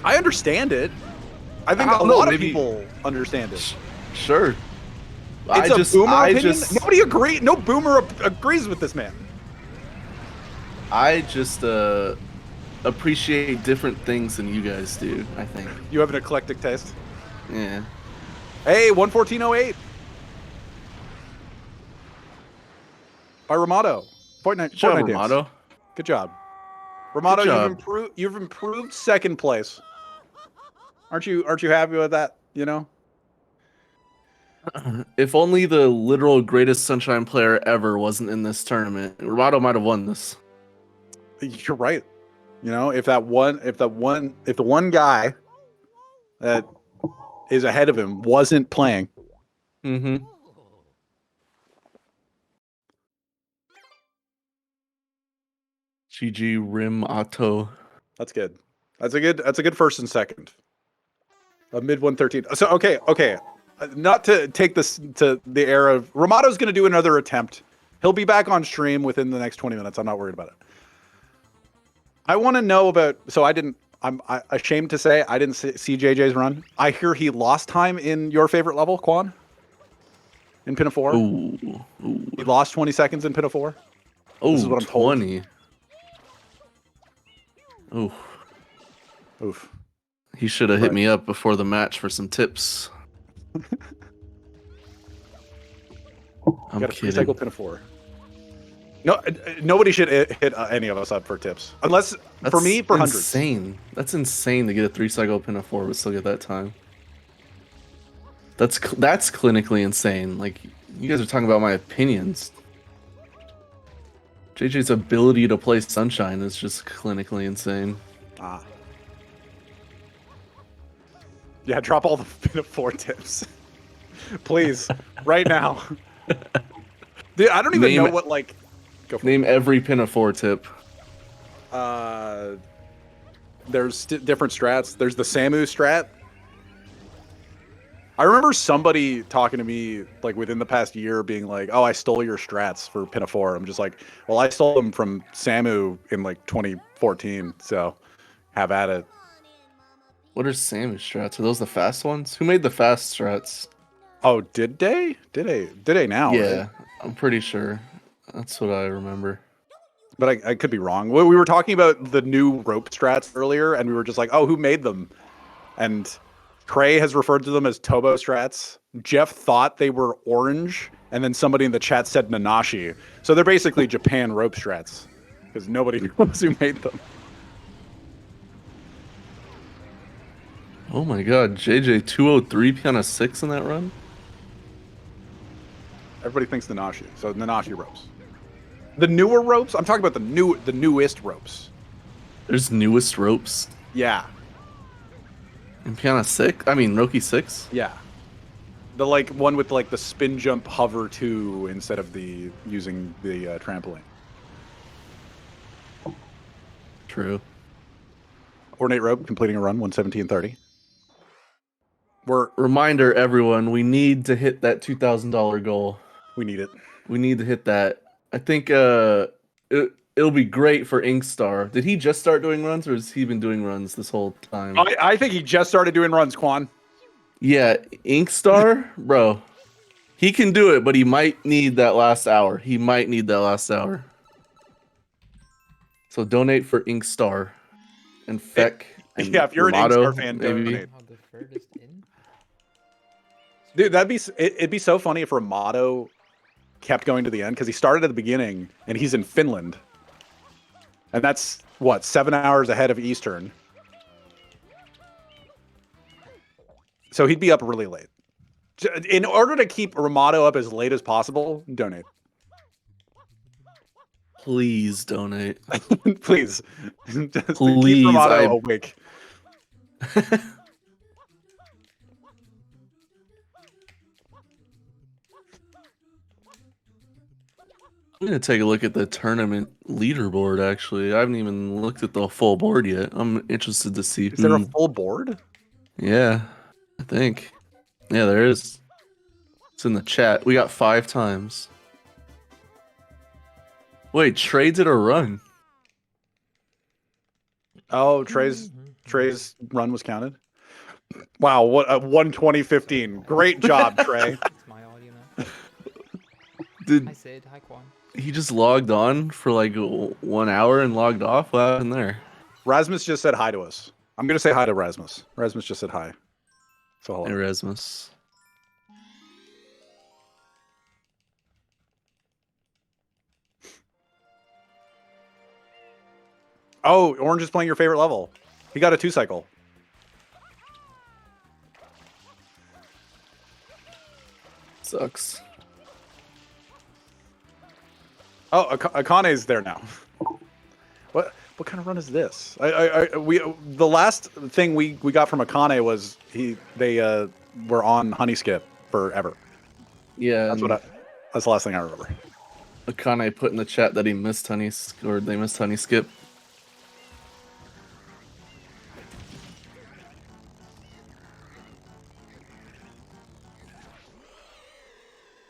I understand it. I think I a don't know, lot of maybe- people understand it. Sure. It's a boomer opinion. Nobody agree. No boomer agrees with this man. I just appreciate different things than you guys do, I think. You have an eclectic taste. Yeah. Hey, 114.08 by Ramato. Good job, Fortnite Dance. Ramato. Good job, Ramato. Good job. You've improved second place. Aren't you happy with that? You know. If only the literal greatest Sunshine player ever wasn't in this tournament, Ramato might have won this. You're right. You know, if the one guy that is ahead of him wasn't playing. Mm-hmm. GG Rim Otto. That's good. That's a good first and second. A mid 113. So okay. Not to take this to the era of Ramato's going to do another attempt. He'll be back on stream within the next 20 minutes. I'm not worried about it. I want to know about. So I'm ashamed to say I didn't see JJ's run. I hear he lost time in your favorite level, Quan. In Pin of 4. Ooh. He lost 20 seconds in Pin of 4. Oh, This is what I'm told. 20. Oof. Oof. He should have hit me up before the match for some tips. I'm Got a kidding. cycle Pin of 4. No, nobody should hit any of us up for tips, unless for me for hundreds. Insane. That's insane to get a 3-cycle Pin of 4 but still get that time. That's clinically insane. Like, you guys are talking about my opinions. JJ's ability to play Sunshine is just clinically insane. Ah. Yeah, drop all the Pin of 4 tips. Please, right now. Dude, I don't even know what, like... Go for Name every Pin of 4 tip. There's different strats. There's the Samu strat. I remember somebody talking to me like within the past year being like, "Oh, I stole your strats for Pinafore." I'm just like, "Well, I stole them from Samu in like 2014, so have at it." What are Samus strats? Are those the fast ones? Who made the fast strats? Oh, did they? Did they now? Yeah, Right? I'm pretty sure. That's what I remember. But I could be wrong. We were talking about the new rope strats earlier, and we were just like, "Oh, who made them?" And Trey has referred to them as Tobo strats. Jeff thought they were orange, and then somebody in the chat said Nanashi. So they're basically Japan rope strats, because nobody knows who made them. Oh my god, JJ 203 Piana 6 in that run? Everybody thinks Nanashi, so Nanashi ropes. The newer ropes? I'm talking about the newest ropes. There's newest ropes. Yeah. In Piana 6? I mean, Roki 6? Yeah. The like one with like the spin jump hover 2 instead of the using the trampoline. True. Ornate rope completing a run 117.30. Reminder, everyone, we need to hit that $2,000 goal. We need it. We need to hit that. I think it'll be great for Inkstar. Did he just start doing runs, or has he been doing runs this whole time? I think he just started doing runs, Quan. Yeah, Inkstar, bro. He can do it, but he might need that last hour. He might need that last hour. So donate for Inkstar and Feck. And yeah, if you're Ramato, an Inkstar fan, maybe. donate. Dude, it'd be so funny if Ramato kept going to the end, because he started at the beginning and he's in Finland. And that's what, 7 hours ahead of Eastern. So he'd be up really late. In order to keep Ramato up as late as possible, donate. Please donate. Please. Just Please, keep Ramato awake. I'm gonna take a look at the tournament leaderboard. Actually, I haven't even looked at the full board yet. I'm interested to see. Is there a full board? Yeah, I think. Yeah, there is. It's in the chat. We got 5 times. Wait, Trey did a run. Oh, Trey's run was counted. Wow, what a 1:20:15. Great job, Trey. My audio now. Did Hi Sid, hi Quan. he just logged on for like 1 hour and logged off? What happened there? Rasmus just said hi to us. I'm gonna say hi to Rasmus. Rasmus just said hi. So hello. Hey, Rasmus. Oh, Orange is playing your favorite level. He got a 2-cycle. Sucks. Oh, Akane's there now. What kind of run is this? The last thing we got from Akane was they were on Honey Skip forever. Yeah, that's the last thing I remember. Akane put in the chat that he missed they missed Honey Skip.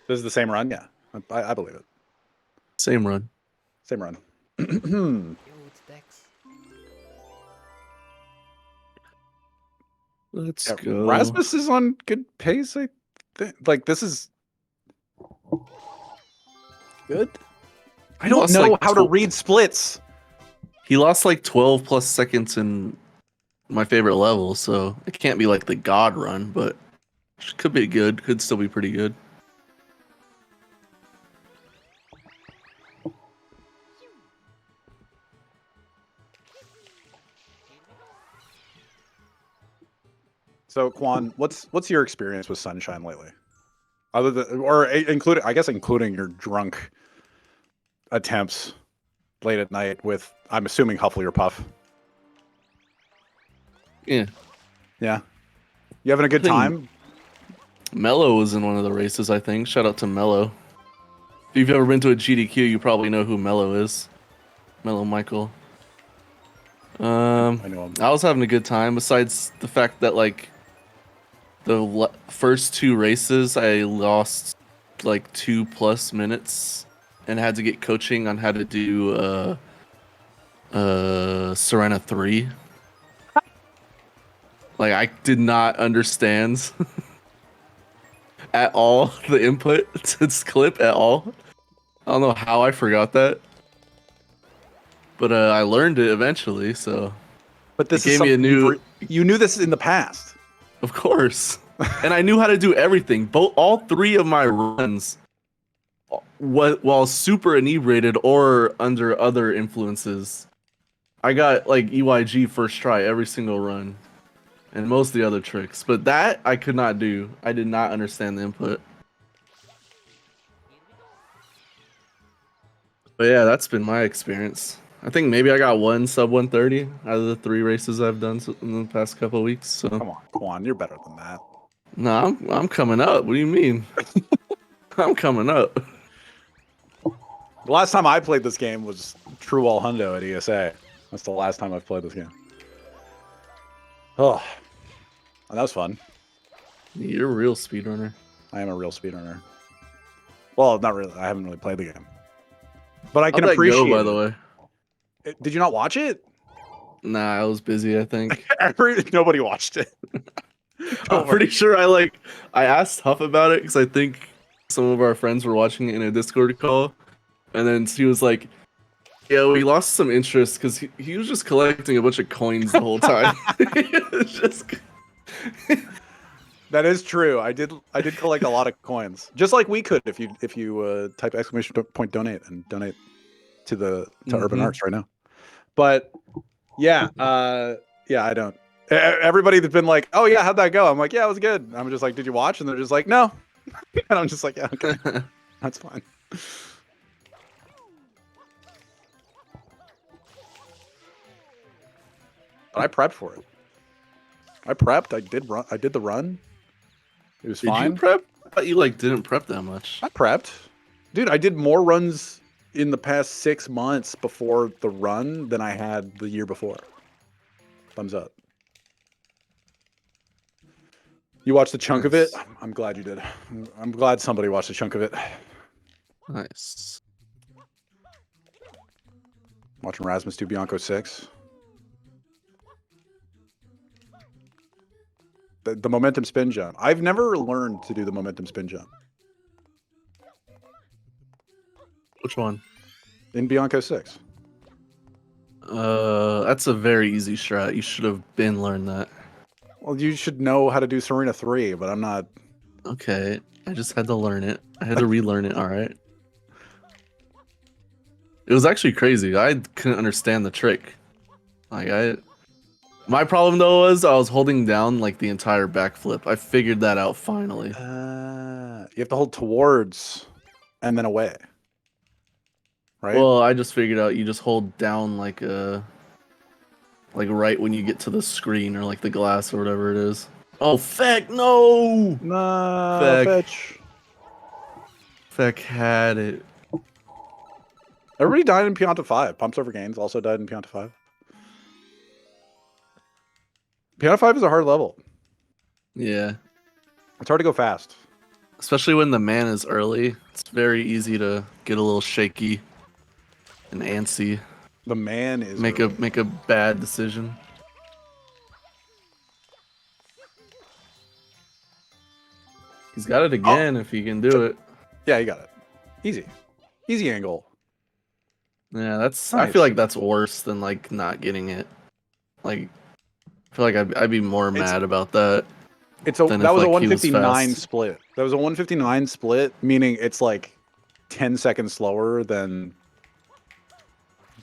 This is the same run? Yeah, I believe it. Same run. Same run. Yo, it's Dex. Let's go. Rasmus is on good pace. I think. Like, this is good. I don't know how to read splits. He lost like 12 plus seconds in my favorite level, so it can't be like the god run, but it could be good. Could still be pretty good. So Quan, what's your experience with Sunshine lately? Other than, or including your drunk attempts late at night with, I'm assuming, Huffle or Puff. Yeah. Yeah. You having a good time? Mello was in one of the races, I think. Shout out to Mello. If you've ever been to a GDQ, you probably know who Mello is. Mello Michael. I know him. I was having a good time, besides the fact that, like, The first 2 races, I lost like 2+ minutes and had to get coaching on how to do Serena 3. Like, I did not understand at all the input to this clip at all. I don't know how I forgot that. But I learned it eventually, so. But this it is gave me a new. You knew this in the past. Of course. And I knew how to do everything. All 3 of my runs, while super inebriated or under other influences, I got like EYG first try every single run. And most of the other tricks. But that I could not do. I did not understand the input. But yeah, that's been my experience. I think maybe I got 1 sub 130 out of the 3 races I've done in the past couple of weeks. So come on, you're better than that. No, I'm coming up. What do you mean? I'm coming up. The last time I played this game was True Wall Hundo at ESA. That's the last time I've played this game. Oh, that was fun. You're a real speedrunner. I am a real speedrunner. Well, not really. I haven't really played the game, but I can How'd that appreciate. Go, by the way, did you not watch it? Nah, I was busy. I think nobody watched it. I'm pretty sure I asked Huff about it because I think some of our friends were watching it in a Discord call, and then she was like, "Yeah, we lost some interest because he was just collecting a bunch of coins the whole time." That is true. I did collect a lot of coins, just like we could if you type !donate and donate to Urban Arts right now. But yeah, I don't. Everybody that's been like, "Oh yeah, how'd that go?" I'm like, "Yeah, it was good." I'm just like, "Did you watch?" And they're just like, "No," and I'm just like, "Yeah, okay, that's fine." But I prepped for it. I prepped. I did the run. It was fine. Did you prep? I thought you didn't prep that much. I prepped, dude. I did more runs in the past 6 months before the run than I had the year before. Thumbs up. You watched a chunk of it? I'm glad you did. I'm glad somebody watched a chunk of it. Nice. Watching Rasmus do Bianco 6. The momentum spin jump. I've never learned to do the momentum spin jump. Which one? In Bianco 6. That's a very easy strat. You should have been learned that. Well, you should know how to do Serena 3, but I'm not. Okay, I just had to learn it. I had to relearn it, alright? It was actually crazy. I couldn't understand the trick. My problem though was I was holding down the entire backflip. I figured that out finally. You have to hold towards and then away. Right? Well, I just figured out you just hold down right when you get to the screen or the glass or whatever it is. Oh, feck, no! Nah, fetch. Feck had it. Everybody died in Pianta 5. Pumps Over Gains also died in Pianta 5. Pianta 5 is a hard level. Yeah. It's hard to go fast. Especially when the man is early. It's very easy to get a little shaky and antsy. The man is make a bad decision. He's got it again if he can do it. Yeah, he got it. Easy angle. Yeah, that's. Nice. I feel like that's worse than not getting it. I feel like I'd be more mad about that. That was a 159 split. That was a 159 split, meaning it's 10 seconds slower than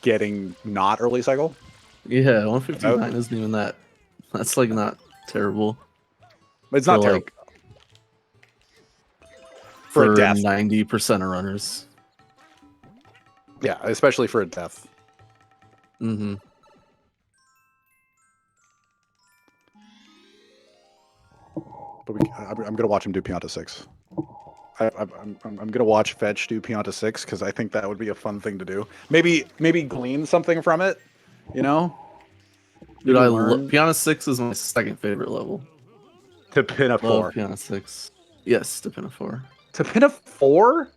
getting not early cycle. Yeah, 159 isn't even that. That's not terrible. It's not terrible. For 90% of runners. Yeah, especially for a death. Mm-hmm. But I'm gonna watch him do Pianta 6. I'm gonna watch Fetch do Pianta 6 because I think that would be a fun thing to do. Maybe glean something from it, you know? Dude, Pianta 6 is my second favorite level. To pin a Love 4. Piano 6. Yes, to pin a 4. To pin a 4?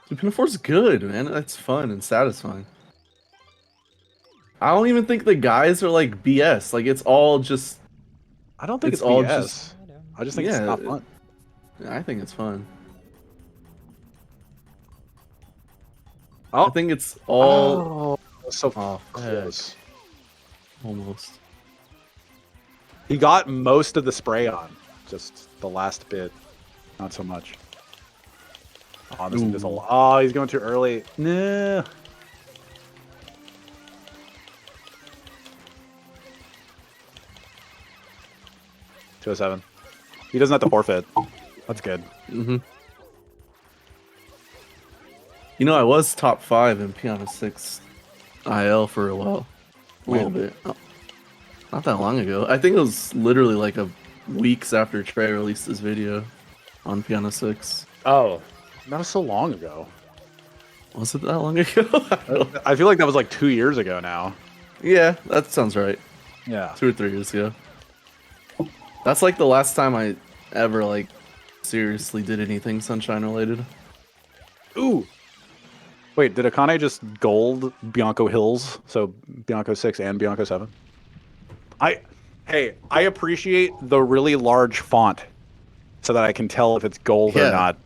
To pin a 4 is good, man. It's fun and satisfying. I don't even think the guys are like BS. Like it's all just. I don't think it's all BS. just. I just think it's not fun. I think it's fun. Oh. I think it's all. So close. Almost. He got most of the spray on. Just the last bit. Not so much. Oh, this is a lot. Oh, he's going too early. No. $207. He doesn't have to forfeit. That's good. Mm-hmm. You know, I was top 5 in Piano 6 IL for a while. A little bit. Oh, not that long ago. I think it was literally like weeks after Trey released this video on Piano 6. Oh, that was so long ago. Was it that long ago? I feel like that was like 2 years ago now. Yeah, that sounds right. Yeah. 2 or 3 years ago. That's like the last time I ever like seriously did anything Sunshine related. Ooh. Wait, did Akane just gold Bianco Hills? So Bianco 6 and Bianco 7? Hey, I appreciate the really large font so that I can tell if it's gold or not.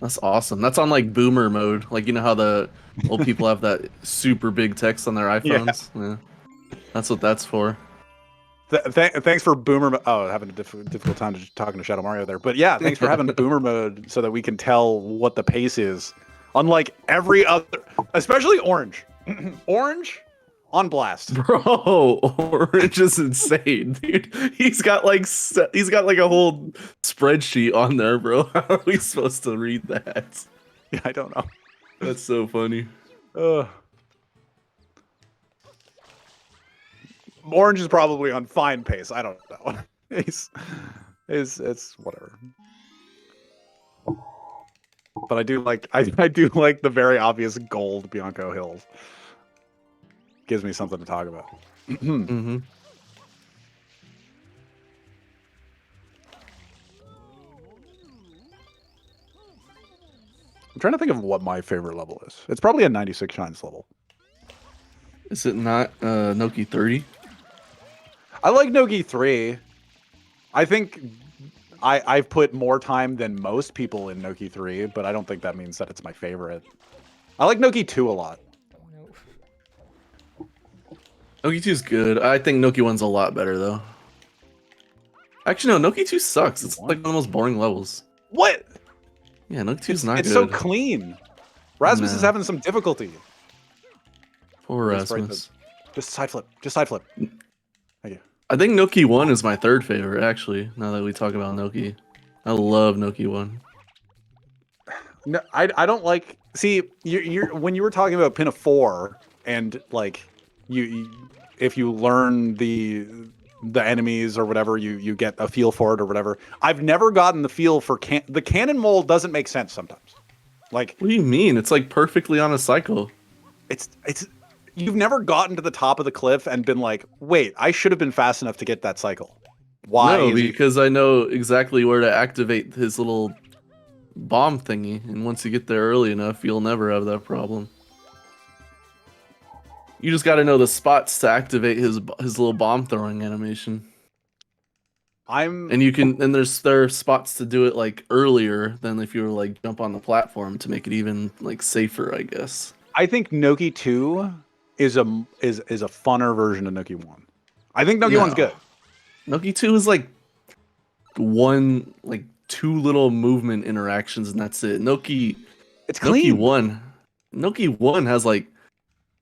That's awesome. That's on like boomer mode. Like, you know how the old people have that super big text on their iPhones? Yeah. That's what that's for. Thanks for boomer. Having a difficult time talking to Shadow Mario there. But yeah, thanks for having boomer mode so that we can tell what the pace is. Unlike every other, especially Orange. Orange on blast. Bro, Orange is insane, dude. He's got like a whole spreadsheet on there, bro. How are we supposed to read that? Yeah, I don't know. That's so funny. Orange is probably on fine pace. I don't know. It's whatever. But I do like the very obvious gold Bianco Hills. Gives me something to talk about. Mm-hmm. I'm trying to think of what my favorite level is. It's probably a 96 Shines level. Is it not Noki 30? I like Noki 3. I think I've put more time than most people in Noki 3, but I don't think that means that it's my favorite. I like Noki 2 a lot. Noki 2 is good. I think Noki 1's a lot better, though. Actually, no, Noki 2 sucks. It's like one of the most boring levels. What? Yeah, Noki 2's not good. It's so clean. Rasmus is having some difficulty. Poor Rasmus. Just side flip. Just side flip. Thank you. I think Noki 1 is my third favorite, actually, now that we talk about Noki. I love Noki 1. No, I don't like... See, you're when you were talking about Pin of 4, and, like, if you learn the enemies or whatever, you get a feel for it or whatever. I've never gotten the feel for... The cannon mold doesn't make sense sometimes. Like... What do you mean? It's, like, perfectly on a cycle. It's... You've never gotten to the top of the cliff and been like, wait, I should have been fast enough to get that cycle. Why? No, because I know exactly where to activate his little bomb thingy, and once you get there early enough, you'll never have that problem. You just got to know the spots to activate his little bomb throwing animation. And there are spots to do it like earlier than if you were like jump on the platform to make it even like safer, I guess. I think Noki 2 is a funner version of Noki 1. I think Noki 1's good. Noki 2 is like two little movement interactions and that's it. It's clean. Noki 1 has like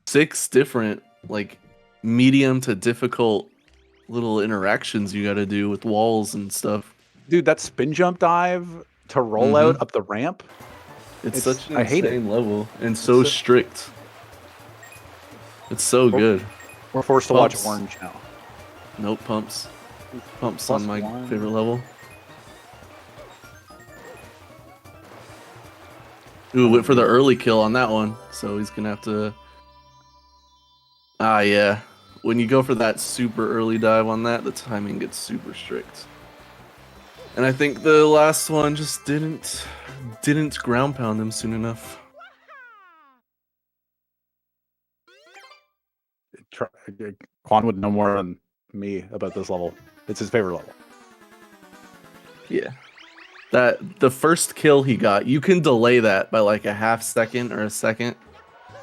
6 different like medium to difficult little interactions you got to do with walls and stuff. Dude, that spin jump dive to roll out up the ramp. It's such an insane level and so strict. It's so good. We're forced to watch Orange now. Nope, pumps. Pumps on my favorite level. Ooh, went for the early kill on that one, so he's gonna have to... Ah, yeah. When you go for that super early dive on that, the timing gets super strict. And I think the last one just didn't ground pound them soon enough. Quan would know more than me about this level. It's his favorite level. Yeah. That the first kill he got, you can delay that by like a half second or a second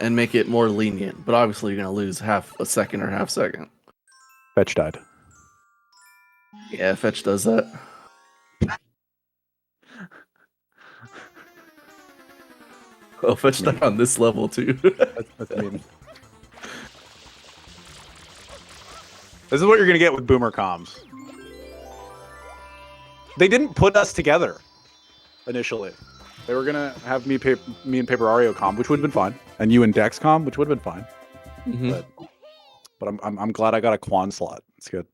and make it more lenient. But obviously you're gonna lose half a second or half second. Fetch died. Yeah, Fetch does that. Oh, Fetch died on this level too. That's mean. This is what you're gonna get with Boomer Comms. They didn't put us together initially. They were gonna have me and Paper Ario comm, which would have been fine, and you and Dex comm, which would have been fine. But I'm glad I got a Quan slot. It's good.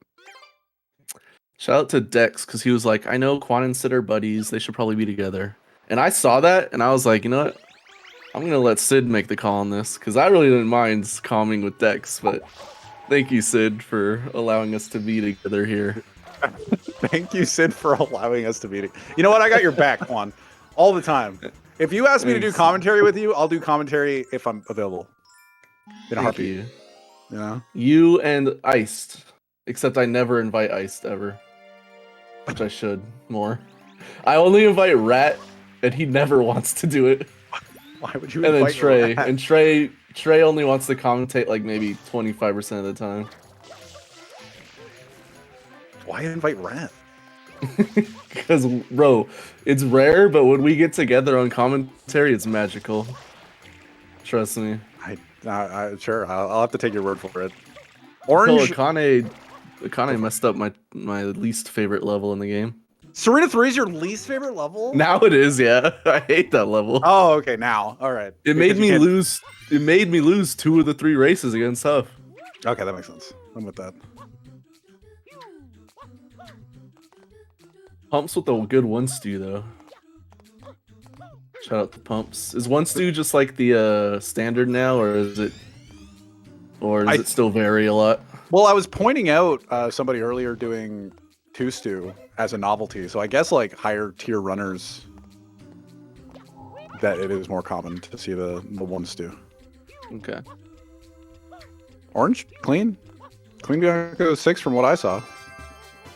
Shout out to Dex because he was like, I know Quan and Sid are buddies. They should probably be together. And I saw that and I was like, you know what? I'm gonna let Sid make the call on this because I really didn't mind calming with Dex, but thank you, Sid, for allowing us to be together here. Thank you, Sid, for allowing us to be together. You know what? I got your back, Quan, all the time. If you ask me to do commentary with you, I'll do commentary if I'm available. In a heartbeat. You. You know? You and Iced. Except I never invite Iced ever. Which I should more. I only invite Rat, and he never wants to do it. Why would you and invite then Trey. Rat? And Trey only wants to commentate like maybe 25% of the time. Why invite Rat? Because, bro, it's rare, but when we get together on commentary, it's magical. Trust me. Sure, I'll have to take your word for it. Orange. Akane messed up my least favorite level in the game. Serena 3 is your least favorite level? Now it is, yeah. I hate that level. Oh, okay, now. All right. It made me lose 2 of the 3 races against Huff. Okay, that makes sense. I'm with that. Pumps with a good 1-stew though. Shout out to Pumps. Is 1-stew just like the standard now, or is it still vary a lot? Well, I was pointing out somebody earlier doing 2-stew as a novelty, so I guess like higher tier runners that it is more common to see the 1-stew. Okay. Orange, clean Bianco 6 from what I saw.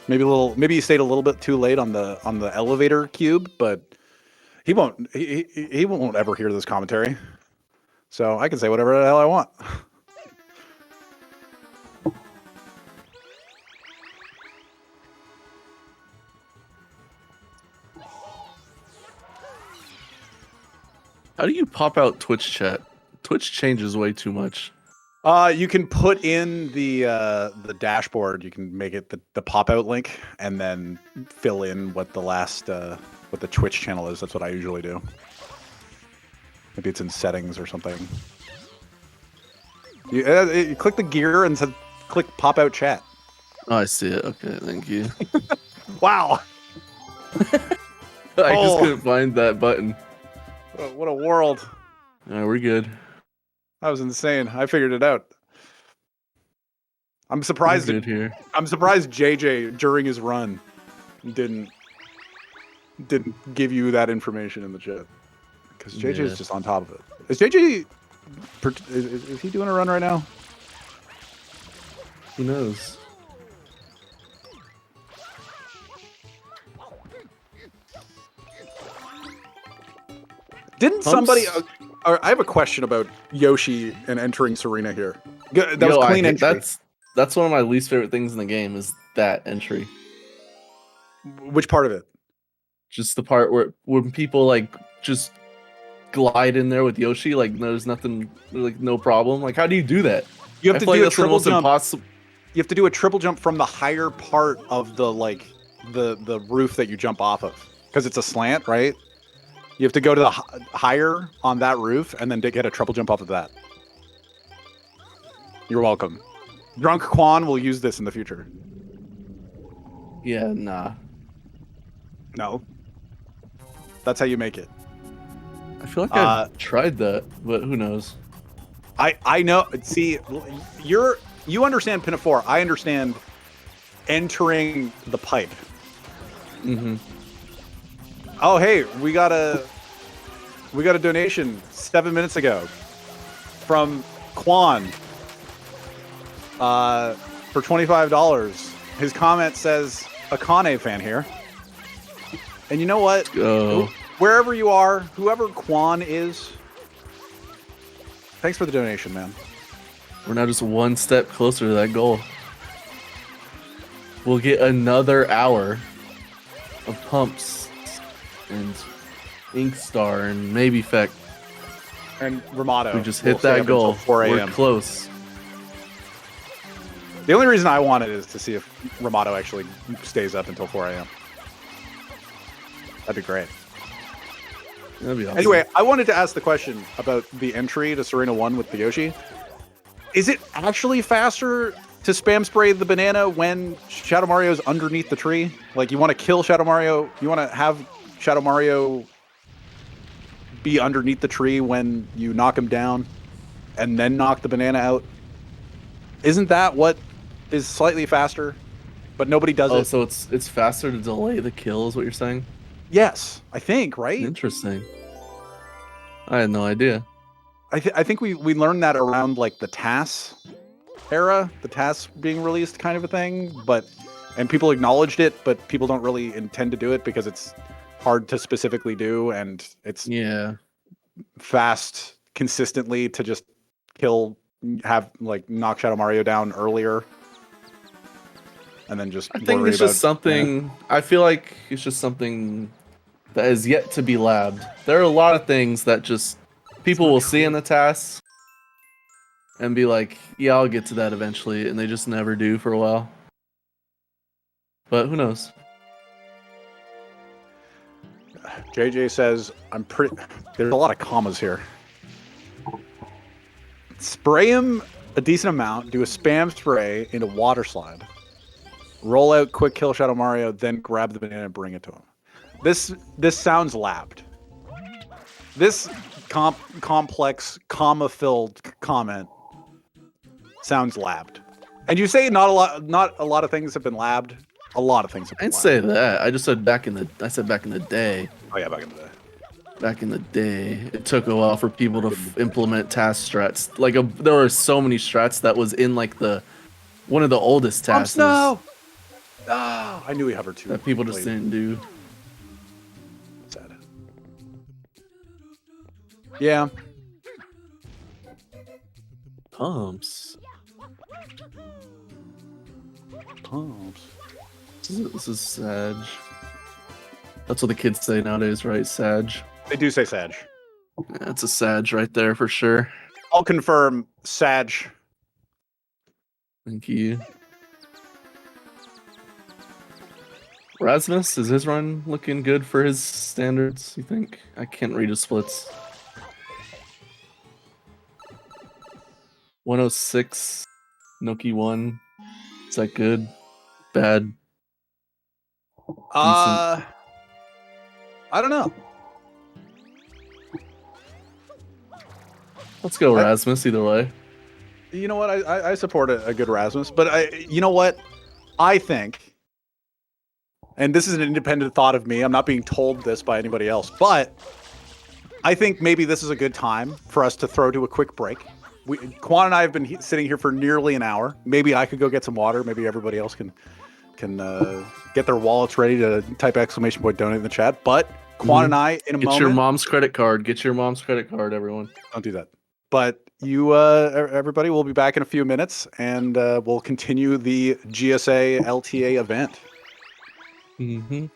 Maybe he stayed a little bit too late on the elevator cube, but he won't ever hear this commentary. So I can say whatever the hell I want. How do you pop out Twitch chat? Twitch changes way too much. You can put in the dashboard. You can make it the pop out link, and then fill in what the last what the Twitch channel is. That's what I usually do. Maybe it's in settings or something. You click the gear and click pop out chat. Oh, I see it. Okay, thank you. Wow. I just couldn't find that button. What a world. Alright, we're good. That was insane. I figured it out. I'm surprised. Here. I'm surprised JJ during his run didn't give you that information in the chat, because JJ is just on top of it. Is JJ? Is he doing a run right now? Who knows? Didn't somebody? I have a question about Yoshi and entering Serena here. That was clean entry. That's one of my least favorite things in the game is that entry. Which part of it? Just the part where when people like just glide in there with Yoshi, like there's nothing, like no problem. Like how do you do that? You have to do a triple jump. Impossible. You have to do a triple jump from the higher part of the the roof that you jump off of, because it's a slant, right? You have to go to the higher on that roof and then get a triple jump off of that. You're welcome. Drunk Quan will use this in the future. Yeah, nah. No. That's how you make it. I feel like I've tried that, but who knows? I know. See, you understand Pinafore. I understand entering the pipe. Mm-hmm. Oh, hey, we got a donation 7 minutes ago from Quan for $25. His comment says, Akane fan here. And you know what? Wherever you are, whoever Quan is, thanks for the donation, man. We're now just one step closer to that goal. We'll get another hour of pumps and Inkstar and maybe Feck. And Ramato. We just hit that goal. 4 We're a.m. close. The only reason I want it is to see if Ramato actually stays up until 4 a.m. That'd be great. That'd be awesome. Anyway, I wanted to ask the question about the entry to Serena 1 with the Yoshi. Is it actually faster to spam spray the banana when Shadow Mario's underneath the tree? Like, you want to kill Shadow Mario, you want to have Shadow Mario be underneath the tree when you knock him down and then knock the banana out? Isn't that what is slightly faster? But nobody does it. So it's faster to delay the kill is what you're saying? Yes, I think, right? Interesting. I had no idea. I think we learned that around like the TAS era, the TAS being released kind of a thing, and people acknowledged it, but people don't really intend to do it because it's hard to specifically do, and it's fast consistently to just knock Shadow Mario down earlier, and then just. I think it's just something. I feel like it's just something that is yet to be labbed. There are a lot of things that just people will see in the tasks and be like, "Yeah, I'll get to that eventually," and they just never do for a while. But who knows? JJ says, there's a lot of commas here. Spray him a decent amount, do a spam spray into water slide. Roll out, quick kill Shadow Mario, then grab the banana and bring it to him. This sounds labbed. This complex, comma-filled comment sounds labbed. And you say not a lot of things have been labbed. A lot of things have been I didn't say that. I just said back in the day. Oh yeah, back in the day. Back in the day, it took a while for people to implement task strats. Like there were so many strats that was in like one of the oldest tasks. No. Ah, I knew we hovered too. That people just didn't do. Sad. Yeah. Pumps. This is Sag. That's what the kids say nowadays, right? Sag. They do say Sag. That's a Sag right there for sure. I'll confirm Sag. Thank you. Rasmus, is his run looking good for his standards, you think? I can't read his splits. 106, Noki 1. Is that good? Bad? I don't know. Let's go Rasmus either way. You know what? I support a good Rasmus, but you know what? I think, and this is an independent thought of me, I'm not being told this by anybody else, but I think maybe this is a good time for us to throw to a quick break. Quan and I have been sitting here for nearly an hour. Maybe I could go get some water. Maybe everybody else can get their wallets ready to type ! donate in the chat. But Quan and I, in a moment, get your mom's credit card. Get your mom's credit card, everyone. Don't do that. But you, everybody, will be back in a few minutes, and we'll continue the GSA LTA event. Mm-hmm.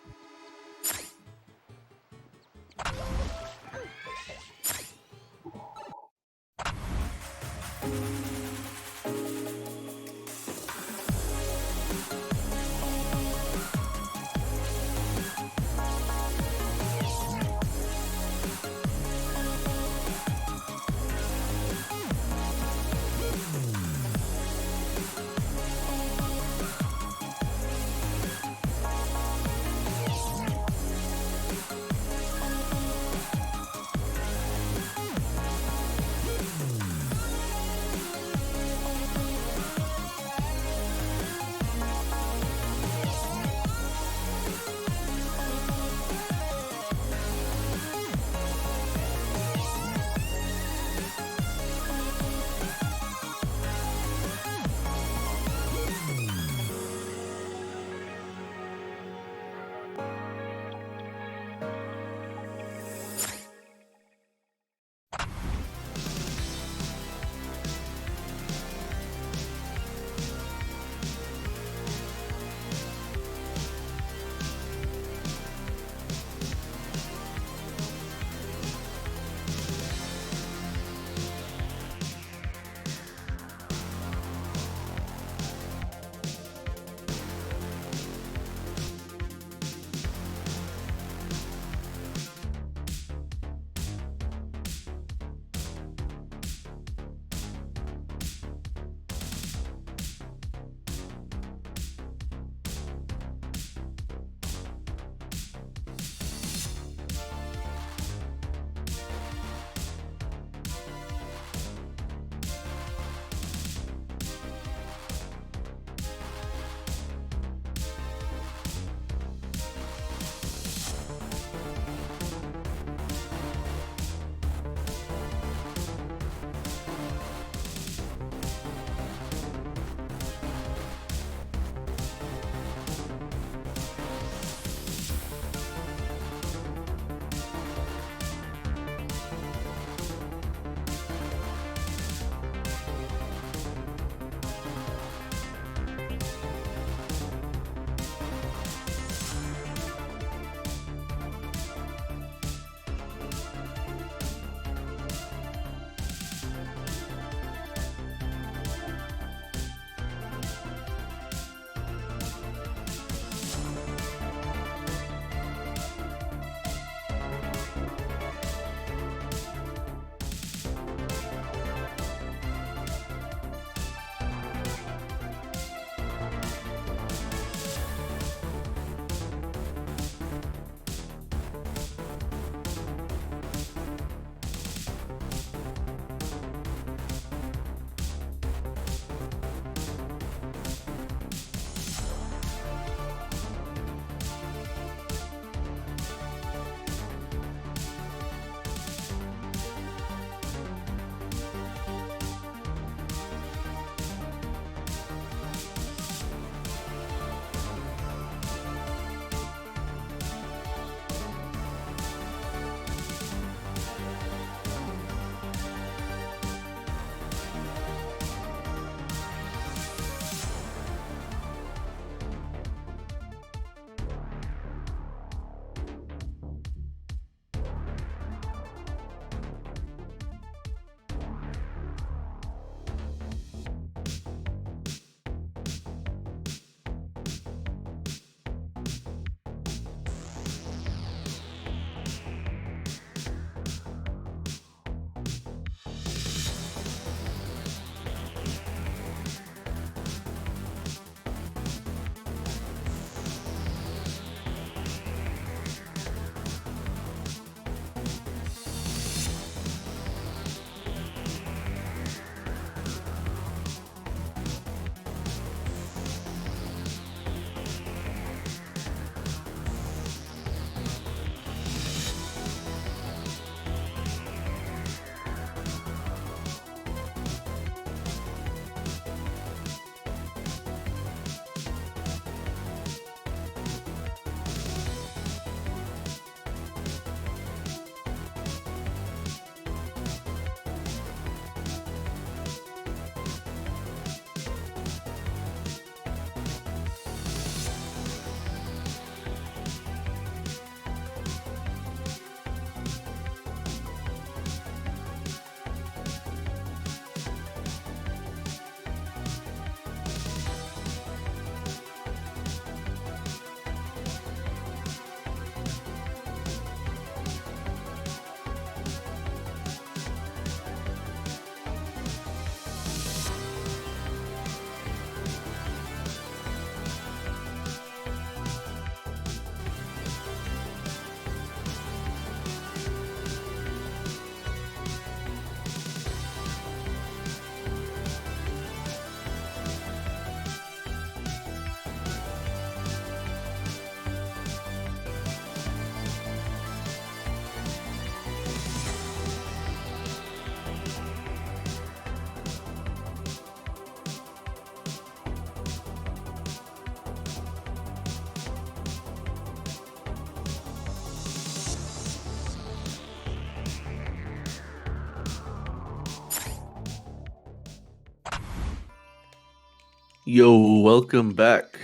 Yo, welcome back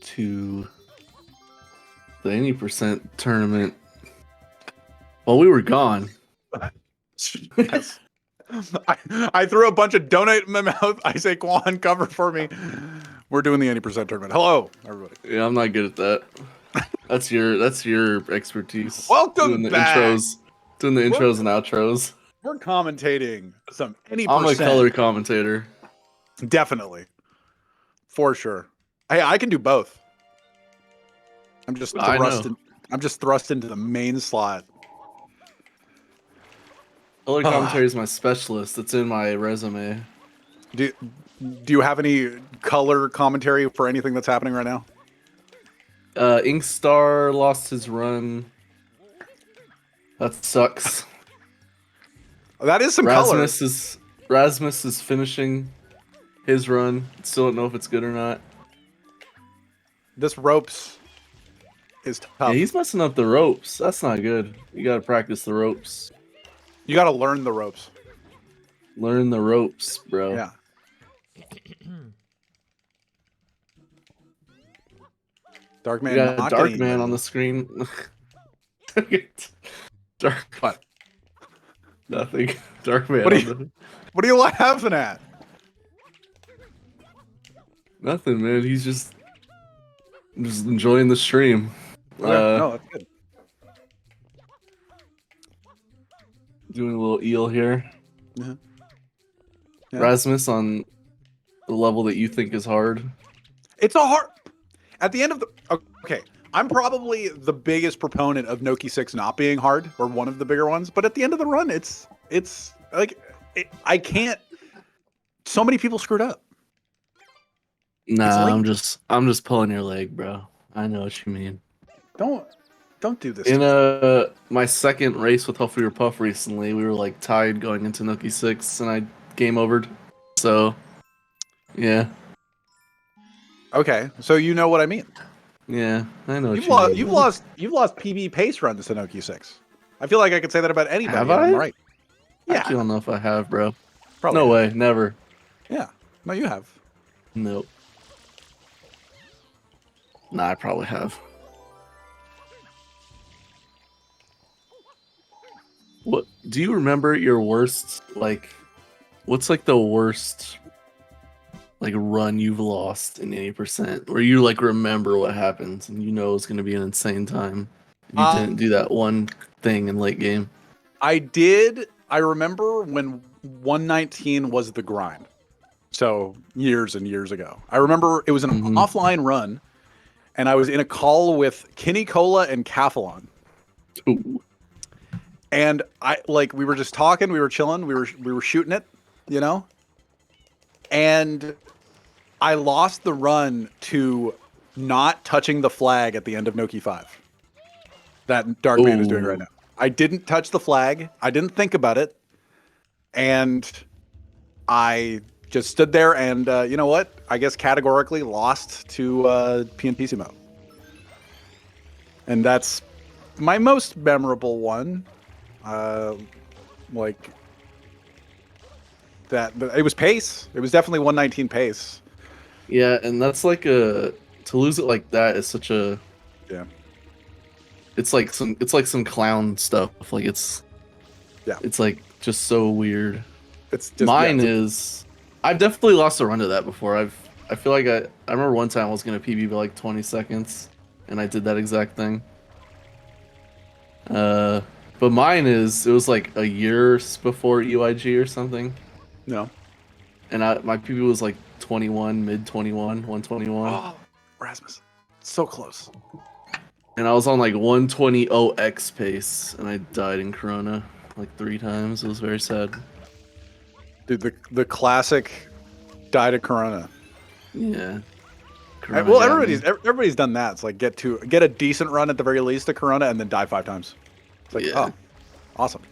to the 80% tournament. While we were gone. Yes. I threw a bunch of donate in my mouth. I say, Quan, cover for me. We're doing the 80% tournament. Hello, everybody. Yeah, I'm not good at that. That's your expertise. Welcome doing the back. Doing the intros and outros. We're commentating some 80%. I'm a color commentator. Definitely. For sure. Hey, I can do both. I'm just thrust into the main slot. Color commentary is my specialist. It's in my resume. Do you have any color commentary for anything that's happening right now? Inkstar lost his run. That sucks. That is some color. Rasmus is finishing his run. Still don't know if it's good or not. This ropes is tough. Yeah, he's messing up the ropes. That's not good. You gotta practice the ropes. You gotta learn the ropes. Learn the ropes, bro. Yeah. Dark Man. You got a Dark Man on the screen. Dark. What? Nothing. Dark Man. What are you laughing at? Nothing, man. He's just enjoying the stream. No, that's good. Doing a little eel here. Yeah. Rasmus on the level that you think is hard. It's a hard. At the end of the okay, I'm probably the biggest proponent of Noki 6 not being hard, or one of the bigger ones. But at the end of the run, it's like I can't. So many people screwed up. Nah, I'm just pulling your leg, bro. I know what you mean. Don't do this. In my second race with Huffy or Puff recently, we were like tied going into Noki 6, and I game overed. So, yeah. Okay, so you know what I mean. Yeah, I know. You've lost PB pace runs to Noki 6. I feel like I could say that about anybody. Have I? I'm right. Yeah. I don't know if I have, bro. Probably no have. way, never. Yeah. No, you have. Nope. Nah, I probably have. What do you remember your worst, like, what's like the worst like run you've lost in 80%, where you like remember what happened and you know it's gonna be an insane time? You didn't do that one thing in late game. I did. I remember when 119 was the grind. So years and years ago. I remember it was an offline run, and I was in a call with Kenny Cola and Cathalon. Ooh. And we were just talking, we were chilling, we were shooting it, you know? And I lost the run to not touching the flag at the end of Noki 5. That Dark Man is doing right now. I didn't touch the flag. I didn't think about it. And I just stood there and, you know what? I guess categorically lost to PNPCMO. And that's my most memorable one. Like that, it was pace. It was definitely 119 pace. Yeah, and that's like to lose it like that is such a It's like some clown stuff. Like it's like just so weird. It's just mine is. I've definitely lost a run to that before. I feel like I remember one time I was gonna PB by like 20 seconds, and I did that exact thing. But mine it was like a year before EYG or something. No. And my PB was like 21, mid 21, 121. Oh, Rasmus, so close. And I was on like 120 OX pace, and I died in Corona like 3 times. It was very sad. Dude, the classic died of Corona. Yeah. Corona, well, everybody's done that. It's like get a decent run at the very least of Corona, and then die 5 times. It's like, oh, awesome.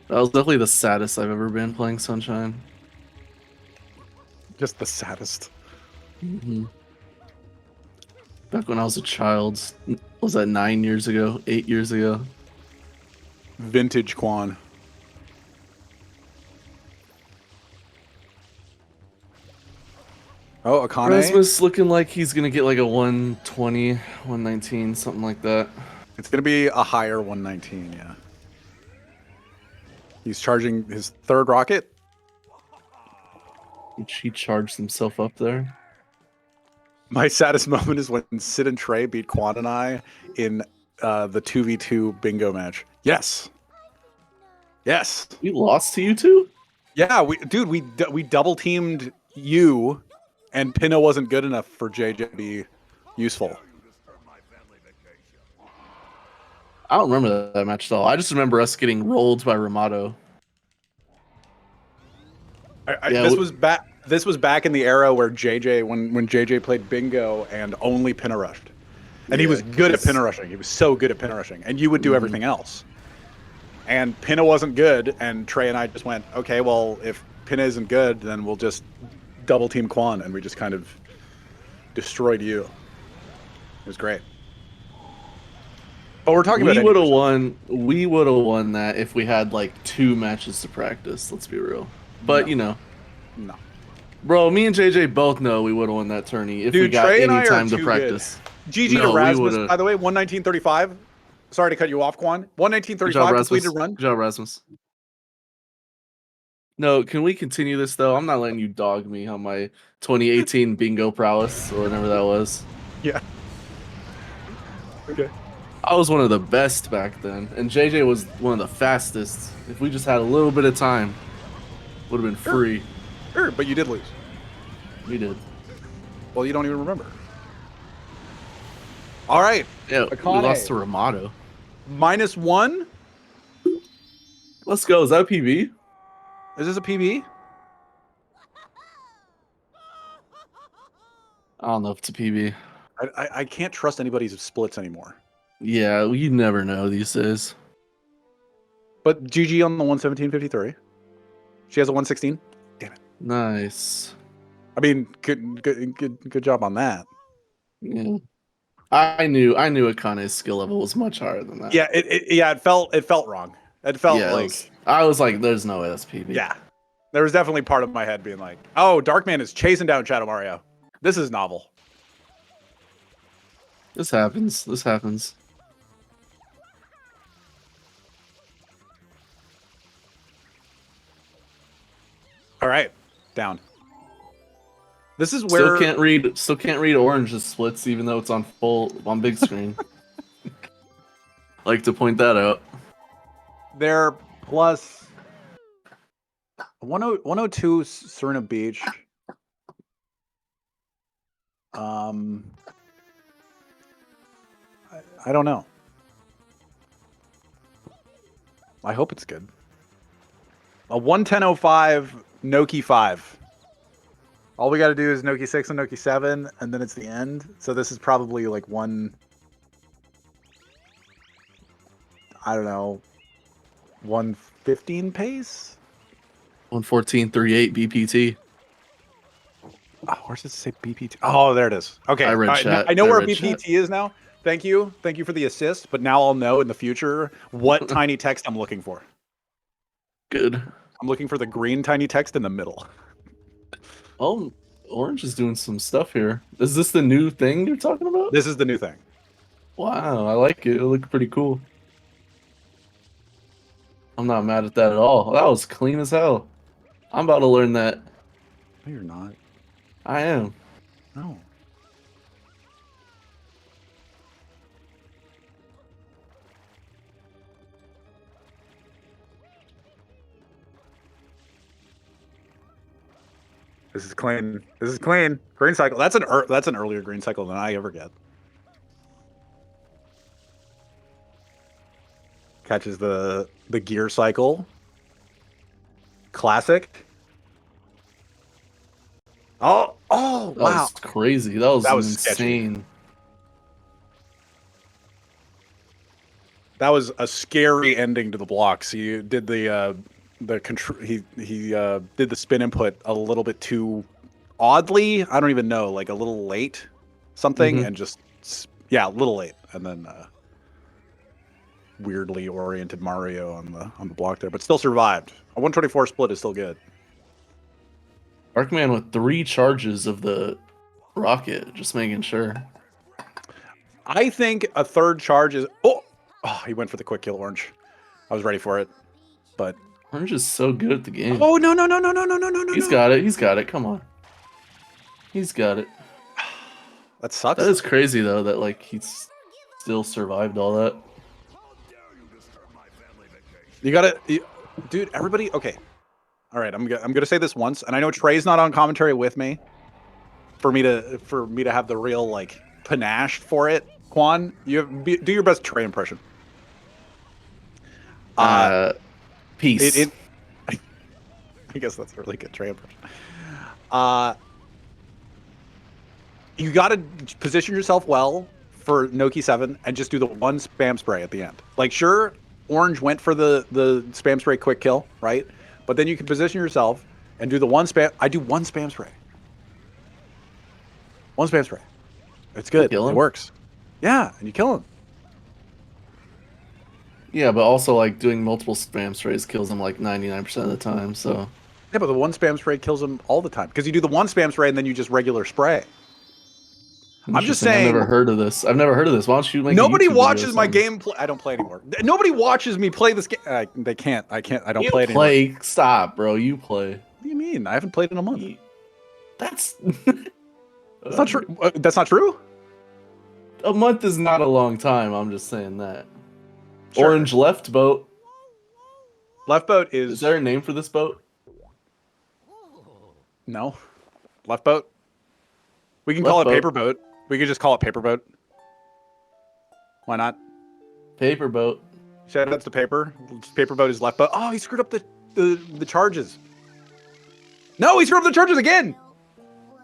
That was definitely the saddest I've ever been playing Sunshine. Just the saddest. Mm-hmm. Back when I was a child, was that 9 years ago, 8 years ago? Vintage Quan. Oh, Akane. Rasmus looking like he's gonna get like a 120, 119, something like that. It's gonna be a higher 119, yeah. He's charging his third rocket. He charged himself up there. My saddest moment is when Sid and Trey beat Quan and I in the 2v2 bingo match. Yes. Yes. We lost to you two? Yeah, we double teamed you, and Pinna wasn't good enough for JJ to be useful. I don't remember that match at all. I just remember us getting rolled by Ramato. This was back in the era where JJ, when JJ played bingo and only pinna rushed, and he was good at pinna rushing. He was so good at pinna rushing, and you would do everything else. And pinna wasn't good, and Trey and I just went, okay, well, if pinna isn't good, then we'll just double team Quan, and we just kind of destroyed you. It was great. But we're talking about we would have won that if we had like 2 matches to practice. Let's be real. But No. no, bro. Me and JJ both know we would have won that tourney if we got Trey and any I are time to too practice. GG to Rasmus, by the way, 119.35. Sorry to cut you off, Quan. 119.35 completed run. Good job, Rasmus. No, can we continue this though? I'm not letting you dog me on my 2018 bingo prowess or whatever that was. Yeah. Okay. I was one of the best back then, and JJ was one of the fastest. If we just had a little bit of time, would have been free. Sure, but you did lose. We did. Well, you don't even remember. All right. Yeah, Akane. we lost to Ramato. -1. Let's go. Is that a PB? Is this a PB? I don't know if it's a PB. I can't trust anybody's splits anymore. Yeah, you never know these days. But GG on the 117.53. She has a 116. Damn it. Nice. I mean, good job on that. Yeah. I knew Akane's skill level was much higher than that. Yeah, it felt wrong. It felt like I was like, there's no way that's PB. Yeah. There was definitely part of my head being like, oh, Darkman is chasing down Shadow Mario. This is novel. This happens. This happens. All right, down. This is where still can't read Orange's splits even though it's on big screen. Like to point that out. They're plus 102 Serena Beach. I don't know. I hope it's good. A 110.05 Noki 5. All we got to do is Noki 6 and Noki 7, and then it's the end. So this is probably like I don't know, 115 pace? 114.38 BPT. Oh, where does it say BPT? Oh, there it is. Okay, I read chat. I know where BPT is now. Thank you for the assist. But now I'll know in the future what tiny text I'm looking for. Good. I'm looking for the green tiny text in the middle. Oh, Orange is doing some stuff here. Is this the new thing you're talking about? This is the new thing. Wow, I like it. It looked pretty cool. I'm not mad at that at all. That was clean as hell. I'm about to learn that. No, you're not. I am. No. This is clean. This is clean. Green cycle. That's an earlier green cycle than I ever get. Catches the gear cycle. Classic. Oh, wow. That was crazy. That was insane. Sketchy. That was a scary ending to the blocks. He did the control. He did the spin input a little bit too oddly. I don't even know, like a little late, something, and just a little late, and then weirdly oriented Mario on the block there, but still survived. A 124 split is still good. Darkman with 3 charges of the rocket, just making sure. I think a third charge is... Oh, he went for the quick kill, Orange. I was ready for it, but... Orange is so good at the game. Oh, no. He's got it. He's got it. Come on. He's got it. That sucks. That is crazy, though, that, like, he's still survived all that. You gotta... Dude, everybody... Okay. All right, I'm gonna say this once, and I know Trey's not on commentary with me for me to have the real, like, panache for it. Quan, do your best Trey impression. Peace. I guess that's a really good Trey impression. You got to position yourself well for Noki 7 and just do the one spam spray at the end. Like, sure, Orange went for the spam spray quick kill, right? But then you can position yourself and do the one spam. I do one spam spray. One spam spray. It's good. It works. Yeah, and you kill him. Yeah, but also, like, doing multiple spam sprays kills him, like, 99% of the time, so... Yeah, but the one spam spray kills him all the time. Because you do the one spam spray and then you just regular spray. I'm just saying... I've never heard of this. Why don't you make Nobody a YouTube watches video my gameplay. I don't play anymore. Nobody watches me play this game. They can't. I don't play it anymore. Stop, bro. You play. What do you mean? I haven't played in a month. That's... That's not true. That's not true? A month is not a long time. I'm just saying that. Sure. Orange left boat. Left boat is... Is there a name for this boat? No. Left boat? We can call it paper boat. We could just call it paper boat. Why not? Paper boat. Shout outs to paper. Paper boat is left boat. Oh, he screwed up the charges. No, he screwed up the charges again.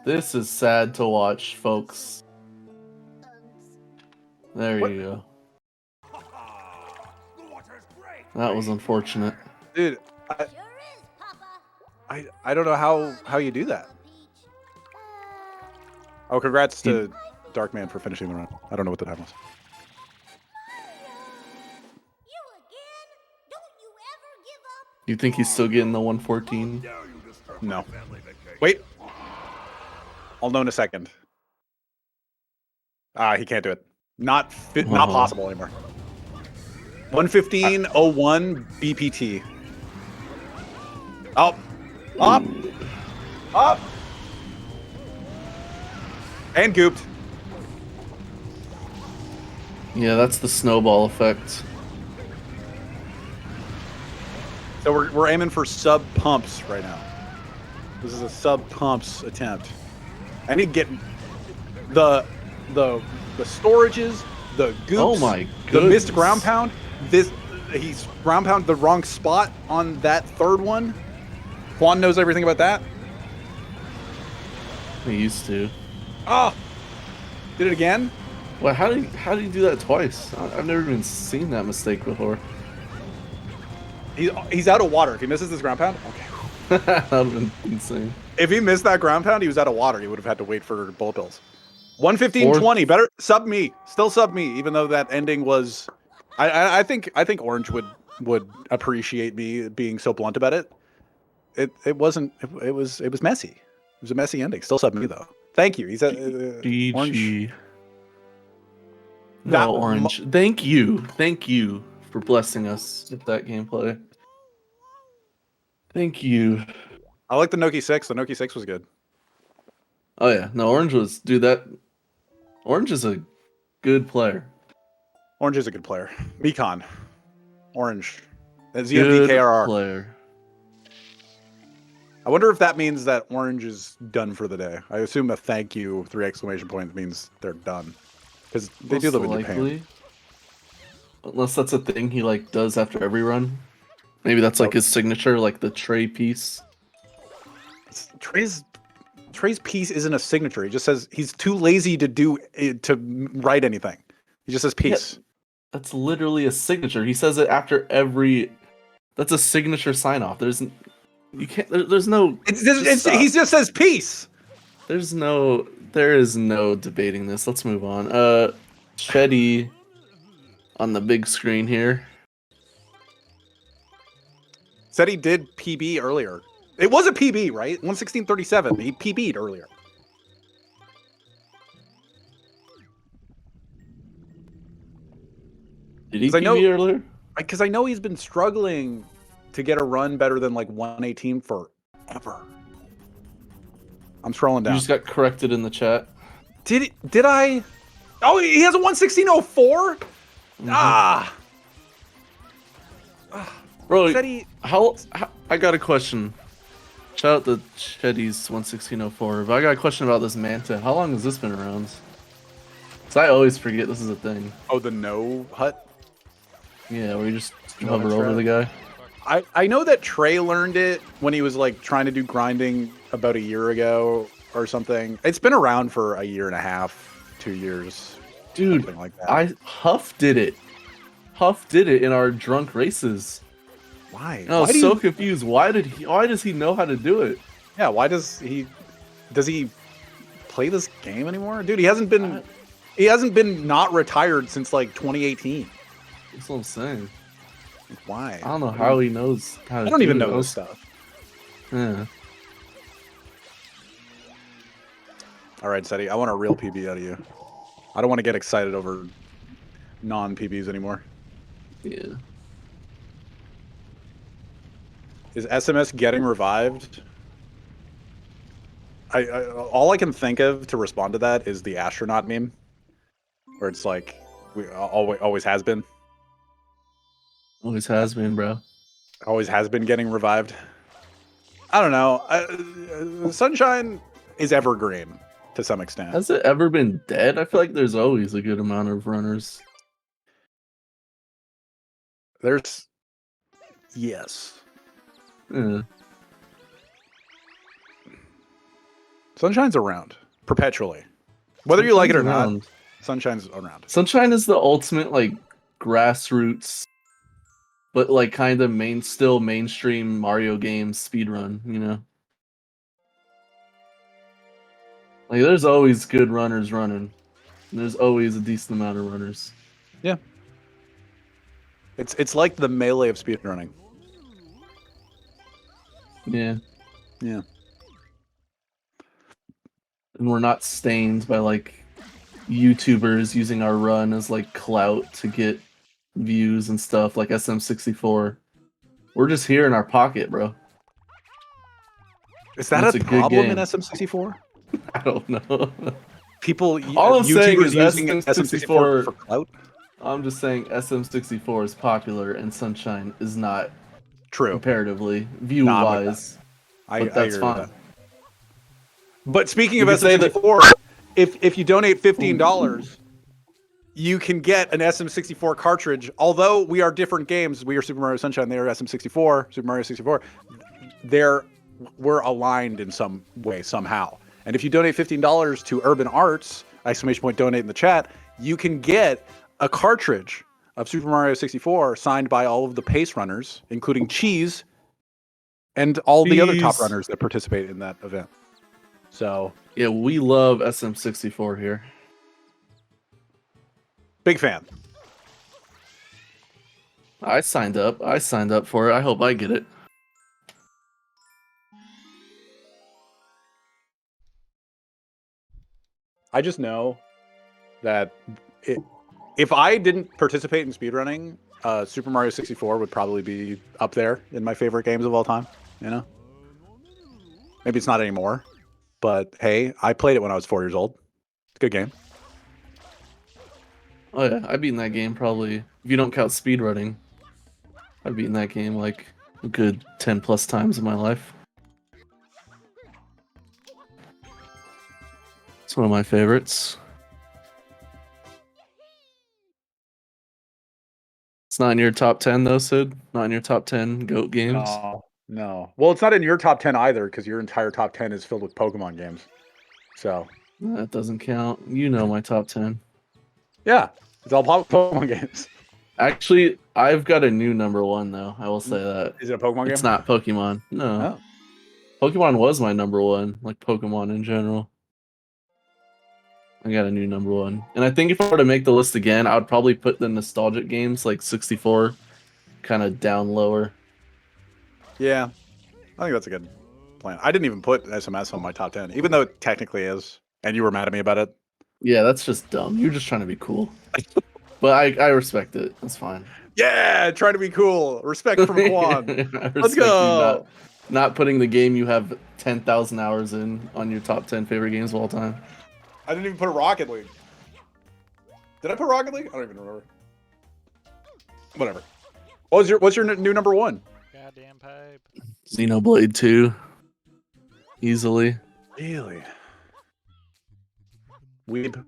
This is sad to watch, folks. There you go. That was unfortunate. Dude, I don't know how you do that. Oh, congrats to Darkman for finishing the run. I don't know what the time was. You think he's still getting the 114? No. Wait. I'll know in a second. He can't do it. Not possible anymore. 115.01 BPT. Up. And gooped. Yeah, that's the snowball effect. So we're aiming for sub pumps right now. This is a sub pumps attempt. I need to get the storages, the goops, oh my the missed ground pound. He's ground pound the wrong spot on that third one. Quan knows everything about that. He used to. Oh, did it again? Well, how did he do that twice? I've never even seen that mistake before. He's out of water. If he misses this ground pound, okay. That would have been insane. If he missed that ground pound, he was out of water. He would have had to wait for bullet bills. 115.20. Better sub me. Still sub me, even though that ending was. I think Orange would appreciate me being so blunt about it. It wasn't. It was messy. It was a messy ending. Still sub me though. Thank you. He's Orange. No, Orange. Thank you for blessing us with that gameplay. Thank you. I like the Noki 6. The Noki 6 was good. Oh yeah, no, Orange was that. Orange is a good player. Orange is a good player. Mekon. Orange. Good ZMDKRR. player. I wonder if that means that Orange is done for the day. I assume a thank you 3 exclamation points means they're done. Because they do live in Japan. Unless that's a thing he like does after every run. Maybe that's like his signature, like the Trey piece. Trey's piece isn't a signature. He just says he's too lazy to write anything. He just says peace. Yeah, that's literally a signature. He says it after every. That's a signature sign off. There's no. He just says peace. There is no debating this. Let's move on. Shetty on the big screen here. Said he did PB earlier. It was a PB, right? 116.37. He PB'd earlier. Did he 'Cause I know- PB earlier? Because I know he's been struggling to get a run better than like 118 forever. I'm scrolling down. You just got corrected in the chat. Did I? Oh, he has a 116.04? Ah. Bro, Chetty- how I got a question. Shout out to Chetty's 116.04. But I got a question about this Manta. How long has this been around? Because I always forget this is a thing. Oh, the no hut? Yeah, where you just No hover hut over strat? the guy. I know that Trey learned it when he was like trying to do grinding about a year ago or something. It's been around for a year and a half, 2 years. Dude, something like that. Huff did it. Huff did it in our drunk races. Why? And I was so confused. Why does he know how to do it? Yeah, why does he play this game anymore? Dude, he hasn't been not retired since like 2018. That's what I'm saying. Why? I don't know how he knows how to I don't even do know it. this stuff. Yeah. All right, Seti, I want a real PB out of you. I don't want to get excited over non-PBs anymore. Yeah. Is SMS getting revived? All I can think of to respond to that is the astronaut meme, where it's like, we always has been. Always has been, bro. Always has been getting revived. I don't know. Sunshine is evergreen to some extent. Has it ever been dead? I feel like there's always a good amount of runners. Yes. Yeah. Sunshine's around perpetually, whether you like it or not. Sunshine's around. Sunshine is the ultimate like grassroots, but like kind of still mainstream Mario games speedrun. You know, like there's always good runners running. There's always a decent amount of runners. Yeah. It's like the melee of speedrunning. Yeah. Yeah. And we're not stained by like YouTubers using our run as like clout to get views and stuff like SM64. We're just here in our pocket, bro. Is that It's a good problem in game. SM64? I don't know. People, All I'm saying YouTubers is using SM64 for clout? I'm just saying SM64 is popular and Sunshine is not. True. Comparatively, view-wise. But that's agree with fine. that. But speaking You of could say that- SM64, if you donate $15, you can get an SM64 cartridge. Although we are different games, we are Super Mario Sunshine, they are SM64, Super Mario 64. We're aligned in some way, somehow. And if you donate $15 to Urban Arts, !donate in the chat, you can get a cartridge of Super Mario 64 signed by all of the pace runners, including Cheese and all the other top Cheese. runners that participate in that event. So Yeah, we love SM64 here. big fan. I signed up. I signed up for it. I hope I get it. I just know that if I didn't participate in speedrunning, Super Mario 64 would probably be up there in my favorite games of all time. You know, maybe it's not anymore, but hey, I played it when I was 4 years old. It's a good game. Oh yeah, I've beaten that game probably. If you don't count speedrunning, I've beaten that game like a good 10 plus times in my life. It's one of my favorites. It's not in your top 10 though, Sid? Not in your top 10 GOAT games? No. Well, it's not in your top 10 either, because your entire top 10 is filled with Pokemon games. So That doesn't count. You know my top 10. yeah, it's all Pokemon games. Actually, I've got a new number one though. I will say that. Is it a Pokemon game? It's not Pokemon. No. Oh. Pokemon was my number one, like Pokemon in general. I got a new number one. And I think if I were to make the list again, I would probably put the nostalgic games like 64 kind of down lower. Yeah, I think that's a plan. I didn't even put SMS on my top 10, even though it technically is. And you were mad at me about it. Yeah, that's just dumb. You're just trying to be cool. But I respect it. That's fine. Yeah, try to be cool. Respect from Quan. I respect Let's go. you not putting the game you have 10,000 hours in on your top 10 favorite games of all time. I didn't even put Rocket League. Did I put Rocket League? I don't even remember. Whatever. What's your new number one? Goddamn pipe. Xenoblade 2. Easily. Really? Weeb.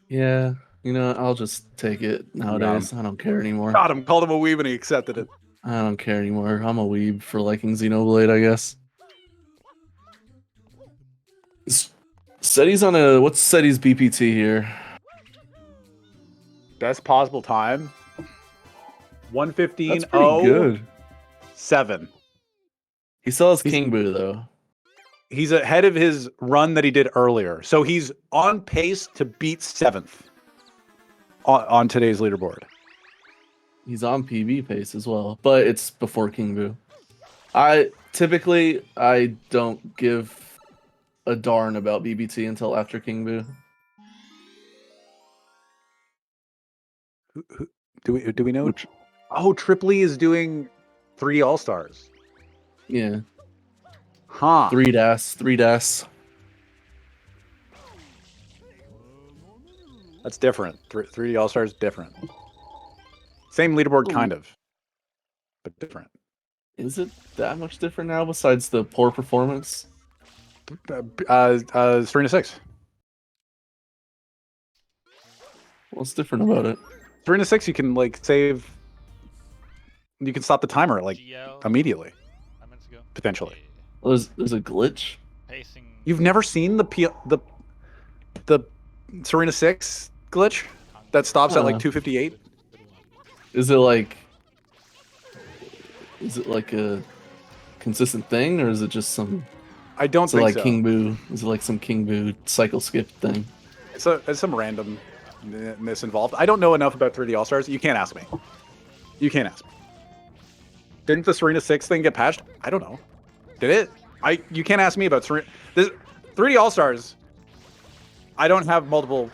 Yeah. You know, I'll just take it nowadays. I don't care anymore. Got him. Called him a weeb and he accepted it. I don't care anymore. I'm a weeb for liking Xenoblade, I guess. Seti's on a... What's Seti's BPT here? Best possible time. 1:15. That's pretty good. 7. He still has King Boo, though. He's ahead of his run that he did earlier. So he's on pace to beat 7th on today's leaderboard. He's on PB pace as well, but it's before King Boo. I don't give a darn about BBT until after King Boo. Do we know? Oh, Triply is doing 3 All-Stars. Yeah. Huh. 3 Das. That's different. 3 All-Stars different. Same leaderboard, kind of, but different. Is it that much different now besides the poor performance? 3-6. What's different about it? 3-6, you can like save. You can stop the timer like immediately. Potentially. Well, there's a glitch. You've never seen the Serena 6 glitch that stops at like 2:58? Is it like a consistent thing, or is it just some? I don't think like so. King Boo? Is it like some King Boo cycle skip thing? It's some randomness involved. I don't know enough about 3D All Stars. You can't ask me. You can't ask me. Didn't the Serena 6 thing get patched? I don't know. Did it? You can't ask me about Serena. This 3D All Stars. I don't have multiple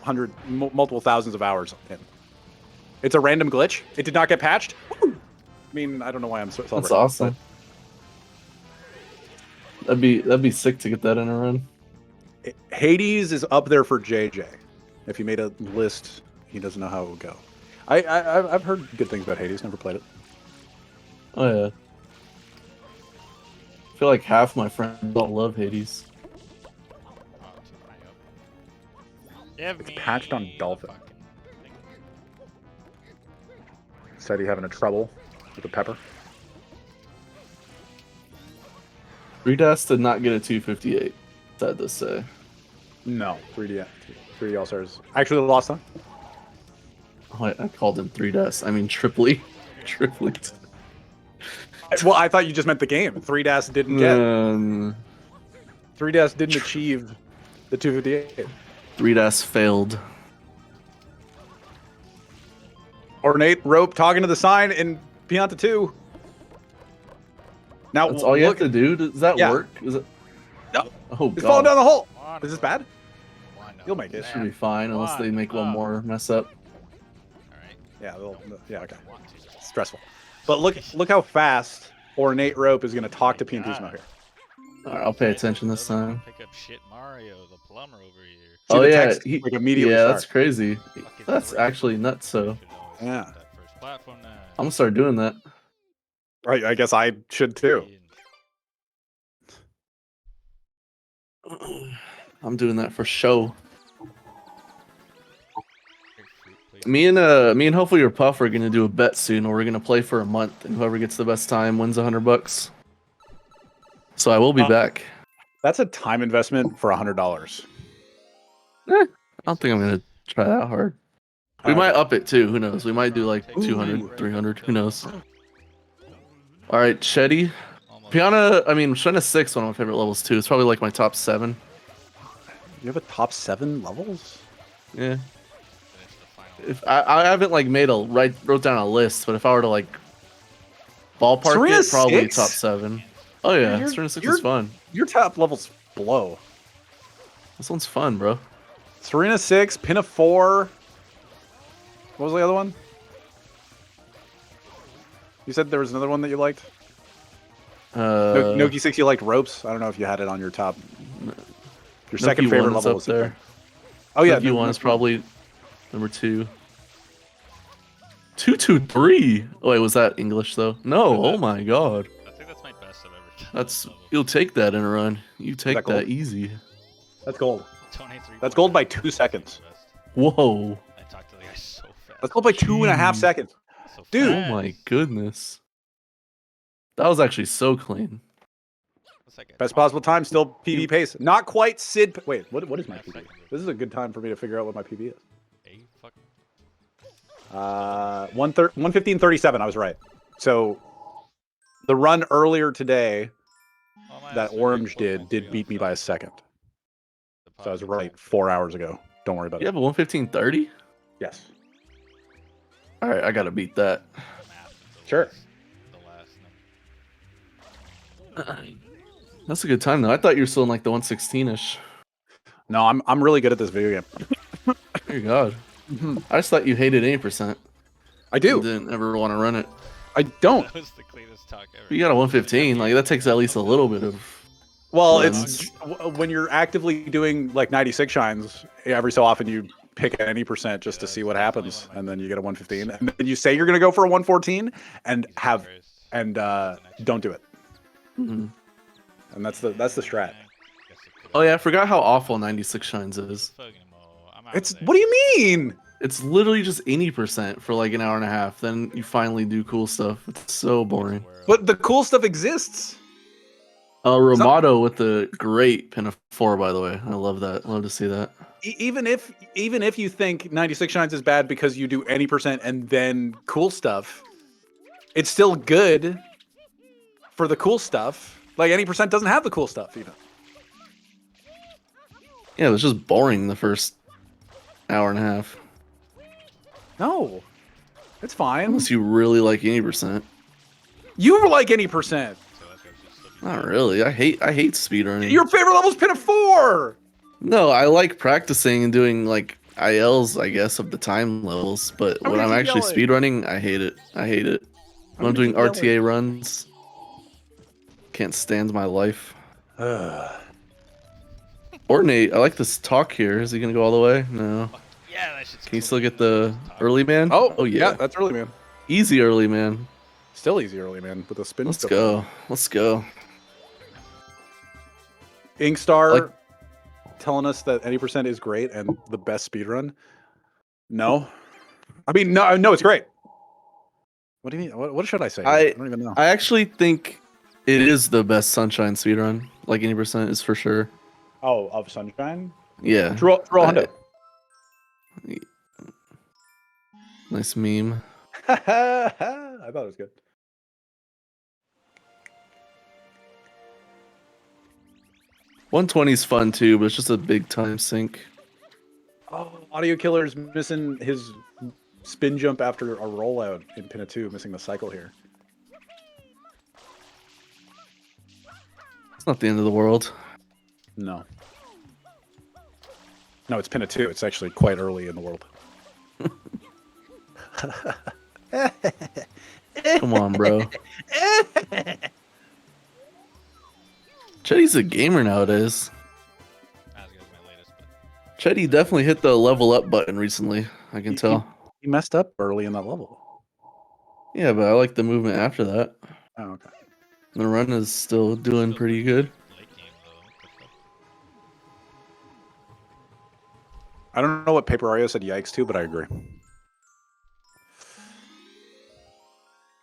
thousands of hours in. It's a random glitch. It did not get patched. Woo! I mean, I don't know why I'm so celebrating. That's awesome. That'd be sick to get that in a run. Hades is up there for JJ. If he made a list, he doesn't know how it would go. I've heard good things about Hades. Never played it. Oh yeah. I feel like half my friends don't love Hades. It's patched on Dolphin. Said he having a trouble with the pepper. 3DS did not get a 258. Sad to say. No, 3D All Stars actually lost, huh? Oh, I called him 3DS. I mean Triply. Triplet. Well, I thought you just meant the game. 3DS didn't get. 3DS didn't achieve the 258. 3DS failed. Ornate Rope talking to the sign in Pianta 2. Now that's all you have to do? Does that work? Is it? No. Oh, it's God. falling down the hole. Is this bad? You'll make it. It should be fine unless they make one more mess up. Yeah, okay. Stressful. But look how fast Ornate Rope is going to talk to PNP's here. Alright, I'll pay attention this time. Pick up shit Mario, the plumber over here. Oh yeah, like immediately that's crazy. That's actually nuts. So yeah, I'm gonna start doing that. Right, I guess I should too. I'm doing that for show. Me and hopefully your Puff are gonna do a bet soon, where we're gonna play for a month, and whoever gets the best time wins $100. So I will be back. That's a time investment for $100. I don't think I'm gonna try that hard. We might up it too. Who knows? We might do like 200, 300. Who knows? All right, Shetty. Piana. I mean, Shena 6, one of my favorite levels too. It's probably like my top 7. You have a top 7 levels? Yeah. If I haven't like wrote down a list, but if I were to like ballpark Serena it, probably 6? top 7. Oh yeah, Your- Serena 6 your- is fun. Your top levels blow. This one's fun, bro. Serena 6, Pinna 4. What was the other one? You said there was another one that you liked? Noki 6, you liked Ropes? I don't know if you had it on your top. Your second Noki favorite 1 is level up was there. Oh yeah, Noki 1 is probably number 2. 223. Oh wait, was that English though? No. Oh my god. I think that's my best I've ever done. That's you'll take that in a run. You take that that gold? easy. That's gold. 23. That's gold by 2 seconds. Whoa. I talked to the guy so fast. That's gold by 2.5 seconds. So Dude. Oh my goodness. That was actually so clean. Best possible time, still PB pace. Not quite Sid. Wait, what is my PB? This is a good time for me to figure out what my PB is. 1:15:37. I was right. So the run earlier today that Orange did beat me by a second. So I was right 4 hours ago. Don't worry about You it. have a 1:15:30? Yes. All right, I gotta beat that. Sure. That's a good time though. I thought you were still in like the 116ish. No, I'm really good at this video game. Dear God. I just thought you hated 80%. I do. You didn't ever want to run it. I don't. That was the cleanest talk ever. You got a 115. Like that takes at least a little bit of. Well, runs. it's when you're actively doing like 96 shines, every so often you pick any percent just to see what happens, and then you get a 115, and then you say you're gonna go for a 114, and don't do it. Mhm. And that's the strat. Oh yeah, I forgot how awful 96 shines is. It's what do you mean? It's literally just 80% for like an hour and a half. Then you finally do cool stuff. It's so boring. But the cool stuff exists. Ramato with the great pin of 4, by the way. I love that. Love to see that. Even if you think 96 shines is bad because you do any percent and then cool stuff, it's still good for the cool stuff. Like any percent doesn't have the cool stuff even. Yeah, it was just boring the first hour and a half. No, it's fine. Unless you really like 80%. You like any percent. Not really. I hate speedrunning. Your favorite level's pin of 4. No, I like practicing and doing like ILs, I guess, of the time levels. But when I'm actually speedrunning, I hate it. I hate it. When I'm doing RTA runs, can't stand my life. Ordinate, I like this talk here. Is he gonna go all the way? No. Yeah, that shit's Can you still get the early man? Oh yeah. that's early man. Easy early man. Still easy early man with a spin. Let's go. Let's go. Inkstar telling us that any percent is great and the best speedrun. No, I mean no, it's great. What do you mean? What should I say? I don't even know. I actually think it is the best Sunshine speedrun. Like 80% is for sure. Oh, of Sunshine? Yeah. Throw a hundo. Nice meme. I thought it was good. .120's fun too, but it's just a big time sink. Oh, Audio Killer's missing his spin jump after a rollout in Pinna 2, missing the cycle here. It's not the end of the world. No. No, it's Pinna 2. It's actually quite early in the world. Come on, bro. Chetty's a gamer nowadays. Chetty definitely hit the level up button recently. I can tell. He messed up early in that level. Yeah, but I like the movement after that. Oh, okay. The run is still doing pretty good. I don't know what Paper Ario said yikes to, but I agree.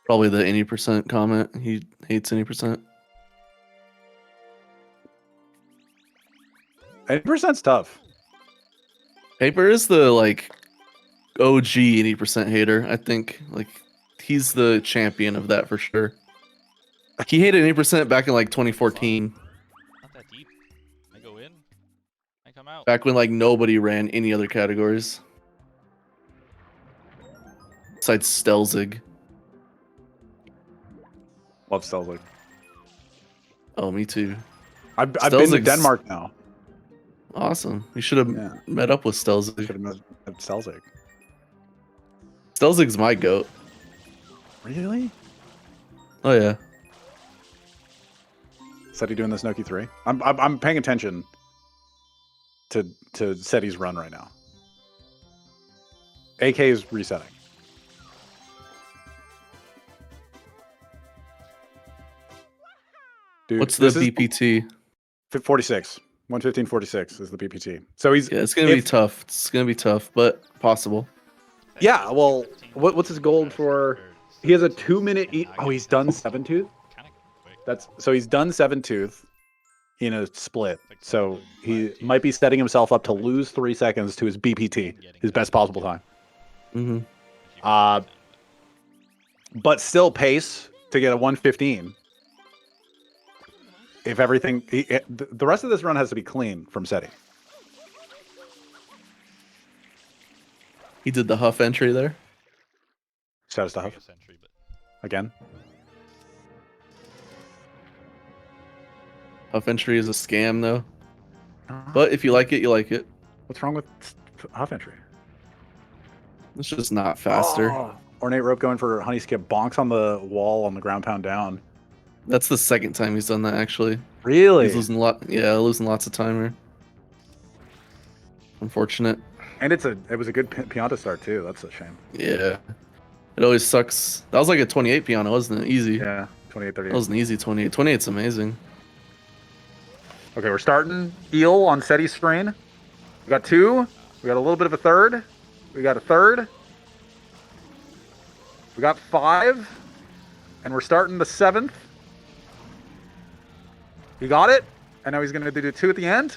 Probably the 80% comment. He hates 80%. 80%'s tough. Paper is the like OG 80% hater. I think like he's the champion of that for sure. He hated 80% back in like 2014. Not that deep. I go in. I come out. Back when like nobody ran any other categories. Besides Stelzig. Love Stelzig. Oh, me too. I've been to Stelzig's- Denmark now. Awesome. You should have met up with Stelzig. Should have met Stelzig. Stelzig's my goat. Really? Oh yeah. Seti doing this Noki 3. I'm paying attention to Seti's run right now. AK is resetting. Dude, What's the BPT? 46. 115.46 is the BPT. So he's it's gonna be tough. It's gonna be tough, but possible. Yeah, well, what's his goal for? He has a 2-minute. Oh, he's done 7-tooth. So he's done 7-tooth in a split. So he might be setting himself up to lose 3 seconds to his BPT, his best possible time. But still pace to get a 115. If everything, the rest of this run has to be clean from Seti. He did the huff entry there. Status to huff. Again. Huff entry is a scam though. But if you like it, you like it. What's wrong with huff entry? It's just not faster. Oh, ornate rope going for honey skip. Bonks on the wall on the ground pound down. That's the second time he's done that actually. Really? He's losing losing lots of time here. Unfortunate. And it was a good Pianta start too. That's a shame. Yeah. It always sucks. That was like a 28 piano, wasn't it? Easy. Yeah, 28, 38. That was an easy 28. 28's amazing. Okay, we're starting eel on Seti's screen. We got 2. We got a little bit of a third. We got a third. We got 5. And we're starting the 7th. He got it. And now he's going to do 2 at the end.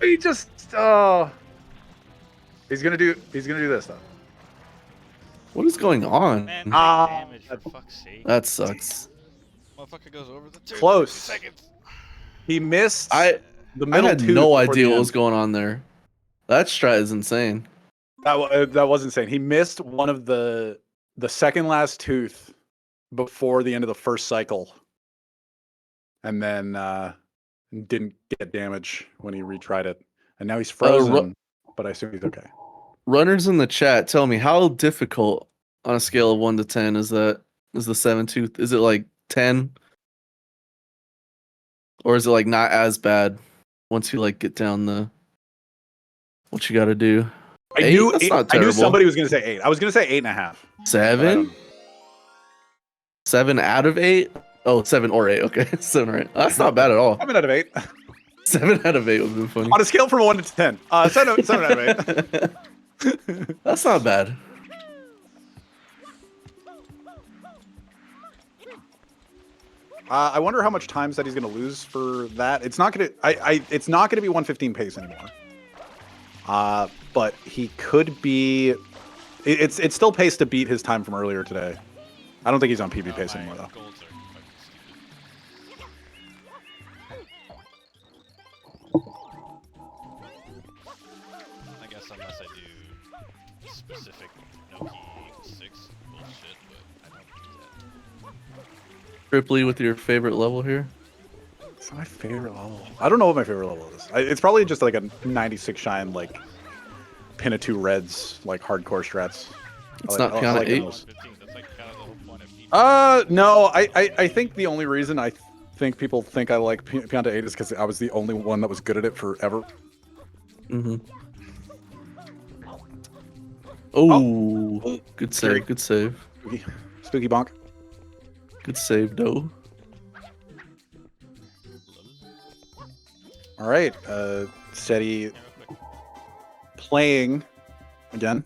He just he's gonna do this though. What is going on? Man, damage for fuck's sake. That sucks. Motherfucker goes over the 2 Close. seconds. He missed the middle I had two no before idea the what end. was going on there. That strat is insane. That was insane. He missed one of the second last tooth before the end of the first cycle, and then didn't get damage when he retried it. And now he's frozen, but I assume he's okay. Runners in the chat, tell me how difficult on a scale of 1 to 10 is the 7-tooth? Is it like 10? Or is it like not as bad once you like get down the what you got to do? I knew somebody was going to say 8. I was going to say 8.5. 7? 7 out of 8? Oh, 7 or 8. Okay, 7 or 8. That's not bad at all. 7 out of 8. 7 out of 8 would have been funny. On a scale from 1 to 10. 7 out of 8. That's not bad. I wonder how much time that he's going to lose for that. It's not going to. It's not going to be 115 pace anymore. But he could be. It's still pace to beat his time from earlier today. I don't think he's on PB pace anymore though. I guess unless I do specific Noki 6 bullshit, but I don't do that. Ripley with your favorite level here? It's my favorite level. I don't know what my favorite level is. It's probably just like a 96 shine, like pin of 2 reds, like hardcore strats. It's not Piana 8? No, I think the only reason I think people think I like Pianta 8 is because I was the only one that was good at it forever. Mm-hmm. Oh, good save, Scary. good save. Spooky bonk. Good save, though. All right, Seti playing again,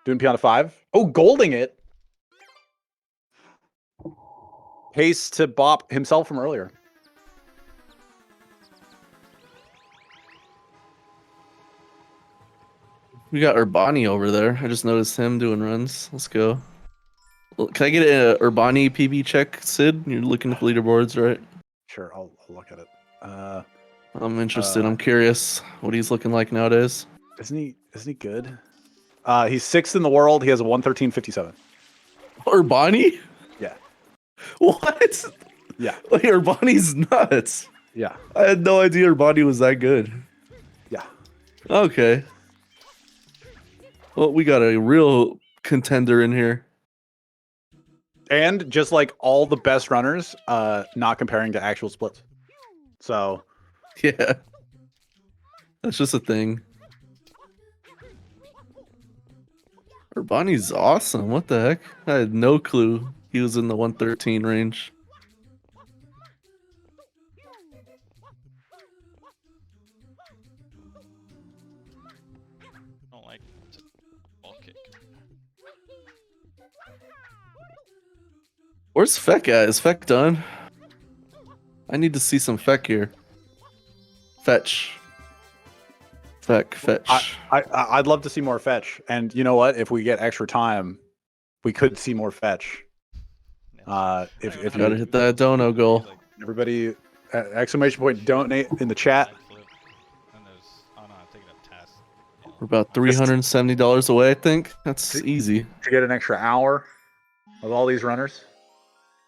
doing Pianta 5. Oh, golding it. Pace to bop himself from earlier. We got Urbani over there. I just noticed him doing runs. Let's go. Can I get a Urbani PB check, Sid? You're looking at the leaderboards, right? Sure, I'll look at it. I'm interested. I'm curious what he's looking like nowadays. Isn't he good? He's 6th in the world. He has a 113.57. Urbani? Yeah. What? Yeah. Like, Urbani's nuts. Yeah. I had no idea Urbani was that good. Yeah. Okay. Well, we got a real contender in here. And just like all the best runners, not comparing to actual splits. So Yeah. That's just a thing. Urbani's awesome. What the heck? I had no clue he was in the 113 range. I don't like just ball kick. Where's Feck at? Is Feck done? I need to see some Feck here. Fetch. Feck, fetch. I'd love to see more fetch. And you know what? If we get extra time, we could see more fetch. If you Gotta hit that dono goal. Everybody, exclamation point donate in the chat. We're about $370 away, I think. That's easy. To get an extra hour of all these runners.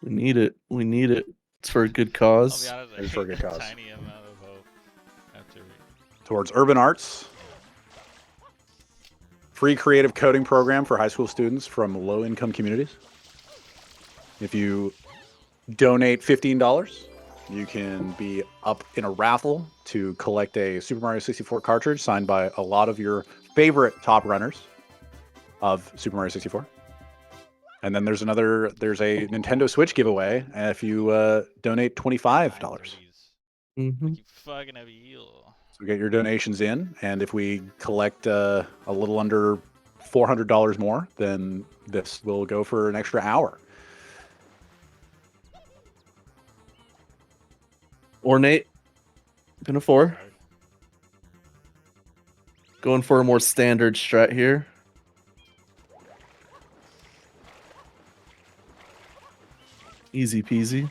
We need it. We need it. It's for a good cause. It's for a good cause. Tiny amount of hope after Towards Urban Arts. Free creative coding program for high school students from low-income communities. If you donate $15, you can be up in a raffle to collect a Super Mario 64 cartridge signed by a lot of your favorite top runners of Super Mario 64. And then there's a Nintendo Switch giveaway if you donate $25. Mm-hmm. you fucking have a heal. So get your donations in, and if we collect a little under $400 more, then this will go for an extra hour. Ornate. Pin a 4. Going for a more standard strat here. Easy peasy.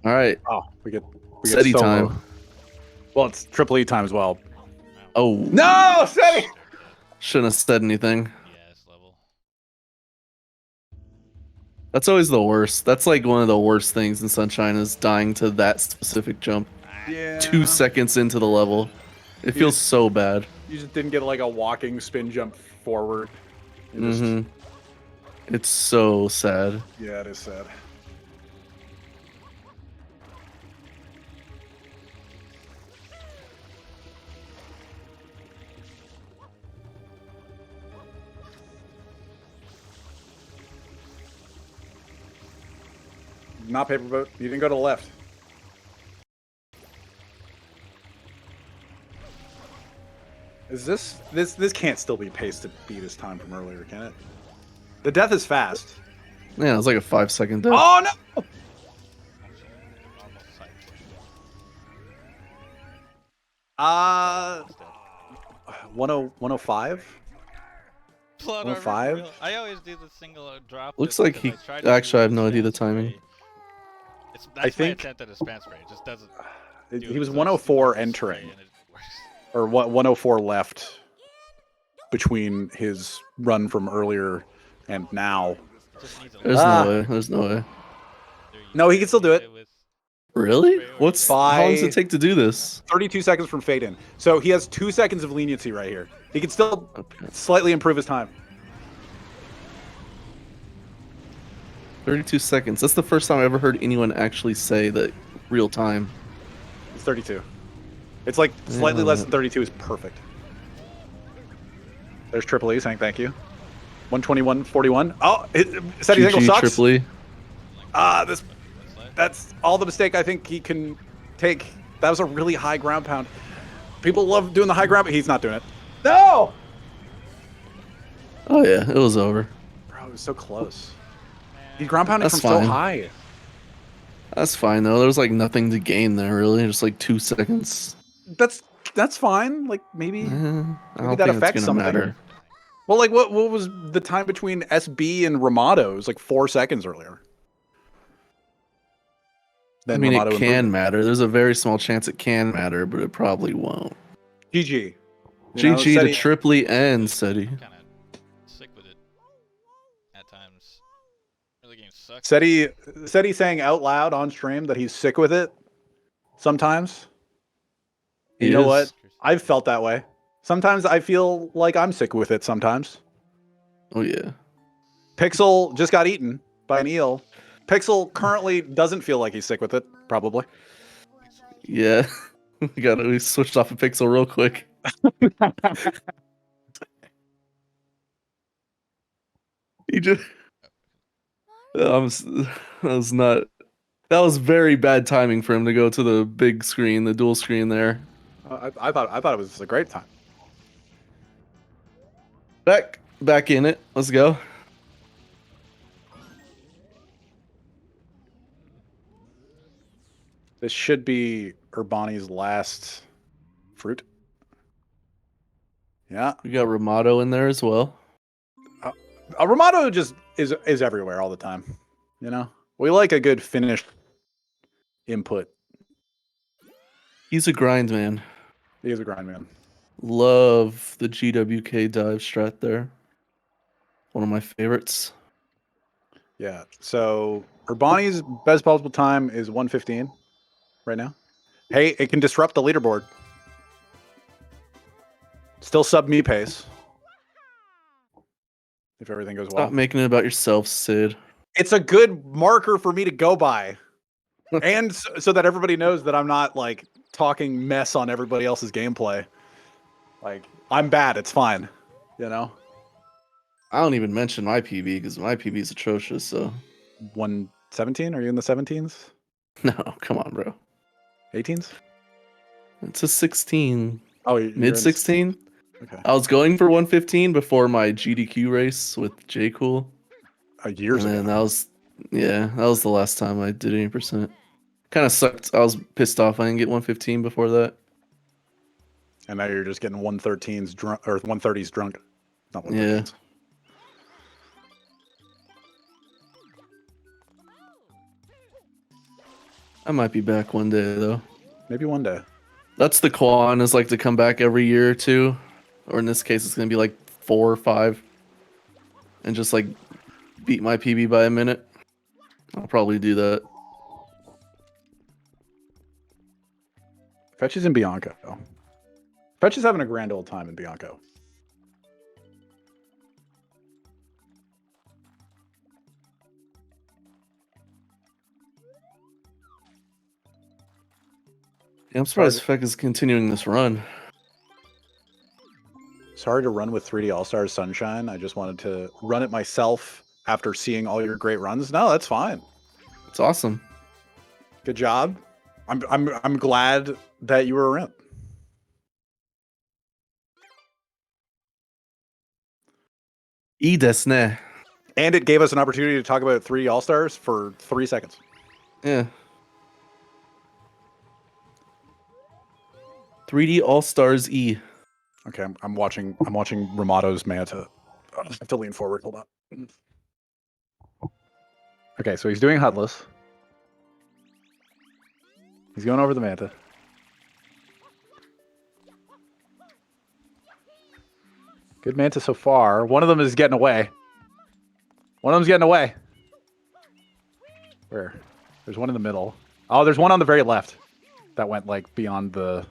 All right. Oh, we get SETI solo. time. Well, it's triple E time as well. Oh. No, SETI! Shouldn't have said anything. That's always the worst. That's like one of the worst things in Sunshine is dying to that specific jump. Yeah. 2 seconds into the level. It feels so bad. You just didn't get like a walking spin jump forward. You It's so sad. Yeah, it is sad. Not paper boat. You didn't go to the left. Is this can't still be paced to beat his time from earlier, can it? The death is fast. Yeah, it's like a 5-second death. Oh no! 105? 105? I always do the single drop. Looks like he. Actually, I have no idea the timing. That's my attempt at a spam spray. It just doesn't. He was 104 entering. Or 104 left between his run from earlier and now. There's no way. There's no way. No, he can still do it. Really? How long does it take to do this? 32 seconds from fade in. So he has 2 seconds of leniency right here. He can still slightly improve his time. 32 seconds. That's the first time I ever heard anyone actually say that real time. It's 32. It's like slightly less than 32 is perfect. There's Triple E saying thank you. 121.41. Oh, SETI single sucks. Triple E. That's all the mistake I think he can take. That was a really high ground pound. People love doing the high ground, but he's not doing it. No! Oh yeah, it was over. Bro, it was so close. He's ground pounding That's from fine. so high. That's fine though. There was like nothing to gain there really. Just like 2 seconds. That's fine. Like maybe I don't that think it's affects gonna something. matter. Well, like what was the time between SB and Ramato? It was like 4 seconds earlier. I mean, it can matter. There's a very small chance it can matter, but it probably won't. GG. GG to SETI, Triply and SETI. Kind of sick with it at times. The game sucks. SETI saying out loud on stream that he's sick with it sometimes. You know what? I've felt that way. Sometimes I feel like I'm sick with it sometimes. Oh yeah. Pixel just got eaten by an eel. Pixel currently doesn't feel like he's sick with it, probably. Yeah. we switched off a Pixel real quick. He just that was very bad timing for him to go to the big screen, the dual screen there. I thought it was a great time. Back in it. Let's go. This should be Urbani's last fruit. Yeah. We got Ramato in there as well. Ramato just is everywhere all the time. You know? We like a good finished input. He's a grind man. He is a grind man. Love the GWK dive strat there. One of my favorites. Yeah. So Urbani's best possible time is 1:15 right now. Hey, it can disrupt the leaderboard. Still sub me pace. If everything goes well. Stop making it about yourself, Sid. It's a good marker for me to go by. And so that everybody knows that I'm not like talking mess on everybody else's gameplay. Like, I'm bad, it's fine. You know? I don't even mention my PB because my PB is atrocious, so 117? Are you in the 17s? no, come on, bro. 18s? It's a 16. Oh, you're mid 16. Okay. I was going for 115 before my GDQ race with J Cool. Years ago. And that was the last time I did any percent. Kind of sucked. I was pissed off I didn't get 115 before that. And now you're just getting 113s drunk or 130s drunk. Not 113s. Yeah. I might be back one day though. Maybe one day. That's the Quan is like to come back every year or two. Or in this case it's gonna be like 4 or 5. And just like beat my PB by a minute. I'll probably do that. Fetch is in Bianco. Fetch is having a grand old time in Bianco. Yeah, I'm surprised Feck is continuing this run. Sorry to run with 3D All-Stars Sunshine. I just wanted to run it myself after seeing all your great runs. No, that's fine. It's awesome. Good job. I'm glad that you were around. Desne. And it gave us an opportunity to talk about 3D All-Stars for 3 seconds. Yeah. 3D All-Stars E. Okay, I'm watching Ramato's Manta. I have to lean forward. Hold on. Okay, so he's doing Hutless. He's going over the Manta. Good Manta so far. One of them is getting away. One of them's getting away. Where? There's one in the middle. Oh, there's one on the very left. That went like beyond the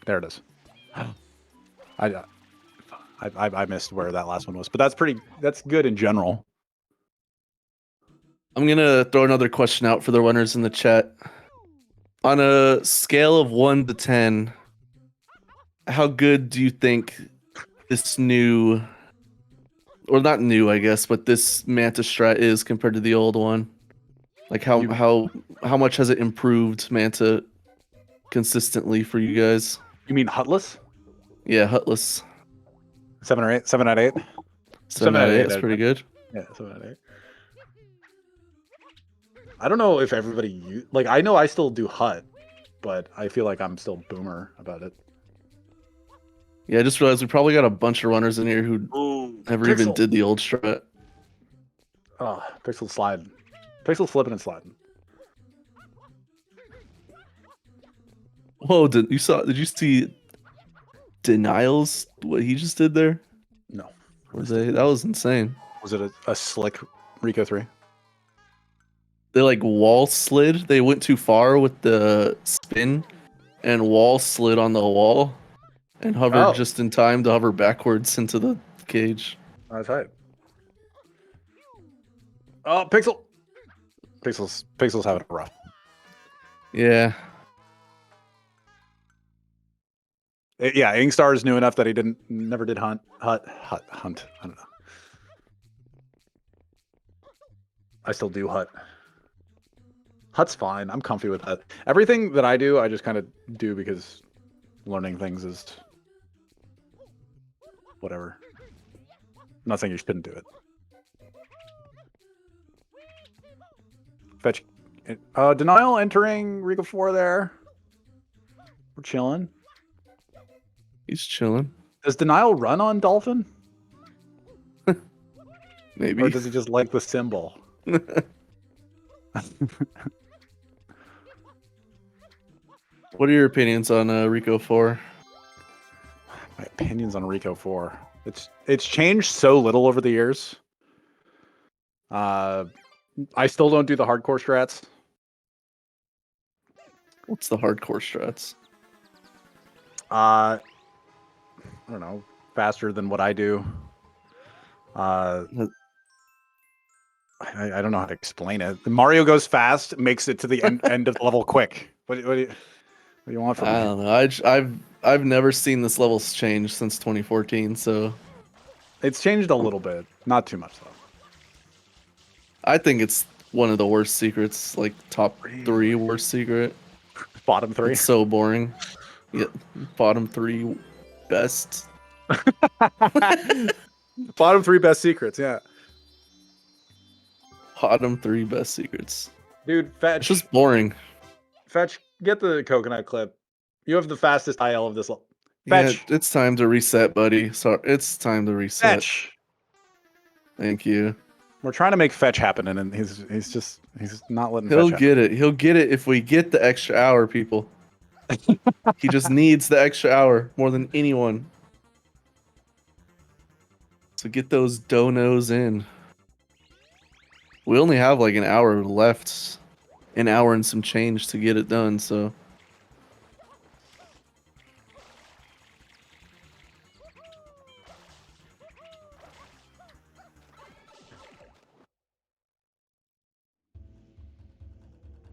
there it is. I missed where that last one was, but that's good in general. I'm gonna throw another question out for the runners in the chat. On a scale of 1 to 10, how good do you think this new, or not new, I guess, but this Manta strat is compared to the old one? Like how much has it improved Manta consistently for you guys? You mean Hutless? Yeah, Hutless. 7 or 8? 7 out of 8? 7 out of 8, that's pretty good. Yeah, 7 out of 8. I don't know if everybody like I know I still do Hut, but I feel like I'm still boomer about it. Yeah, I just realized we probably got a bunch of runners in here who never even did the old strat. Oh, Pixel sliding. Pixel flipping and sliding. Whoa, did you see Denials what he just did there? No. That was insane. Was it a slick Rico 3? They like wall slid. They went too far with the spin and wall slid on the wall and hovered just in time to hover backwards into the cage. That's right. Oh, Pixel. Pixel's having a rough. Yeah. Yeah, Ingstar is new enough that he never did hunt. I don't know. I still do hut. Hut's fine. I'm comfy with that. Everything that I do, I just kind of do because learning things is whatever. I'm not saying you shouldn't do it. Fetch. Denial entering Rico 4 there. We're chilling. He's chilling. Does Denial run on Dolphin? Maybe. Or does he just like the symbol? What are your opinions on Rico 4? My opinions on Rico 4. It's changed so little over the years. I still don't do the hardcore strats. What's the hardcore strats? I don't know, faster than what I do. I don't know how to explain it. Mario goes fast, makes it to the end of the level quick. What do you want from me? I don't know. I've never seen this level's change since 2014, so it's changed a little bit, not too much though. I think it's one of the worst secrets, like top 3 worst secret. Bottom 3. It's so boring. Yeah, bottom 3 best. Bottom 3 best secrets, yeah. Bottom 3 best secrets. Dude, Fetch. It's just boring. Fetch, get the coconut clip. You have the fastest IL of this level. Fetch. Yeah, it's time to reset, buddy. Sorry, it's time to reset. Fetch. Thank you. We're trying to make Fetch happen, and he's not letting. He'll Fetch get it. He'll get it if we get the extra hour, people. He just needs the extra hour more than anyone. So get those donos in. We only have like an hour left. An hour and some change to get it done, so.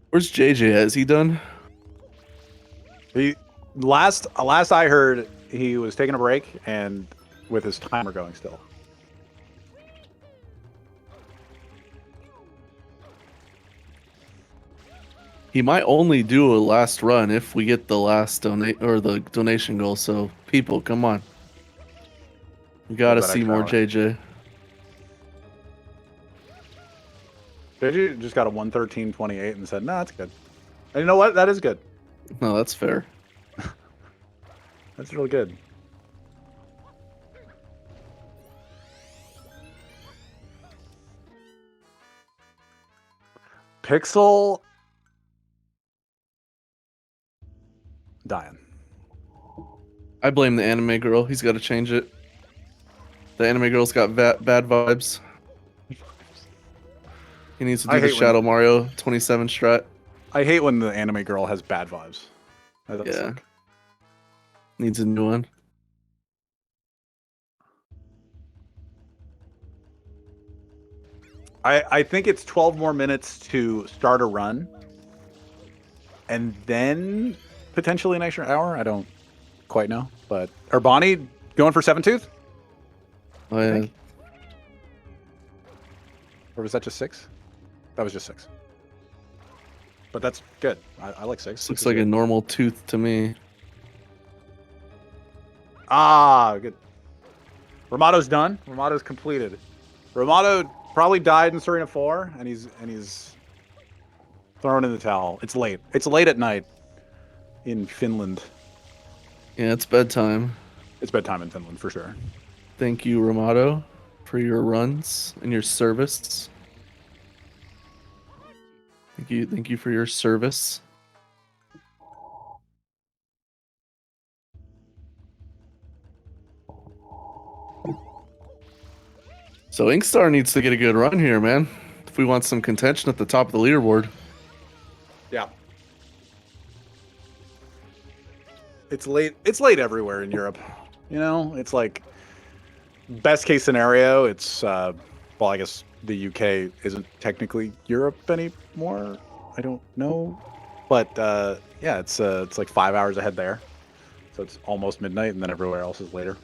Where's JJ at? Is he done? He last I heard, he was taking a break and with his timer going still. He might only do a last run if we get the last donation goal. So people, come on. We gotta see more JJ. JJ just got a 113.28 and said, "Nah, that's good." And you know what? That is good. No, that's fair. That's really good. Pixel dying. I blame the anime girl. He's got to change it. The anime girl's got bad vibes. He needs to do the Shadow Mario 27 strat. I hate when the anime girl has bad vibes. That does suck. Needs a new one. I think it's 12 more minutes to start a run. And then potentially an extra hour. I don't quite know. But Urbani going for 7-tooth? Oh, yeah. Or was that just 6? That was just 6. But that's good. I like 6. Looks like a normal tooth to me. Ah, good. Ramado's done. Ramado's completed. Ramado probably died in Serena 4, and he's thrown in the towel. It's late. It's late at night in Finland. Yeah, it's bedtime. It's bedtime in Finland for sure. Thank you, Ramado, for your runs and your service. Thank you for your service. So Inkstar needs to get a good run here, man. If we want some contention at the top of the leaderboard. Yeah. It's late. It's late everywhere in Europe. You know, it's like best case scenario. It's well, I guess the UK isn't technically Europe anymore. I don't know, but yeah, it's like 5 hours ahead there, so it's almost midnight, and then everywhere else is later.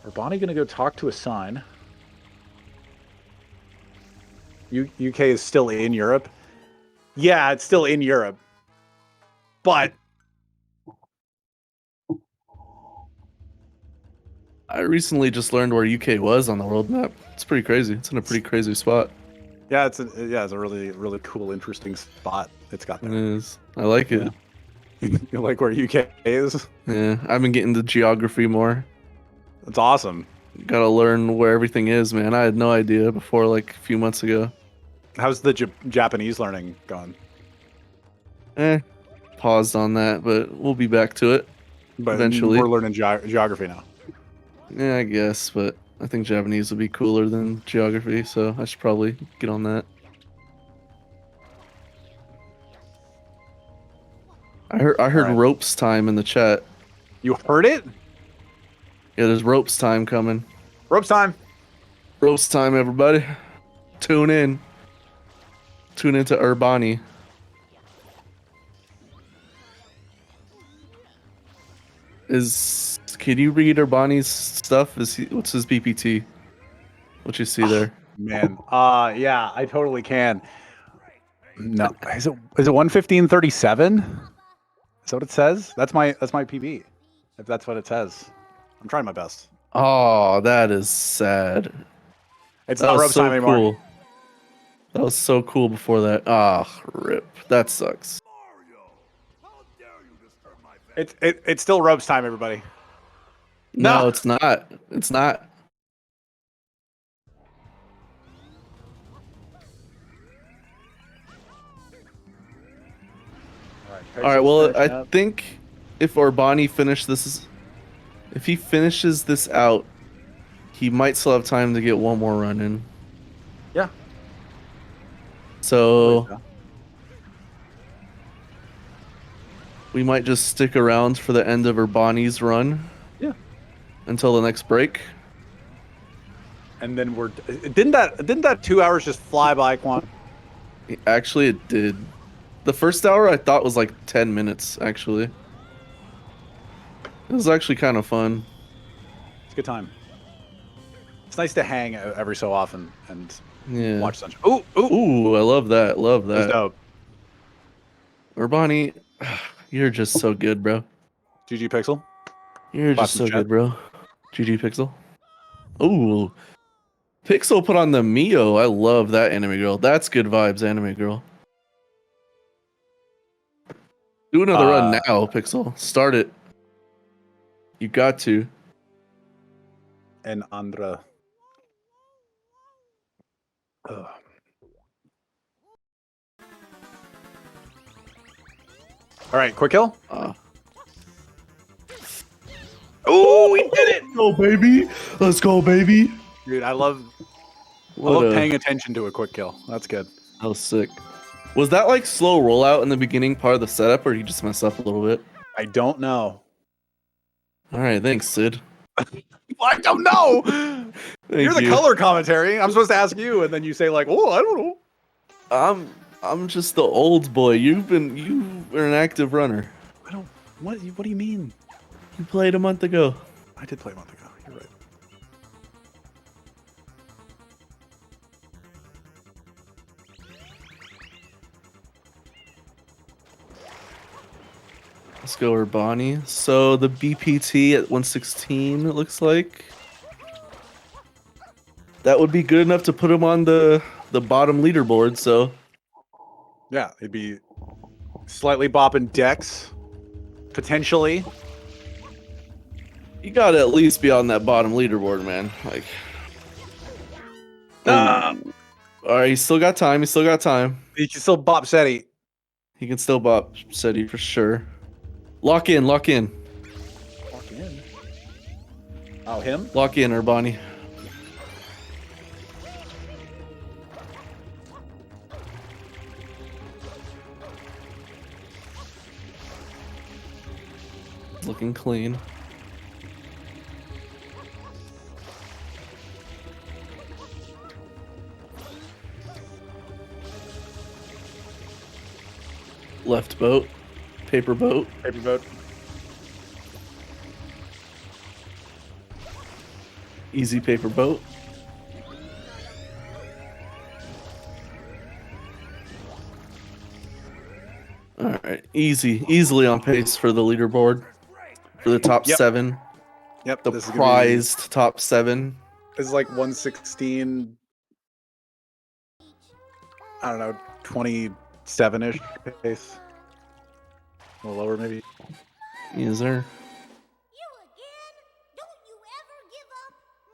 Are Bonnie gonna go talk to a sign? UK is still in Europe. Yeah, it's still in Europe, but I recently just learned where UK was on the world map. It's pretty crazy. It's in a pretty crazy spot. yeah, it's a really cool, interesting spot it's got there. It is. I like it. Yeah. You like where UK is? Yeah, I've been getting to geography more. That's awesome. Gotta learn where everything is, man. I had no idea before, like a few months ago. How's the Japanese learning going? Paused on that, but we'll be back to it But eventually. we're learning geography now. Yeah, I guess, but I think Japanese would be cooler than geography, so I should probably get on that. I heard ropes time in the chat. You heard it? Yeah, there's ropes time coming. Ropes time. Ropes time, everybody. Tune in. Tune into Urbani. Can you read Urbani's stuff? What's his BPT? What you see there? Man, yeah, I totally can. No, is it 1:15:37? Is that what it says? That's my PB. If that's what it says, I'm trying my best. Oh, that is sad. It's not ropes time anymore. Cool. That was so cool before that. Ah, rip. That sucks. It's still ropes time, everybody. No, it's not. It's not. All right. Well, I think if Urbani if he finishes this out, he might still have time to get one more run in. Yeah. So we might just stick around for the end of Urbani's run. Yeah. Until the next break. And then didn't that 2 hours just fly by, Quan? Actually, it did. The first hour I thought was like 10 minutes, actually. It was actually kind of fun. It's a good time. It's nice to hang every so often and watch sunshine. Ooh, I love that. Love that. That's dope. Urbani, you're just so good, bro. GG Pixel. You're just so good, bro. GG Pixel. Ooh. Pixel put on the Mio. I love that anime girl. That's good vibes, anime girl. Do another run now, Pixel. Start it. You got to. And Andra. All right, quick kill. Oh, we did it! Let's go, baby. Let's go, baby. Dude, I love paying attention to a quick kill. That's good. That was sick. Was that like slow rollout in the beginning part of the setup, or did you just mess up a little bit? I don't know. All right, thanks, Sid. I don't know. You're the color commentary. I'm supposed to ask you, and then you say like, "Oh, I don't know." I'm just the old boy. You were an active runner. I don't. What do you mean? You played a month ago. I did play a month ago. You're right. Let's go, Urbani. So the BPT at 116, it looks like. That would be good enough to put him on the bottom leaderboard, so. Yeah, it'd be slightly bopping decks, potentially. You gotta at least be on that bottom leaderboard, man. Like. All right, you still got time. You still got time. You can still bop SETI. He can still bop City for sure. Lock in, lock in. Lock in. Oh, him? Lock in, Urbani. Looking clean. Left boat. Paper boat. Paper boat. Easy paper boat. Alright, easily on pace for the leaderboard. For the top 7. Yep. The this is prized top 7. This is like 116. I don't know, 27-ish pace. A little lower, maybe. Yes, sir.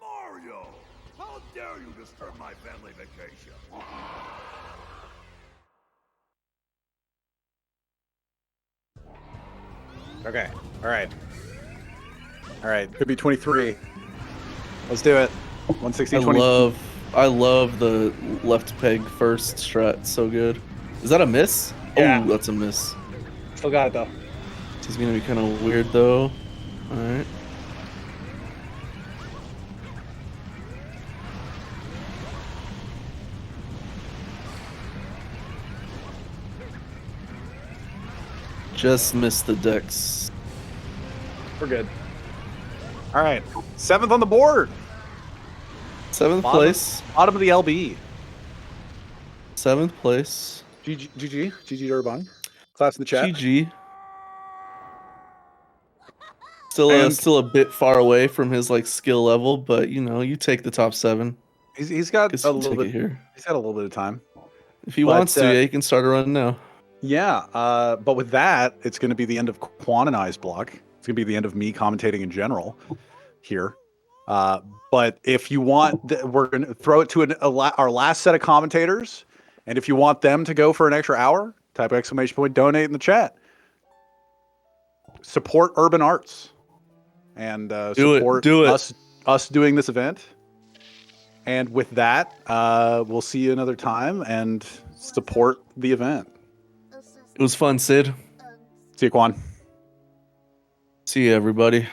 Mario, how dare you disturb my family vacation? Okay. All right. All right. Could be 23. Let's do it. 116, 20. I love the left peg first strat. So good. Is that a miss? Yeah. Oh, that's a miss. Still got it though. This is gonna be kind of weird though. All right. Just missed the decks. We're good. All right. 7th on the board. 7th place. Bottom of the LB. 7th place. GG to Urbani. Class in the chat. GG. Still a bit far away from his like skill level, but you know, you take the top 7. He's got Guess a we'll little take bit it here. He's got a little bit of time. If he wants to, yeah, he can start a run now. Yeah, but with that, it's going to be the end of Quan and I's block. It's going to be the end of me commentating in general here. But if you want, we're going to throw it to our last set of commentators. And if you want them to go for an extra hour, type !donate in the chat. Support Urban Arts and support us doing this event. And with that, we'll see you another time and support the event. It was fun, Sid. See you, Quan. See you, everybody.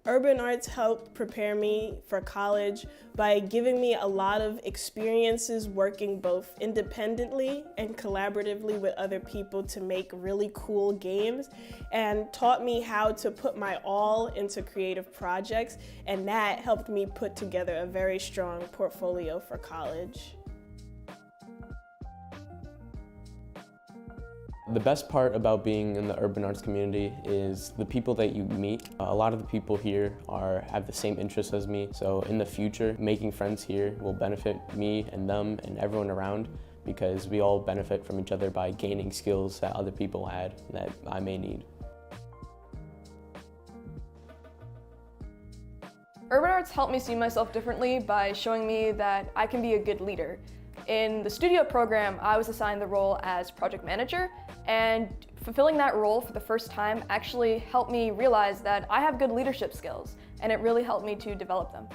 Urban Arts helped prepare me for college by giving me a lot of experiences working both independently and collaboratively with other people to make really cool games, and taught me how to put my all into creative projects, and that helped me put together a very strong portfolio for college. The best part about being in the urban arts community is the people that you meet. A lot of the people here have the same interests as me, so in the future, making friends here will benefit me and them and everyone around, because we all benefit from each other by gaining skills that other people had that I may need. Urban Arts helped me see myself differently by showing me that I can be a good leader. In the studio program, I was assigned the role as project manager, and fulfilling that role for the first time actually helped me realize that I have good leadership skills, and it really helped me to develop them.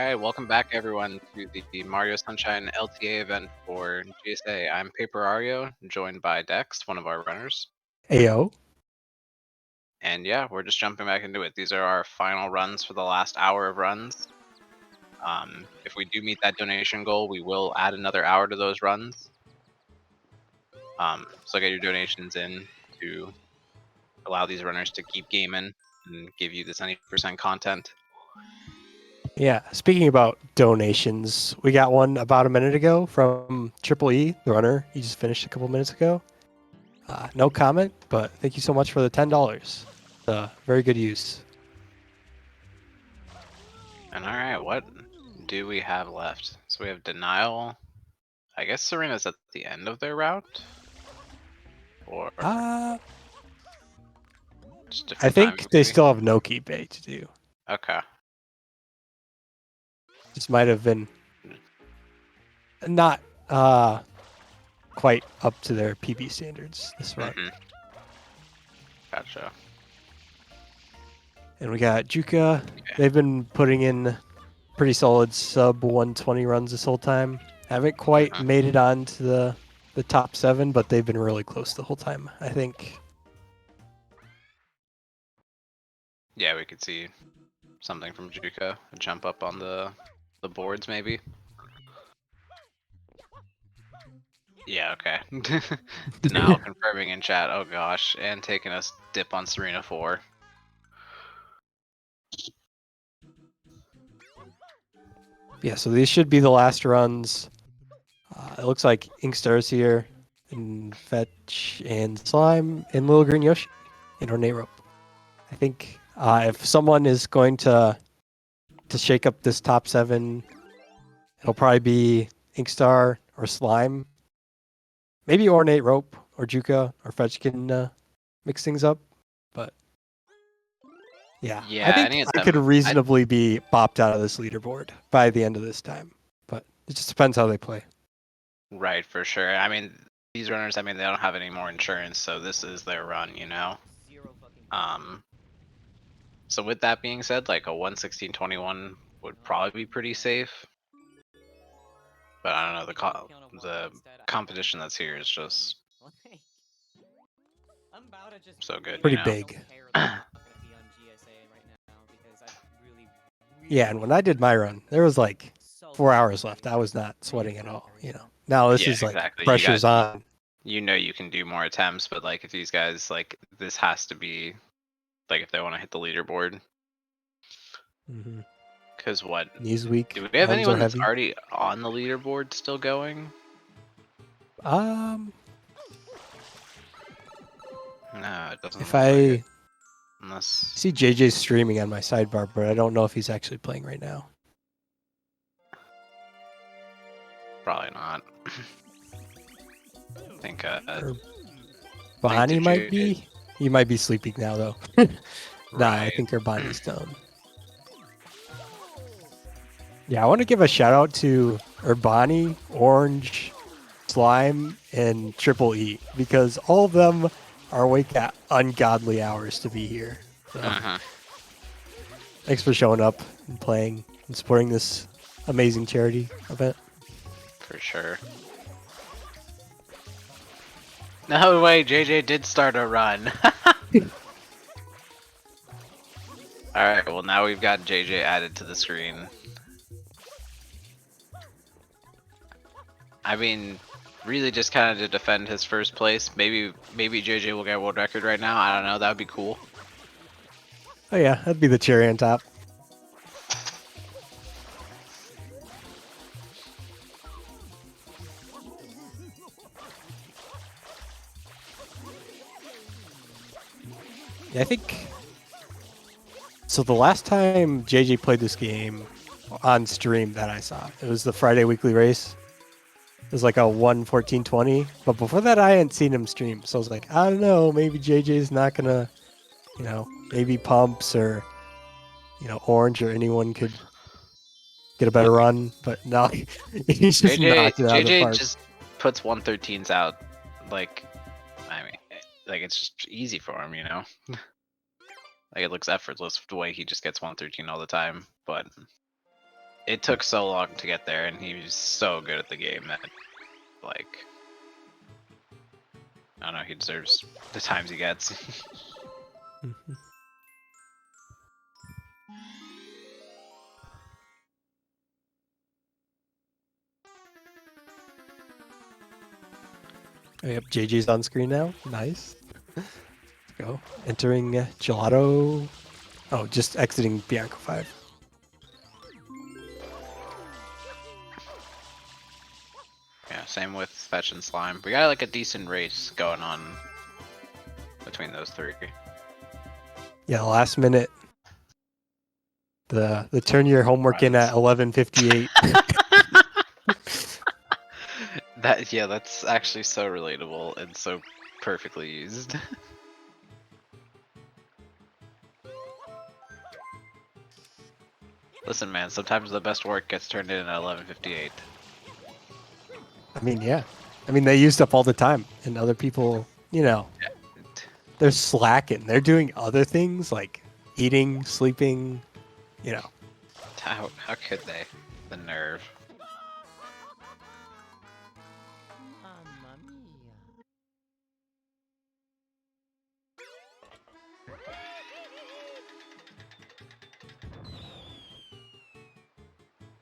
Alright, welcome back everyone to the Mario Sunshine LTA event for GSA. I'm Paper Ario, joined by Dex, one of our runners. Ayo. And yeah, we're just jumping back into it. These are our final runs for the last hour of runs. If we do meet that donation goal, we will add another hour to those runs. So get your donations in to allow these runners to keep gaming and give you this 90% content. Yeah, speaking about donations, we got one about a minute ago from Triple E, the runner. He just finished a couple minutes ago. No comment, but thank you so much for the $10. Very good use. And alright, what do we have left? So we have Denial. I guess Serena's at the end of their route? Or just I different think timings, they maybe? still have Noki Bay to do. Okay. This might have been not quite up to their PB standards this run. Gotcha. And we got Juka. They've been putting in pretty solid sub 120 runs this whole time. Haven't quite made it on to the top 7, but they've been really close the whole time, I think. Yeah, we could see something from Juka, a jump up on the boards maybe. Yeah, okay. Denial confirming in chat, oh gosh, and taking a dip on Serena 4. Yeah, so these should be the last runs. It looks like Inkstar's here, and Fetch, and Slime, and Little Green Yoshi, and Ornate Rope. I think if someone is going to shake up this top 7, it'll probably be Inkstar or Slime. Maybe Ornate Rope or Juka or Fetch can mix things up, but yeah, I think I could reasonably be bopped out of this leaderboard by the end of this time, but it just depends how they play. Right, for sure. I mean, these runners, I mean, they don't have any more insurance, so this is their run, you know? So with that being said, like a 116.21 would probably be pretty safe. But I don't know, the competition that's here is just so good. Pretty you know? big. Yeah, and when I did my run, there was like 4 hours left. I was not sweating at all, you know. Now this is like exactly. pressure's on. You know you can do more attempts, but like if these guys, like this has to be, like if they want to hit the leaderboard. Because what? Knees weak. Do we have arms anyone are that's heavy. already on the leaderboard still going? No, it doesn't. If I Unless see JJ streaming on my sidebar, but I don't know if he's actually playing right now. probably not. I think Bonnie might be. He might be sleeping now though. Nah, I think Urbani's down. Yeah, I want to give a shout out to Urbani, Orange, Slime, and Triple E because all of them are awake at ungodly hours to be here. So, thanks for showing up and playing and supporting this amazing charity event. For sure. No way, JJ did start a run. Alright, well now we've got JJ added to the screen. I mean, really just kind of to defend his first place. Maybe JJ will get a world record right now. I don't know, that would be cool. Oh yeah, that'd be the cherry on top. Yeah, I think so. The last time JJ played this game on stream that I saw, it was the Friday weekly race. It was like a 1:14:20, but before that I hadn't seen him stream, so I was like, I don't know, maybe JJ's not gonna, you know, maybe Pumps or, you know, Orange or anyone could get a better run, but no, he's just knocked it out of the park. JJ just puts 113s out, like, I mean, like it's just easy for him, you know? Like it looks effortless the way he just gets 113 all the time, but it took so long to get there, and he was so good at the game that, like, I don't know, he deserves the times he gets. Oh, yep, JJ's on screen now. Nice. Let's go. Entering Gelato. Oh, just exiting Bianco 5. Yeah, same with Fetch and Slime. We got like a decent race going on between those three. Yeah, last minute. The turn your homework in at 11:58. That's actually so relatable and so perfectly used. Listen, man, sometimes the best work gets turned in at 11:58. I mean, yeah. I mean, they used up all the time, and other people, you know, they're slacking. They're doing other things like eating, sleeping, you know. How could they? The nerve.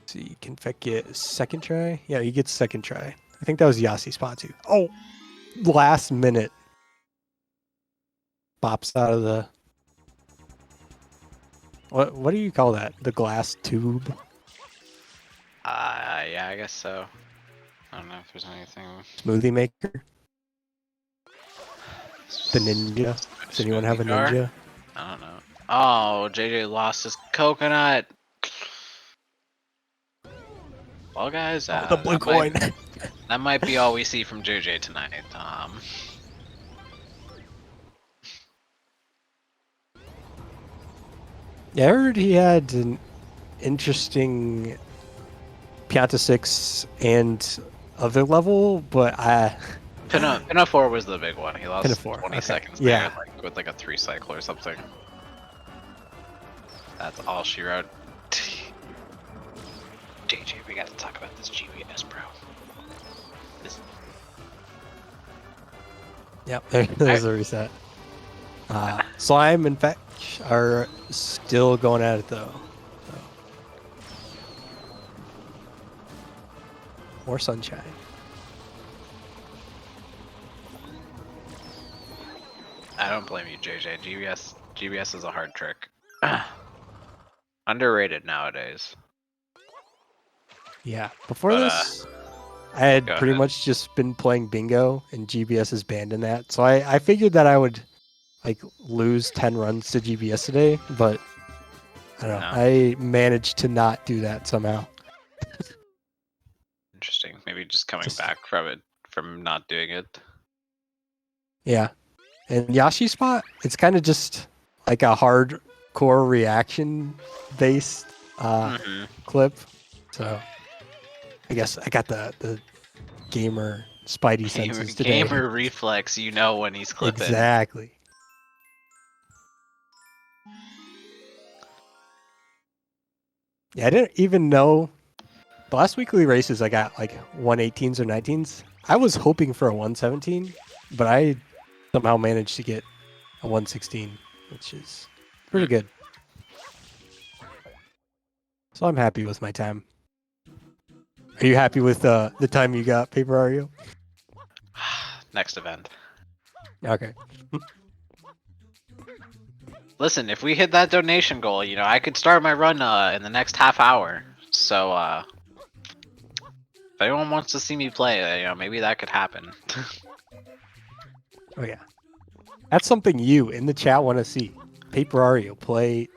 See, can Feck get second try? Yeah, he gets second try. I think that was Yassi's spot too. Oh, last minute. Bops out of the... What do you call that? The glass tube? Yeah, I guess so. I don't know if there's anything. Smoothie maker? The ninja? Does anyone have a ninja? I don't know. Oh, JJ lost his coconut. Well, guys, Oh, the blue coin. That might be all we see from JJ tonight. Yeah, I heard he had an interesting Pianta 6 and other level, but Pinafore was the big one. He lost Pinafore, 20 okay. seconds Yeah. there, like, with like a 3 cycle or something. That's all she wrote. JJ, we gotta talk about this GBS, bro. Yep, there's a reset. Slime and Fetch are still going at it though. So. More sunshine. I don't blame you, JJ. GBS is a hard trick. Underrated nowadays. Yeah, before this, I had pretty much just been playing bingo, and GBS is banned in that. So I figured that I would like lose 10 runs to GBS today, but I don't know. I managed to not do that somehow. Interesting. Maybe just coming back from it, from not doing it. Yeah. And Yashi's spot, it's kind of just like a hardcore reaction based clip. So I guess I got the gamer spidey senses today. Gamer reflex, you know when he's clipping. Exactly. Yeah, I didn't even know. The last weekly races I got like 118s or 19s. I was hoping for a 117, but I somehow managed to get a 116, which is pretty good. So I'm happy with my time. Are you happy with the time you got, Paper Ario? Next event. Okay. Listen, if we hit that donation goal, you know, I could start my run in the next half hour. So, if anyone wants to see me play, you know, maybe that could happen. Oh yeah. That's something you in the chat want to see. Paper Ario play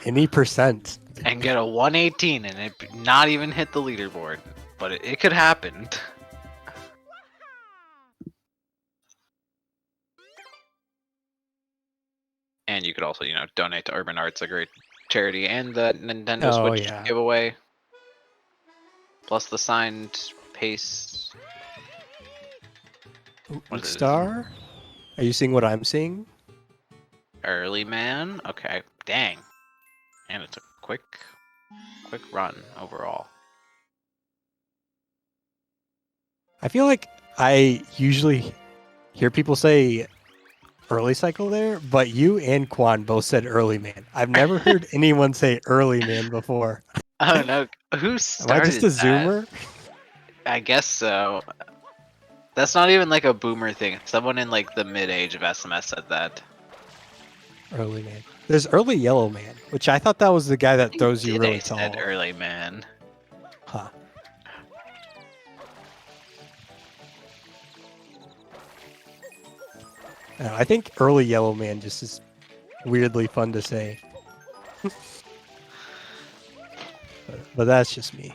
any percent. And get a 118 and it not even hit the leaderboard. But it could happen. And you could also, you know, donate to Urban Arts, a great charity, and the Nintendo Switch giveaway. Plus the signed pace. Star? Are you seeing what I'm seeing? Early man? Okay, dang. And it's a quick quick run overall. I feel like I usually hear people say early cycle there, but you and Quan both said early man. I've never heard anyone say early man before. Oh no, who Am started I just a that? zoomer? I guess so. That's not even like a boomer thing. Someone in like the mid-age of SMS said that. Early man. There's early yellow man, which I thought that was the guy that throws you really tall. Said early man. Huh. I think early yellow man just is weirdly fun to say. but that's just me.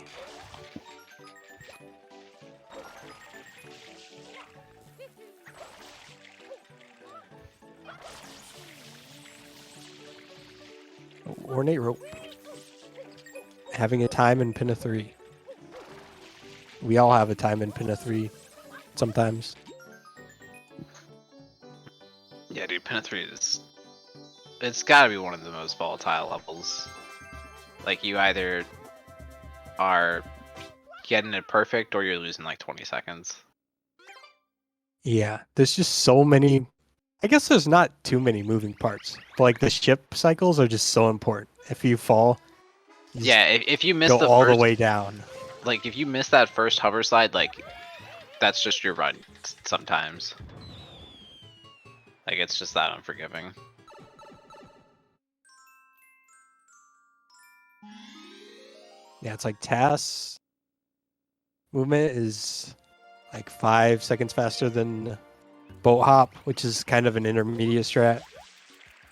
Ornate rope. Having a time in pin of 3. We all have a time in pin of 3 sometimes. Yeah, dude, pin of 3 is... It's gotta be one of the most volatile levels. Like, you either are getting it perfect or you're losing like 20 seconds. Yeah, there's just so many... I guess there's not too many moving parts. But like the ship cycles are just so important. If you fall, Yeah, if you miss go the all first, the way down. Like, if you miss that first hover slide, like, that's just your run sometimes. Like, it's just that unforgiving. Yeah, it's like TAS movement is like 5 seconds faster than boat hop, which is kind of an intermediate strat.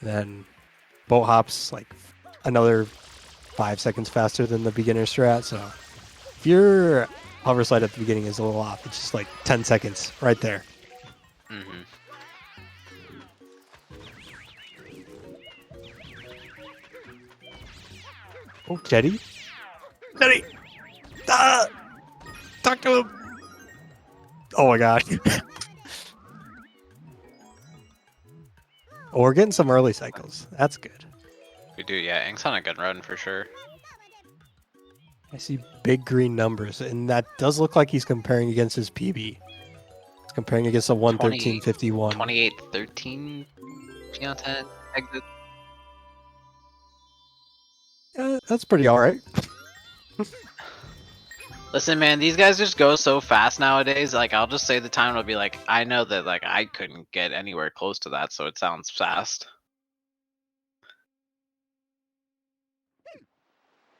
And then boat hop's like another 5 seconds faster than the beginner strat. So if your hover slide at the beginning is a little off, it's just like 10 seconds right there. Mm-hmm. Oh, Jetty? Jetty! Ah! Talk to him! Oh my gosh. Oh, we're getting some early cycles. That's good. We do, yeah. Ink's on a good run for sure. I see big green numbers, and that does look like he's comparing against his PB. He's comparing against a 113.51. 28-13 P10 exit. Yeah, that's pretty alright. Listen, man, these guys just go so fast nowadays. Like, I'll just say the time, it'll be like, I know that like I couldn't get anywhere close to that, so it sounds fast.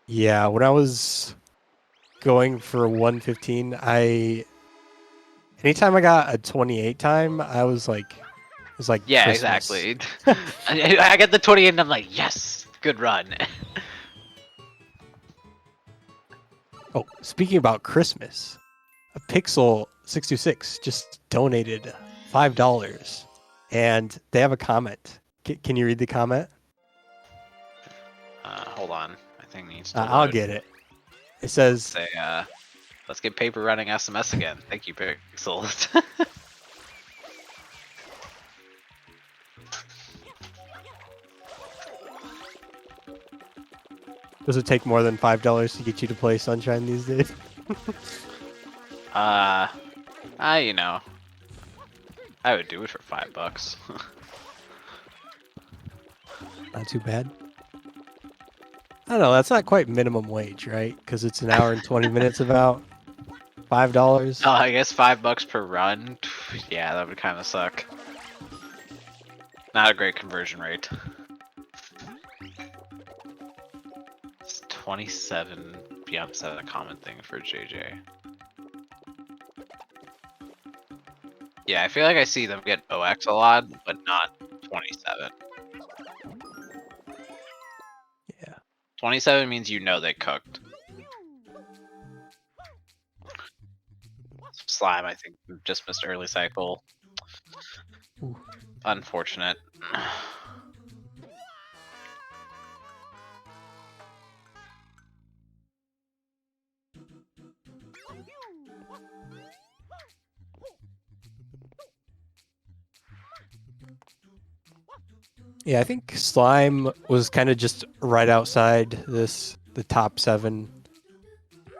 Yeah, when I was going for 115, anytime I got a 28 time, I was like, it was like Yeah, Christmas. exactly. I get the 28 and I'm like, yes, good run. Oh, speaking about Christmas, a Pixel 626 just donated $5, and they have a comment. Can you read the comment? Hold on. I think it needs to I'll load. get it. It says, Say, let's get paper running SMS again. Thank you, Pixel. does it take more than $5 to get you to play Sunshine these days? You know, I would do it for $5. Not too bad. I don't know, that's not quite minimum wage, right? Because it's an hour and 20 minutes about $5. Oh, I guess $5 per run. Yeah, that would kind of suck. Not a great conversion rate. It's 27. Yeah, said a common thing for JJ. Yeah, I feel like I see them get OX a lot, but not 27. Yeah. 27 means you know they cooked. Slime, I think, just missed early cycle. Ooh. Unfortunate. Yeah, I think Slime was kind of just right outside this the top 7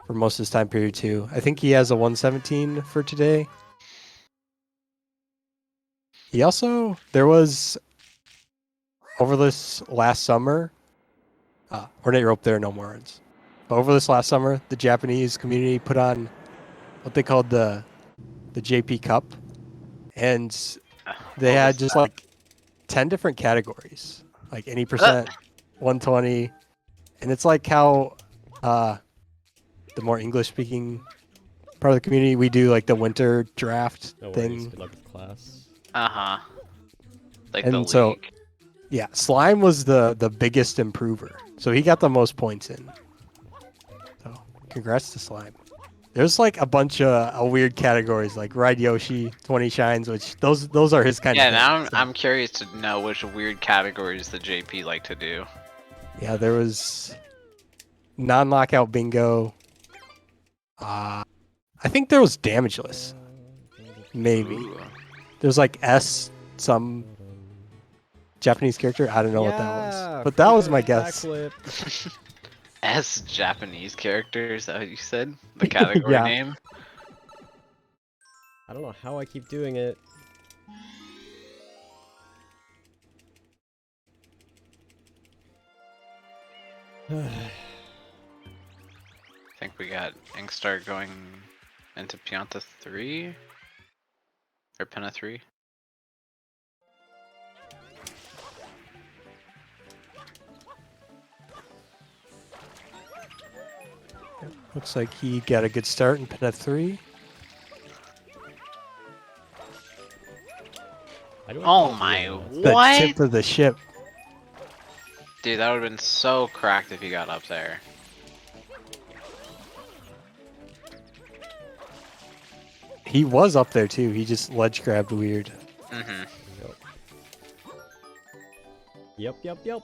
for most of his time period too. I think he has a 117 for today. He also, there was, over this last summer, Ornate Rope, there are no more runs. But over this last summer, the Japanese community put on what they called the JP Cup. And they had just like 10 different categories, like any percent, 120. And it's like how the more English speaking part of the community, we do like the winter draft thing. Good luck with class. Uh-huh. Like And the so, league. yeah, Slime was the biggest improver. So he got the most points in. So congrats to Slime. There's like a bunch of weird categories like Ride Yoshi, 20 Shines, which those are his kind of Yeah, things. now I'm curious to know which weird categories the JP like to do. Yeah, there was non-lockout bingo. I think there was damageless. Maybe. Ooh. There's like some Japanese character. I don't know what that was. But that was my guess. S Japanese character, is that what you said? The category Yeah. name? I don't know how I keep doing it. I think we got Inkstar going into Pianta 3? Or Penna 3? Looks like he got a good start in Penna 3. Oh my, The what? tip of the ship. Dude, that would have been so cracked if he got up there. He was up there too. He just ledge grabbed weird. Mm-hmm. Yep. Yep. Yep.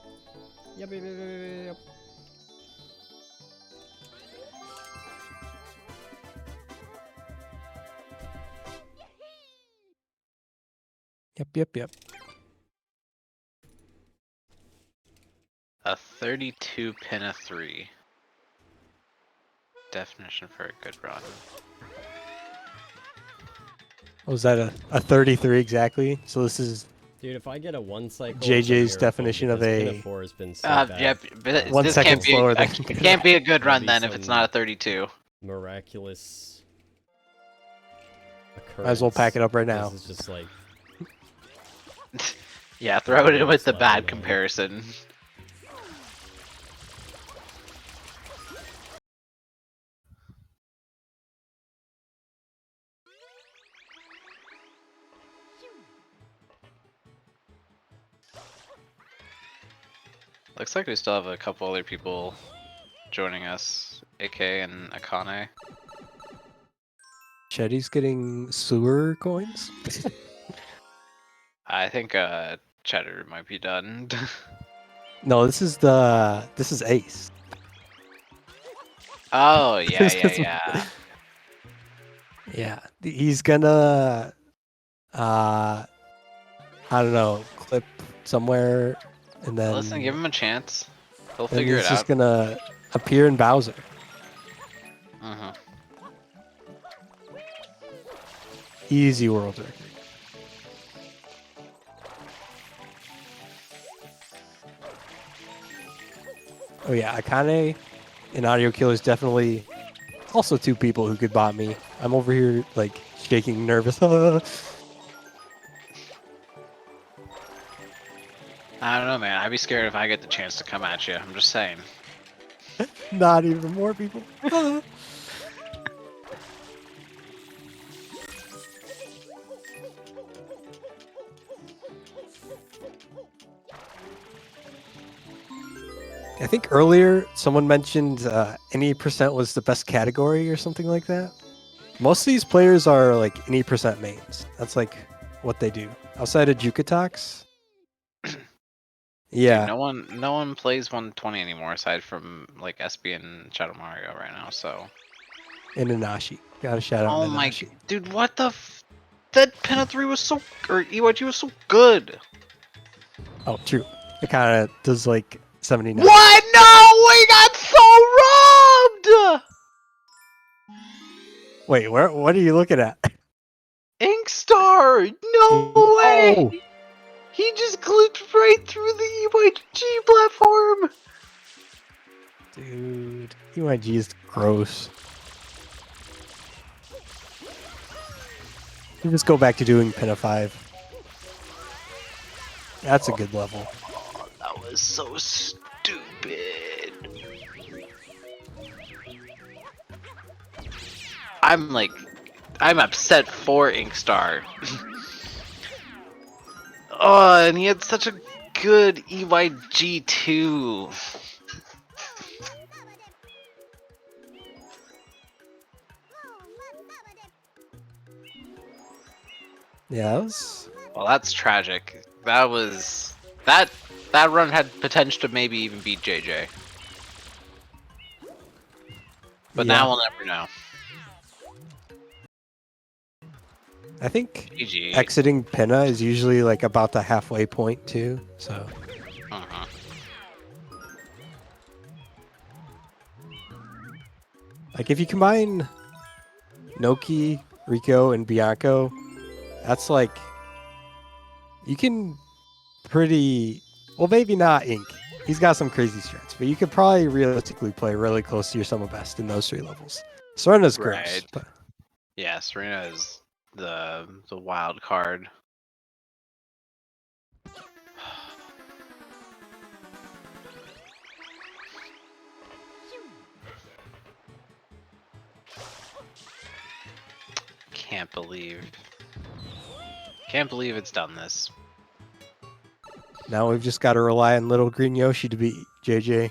A 32 Penna 3. Definition for a good run. Was that a 33 exactly? So this is Dude, if I get a 1 cycle, JJ's definition of a 4 has been so bad. Yep, but 1 this second can't be, slower than it can't be a good run then if it's not a 32. Miraculous. Might as well pack it up right now. This is just like Yeah, throw it in with the bad comparison. Looks like we still have a couple other people joining us, AK and Akane. Chetty's getting sewer coins. I think Cheddar might be done. No, this is Ace. Oh yeah. Yeah, he's gonna I don't know, clip somewhere and then Listen, give him a chance. He'll then figure he's it just out. gonna appear in Bowser. Uh-huh. Easy world record. Oh yeah, Akane and Audio Killer is definitely also 2 people who could bot me. I'm over here like shaking nervous. I don't know, man. I'd be scared if I get the chance to come at you. I'm just saying. Not even more people. I think earlier someone mentioned any percent was the best category or something like that. Most of these players are like any percent mains. That's like what they do. Outside of Jukatox. Yeah. Dude, no one plays 120 anymore aside from like SB and Shadow Mario right now, so. And Nanashi. Gotta shout out Oh my Nanashi. dude, what the that Penna 3 was so or EYG was so good. Oh, true. It kind of does like 79. What? No, we got so Wait, what are you looking at? Inkstar! No way! Oh, He just glitched right through the EYG platform! dude, UIG is gross. You just go back to doing Pinna 5. That's a good level. Oh, that was so stupid. I'm upset for Inkstar. Oh, and he had such a good EYG too. Yeah, that was... Well, that's tragic. That run had potential to maybe even beat JJ. But Yeah. now we'll never know. I think GG. exiting Pinna is usually like about the halfway point too, so... Like if you combine Noki, Rico, and Bianco, that's like... You can pretty... Well, maybe not Ink. He's got some crazy strats, but you could probably realistically play really close to your summer best in those 3 levels. Serena's gross, Right. but... Yeah, Serena is the wild card. Can't believe it's done this. Now we've just got to rely on Little Green Yoshi to beat JJ.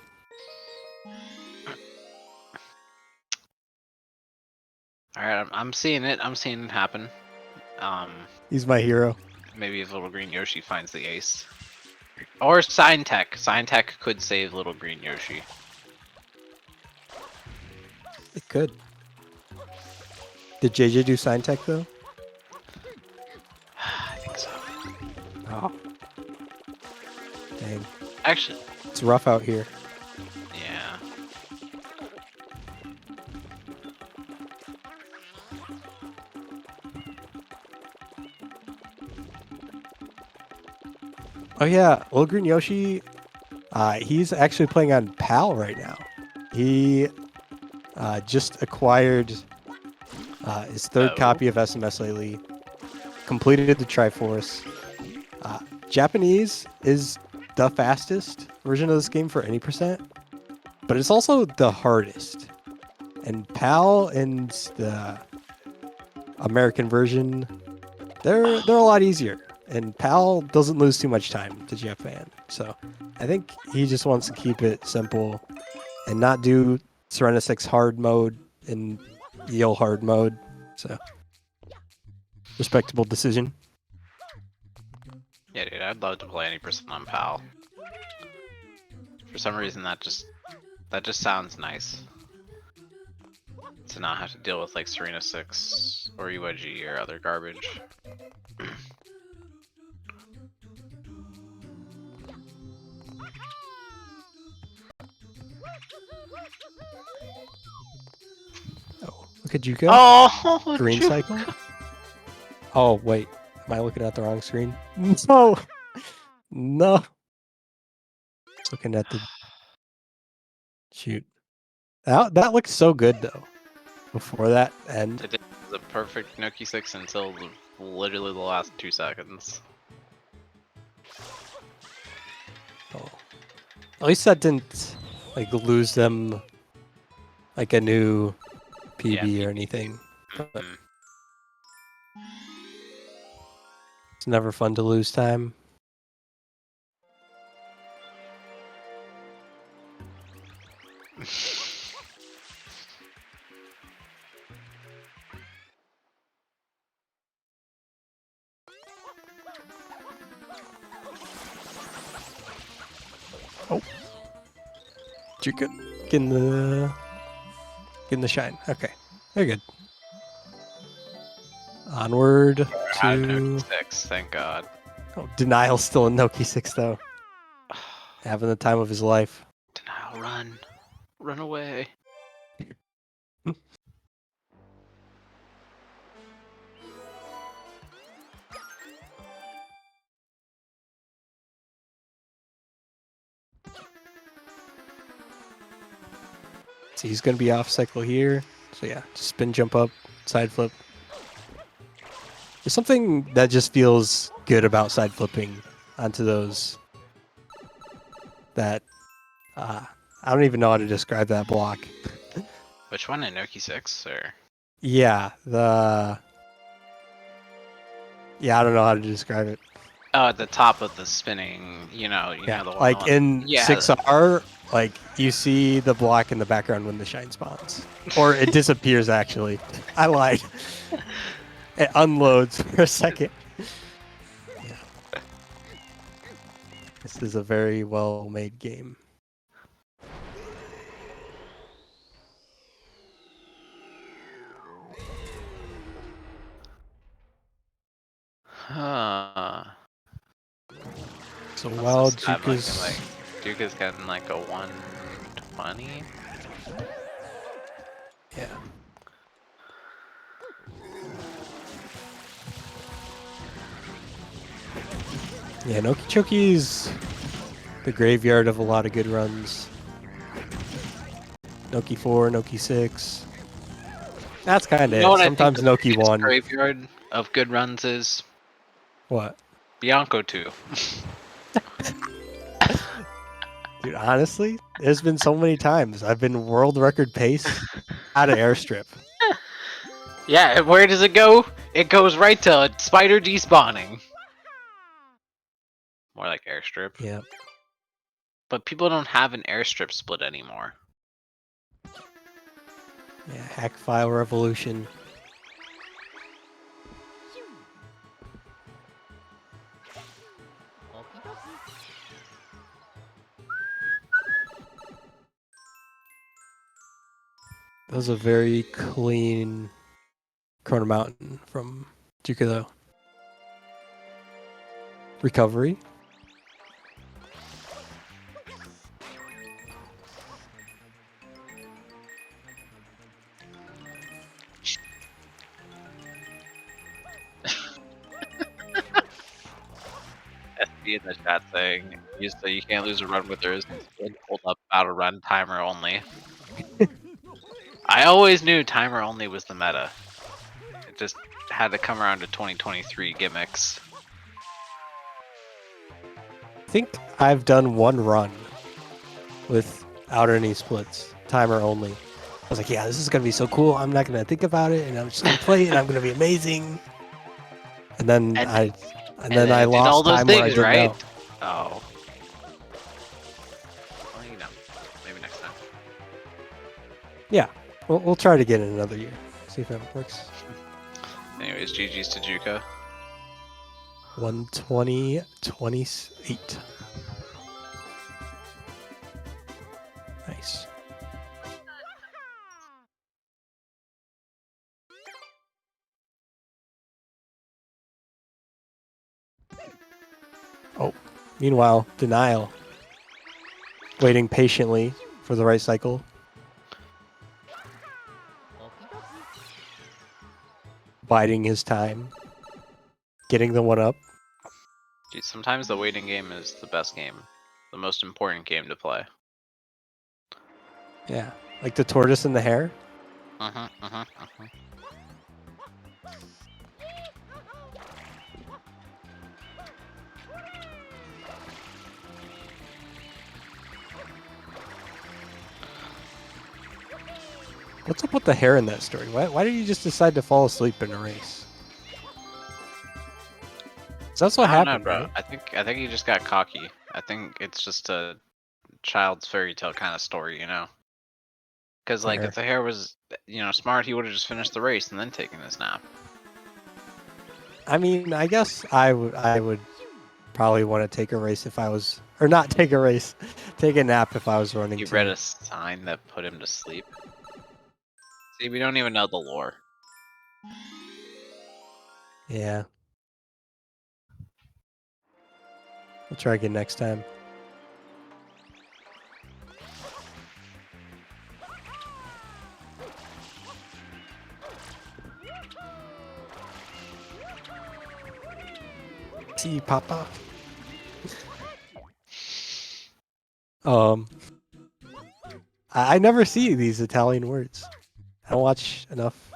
Alright, I'm seeing it. I'm seeing it happen. He's my hero. Maybe if Little Green Yoshi finds the ace. Or Sign Tech. Sign Tech could save Little Green Yoshi. It could. Did JJ do Sign Tech though? I think so. Oh. Dang. Actually, it's rough out here. Yeah. Oh yeah, Little Green Yoshi, he's actually playing on PAL right now. He just acquired his 3rd copy of SMS lately, completed the Triforce. Japanese is the fastest version of this game for any percent, but it's also the hardest. And PAL and the American version, they're a lot easier. And PAL doesn't lose too much time to Japan. So I think he just wants to keep it simple and not do Serena 6 hard mode and Yale hard mode. So respectable decision. Yeah, dude, I'd love to play any person on PAL. For some reason, that just sounds nice. To not have to deal with like Serena 6 or UIG or other garbage. Oh, look at Juko. Oh, Green Juko. cycle. Oh, wait. Am I looking at the wrong screen? No. No. Looking at the... Shoot. That looks so good, though. Before that end. It was a perfect Noki 6 until literally the last 2 seconds. Oh. At least that didn't, like, lose them, like, a new PB or anything. But it's never fun to lose time. Oh. You're good. Getting the shine. Okay. Very good. Onward to... Noki 6, thank God. Oh, Denial's still in Noki 6, though. Having the time of his life. Denial, run. Run away. So he's going to be off cycle here. So yeah, just spin, jump up, side flip. There's something that just feels good about side flipping onto those that I don't even know how to describe that block. Which one, in Noki 6 or? Yeah, I don't know how to describe it. Oh, at the top of the spinning, you know the one. Like in yeah. 6R, like you see the block in the background when the shine spawns, or it disappears. Actually, I lied. It unloads for a second. Yeah. This is a very well-made game. So while Juka's Juka's getting like a 120. Yeah. Yeah, Nokichoki's the graveyard of a lot of good runs. Noki 4, Noki 6. That's kind of it. Sometimes Noki 1. Graveyard of good runs is what? Bianco 2. Dude, honestly, there's been so many times I've been world record pace out of airstrip. Yeah, where does it go? It goes right to spider despawning. More like airstrip. Yeah. But people don't have an airstrip split anymore. Yeah, hack file revolution. That was a very clean Chrono Mountain from Juka though. Recovery. SB in the chat saying you can't lose a run with there isn't hold up about a run timer only. I always knew timer only was the meta. It just had to come around to 2023 gimmicks. I think I've done one run without any splits, timer only. I was like, yeah, this is gonna be so cool. I'm not gonna think about it, and I'm just gonna play it, and I'm gonna be amazing. And then I lost all those time things, where I didn't right? know. Oh. Well, maybe next time. Yeah, we'll try it again in another year. See if that works. Anyways, GG's to Juka. 120-28. Nice. Oh, meanwhile, Denial. Waiting patiently for the right cycle. Biding his time. Getting the one up. Dude, sometimes the waiting game is the best game. The most important game to play. Yeah, like the tortoise and the hare. What's up with the hare in that story? Why did you just decide to fall asleep in a race? So that's what happened, bro. right? I think he just got cocky. I think it's just a child's fairy tale kind of story, you know? Because like if the hare was, smart, he would have just finished the race and then taken his nap. I mean, I guess I would probably want to take a race if I was, or not take a race, take a nap if I was running. He too. read a sign that put him to sleep. See, we don't even know the lore. Yeah. We'll try again next time. See you, Papa. I never see these Italian words. I don't watch enough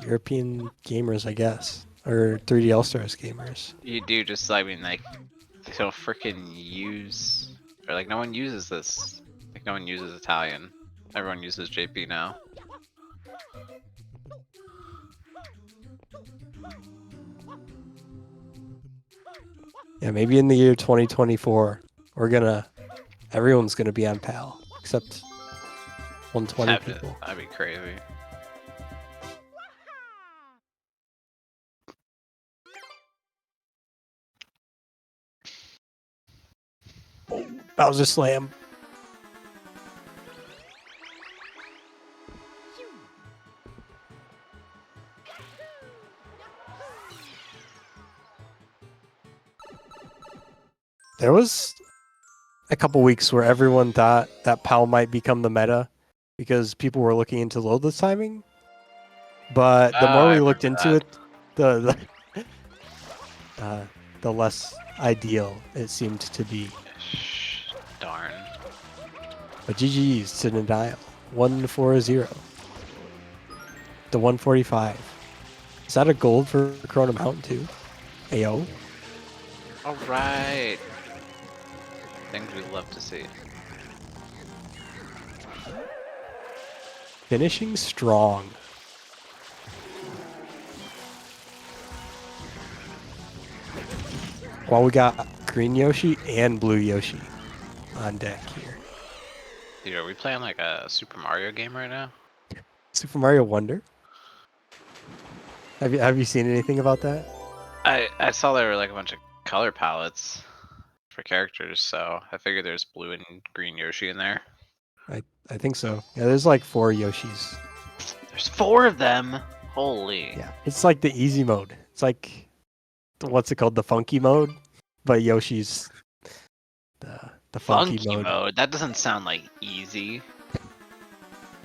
European gamers, I guess, or 3D All-Stars gamers. You do just, I mean, like, they don't freaking use, or like, no one uses this. Like, no one uses Italian. Everyone uses JP now. Yeah, maybe in the year 2024, everyone's gonna be on PAL, except 120 people. That'd be crazy. Bowser Slam. There was a couple weeks where everyone thought that PAL might become the meta because people were looking into loadless timing. But the more we looked into it, the less ideal it seemed to be. Darn. But GG's to Nadial. 140. The 145. Is that a gold for Corona Mountain too? Ayo. Alright. Things we love to see. Finishing strong. While we got green Yoshi and blue Yoshi on deck here. Dude, are we playing like a Super Mario game right now? Super Mario Wonder? Have you seen anything about that? I saw there were like a bunch of color palettes for characters, so I figured there's blue and green Yoshi in there. I think so. Yeah, there's like 4 Yoshis. There's 4 of them. Holy. Yeah, it's like the easy mode. It's like what's it called? The funky mode, but Yoshi's the funky mode. That doesn't sound like easy.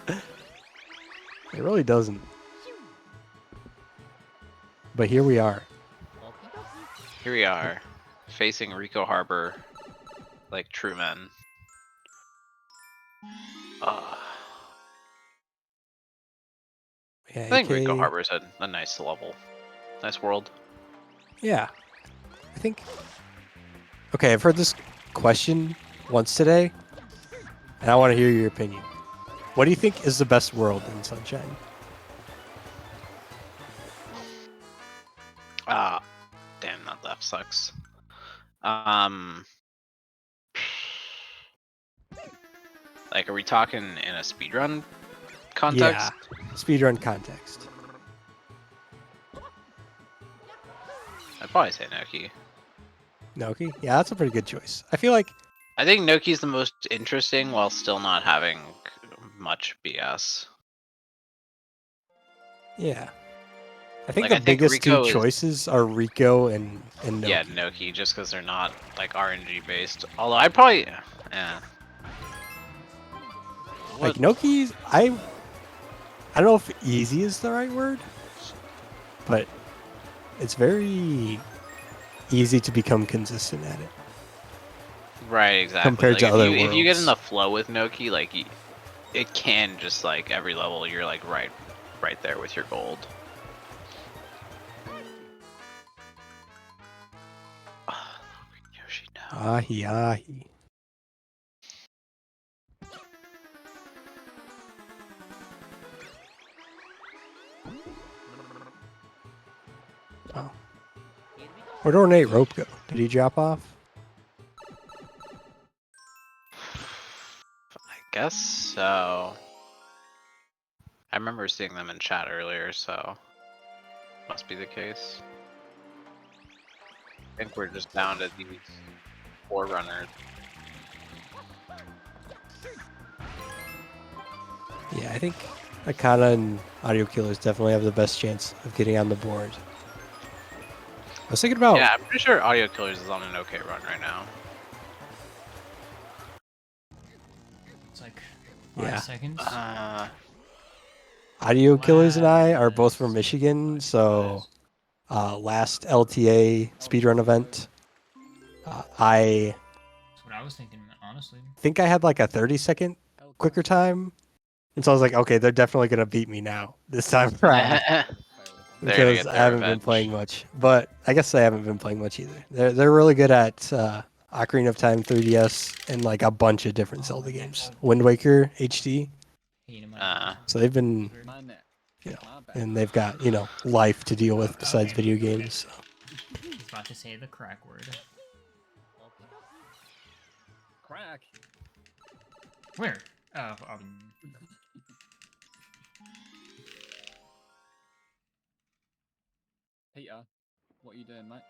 It really doesn't. But here we are. Here we are, facing Rico Harbor like true men. Yeah, I think Rico AK Harbor is a nice level. Nice world. Yeah. I think... Okay, I've heard this question once today, and I want to hear your opinion. What do you think is the best world in Sunshine? Damn, that sucks. Like, are we talking in a speedrun context? Yeah, speedrun context. I'd probably say Noki. Noki? Yeah, that's a pretty good choice. I feel like... I think Noki's the most interesting while still not having much BS. Yeah. I think Like, the biggest two Rico choices are Rico and Noki. Yeah, Noki, just because they're not, like, RNG based. Although, I'd probably... Like, Noki's... I don't know if easy is the right word, but it's very easy to become consistent at it. Right, exactly. Compared to other if you get in worlds. the flow with Noki, like, it can just, like, every level, you're, like, right there with your gold. Yoshi, no. Ahi, ahi. Oh. Where'd Ornate Rope go? Did he drop off? I guess so. I remember seeing them in chat earlier, so must be the case. I think we're just down to these 4 runners. Yeah, I think Akana and Audio Killers definitely have the best chance of getting on the board. I was thinking about... Yeah, I'm pretty sure Audio Killers is on an okay run right now. It's like 5 seconds. Audio Killers and I are both from Michigan, so last LTA speedrun event, I That's what I was thinking, honestly. think I had like a 30-second quicker time. And so I was like, okay, they're definitely gonna beat me now this time around. They're gonna Because get I their haven't been revenge. playing much. But I guess I haven't been playing much either. They're really good at Ocarina of Time 3DS and like a bunch of different Zelda games. Wind Waker HD. So they've been, you know, and they've got, you know, life to deal with besides video games. So. He's about to say the crack word. Crack. Where? Oh, Peter, what are you doing, mate?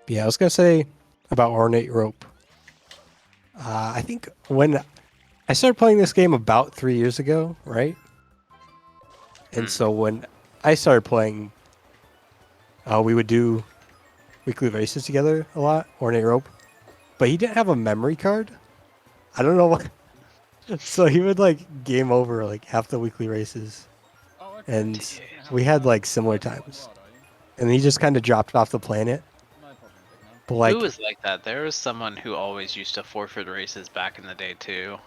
Yeah, I was gonna say about Ornate Rope. I think when I started playing this game about 3 years ago, right? And so when I started playing, we would do weekly races together a lot, Ornate Rope. But he didn't have a memory card. I don't know what. So he would like game over like half the weekly races. And we had like similar times. And he just kind of dropped off the planet. But like, Who was like that? There was someone who always used to forfeit races back in the day too.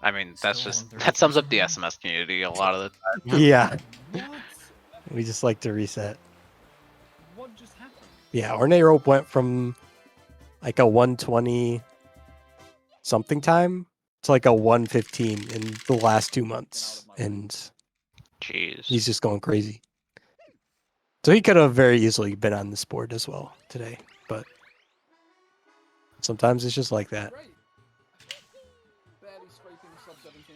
I mean, that's just that sums up the SMS community a lot of the time. yeah. We just like to reset. What just happened? Yeah, Ornate Rope went from like a 120 something time to like a 115 in the last 2 months. And jeez, he's just going crazy. So he could have very easily been on this board as well today, but sometimes it's just like that. Barely scraping sub 17.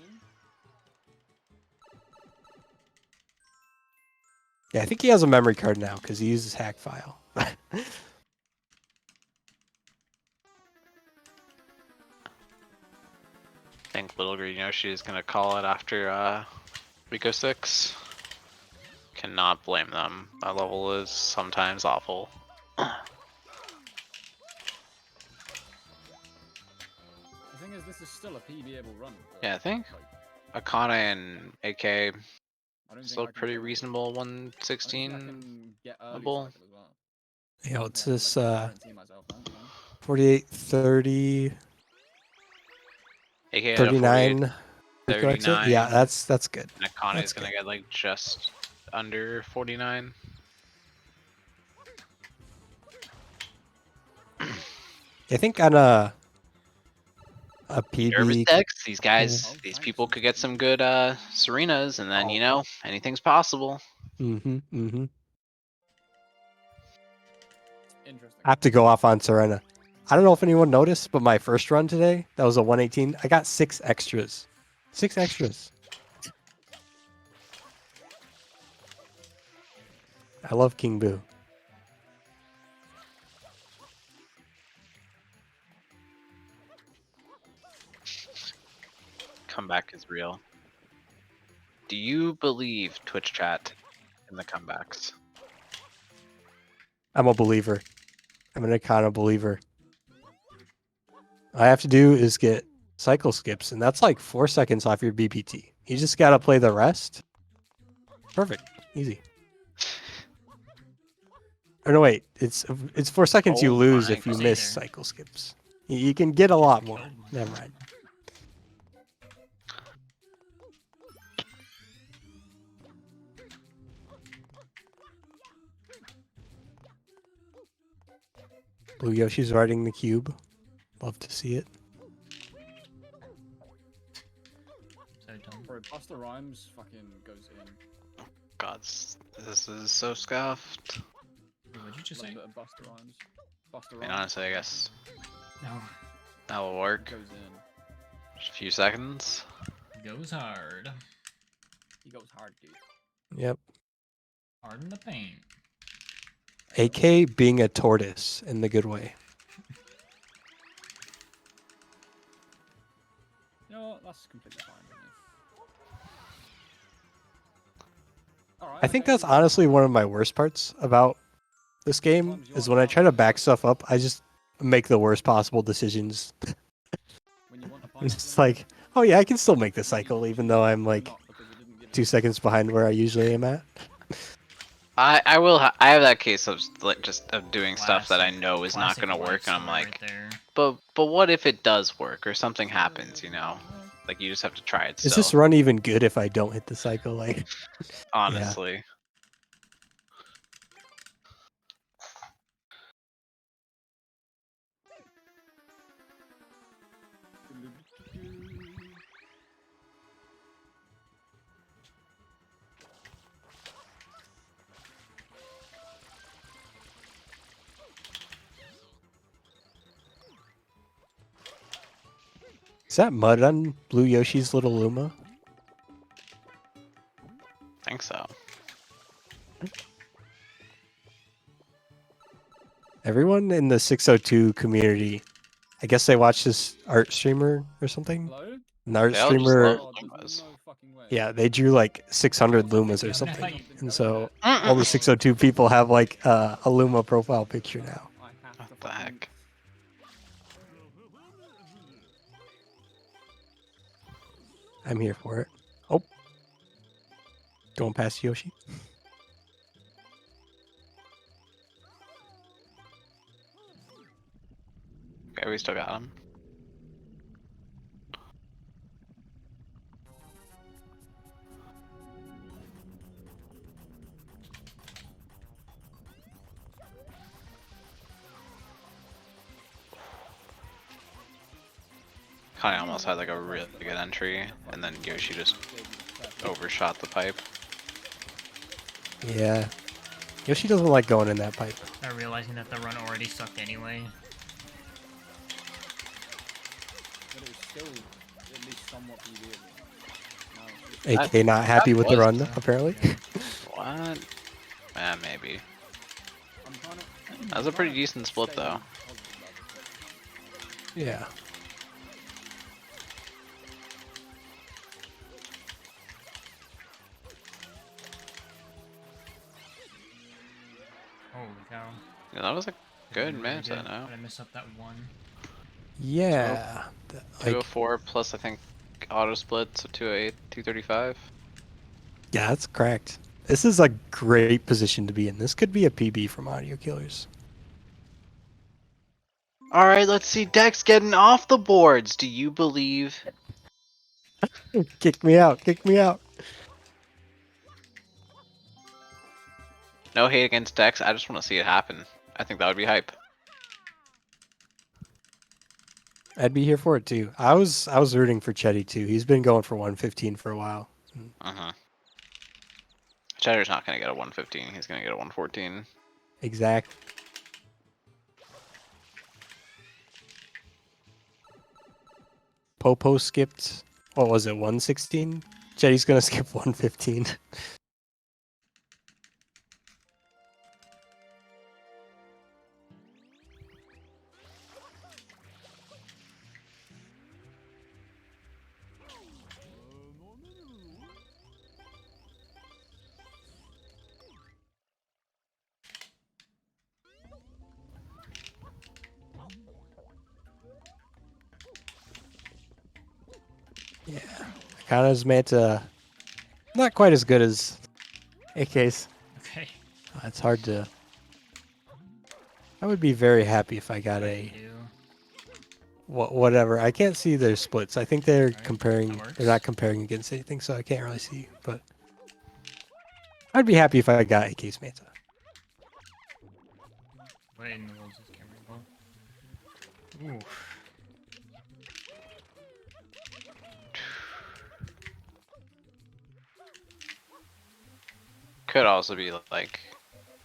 Yeah, I think he has a memory card now because he uses hack file. I think Little Green Yoshi is gonna call it after Rico 6. Cannot blame them. That level is sometimes awful. The thing is, this is still a PBable run. Yeah, I think Akane and AK still pretty reasonable 116 level. Yeah, what's this 48, 30, AK at a 39. 39. Yeah, that's good. And Akane That's is gonna good. get like just under 49. I think on a PB. Nervous decks, these guys, these people could get some good Serenas, and then you know anything's possible. Mm-hmm. Interesting. I have to go off on Serena. I don't know if anyone noticed, but my first run today, that was a 118. I got 6 extras. 6 extras. I love King Boo. Comeback is real. Do you believe Twitch chat in the comebacks? I'm a believer. I'm an Icona believer. All I have to do is get cycle skips, and that's like 4 seconds off your BPT. You just gotta play the rest. Perfect. Easy. Or no, wait. It's 4 seconds you lose if you miss cycle skips. You can get a lot more. Never mind. Blue Yoshi's riding the cube. Love to see it. Bro, Buster Rhymes fucking goes in. God, this is so scuffed. What'd you just say? Buster Rhymes. Buster I mean, Rhymes. honestly, I guess No. that will work. Goes in. Just a few seconds. Goes hard. He goes hard, dude. Yep. Hard in the paint. AK being a tortoise in the good way. You know what? That's completely fine with me. I think that's honestly one of my worst parts about this game is when I try to back stuff up, I just make the worst possible decisions. It's just like, oh yeah, I can still make the cycle even though I'm like 2 seconds behind where I usually am at. I will. I have that case of like just of doing stuff that I know is not gonna work, and I'm like, but what if it does work or something happens? You know, like you just have to try it Is still. this run even good if I don't hit the cycle? Like, Honestly. Is that mud on Blue Yoshi's little Luma? I think so. Everyone in the 602 community, I guess they watch this art streamer or something. Hello? An art They all just streamer. love Lumas. Yeah, they drew like 600 Lumas or something, and so all the 602 people have like a Luma profile picture now. What the heck? I'm here for it. Oh, going past Yoshi. Okay, we still got him. Connie almost had like a really good entry, and then Yoshi just overshot the pipe. Yeah, Yoshi doesn't like going in that pipe. Not realizing that the run already sucked anyway. But it was still at least somewhat PB. AK not happy with the run, was- apparently. What? Maybe. That was a pretty decent split though. Yeah. Holy cow. Yeah, that was a good Really match, I good. know. Did I miss up that one? Yeah. Like, 204 plus I think auto split, so 208, 235. yeah, that's cracked. This is a great position to be in. This could be a PB from Audio Killers. Alright, let's see Dex getting off the boards. Do you believe? Kick me out. Kick me out. No hate against Dex, I just want to see it happen. I think that would be hype. I'd be here for it too. I was rooting for Chetty too. He's been going for 115 for a while. Uh-huh. Cheddar's not gonna get a 115, he's gonna get a 114. Exact. Popo skipped, what was it, 116? Chetty's gonna skip 115. Yeah, Akana's Manta, not quite as good as AK's. Okay. It's hard to. I would be very happy if I got a. Whatever. I can't see their splits. I think they're comparing. They're not comparing against anything, so I can't really see. But I'd be happy if I got AK's Manta. What in the world is this camera? Ooh. Could also be like,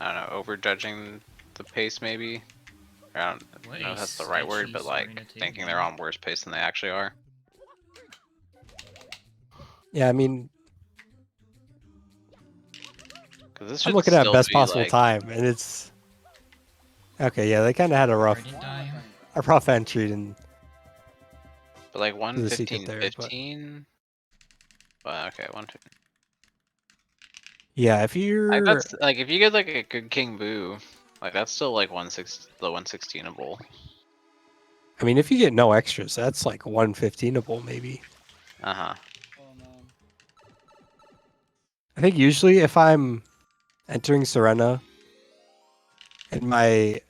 I don't know, over judging the pace maybe. Or I don't know if that's the right word, but like thinking they're on worse pace than they actually are. Yeah, I mean, This I'm should looking at still best be, possible like- time, and it's okay. Yeah, they kind of had a rough entry, and But like the secret 115, there, but- 15? Well, okay, 115. yeah, if you're Like, that's, like, if you get like a good King Boo, like that's still like the 116able. I mean, if you get no extras, that's like 115able maybe. Uh-huh. I think usually if I'm entering Serena, and my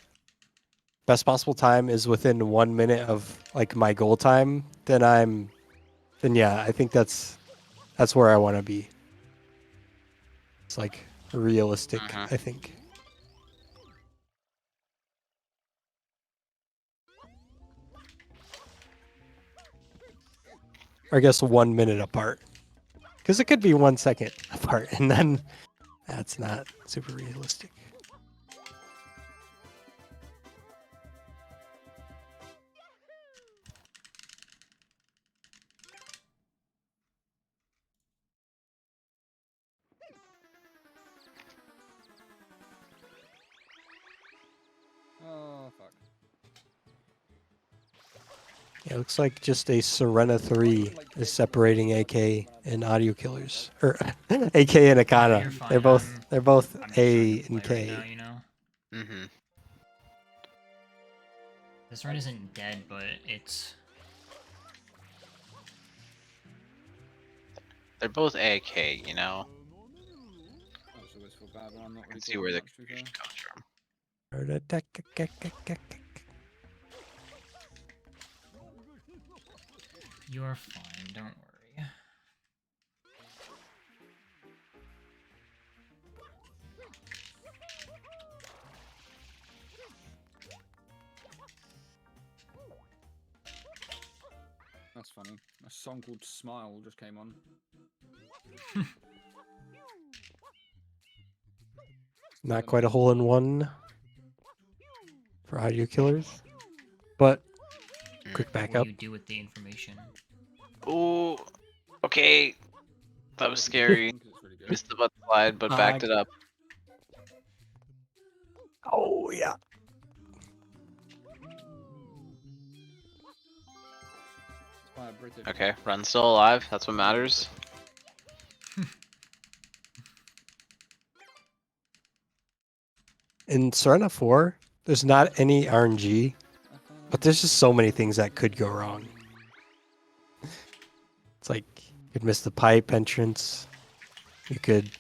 best possible time is within 1 minute of like my goal time, then yeah, I think that's where I want to be. It's like realistic, I think. Or I guess 1 minute apart. Because it could be 1 second apart, and then that's not super realistic. Oh, fuck. Yeah, it looks like just a Serena 3 is separating AK and Audio Killers. Or AK and Akana. you're fine. They're both I'm just A trying to and play K. right now, you know? Mm-hmm. This run isn't dead, but it's... They're both AK, you know? I just always feel bad when I'm not I can really see doing where the much, to be fair. confusion comes from. You're fine, don't worry. That's funny. A song called Smile just came on. Not quite a hole in one for Audio Killers. But quick backup. What do you do with the information? Ooh, okay. That was scary. Missed the butt slide, but backed it up. Oh, yeah. Okay, Run's still alive. That's what matters. In Serena 4, there's not any RNG, but there's just so many things that could go wrong. It's like you could miss the pipe entrance. You could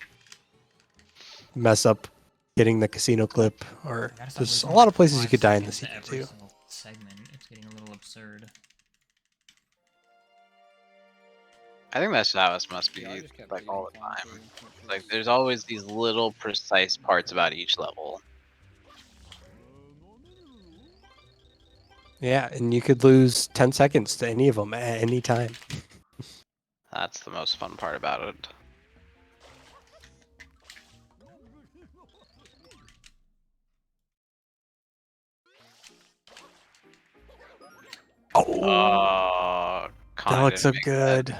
mess up getting the casino clip, or there's a lot of places you could die in the secret too. Segment. It's getting a little absurd. I think that's how it must be like all the time. Like there's always these little precise parts about each level. Yeah, and you could lose 10 seconds to any of them at any time. That's the most fun part about it. Oh, Connor that looks so didn't make good.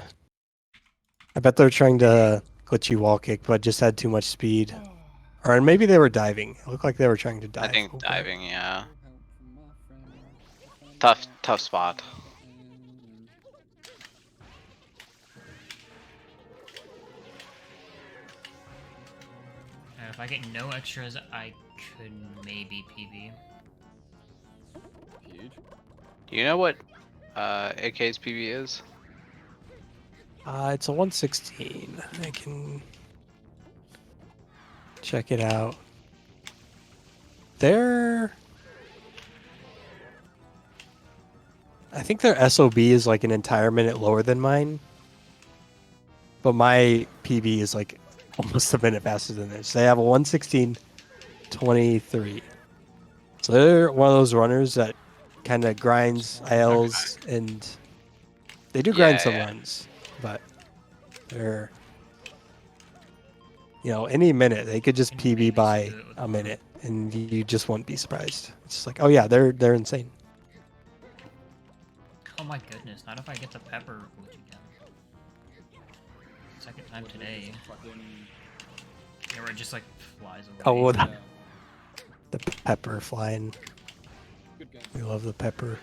I bet they're trying to glitchy wall kick, but just had too much speed. Or maybe they were diving. It looked like they were trying to dive. I think over. diving, yeah. Tough spot. If I get no extras, I could maybe PB. Huge. Do you know what AK's PB is? It's a 116. I can check it out. I think their SOB is like an entire minute lower than mine. But my PB is like almost a minute faster than theirs. They have a 116.23. So they're one of those runners that kind of grinds ILs, and they do grind some runs, but they're, any minute they could just PB by a minute, and you just won't be surprised. It's just like, oh yeah, they're insane. Oh my goodness, not if I get the pepper glitch again. Second time today. Yeah, where it just like flies away. Oh, the pepper flying. We love the pepper.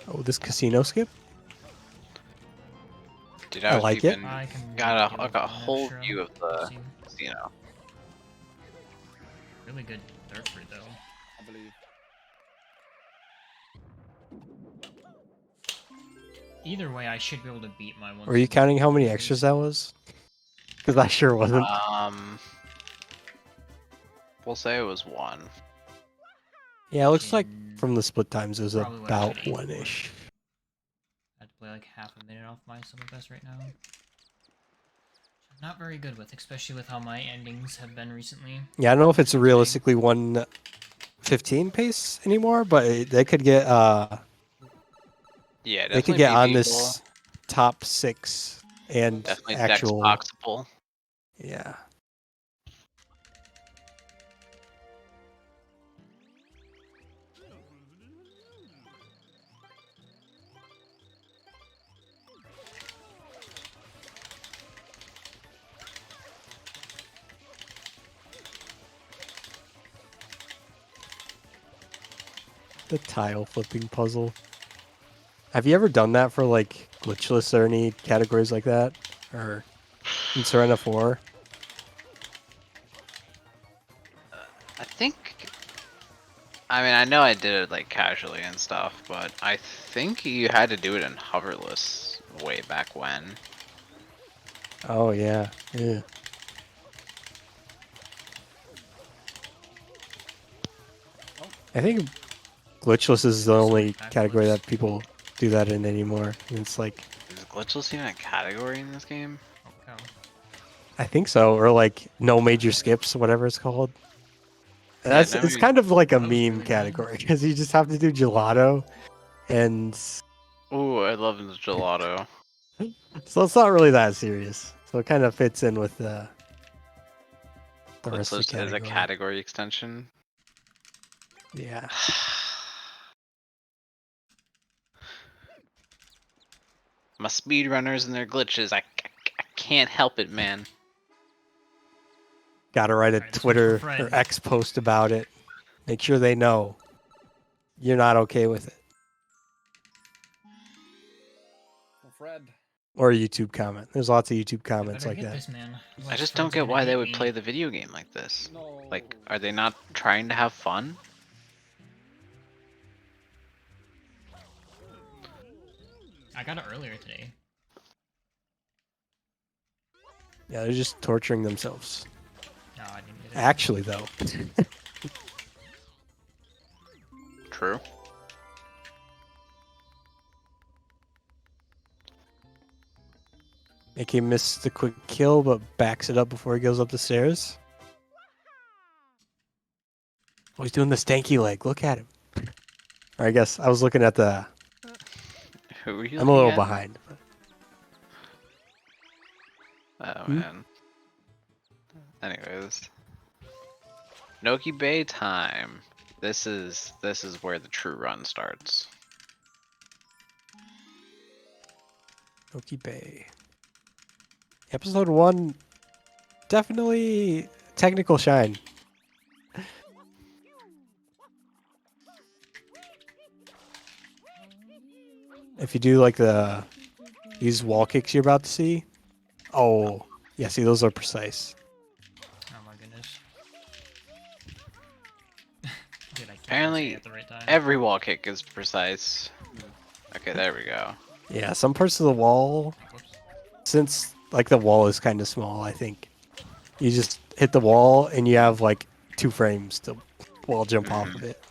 Oh, this casino skip? Dude, I was like it. got a whole view of the casino. really good third fruit though. I believe. Either way, I should be able to beat my one. Were you counting how many extras that was? Because I sure wasn't. We'll say it was 1. Yeah, it looks like from the split times it was Probably what I about should aim for. 1-ish. I have to play like half a minute off my summer best right now. Not very good with, especially with how my endings have been recently. Yeah, I don't know if it's realistically 1:15 pace anymore, but they could get Yeah, they could definitely get on beatable. this top 6 and Definitely actual. Dex-boxable. Yeah. The tile flipping puzzle. Have you ever done that for like glitchless or any categories like that? Or in Serena 4? I think. I mean, I know I did it like casually and stuff, but I think you had to do it in hoverless way back when. Oh yeah. Yeah. I think glitchless is the only category that people do that in anymore. And it's like Is glitchless even a category in this game? I think so, or like no major skips, whatever it's called. Yeah, That's it's kind of like a meme category because you just have to do gelato, and Ooh, I love the gelato. so it's not really that serious. So it kind of fits in with the rest of the Glitchless is a category. category extension. Yeah. My speedrunners and their glitches, I can't help it, man. Gotta write a this one's Twitter for or Fred. X post about it. Make sure they know you're not okay with it. Fred. Or a YouTube comment. There's lots of YouTube I comments better like get that. this, man. I Otherwise just don't Fred's get gonna why they hate would me. play the video game like this. Like, are they not trying to have fun? I got it earlier today. Yeah, they're just torturing themselves. No, I didn't get it. Actually, though. True. Make him miss the quick kill, but backs it up before he goes up the stairs. Oh, he's doing the stanky leg. Look at him. Or I guess I was looking at the... Who were you I'm a little looking at? behind. Oh man. Anyways, Noki Bay time. This is where the true run starts. Oki Bay. Episode 1, definitely technical shine. If you do like these wall kicks you're about to see, oh yeah, see those are precise. Oh my goodness. Dude, I can't say Apparently, it at the right time. every wall kick is precise. Okay, there we go. Yeah, some parts of the wall, since like the wall is kind of small, I think you just hit the wall and you have like 2 frames to wall jump off of it.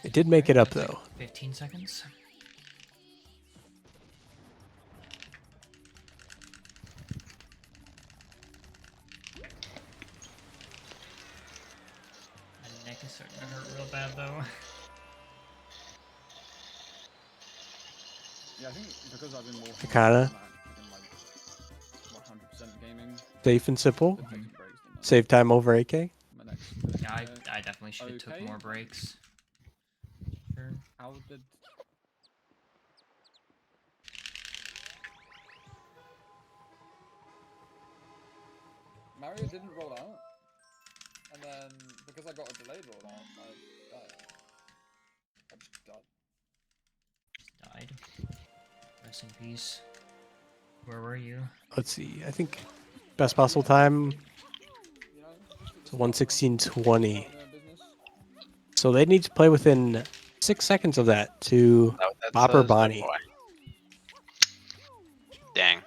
It did make it up though. 15 seconds. My neck is starting to hurt real bad though. Yeah, I think because I've been more Kinda. like 100% gaming. Safe and simple. been taking breaks than that. Save time over AK. My next Yeah, I definitely should have took more breaks. Sure. How did Mario didn't roll out, and then because I got a delayed rollout, Died. Rest in peace. Where were you? Let's see. I think best possible time is 1:16:20. So they need to play within 6 seconds of that to Oh, that Bop or says Big Bonnie. Boy. Dang.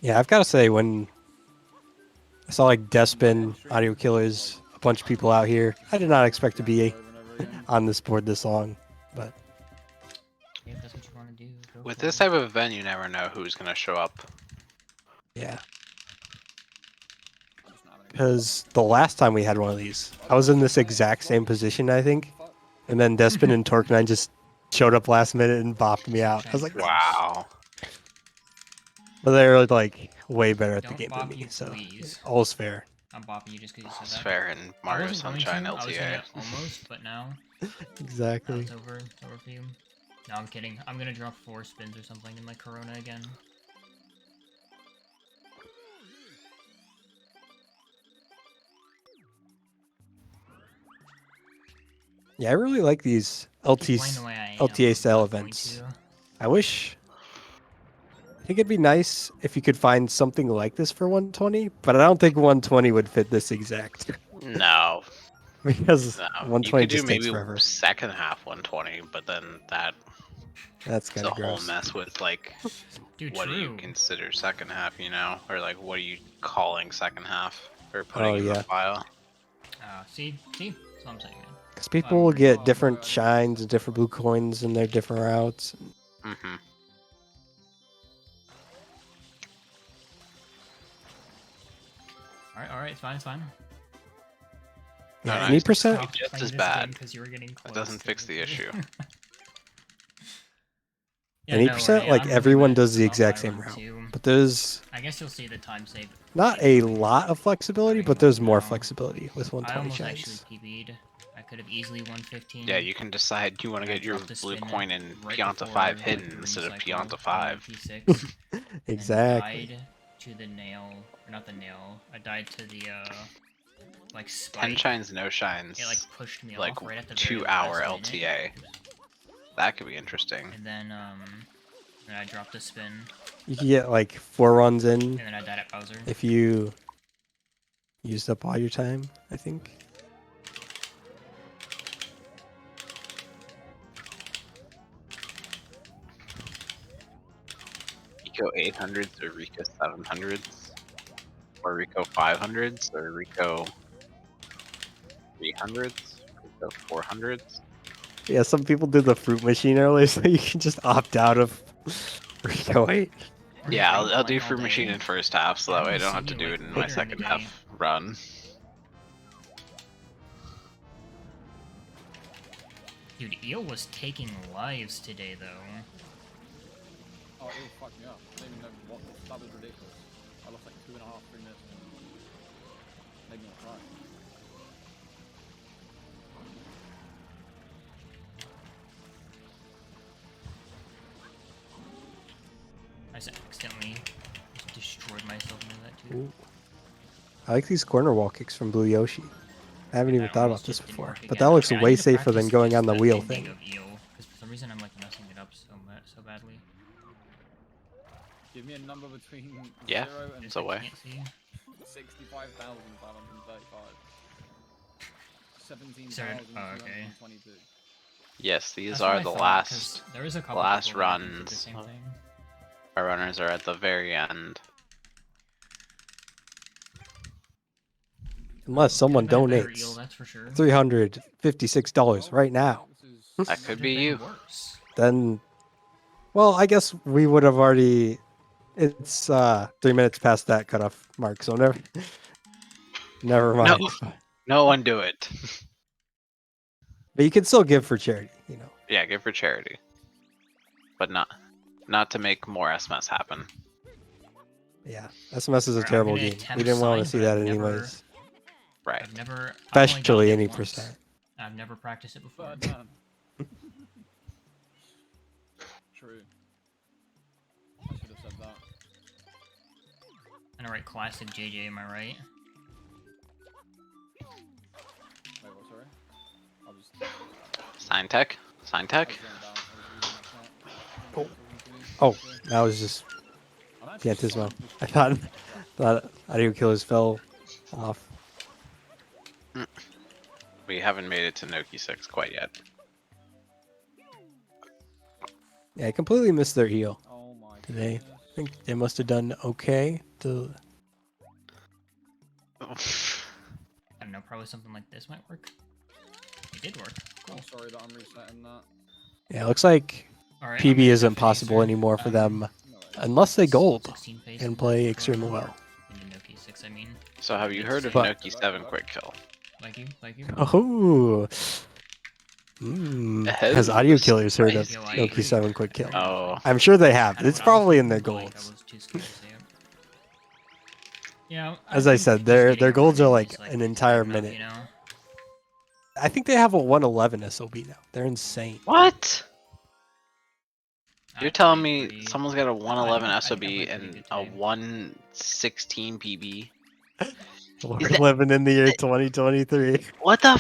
Yeah, I've got to say, when I saw like Despin, Audio Killers, a bunch of people out here, I did not expect to be on this board this long. But If that's what you want to do. Go With for this it. type of event, you never know who's gonna show up. yeah. Because the last time we had one of these, I was in this exact same position, I think. And then Despin and Torque9 just showed up last minute and bopped me out. I was like, Wow. but they're like way better at the Don't game than bop me, you, so please. all's fair. I'm bopping you just because you It's said that. fair in I Mario wasn't going Sunshine to. I was LTA. gonna almost, but now. Exactly. Now it's over. It's over for you. No, I'm kidding. I'm gonna drop 4 spins or something in my Corona again. Yeah, I really like these Keep playing the way I am. LTA style I'm not going events. to. I think it'd be nice if you could find something like this for 120, but I don't think 120 would fit this exact. No. Because No. 120 You could do just takes maybe forever. second half 120, but then That's it's kind a of whole gross. mess with like Dude, what do you true. consider second half, you know? Or like what are you calling second half or putting Oh, in yeah. the file? See? That's what I'm saying, man. Because people will get different shines and different blue coins in their different routes. Mm-hmm. Alright, it's fine. Yeah, No, any it's percent. just as bad. Because you were getting close. It doesn't fix the issue. Any percent, like everyone does the exact same route. But there's I guess you'll see the time save. not a lot of flexibility, but there's more flexibility with I 120 almost shines. actually PB'd. I could have easily 115. Yeah, you can decide you want to I get your dropped the blue spin coin in right Pianta before, 5 like, hidden the instead of recycle Pianta on 5. P6, Exactly. And died to the nail, or not the nail. I died to the like spike. 10 shines, no shines. It like pushed me like off right at the very 2-hour last minute. LTA. That could be interesting. And then I dropped the spin. You can get like 4 runs in And then I died at Bowser. if you used up all your time, I think. Rico 800s or Rico 700s? Or Rico 500s or Rico 300s? Rico 400s? Yeah, some people did the fruit machine early, so you can just opt out of Rico 8. Yeah, I'll do fruit machine in first half, so that way I don't have to do it in my second half run. Dude, Eel was taking lives today, though. Oh, it fucked me up. I don't even know what. That was ridiculous. I lost like 2.5, 3 minutes. Made me cry. I accidentally just destroyed myself into that too. Ooh. I like these corner wall kicks from Blue Yoshi. I haven't even thought about this before, but that looks way safer than going on the wheel thing. Because for some reason I'm like messing it up so badly. Give me a number between Yeah, 0 and it's a way. 65,535. Sorry, oh, okay. 17,222. Yes, these That's are what I the thought, last 'cause there is a couple last people that did the runs. same thing. Our runners are at the very end. Unless someone Could've been a better donates Eel, that's for sure. $356 right now. That could be you. Then, well, I guess we would have already. It's 3 minutes past that cutoff mark, so never mind. No one do it. But you can still give for charity, you know. Yeah, give for charity. But not to make more SMS happen. Yeah, SMS is a Alright, I'm terrible gonna game. attempt We didn't want to sign, see but that I've never- anyways. Right. I've only got Especially it any once. percent. I've never practiced it before. True. I should have said that. gonna write classic JJ, am I right? Wait, what, sorry? I was Sign tech. Sign tech. Oh, that was just Piantismo. I thought Audio Killers fell off. We haven't made it to Noki 6 quite yet. Yeah, I completely missed their heal Oh my today. I think they must have done okay to. I don't know, probably something like this might work. It did work. Cool. I'm sorry that I'm resetting that. Yeah, it looks like Alright, PB isn't possible anymore for them unless they gold and play extremely well. Noki 6, I mean. So have you heard of But- Noki 7 quick kill? Like you. Oh. Has Audio Killers heard of Spicy. Noki 7 quick kill? Oh. I'm sure they have. It's probably in their golds. Yeah. As I said, their golds are like an entire minute. You know? I think they have a 111 SOB now. They're insane. What? You're telling me someone's got a 111 SOB and a 116 PB? We're living in the year 2023. What the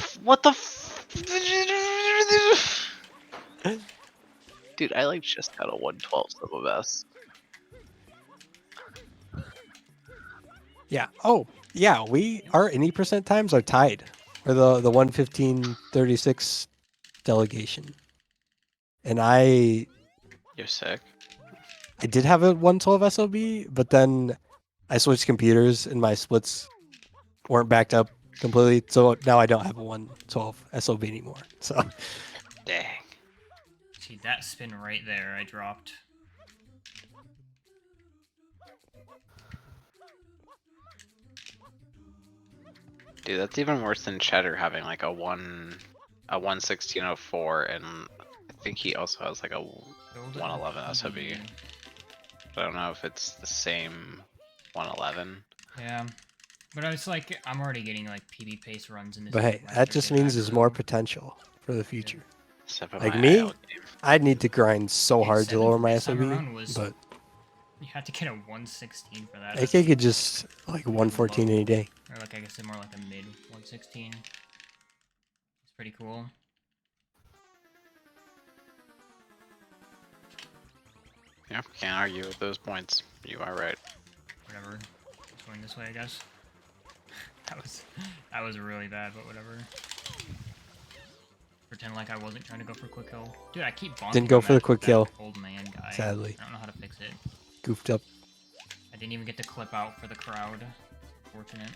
Dude, I like just got a 112 sub best. Yeah. Oh, yeah. Our any percent times are tied for the 115.36 delegation, and You're sick. I did have a 112 SOB, but then I switched computers and my splits weren't backed up completely, so now I don't have a 112 SOB anymore. So. Dang. See, that spin right there, I dropped. Dude, that's even worse than Cheddar having like a 11604, and I think he also has like a 111 SOB. But I don't know if it's the same 111. Yeah. But I was like, I'm already getting like PB pace runs in this. But hey, that just means there's more potential for the future. Except Like my me, IL game. I'd need to grind so hard to lower my SOB, but You had to get a 116 for that. I think it just like 114 any day. Or like, I guess more like a mid 116. It's pretty cool. Yeah, can't argue with those points. You are right. Whatever. Let's going this way, I guess. That was really bad, but whatever. Pretend like I wasn't trying to go for quick kill. Dude, I keep bonking. Didn't go for the quick kill. Old man guy. Sadly. I don't know how to fix it. Goofed up. I didn't even get the clip out for the crowd. Fortunate.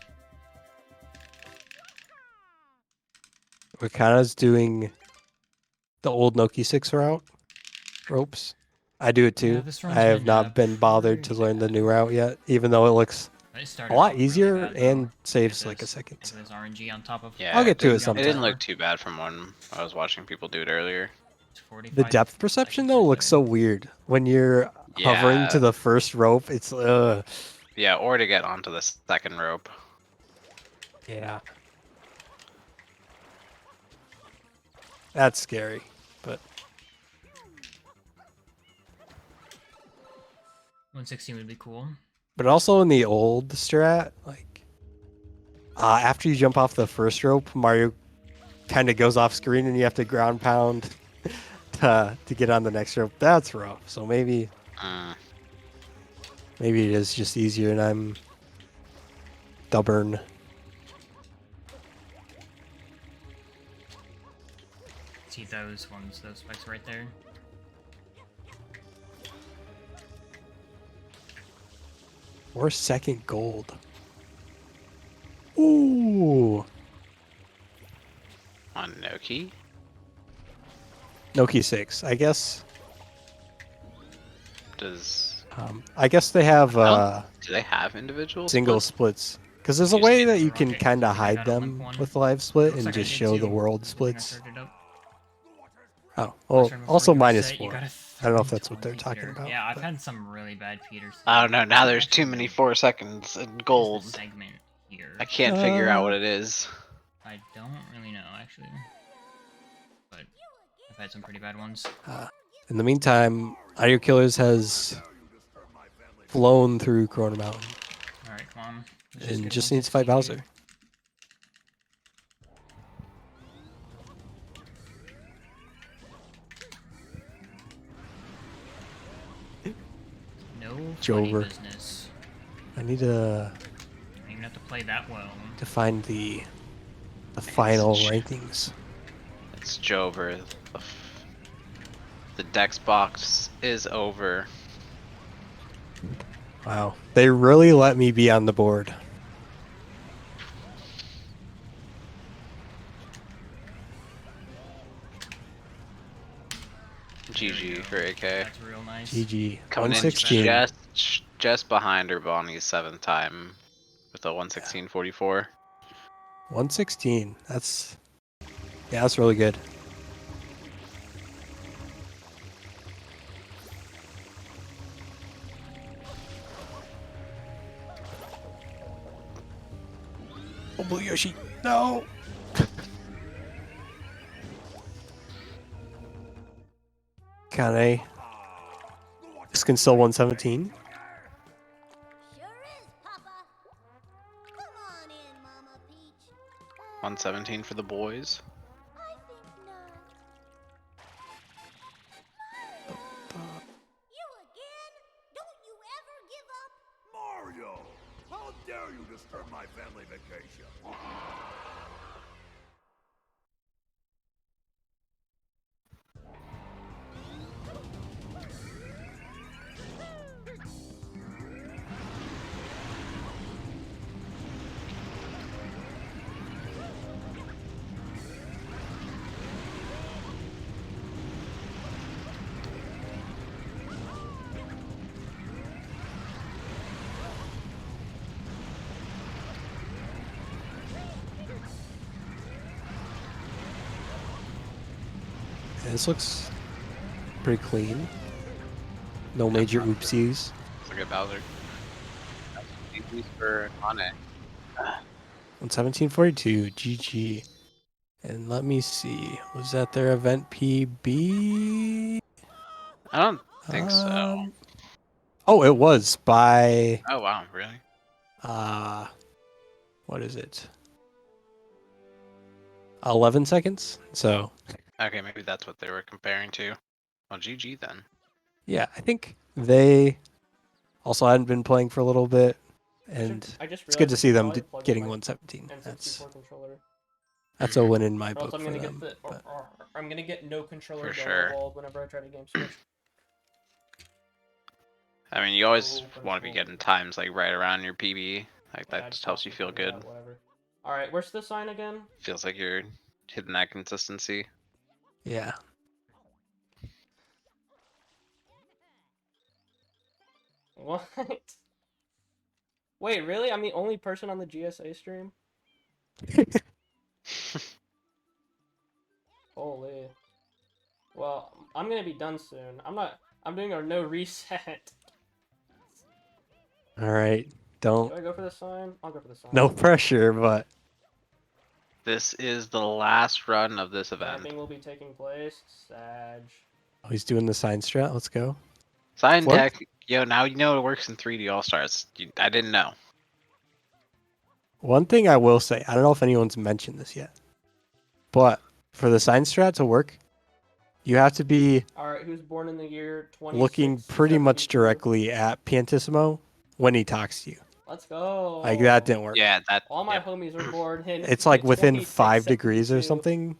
Wakana's doing the old Noki 6 route. Ropes. I do it too. Yeah, this run's I have been, not been bothered to learn the new route yet, even though it looks a lot easier and saves like a second. If there's RNG on top of. Yeah, I'll get to it It sometime. didn't look too bad from when I was watching people do it earlier. The depth perception though looks so weird when you're hovering to the first rope. It's Yeah, or to get onto the second rope. yeah. That's scary, but 116 would be cool. but also in the old strat, like after you jump off the first rope, Mario kind of goes off screen and you have to ground pound to get on the next rope. That's rough. So maybe maybe it is just easier and I'm stubborn. See those ones, those spikes right there. Or second gold. Ooh. On Noki? Noki 6, I guess. Does I guess they have do they have individual single splits? splits. Because there's a way that you can kind of hide them with live split and just show the world splits. Oh, well, also -4. I don't know if that's what they're talking about. Yeah, I've had some really bad Peters. Oh no, now there's too many 4 seconds in gold. Segment here. I can't figure out what it is. I don't really know actually, but I've had some pretty bad ones. In the meantime, Audio Killers has flown through Corona Mountain. Alright, come on. And just needs to fight Bowser. No Jover. business. I need to. Don't even have to play that well. To find the final rankings. It's Jover. The Dex box is over. Wow, they really let me be on the board. GG for AK. That's real nice. GG. Coming in 116. just behind Urbani's 7th time with a 116.44. 116. That's really good. Oh, Blue Yoshi. No. Kane. This can still 117. 117 for the boys. Mario! How dare you disturb my family vacation? Yeah, this looks pretty clean. No major oopsies. Look at Bowser. GG's for Kane. 117.42. GG. And let me see. Was that their event PB? I don't think so. Oh, it was by. Oh wow, really? What is it? 11 seconds. So. Okay, maybe that's what they were comparing to. Well, GG then. Yeah, I think they also hadn't been playing for a little bit, and it's good to see them getting 117. That's a win in my book for them. I'm gonna get no controller For sure. walled whenever I try to game switch. I mean, you always want to be getting times like right around your PB. Like that just helps you feel good. Whatever. All right, where's the sign again? Feels like you're hitting that consistency. Yeah. What? Wait, really? I'm the only person on the GSA stream? Holy. Well, I'm gonna be done soon. I'm doing a no reset. All right. Don't. Do I go for the sign? I'll go for the sign. No pressure, but. This is the last run of this event. Camping will be taking place. Sag. Oh, he's doing the sign strat. Let's go. Sign What? deck. Yo, now you know it works in 3D All-Stars. I didn't know. One thing I will say, I don't know if anyone's mentioned this yet, but for the sign strat to work, you have to be Alright, who's born in the year 20? looking pretty much directly at Piantissimo when he talks to you. Let's go. Like, that didn't work. Yeah, that. All my homies are born in. It's like within 26, 5 degrees or 72. something.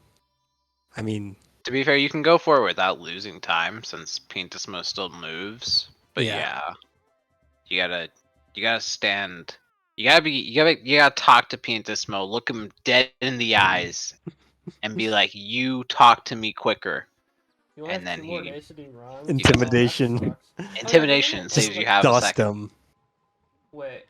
I mean, To be fair, you can go for it without losing time since Piantissimo still moves. But Yeah. yeah, you gotta stand. You gotta talk to Piantissimo, look him dead in the eyes, and be like, "You talk to me quicker." You only And have then 2 more he days to do runs? Intimidation. Oh, that sucks. Intimidation saves you half a dust second. him. Wait.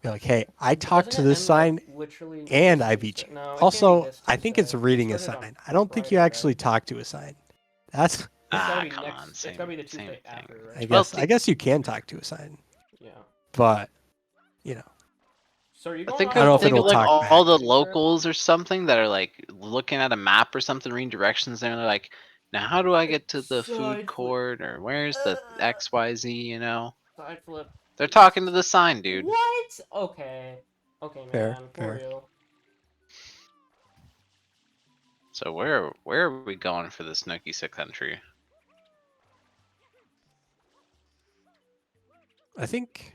Be like, hey, I talked to Doesn't it this end, sign like, literally and this I beat Tuesday? you. No, it can't Also, be this I think it's Tuesday. reading It a started sign. on I don't think you Friday, actually talk to a sign. That's. It's gotta be come next. on, It's gotta be the same Tuesday thing. after, right? I guess you can talk to a sign. Yeah. But, you know. So are you I going think on of, a think of it'll like talk all back. the locals or something that are like looking at a map or something, reading directions there, and they're like, now how do I get to the food Side flip. court or where's the XYZ, you know? Side flip. They're talking to the sign, dude. What? Okay. Okay, man. Fair, For fair. real. So where are we going for this Noki 6 entry? I think.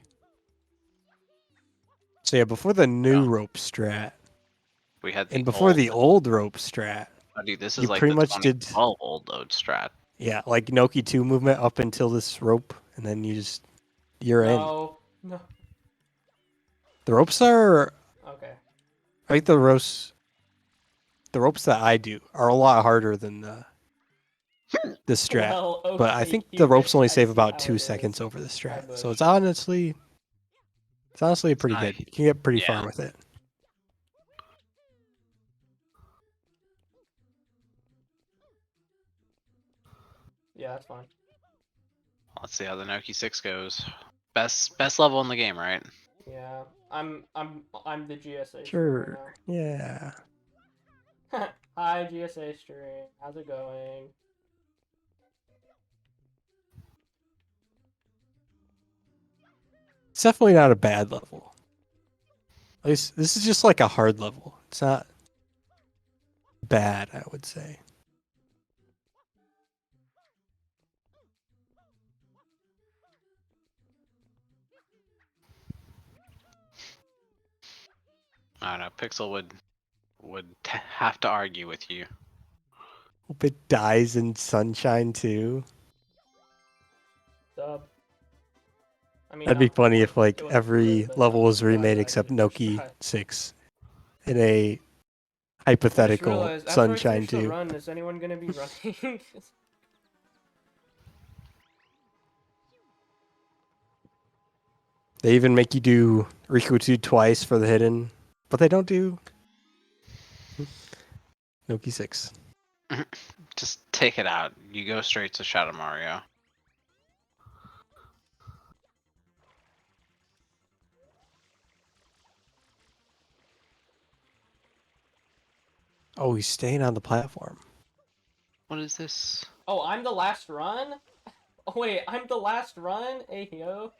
So yeah, before the new rope strat, We had the and before the old rope strat, Oh, dude, this you is like pretty the much did 2012 old load strat. yeah, like Noki 2 movement up until this rope, and then you're in. No. The ropes are Okay. I think the ropes that I do are a lot harder than the strat. Well, But I okay, think the ropes only I save see about how 2 it seconds is. over the strat. Hi, So Bush. it's honestly pretty good. You can get pretty far with it. Yeah, that's fine. Let's see how the Noki 6 goes. Best level in the game, right? Yeah. I'm the GSA Sure. stream Yeah. right now. Hi, GSA stream. How's it going? It's definitely not a bad level. At least this is just like a hard level. It's not bad, I would say. I don't know. Pixel would have to argue with you. Hope it dies in sunshine too. Dub. I mean, That'd be not funny if it like was every good, but level not was glad remade I except did the first Noki try. 6 in a I just hypothetical realized after I sunshine finish the 2. run, is anyone gonna be running? They even make you do Riku 2 twice for the hidden, but they don't do Noki 6. Just take it out. You go straight to Shadow Mario. Oh, he's staying on the platform. What is this? Oh, I'm the last run? Oh, wait, I'm the last run? Hey, yo.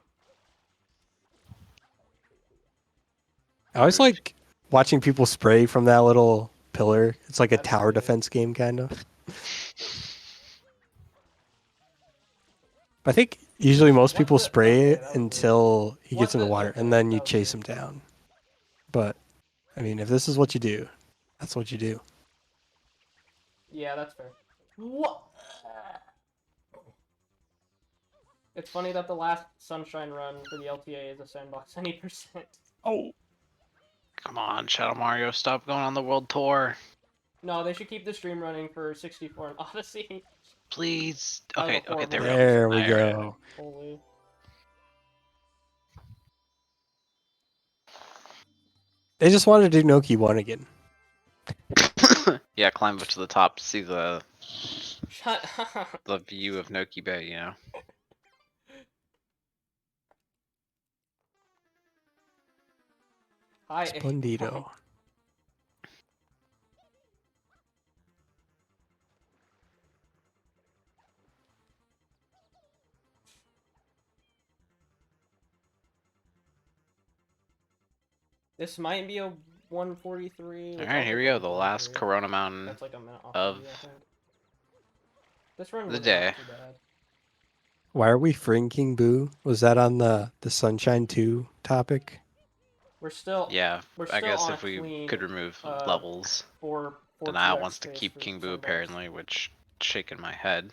I always like watching people spray from that little pillar. It's like a tower defense game, kind of. I think usually most people spray it until he gets in the water, and then you chase him down. But, I mean, if this is what you do, that's what you do. Yeah, that's fair. What? It's funny that the last Sunshine run for the LTA is a sandbox 90%. Oh. Come on, Shadow Mario, stop going on the world tour. No, they should keep the stream running for 64 and Odyssey. Please. That was Okay, a okay, there we horrible go. There we Alright. go. Holy. They just wanted to do Noki 1 again. Yeah, climb up to the top to see the Shut up. the view of Noki Bay, you know. Hi. Splendido. This might be a 143. Alright, here we go. The last Corona Mountain That's like a minute off of maybe, I think. This run the was day. not too bad. Why are we freeing King Boo? Was that on the Sunshine 2 topic? We're still. Yeah, We're I still guess on if a we clean, could remove levels. 4 Denial 2x wants to space keep for King Boo sandbox. apparently, which shaking my head.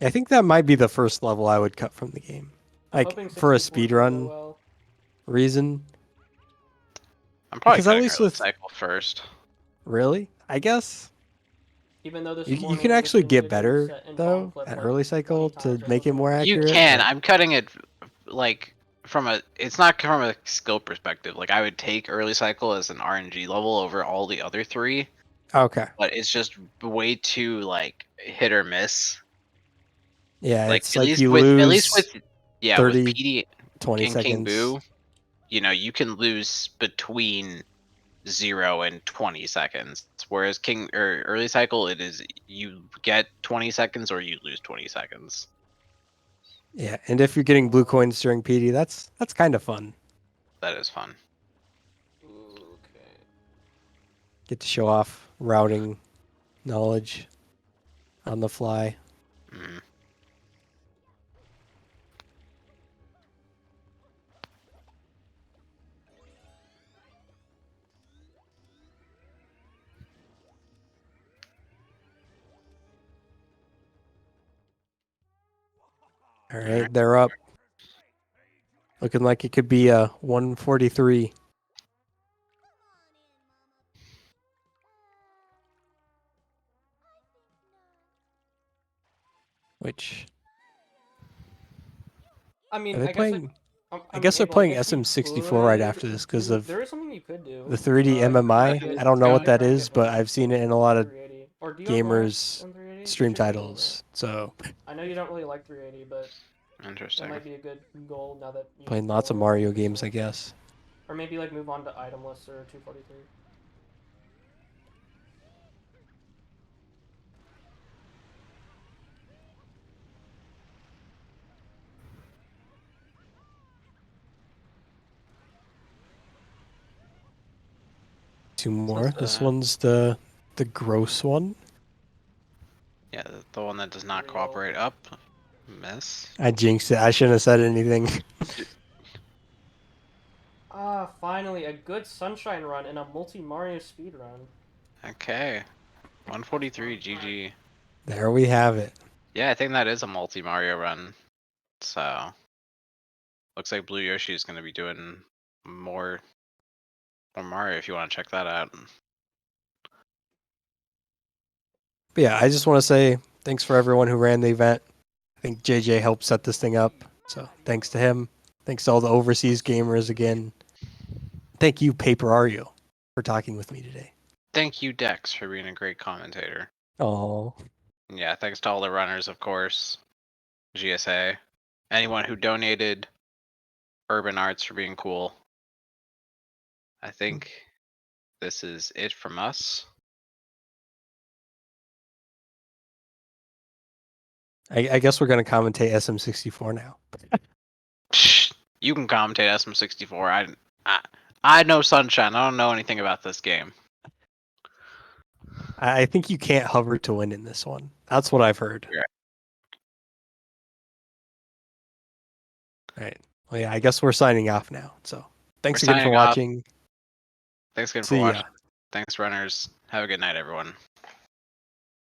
I think that might be the first level I would cut from the game. I'm Like, hoping for a 64 can go speedrun well. reason. I'm probably Because at cutting least early with... cycle first. Really? I guess. Even though this You morning can I actually just get needed to better, reset and though, clip at like early 20 cycle to times or make it something. more You accurate. can. but- I'm cutting it like from a. It's not from a skill perspective. Like I would take early cycle as an RNG level over all the other 3, Okay. but it's just way too like hit or miss. Yeah, Like it's at like least you with lose with 30, with PD 20 and King seconds. Boo, you know, you can lose between 0 in 20 seconds. Whereas King or early cycle, it is you get 20 seconds or you lose 20 seconds. Yeah, and if you're getting blue coins during PD, that's kind of fun. That is fun. Okay. Get to show off routing knowledge on the fly. Mm. All right, they're up. Looking like it could be a 143. Which I mean, are they I playing? guess I guess they're playing SM64 right after this because of there is something you could do. the 3D MMI. I don't know what that is, but I've seen it in a lot of 380. Or do you have gamers' on 380? stream You should do titles. So I know you don't really like 380, but Interesting. that might be a good goal now that you playing lots of know Mario it. games, I guess. Or maybe like move on to itemless or 243. Two more. This one's the gross one. Yeah, the one that does not cooperate up. Miss. I jinxed it. I shouldn't have said anything. Ah, finally a good sunshine run and a multi-Mario speed run. Okay. 143 GG. There we have it. Yeah, I think that is a multi Mario run. So looks like Blue Yoshi is going to be doing more Mario if you want to check that out. But yeah, I just want to say thanks for everyone who ran the event. I think JJ helped set this thing up. So thanks to him. Thanks to all the overseas gamers again. Thank you, Paper Ario, for talking with me today. Thank you, Dex, for being a great commentator. Oh. Yeah, thanks to all the runners, of course. GSA. Anyone who donated. Urban Arts for being cool. I think this is it from us. I guess we're going to commentate SM64 now. You can commentate SM64. I know Sunshine. I don't know anything about this game. I think you can't hover to win in this one. That's what I've heard. Yeah. All right. Well, yeah, I guess we're signing off now. So thanks We're again for signing off. watching. Thanks again See for ya. watching. Thanks, runners. Have a good night, everyone.